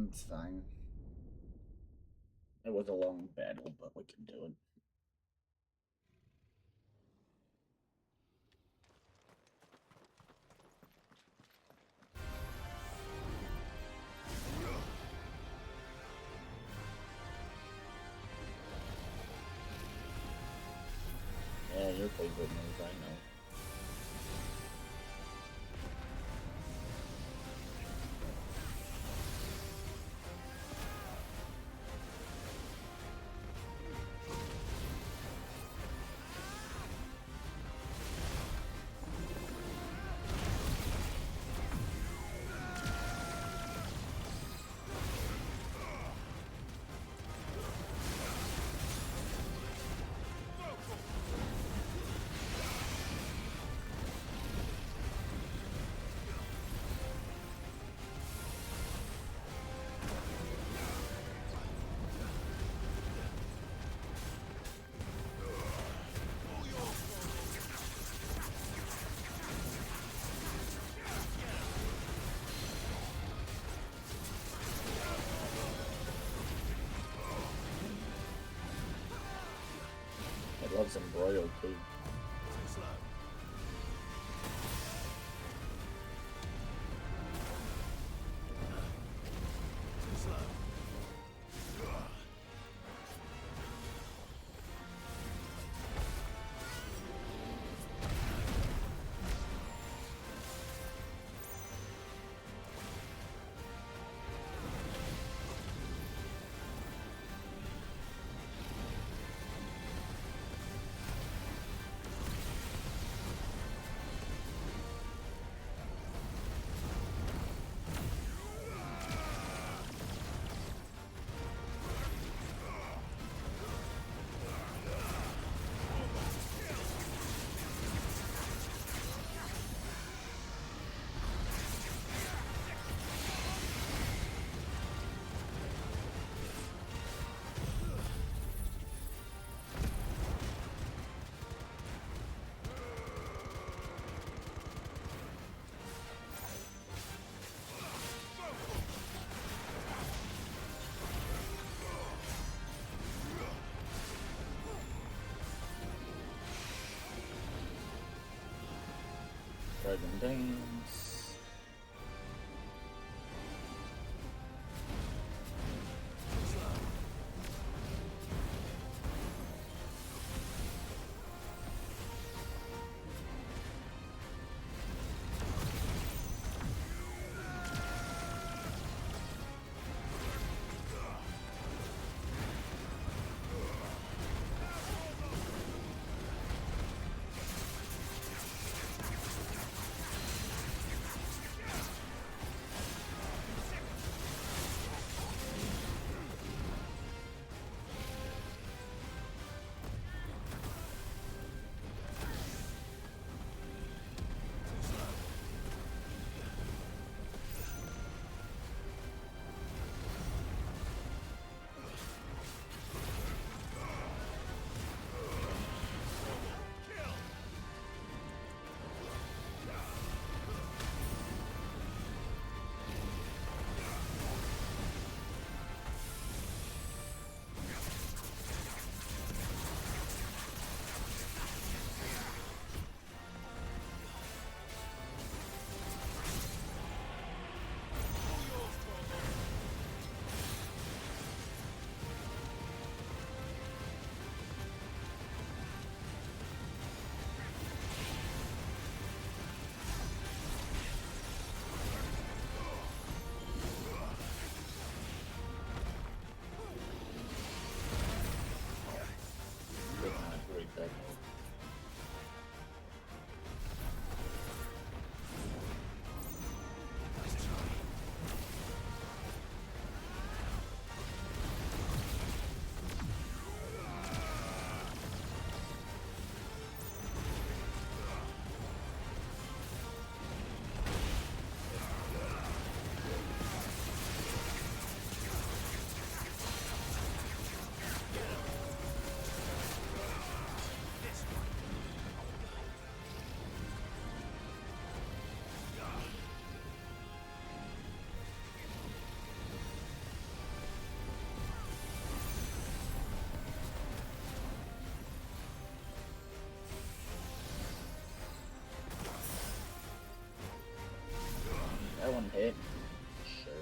[SPEAKER 1] It's fine. It was a long battle, but we can do it. Yeah, your favorite move, I know. I love some broil too. Dragon Dance. it? Sure.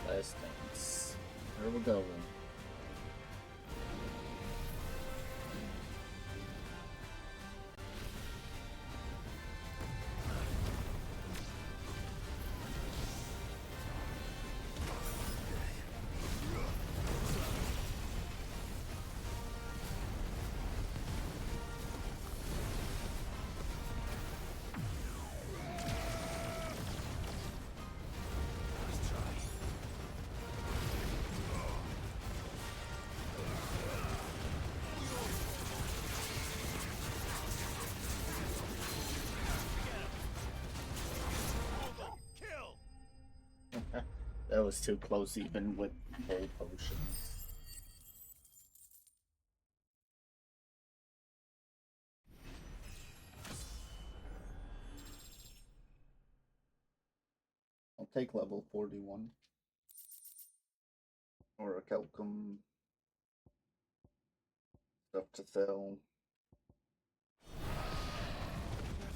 [SPEAKER 1] Last things. Here we go. That was too close even with full potions. I'll take level 41. Or a Kelcum. Stuff to sell.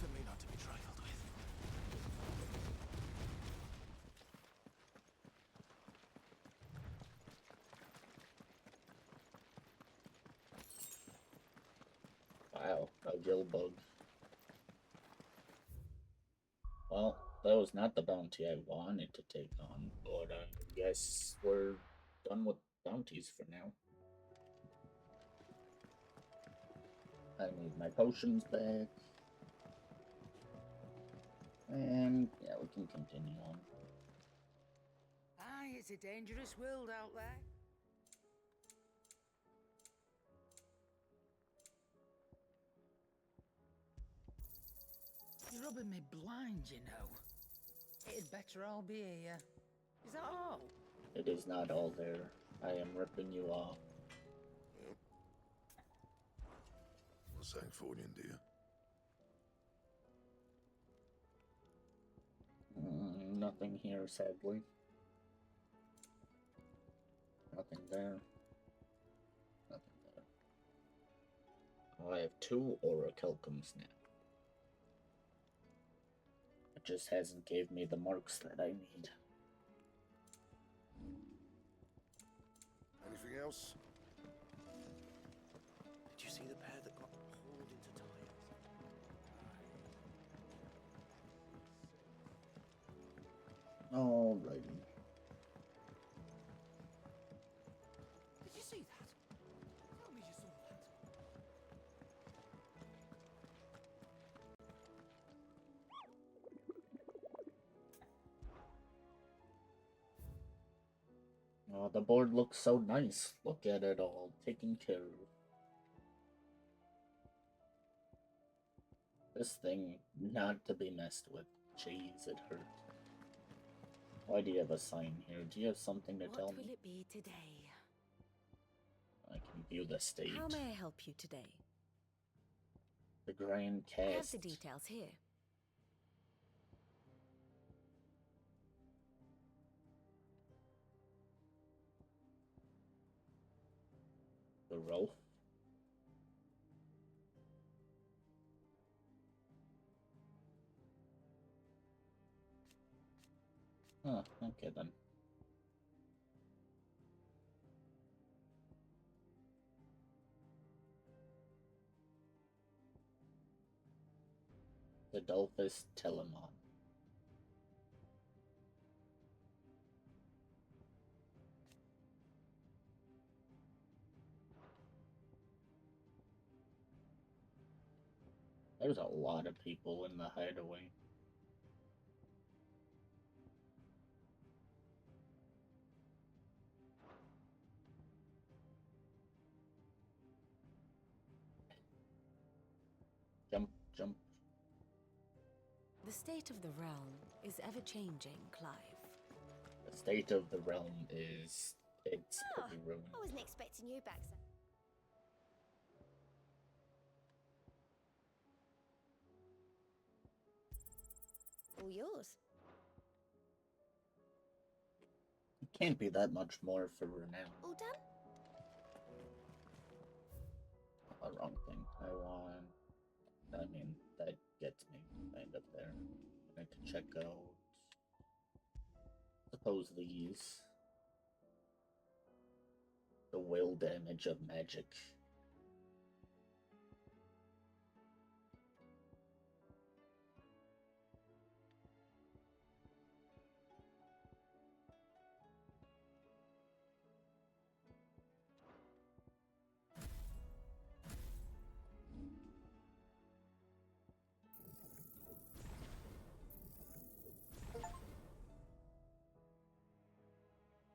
[SPEAKER 2] For me not to be trifled with.
[SPEAKER 1] Wow, a gill bug. Well, that was not the bounty I wanted to take on, but I guess we're done with bounties for now. I need my potions back. And yeah, we can continue on.
[SPEAKER 21] Aye, it's a dangerous world out there. You're rubbing me blind, you know. It'd better all be here. Is that all?
[SPEAKER 1] It is not all there. I am ripping you off.
[SPEAKER 2] A Sanktfordian, dear.
[SPEAKER 1] Nothing here, sadly. Nothing there. Nothing there. Oh, I have 2 Orichalcums now. It just hasn't gave me the marks that I need.
[SPEAKER 2] Anything else? Did you see the pair that got hauled into tires?
[SPEAKER 1] Alrighty.
[SPEAKER 21] Did you see that? Tell me you saw that.
[SPEAKER 1] Oh, the board looks so nice. Look at it all taken care of. This thing, not to be messed with. Jeez, it hurt. Why do you have a sign here? Do you have something to tell me?
[SPEAKER 5] What will it be today?
[SPEAKER 1] I can view the state.
[SPEAKER 5] How may I help you today?
[SPEAKER 1] The Grand
[SPEAKER 5] I have
[SPEAKER 1] Cast.
[SPEAKER 5] the details here.
[SPEAKER 1] The Rolf. Huh, okay then. Adolphus Telemon. There's a lot of people in the hideaway. Jump, jump.
[SPEAKER 11] The state of the realm is ever changing, Clive.
[SPEAKER 1] The state of the realm is... it's pretty ruined.
[SPEAKER 13] I wasn't expecting you back, sir. All yours.
[SPEAKER 1] It can't be that much more for renown.
[SPEAKER 13] All done?
[SPEAKER 1] Oh, wrong thing. I mean, that gets me kind of there. I can check out... suppose these. The will damage of magic.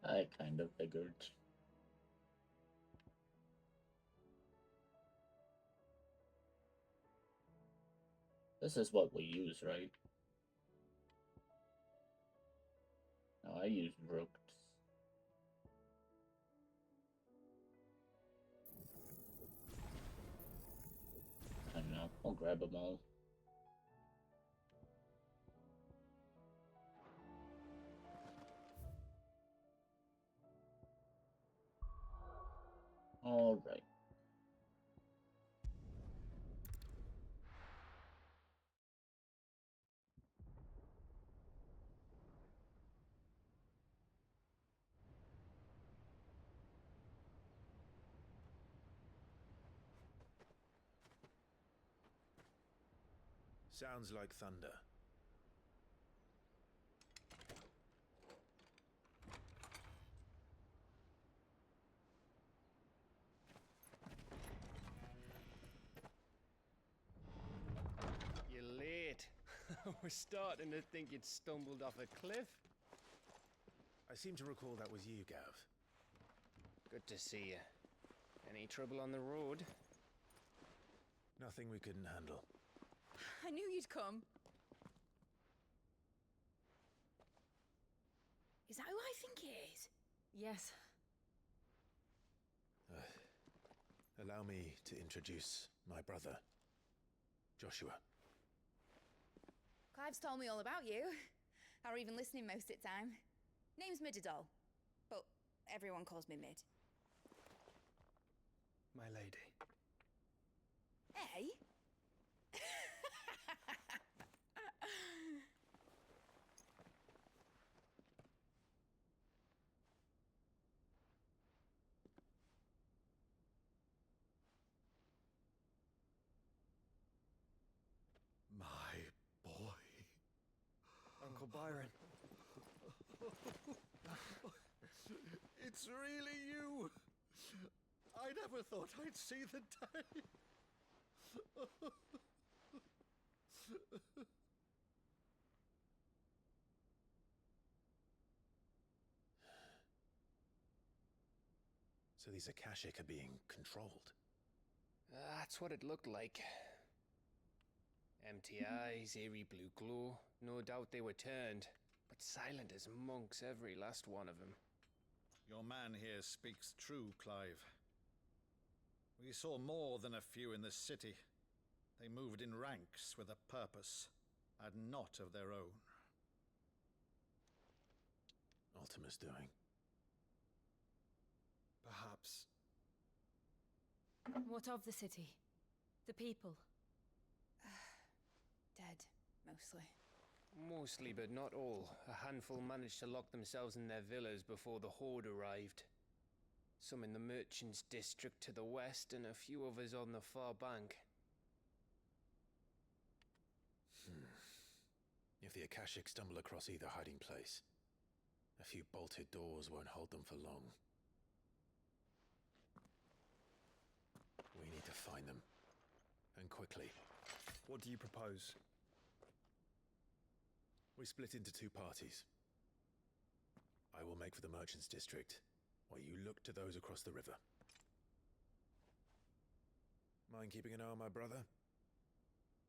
[SPEAKER 1] I kind of figured. This is what we use, right? No, I use Rooked. I don't know. I'll grab them all. All right.
[SPEAKER 22] Sounds like thunder.
[SPEAKER 15] You're late. We're starting to think you'd stumbled off a cliff.
[SPEAKER 22] I seem to recall that was you, Gav.
[SPEAKER 15] Good to see you. Any trouble on the road?
[SPEAKER 22] Nothing we couldn't handle.
[SPEAKER 19] I knew you'd come. Is that who I think it is?
[SPEAKER 11] Yes.
[SPEAKER 22] Allow me to introduce my brother, Joshua.
[SPEAKER 19] Clive's told me all about you. Or even listening most of the time. Name's Mididol, but everyone calls me Mid.
[SPEAKER 10] My lady.
[SPEAKER 19] Hey?
[SPEAKER 4] My boy.
[SPEAKER 10] Uncle Byron.
[SPEAKER 4] It's really you. I never thought I'd see the day.
[SPEAKER 22] So these Akashic are being controlled.
[SPEAKER 15] That's what it looked like. Empty eyes, eerie blue glow. No doubt they were turned, but silent as monks, every last one of them.
[SPEAKER 4] Your man here speaks true, Clive. We saw more than a few in the city. They moved in ranks with a purpose, and not of their own.
[SPEAKER 22] Ultima's doing.
[SPEAKER 10] Perhaps.
[SPEAKER 11] What of the city? The people?
[SPEAKER 19] Dead, mostly.
[SPEAKER 15] Mostly, but not all. A handful managed to lock themselves in their villas before the Horde arrived. Some in the Merchants' District to the west, and a few others on the far bank.
[SPEAKER 22] the Akashic stumble across either hiding place, a few bolted doors won't hold them for long. We need to find them. And quickly.
[SPEAKER 10] What do you propose?
[SPEAKER 22] We split into two parties. I will make for the Merchants District, while you look to those across the river. Mind keeping an eye on my brother?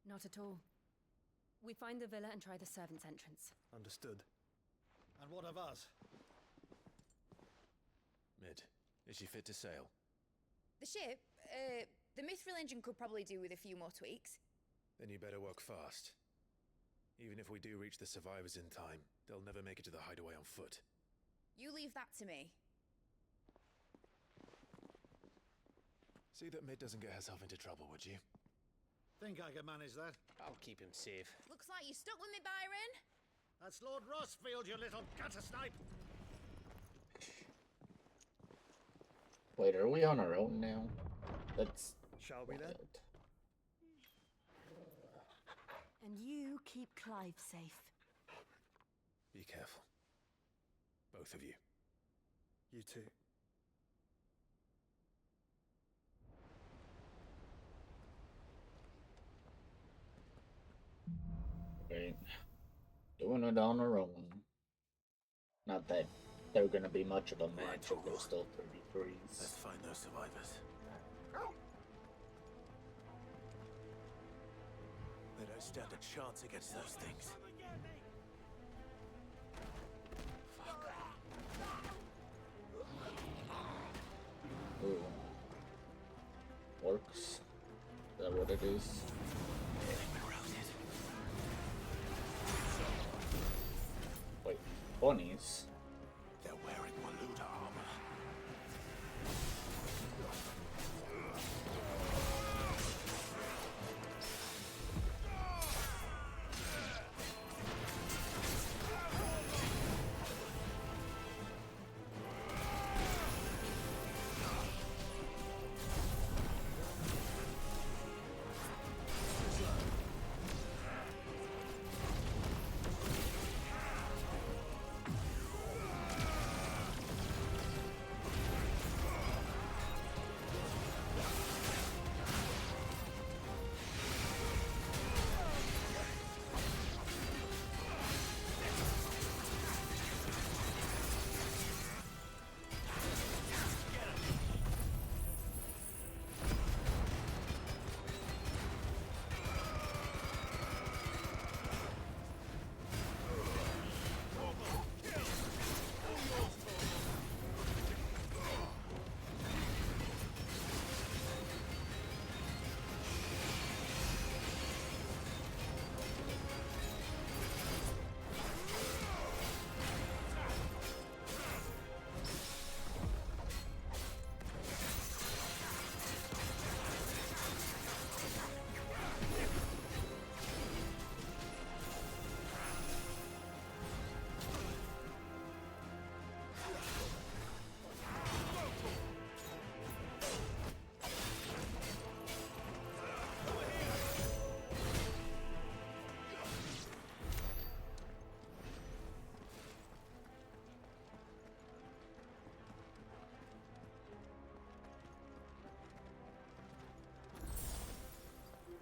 [SPEAKER 3] Not at all. We find the villa and try the servants' entrance.
[SPEAKER 10] Understood.
[SPEAKER 4] And what of us?
[SPEAKER 22] Mid, is she fit to sail?
[SPEAKER 19] The ship, the Mithril engine could probably do with a few more tweaks.
[SPEAKER 22] Then you better work fast. Even if we do reach the survivors in time, they'll never make it to the hideaway on foot.
[SPEAKER 19] You leave that to me.
[SPEAKER 22] See that Mid doesn't get herself into trouble, would you?
[SPEAKER 4] Think I can manage that?
[SPEAKER 15] I'll keep him safe.
[SPEAKER 19] Looks like you stuck with me, Byron.
[SPEAKER 4] That's Lord Rossfield, you little gutter snipe!
[SPEAKER 1] Wait, are we on our own now? That's...
[SPEAKER 10] Shall we then?
[SPEAKER 3] And you keep Clive safe.
[SPEAKER 22] Be careful. Both of you.
[SPEAKER 10] You too.
[SPEAKER 1] Right. Doing it on our own. Not that they're gonna be much of a match if they're still 33s.
[SPEAKER 2] Let's find those survivors. They don't stand a chance against those things.
[SPEAKER 1] Ooh. Orcs? Is that what it is? Wait, bunnies?
[SPEAKER 2] They're wearing Waluda armor.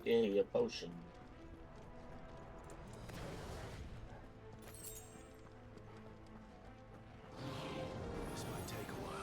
[SPEAKER 1] Yay, a potion.
[SPEAKER 2] This might take a while.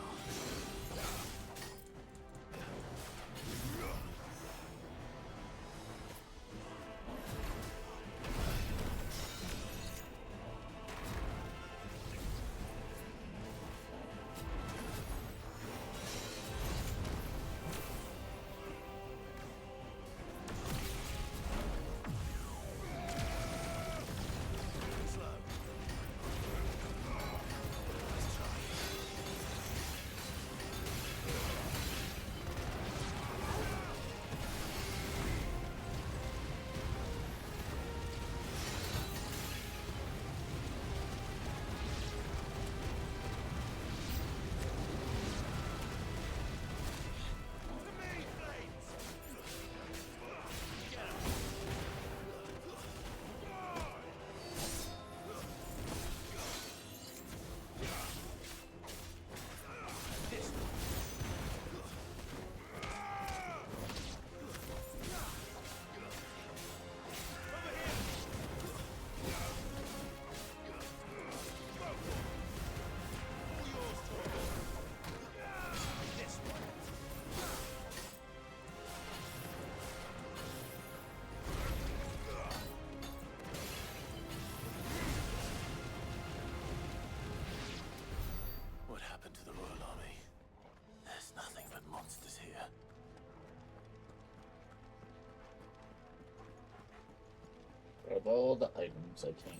[SPEAKER 1] Of all the items I can,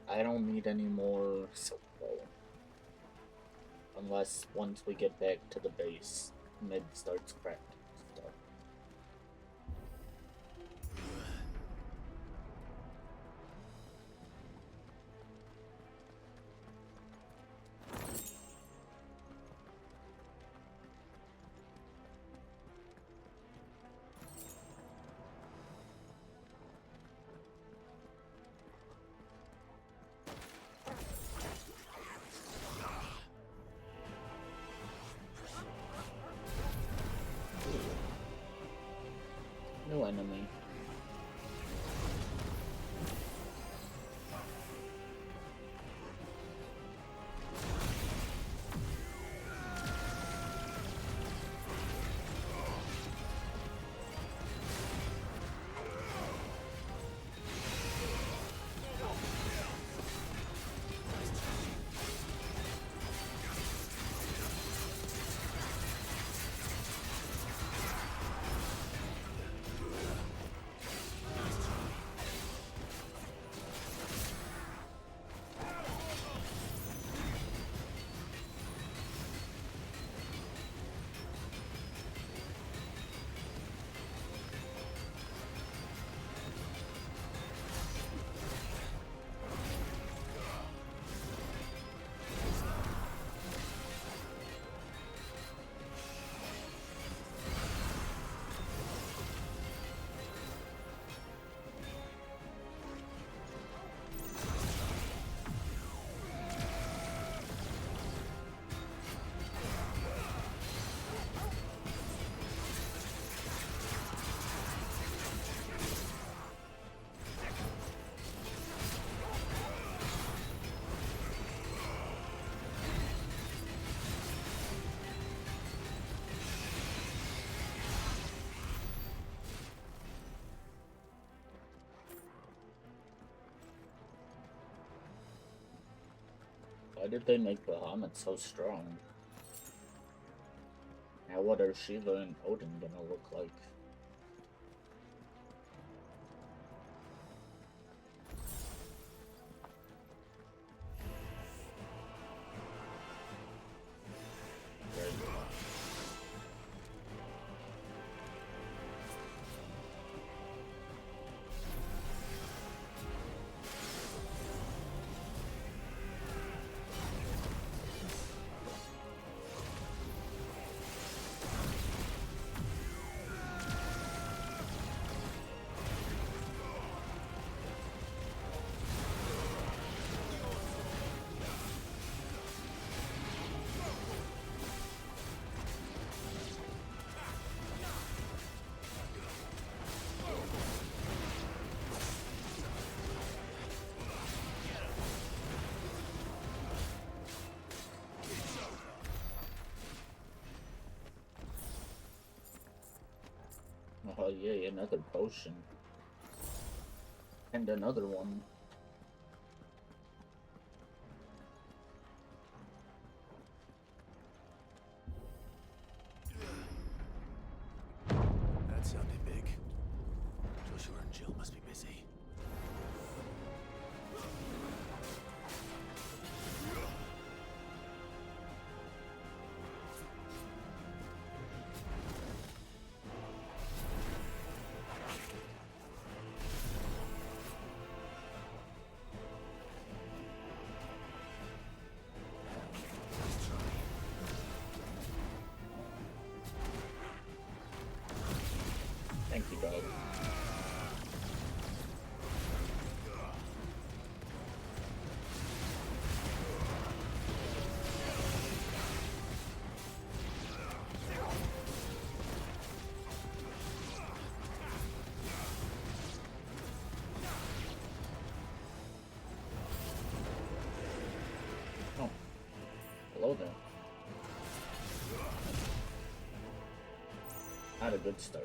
[SPEAKER 1] I don't need any more silver. Unless once we get back to the base, Mid starts crafting stuff. New enemy. Why did they make Bahamut so strong? Now what are Shiva and Odin gonna look like? Oh yay, another potion. And another one.
[SPEAKER 22] That sounded big. Joshua and Jill must be busy.
[SPEAKER 1] Thank you, dog. Oh. Hello there. Not a good start.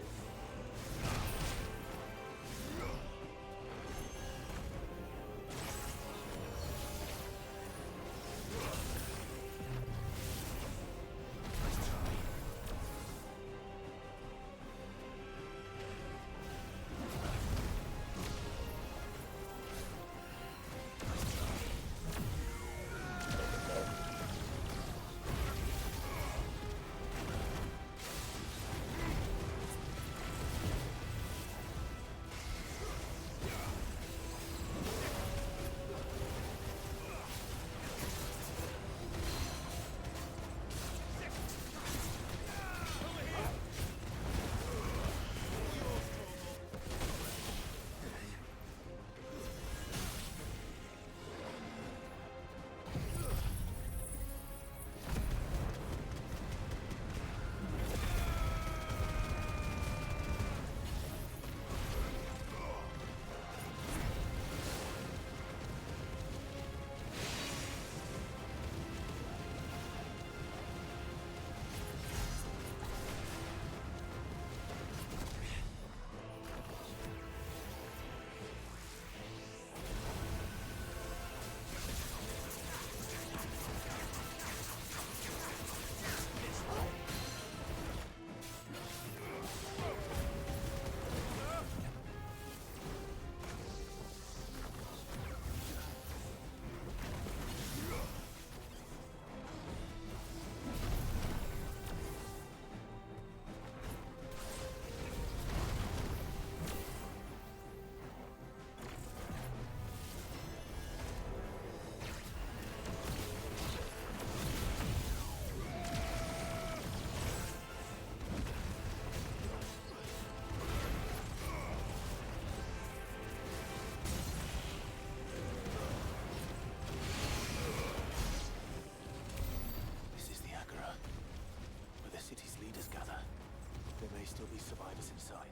[SPEAKER 2] these survivors inside.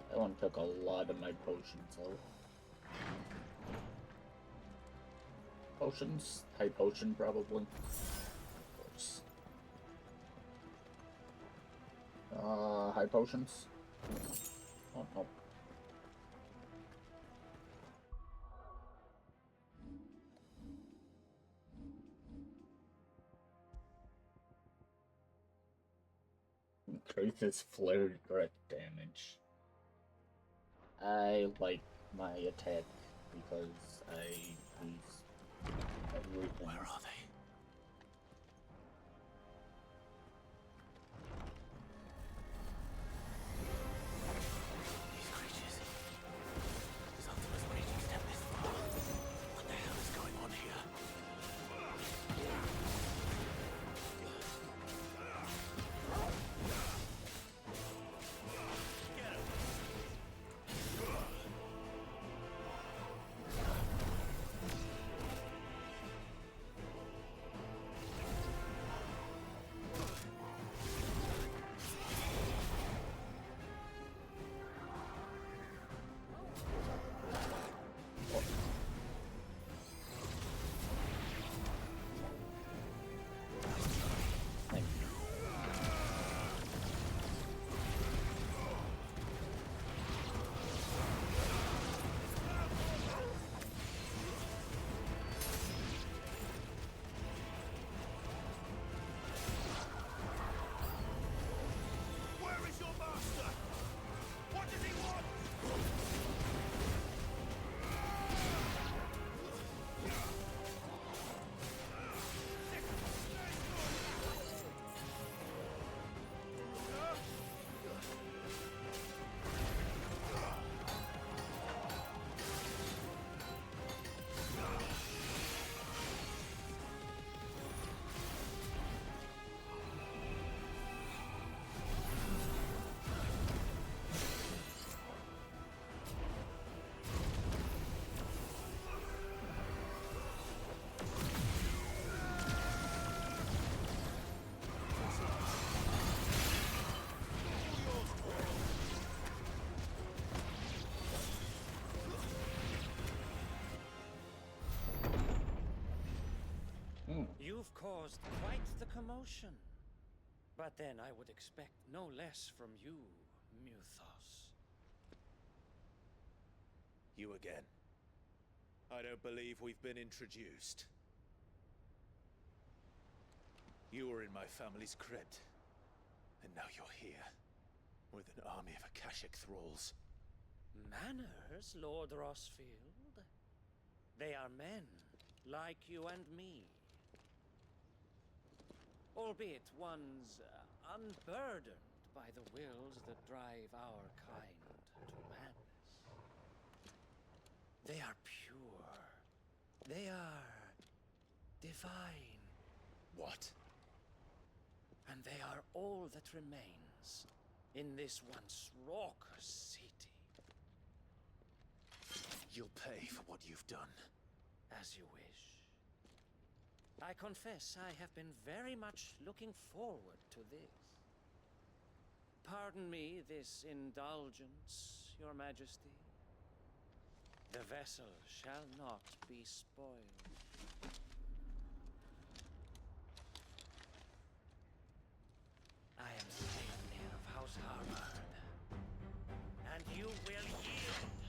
[SPEAKER 1] That one took a lot of my potions out. Potions? High potion, probably. Of course. High potions? Oh, no. Increases flare direct damage. I like my attack because I use everything.
[SPEAKER 2] Where are they? These creatures. Does Optimus Raging step this far? What the hell is going on here? Get him! Where is your master? What does he want?
[SPEAKER 14] You've caused quite the commotion. But then I would expect no less from you, Muthos.
[SPEAKER 22] You again. I don't believe we've been introduced. You were in my family's crypt, and now you're here, with an army of Akashic thralls.
[SPEAKER 14] Manners, Lord Rossfield? They are men, like you and me. Albeit ones unburdened by the wills that drive our kind to madness. They are pure. They are divine.
[SPEAKER 22] What?
[SPEAKER 14] And they are all that remains in this once raucous city.
[SPEAKER 22] You'll pay for what you've done.
[SPEAKER 14] As you wish. I confess I have been very much looking forward to this. Pardon me this indulgence, Your Majesty. The vessel shall not be spoiled. I am Sleipnir of House Harvard, and you will yield.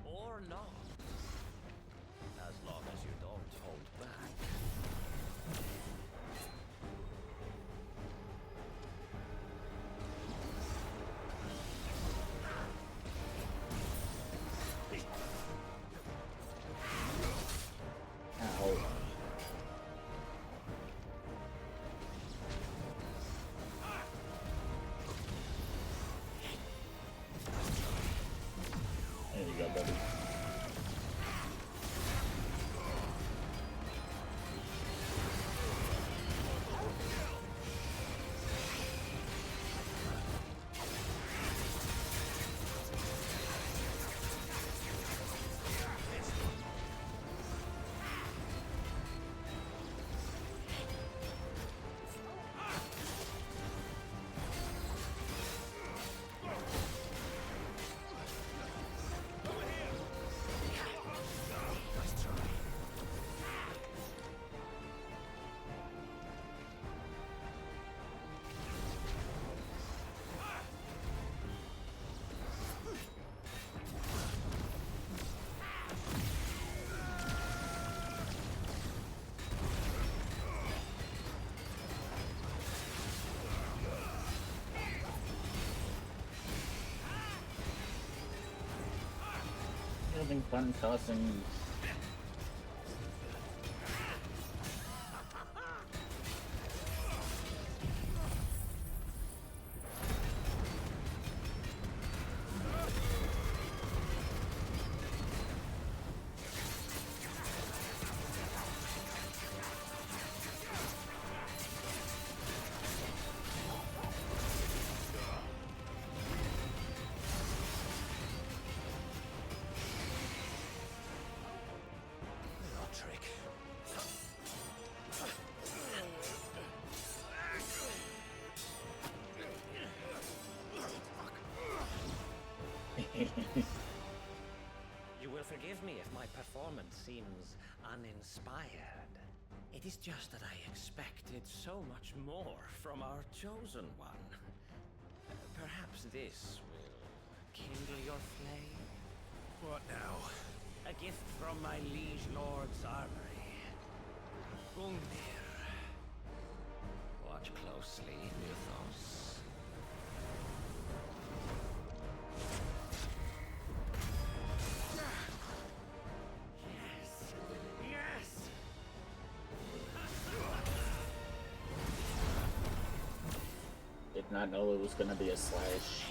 [SPEAKER 14] Or not. As long as you don't hold back.
[SPEAKER 1] having fun tossing.
[SPEAKER 17] You will forgive me if my performance seems uninspired. It is just that I expected so much more from our chosen one. Perhaps this will kindle your flame?
[SPEAKER 22] What now?
[SPEAKER 17] A gift from my liege lord's armory. Gungnir. Watch closely, Mythos.
[SPEAKER 1] Did not know it was gonna be a slash.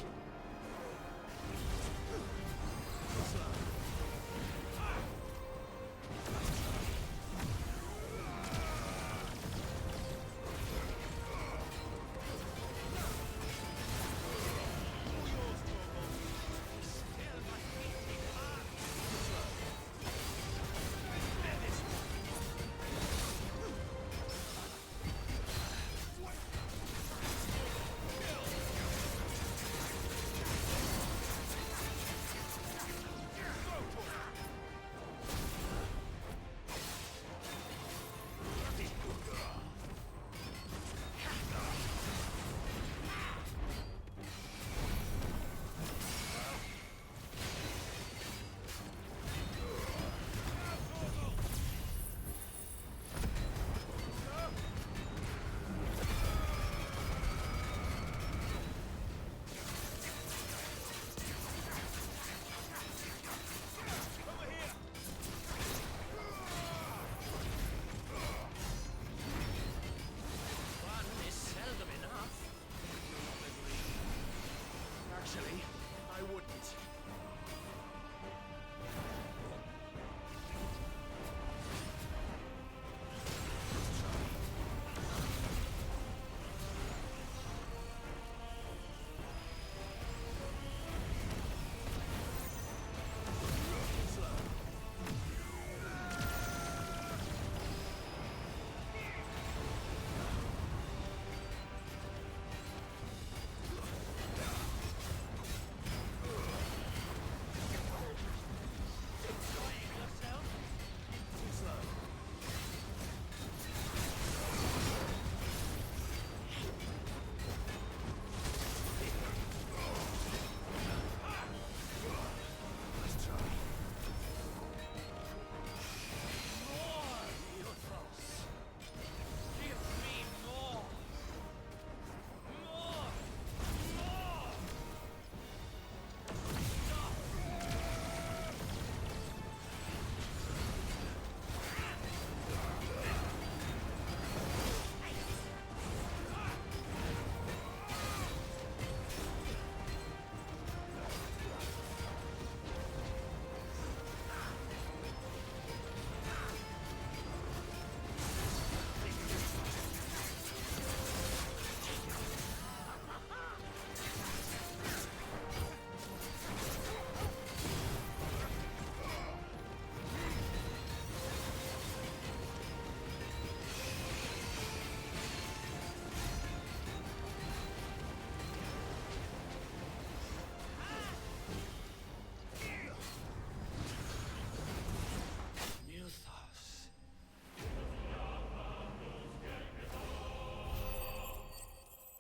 [SPEAKER 22] I wouldn't.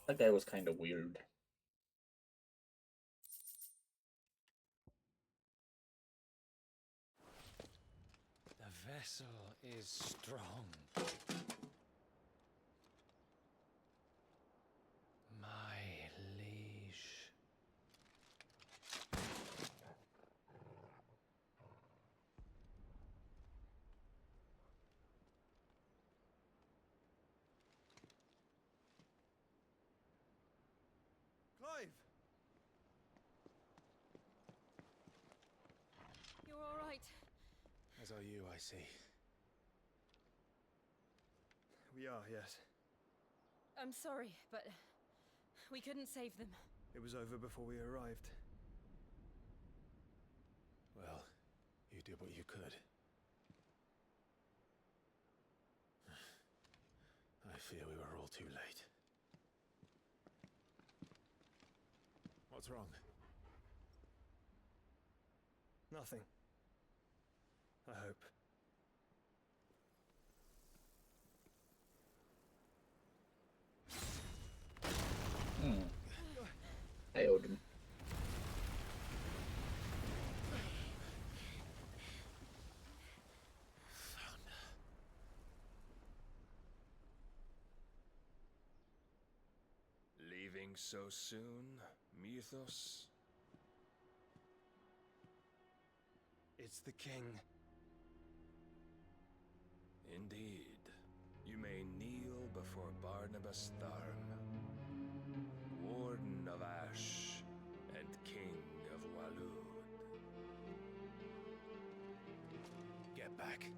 [SPEAKER 22] That guy was kind of weird.
[SPEAKER 15] The vessel is strong. My liege.
[SPEAKER 22] I see.
[SPEAKER 10] We are, yes.
[SPEAKER 3] I'm sorry, but we couldn't save them.
[SPEAKER 10] It was over before we arrived.
[SPEAKER 22] Well, you did what you could. I fear we were all too late. What's wrong?
[SPEAKER 10] Nothing. I hope.
[SPEAKER 1] Hey, Odin.
[SPEAKER 8] Leaving so soon, Mythos?
[SPEAKER 10] It's the king.
[SPEAKER 8] Indeed. You may kneel before Barnabas Tharm, Warden of Ash and King of Waloed.
[SPEAKER 22] Get back.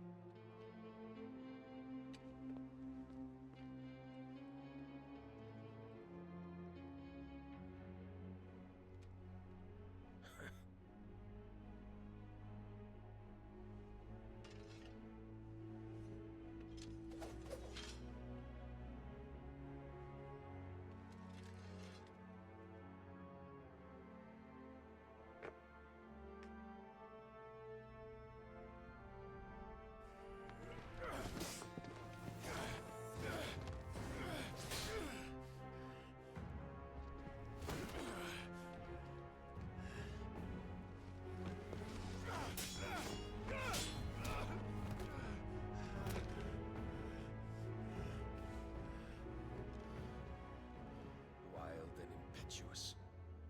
[SPEAKER 8] Wild and impetuous.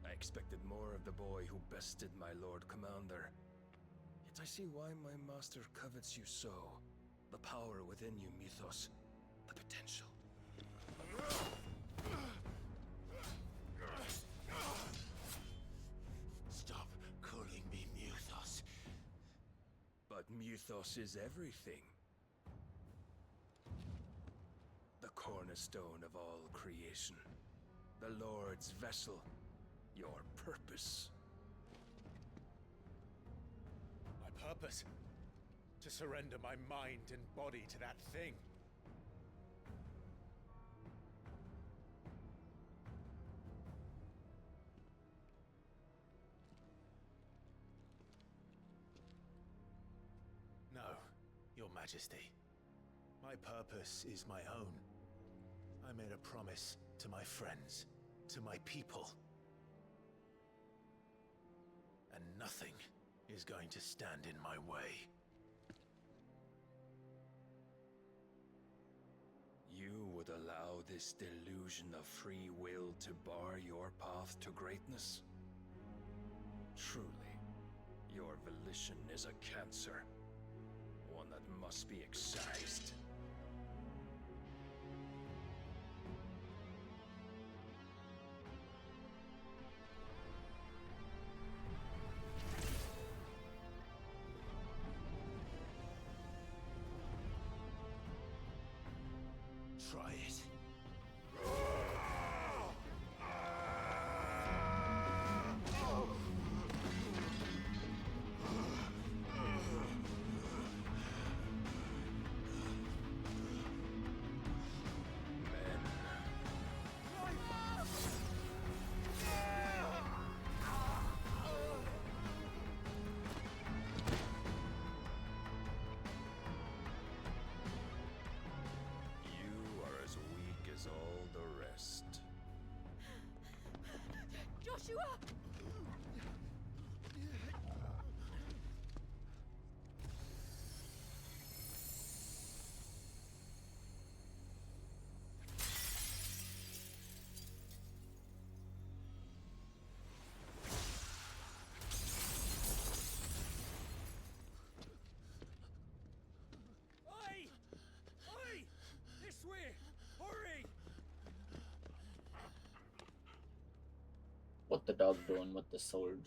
[SPEAKER 8] I expected more of the boy who bested my Lord Commander. Yet I see why my master covets you so. The power within you, Mythos. The potential.
[SPEAKER 22] Stop calling me Mythos.
[SPEAKER 8] But Mythos is everything. The cornerstone of all creation. The Lord's vessel. Your purpose.
[SPEAKER 22] My purpose? To surrender my mind and body to that thing. No, Your Majesty. My purpose is my own. I made a promise to my friends, to my people. And nothing is going to stand in my way.
[SPEAKER 8] You would allow this delusion of free will to bar your path to greatness? Truly, your volition is a cancer. One that must be excised.
[SPEAKER 22] Try it.
[SPEAKER 8] You are as weak as all the rest.
[SPEAKER 5] Joshua!
[SPEAKER 21] Oi! Oi! This way! Hurry!
[SPEAKER 1] What the dog doing with the sword?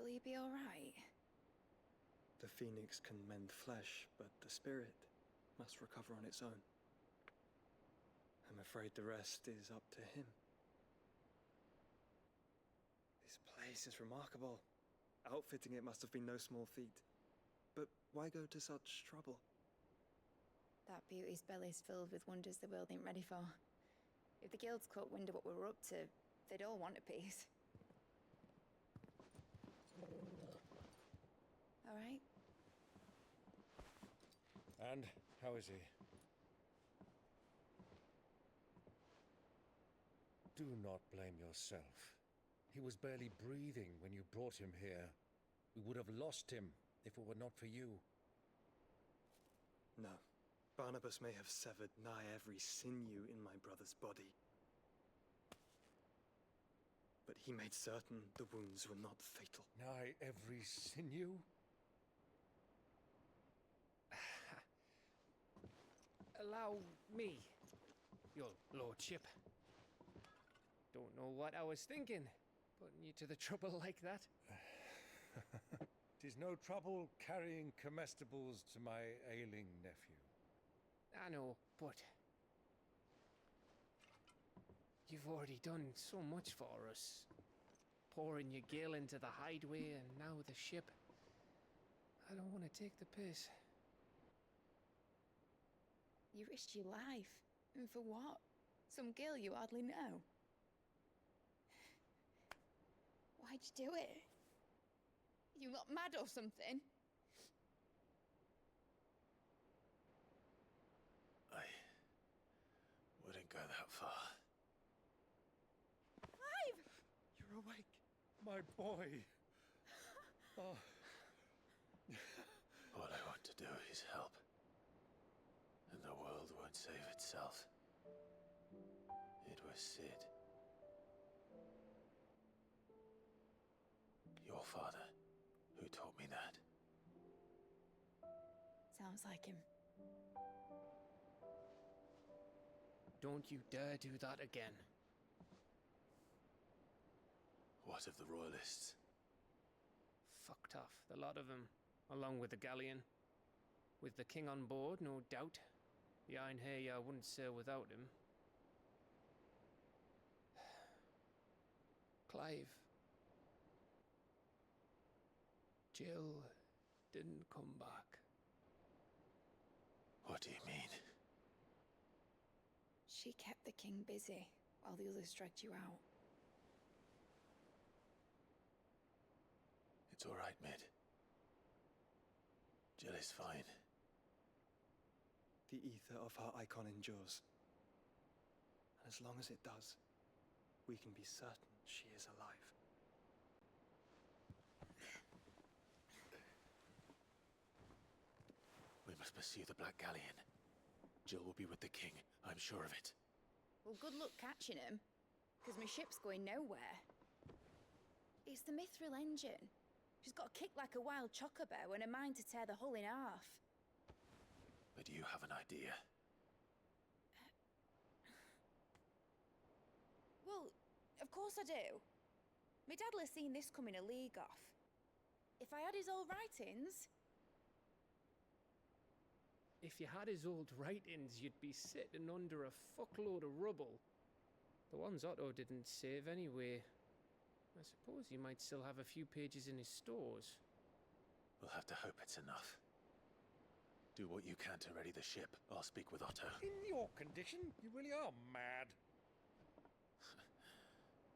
[SPEAKER 19] Will he be alright?
[SPEAKER 10] The phoenix can mend flesh, but the spirit must recover on its own. I'm afraid the rest is up to him. This place is remarkable. Outfitting it must have been no small feat. But why go to such trouble?
[SPEAKER 19] That beauty's belly's filled with wonders the world ain't ready for. If the guilds caught wind of what we're up to, they'd all want a piece. All right?
[SPEAKER 18] And how is he? Do not blame yourself. He was barely breathing when you brought him here. We would have lost him if it were not for you.
[SPEAKER 10] No. Barnabas may have severed nigh every sinew in my brother's body. But he made certain the wounds were not fatal.
[SPEAKER 18] Nigh every sinew?
[SPEAKER 15] Allow me, your lordship. Don't know what I was thinking, putting you to the trouble like that.
[SPEAKER 18] 'Tis no trouble carrying comestibles to my ailing nephew.
[SPEAKER 15] I know, but you've already done so much for us. Pouring your gil into the hideaway and now the ship. I don't want to take the piss.
[SPEAKER 19] You risked your life. And for what? Some girl you hardly know. Why'd you do it? You not mad or something?
[SPEAKER 2] I wouldn't go that far.
[SPEAKER 19] Clive!
[SPEAKER 18] You're awake, my boy. Oh.
[SPEAKER 2] All I want to do is help. And the world won't save itself. It was Sid. Your father, who taught me that.
[SPEAKER 19] Sounds like him.
[SPEAKER 15] Don't you dare do that again.
[SPEAKER 2] What of the Royalists?
[SPEAKER 15] Fucked off, the lot of them, along with the galleon. With the king on board, no doubt. The Iron Hair wouldn't sail without him. Clive. Jill didn't come back.
[SPEAKER 2] What do you mean?
[SPEAKER 19] She kept the king busy while the others dragged you out.
[SPEAKER 2] It's all right, Mid. Jill is fine.
[SPEAKER 10] The ether of her icon endures. And as long as it does, we can be certain she is alive.
[SPEAKER 2] We must pursue the Black Galleon. Jill will be with the king, I'm sure of it.
[SPEAKER 19] Well, good luck catching him, because my ship's going nowhere. It's the Mithril engine. She's got a kick like a wild chocobo and a mind to tear the hull in half.
[SPEAKER 2] But you have an idea.
[SPEAKER 19] Well, of course I do. My dad'll have seen this coming a league off. If I had his old writings...
[SPEAKER 15] If you had his old writings, you'd be sitting under a fuckload of rubble. The ones Otto didn't save anyway. I suppose he might still have a few pages in his stores.
[SPEAKER 2] We'll have to hope it's enough. Do what you can to ready the ship. I'll speak with Otto.
[SPEAKER 18] In your condition, you really are mad.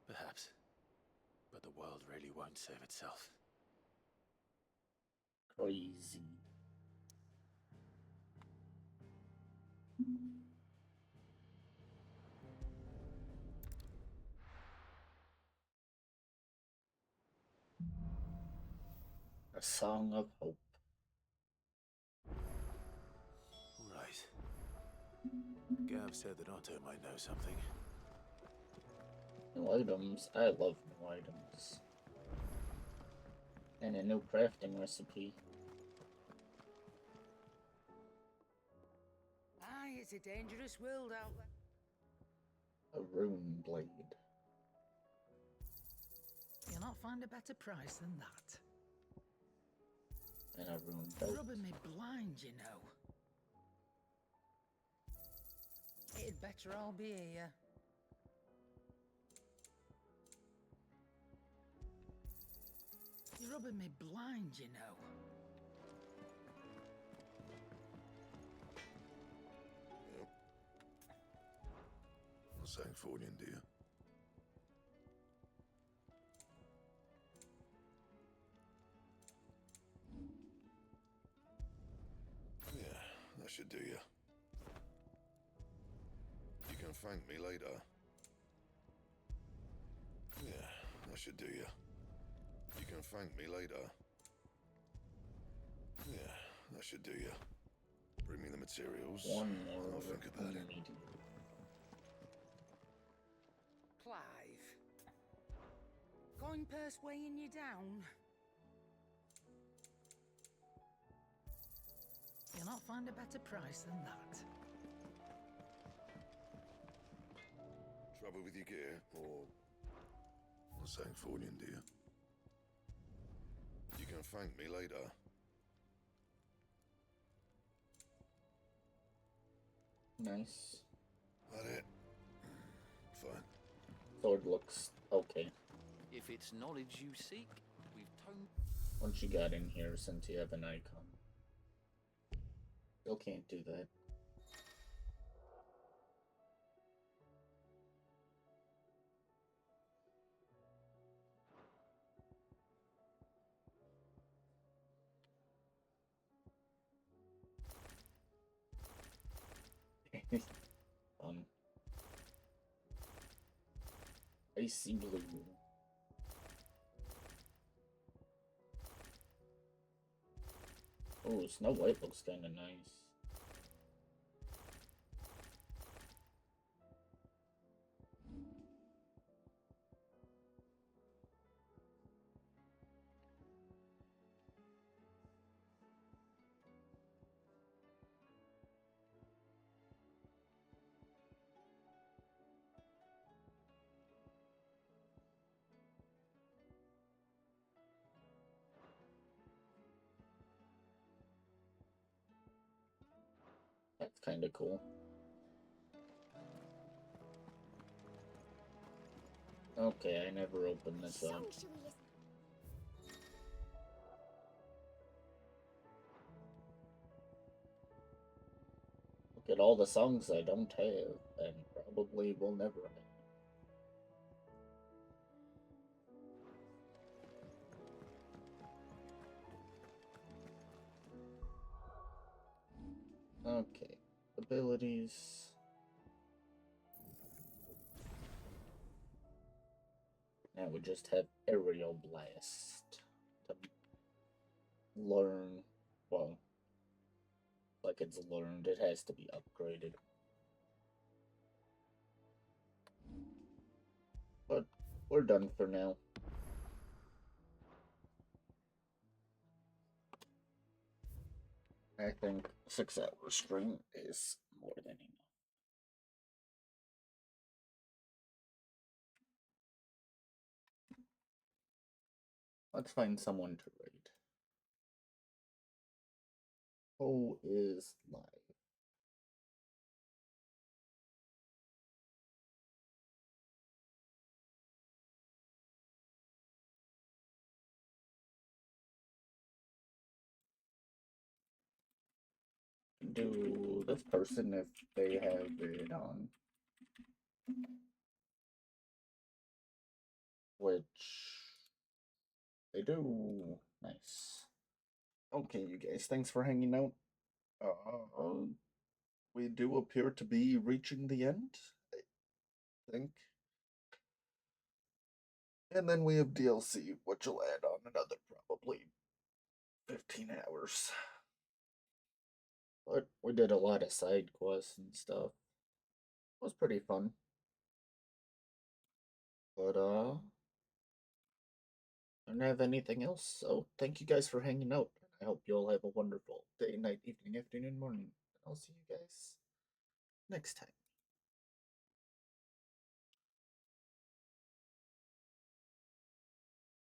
[SPEAKER 2] Perhaps. But the world really won't save itself.
[SPEAKER 1] Crazy. A Song of Hope.
[SPEAKER 2] Right. Gav said that Otto might know something.
[SPEAKER 1] New items. I love new items. And a new crafting recipe.
[SPEAKER 20] Aye, it's a dangerous world out there.
[SPEAKER 1] A rune blade.
[SPEAKER 20] You're not find a better price than that.
[SPEAKER 1] And everyone
[SPEAKER 20] You're
[SPEAKER 1] felt.
[SPEAKER 20] rubbing me blind, you know. It'd better all be here. You're rubbing me blind, you know.
[SPEAKER 2] Not saying fortune, dear. Yeah, that should do you. You can thank me later. Yeah, that should do you. You can thank me later. Yeah, that should do you. Bring me the materials.
[SPEAKER 1] One
[SPEAKER 2] and
[SPEAKER 1] more.
[SPEAKER 2] I'll think about it.
[SPEAKER 20] Clive. Coin purse weighing you down? You'll not find a better price than that.
[SPEAKER 2] Trouble with your gear, or not saying fortune, dear. You can thank me later.
[SPEAKER 1] Nice.
[SPEAKER 2] That it? Fine.
[SPEAKER 1] Sword looks okay.
[SPEAKER 16] If it's knowledge you seek, we've toned.
[SPEAKER 1] Once you got in here, since you have an icon. Still can't do that. Icy blue. Oh, Snow White looks kind of nice. That's kind of cool. Okay, I never opened this up. Look at all the songs I don't have, and probably will never have. Okay, abilities. Now we just have Aerial Blast to learn. Well, like it's learned, it has to be upgraded. But we're done for now. I think 6-hour stream is more than enough. Let's find someone to raid. Who is live? Do this person if they have it on. Which they do. Nice. Okay, you guys, thanks for hanging out. We do appear to be reaching the end, I think. And then we have DLC, which will add on another probably 15 hours. But we did a lot of side quests and stuff. It was pretty fun. But, I don't have anything else, so thank you guys for hanging out. I hope you all have a wonderful day, night, evening, afternoon, morning. And I'll see you guys next time.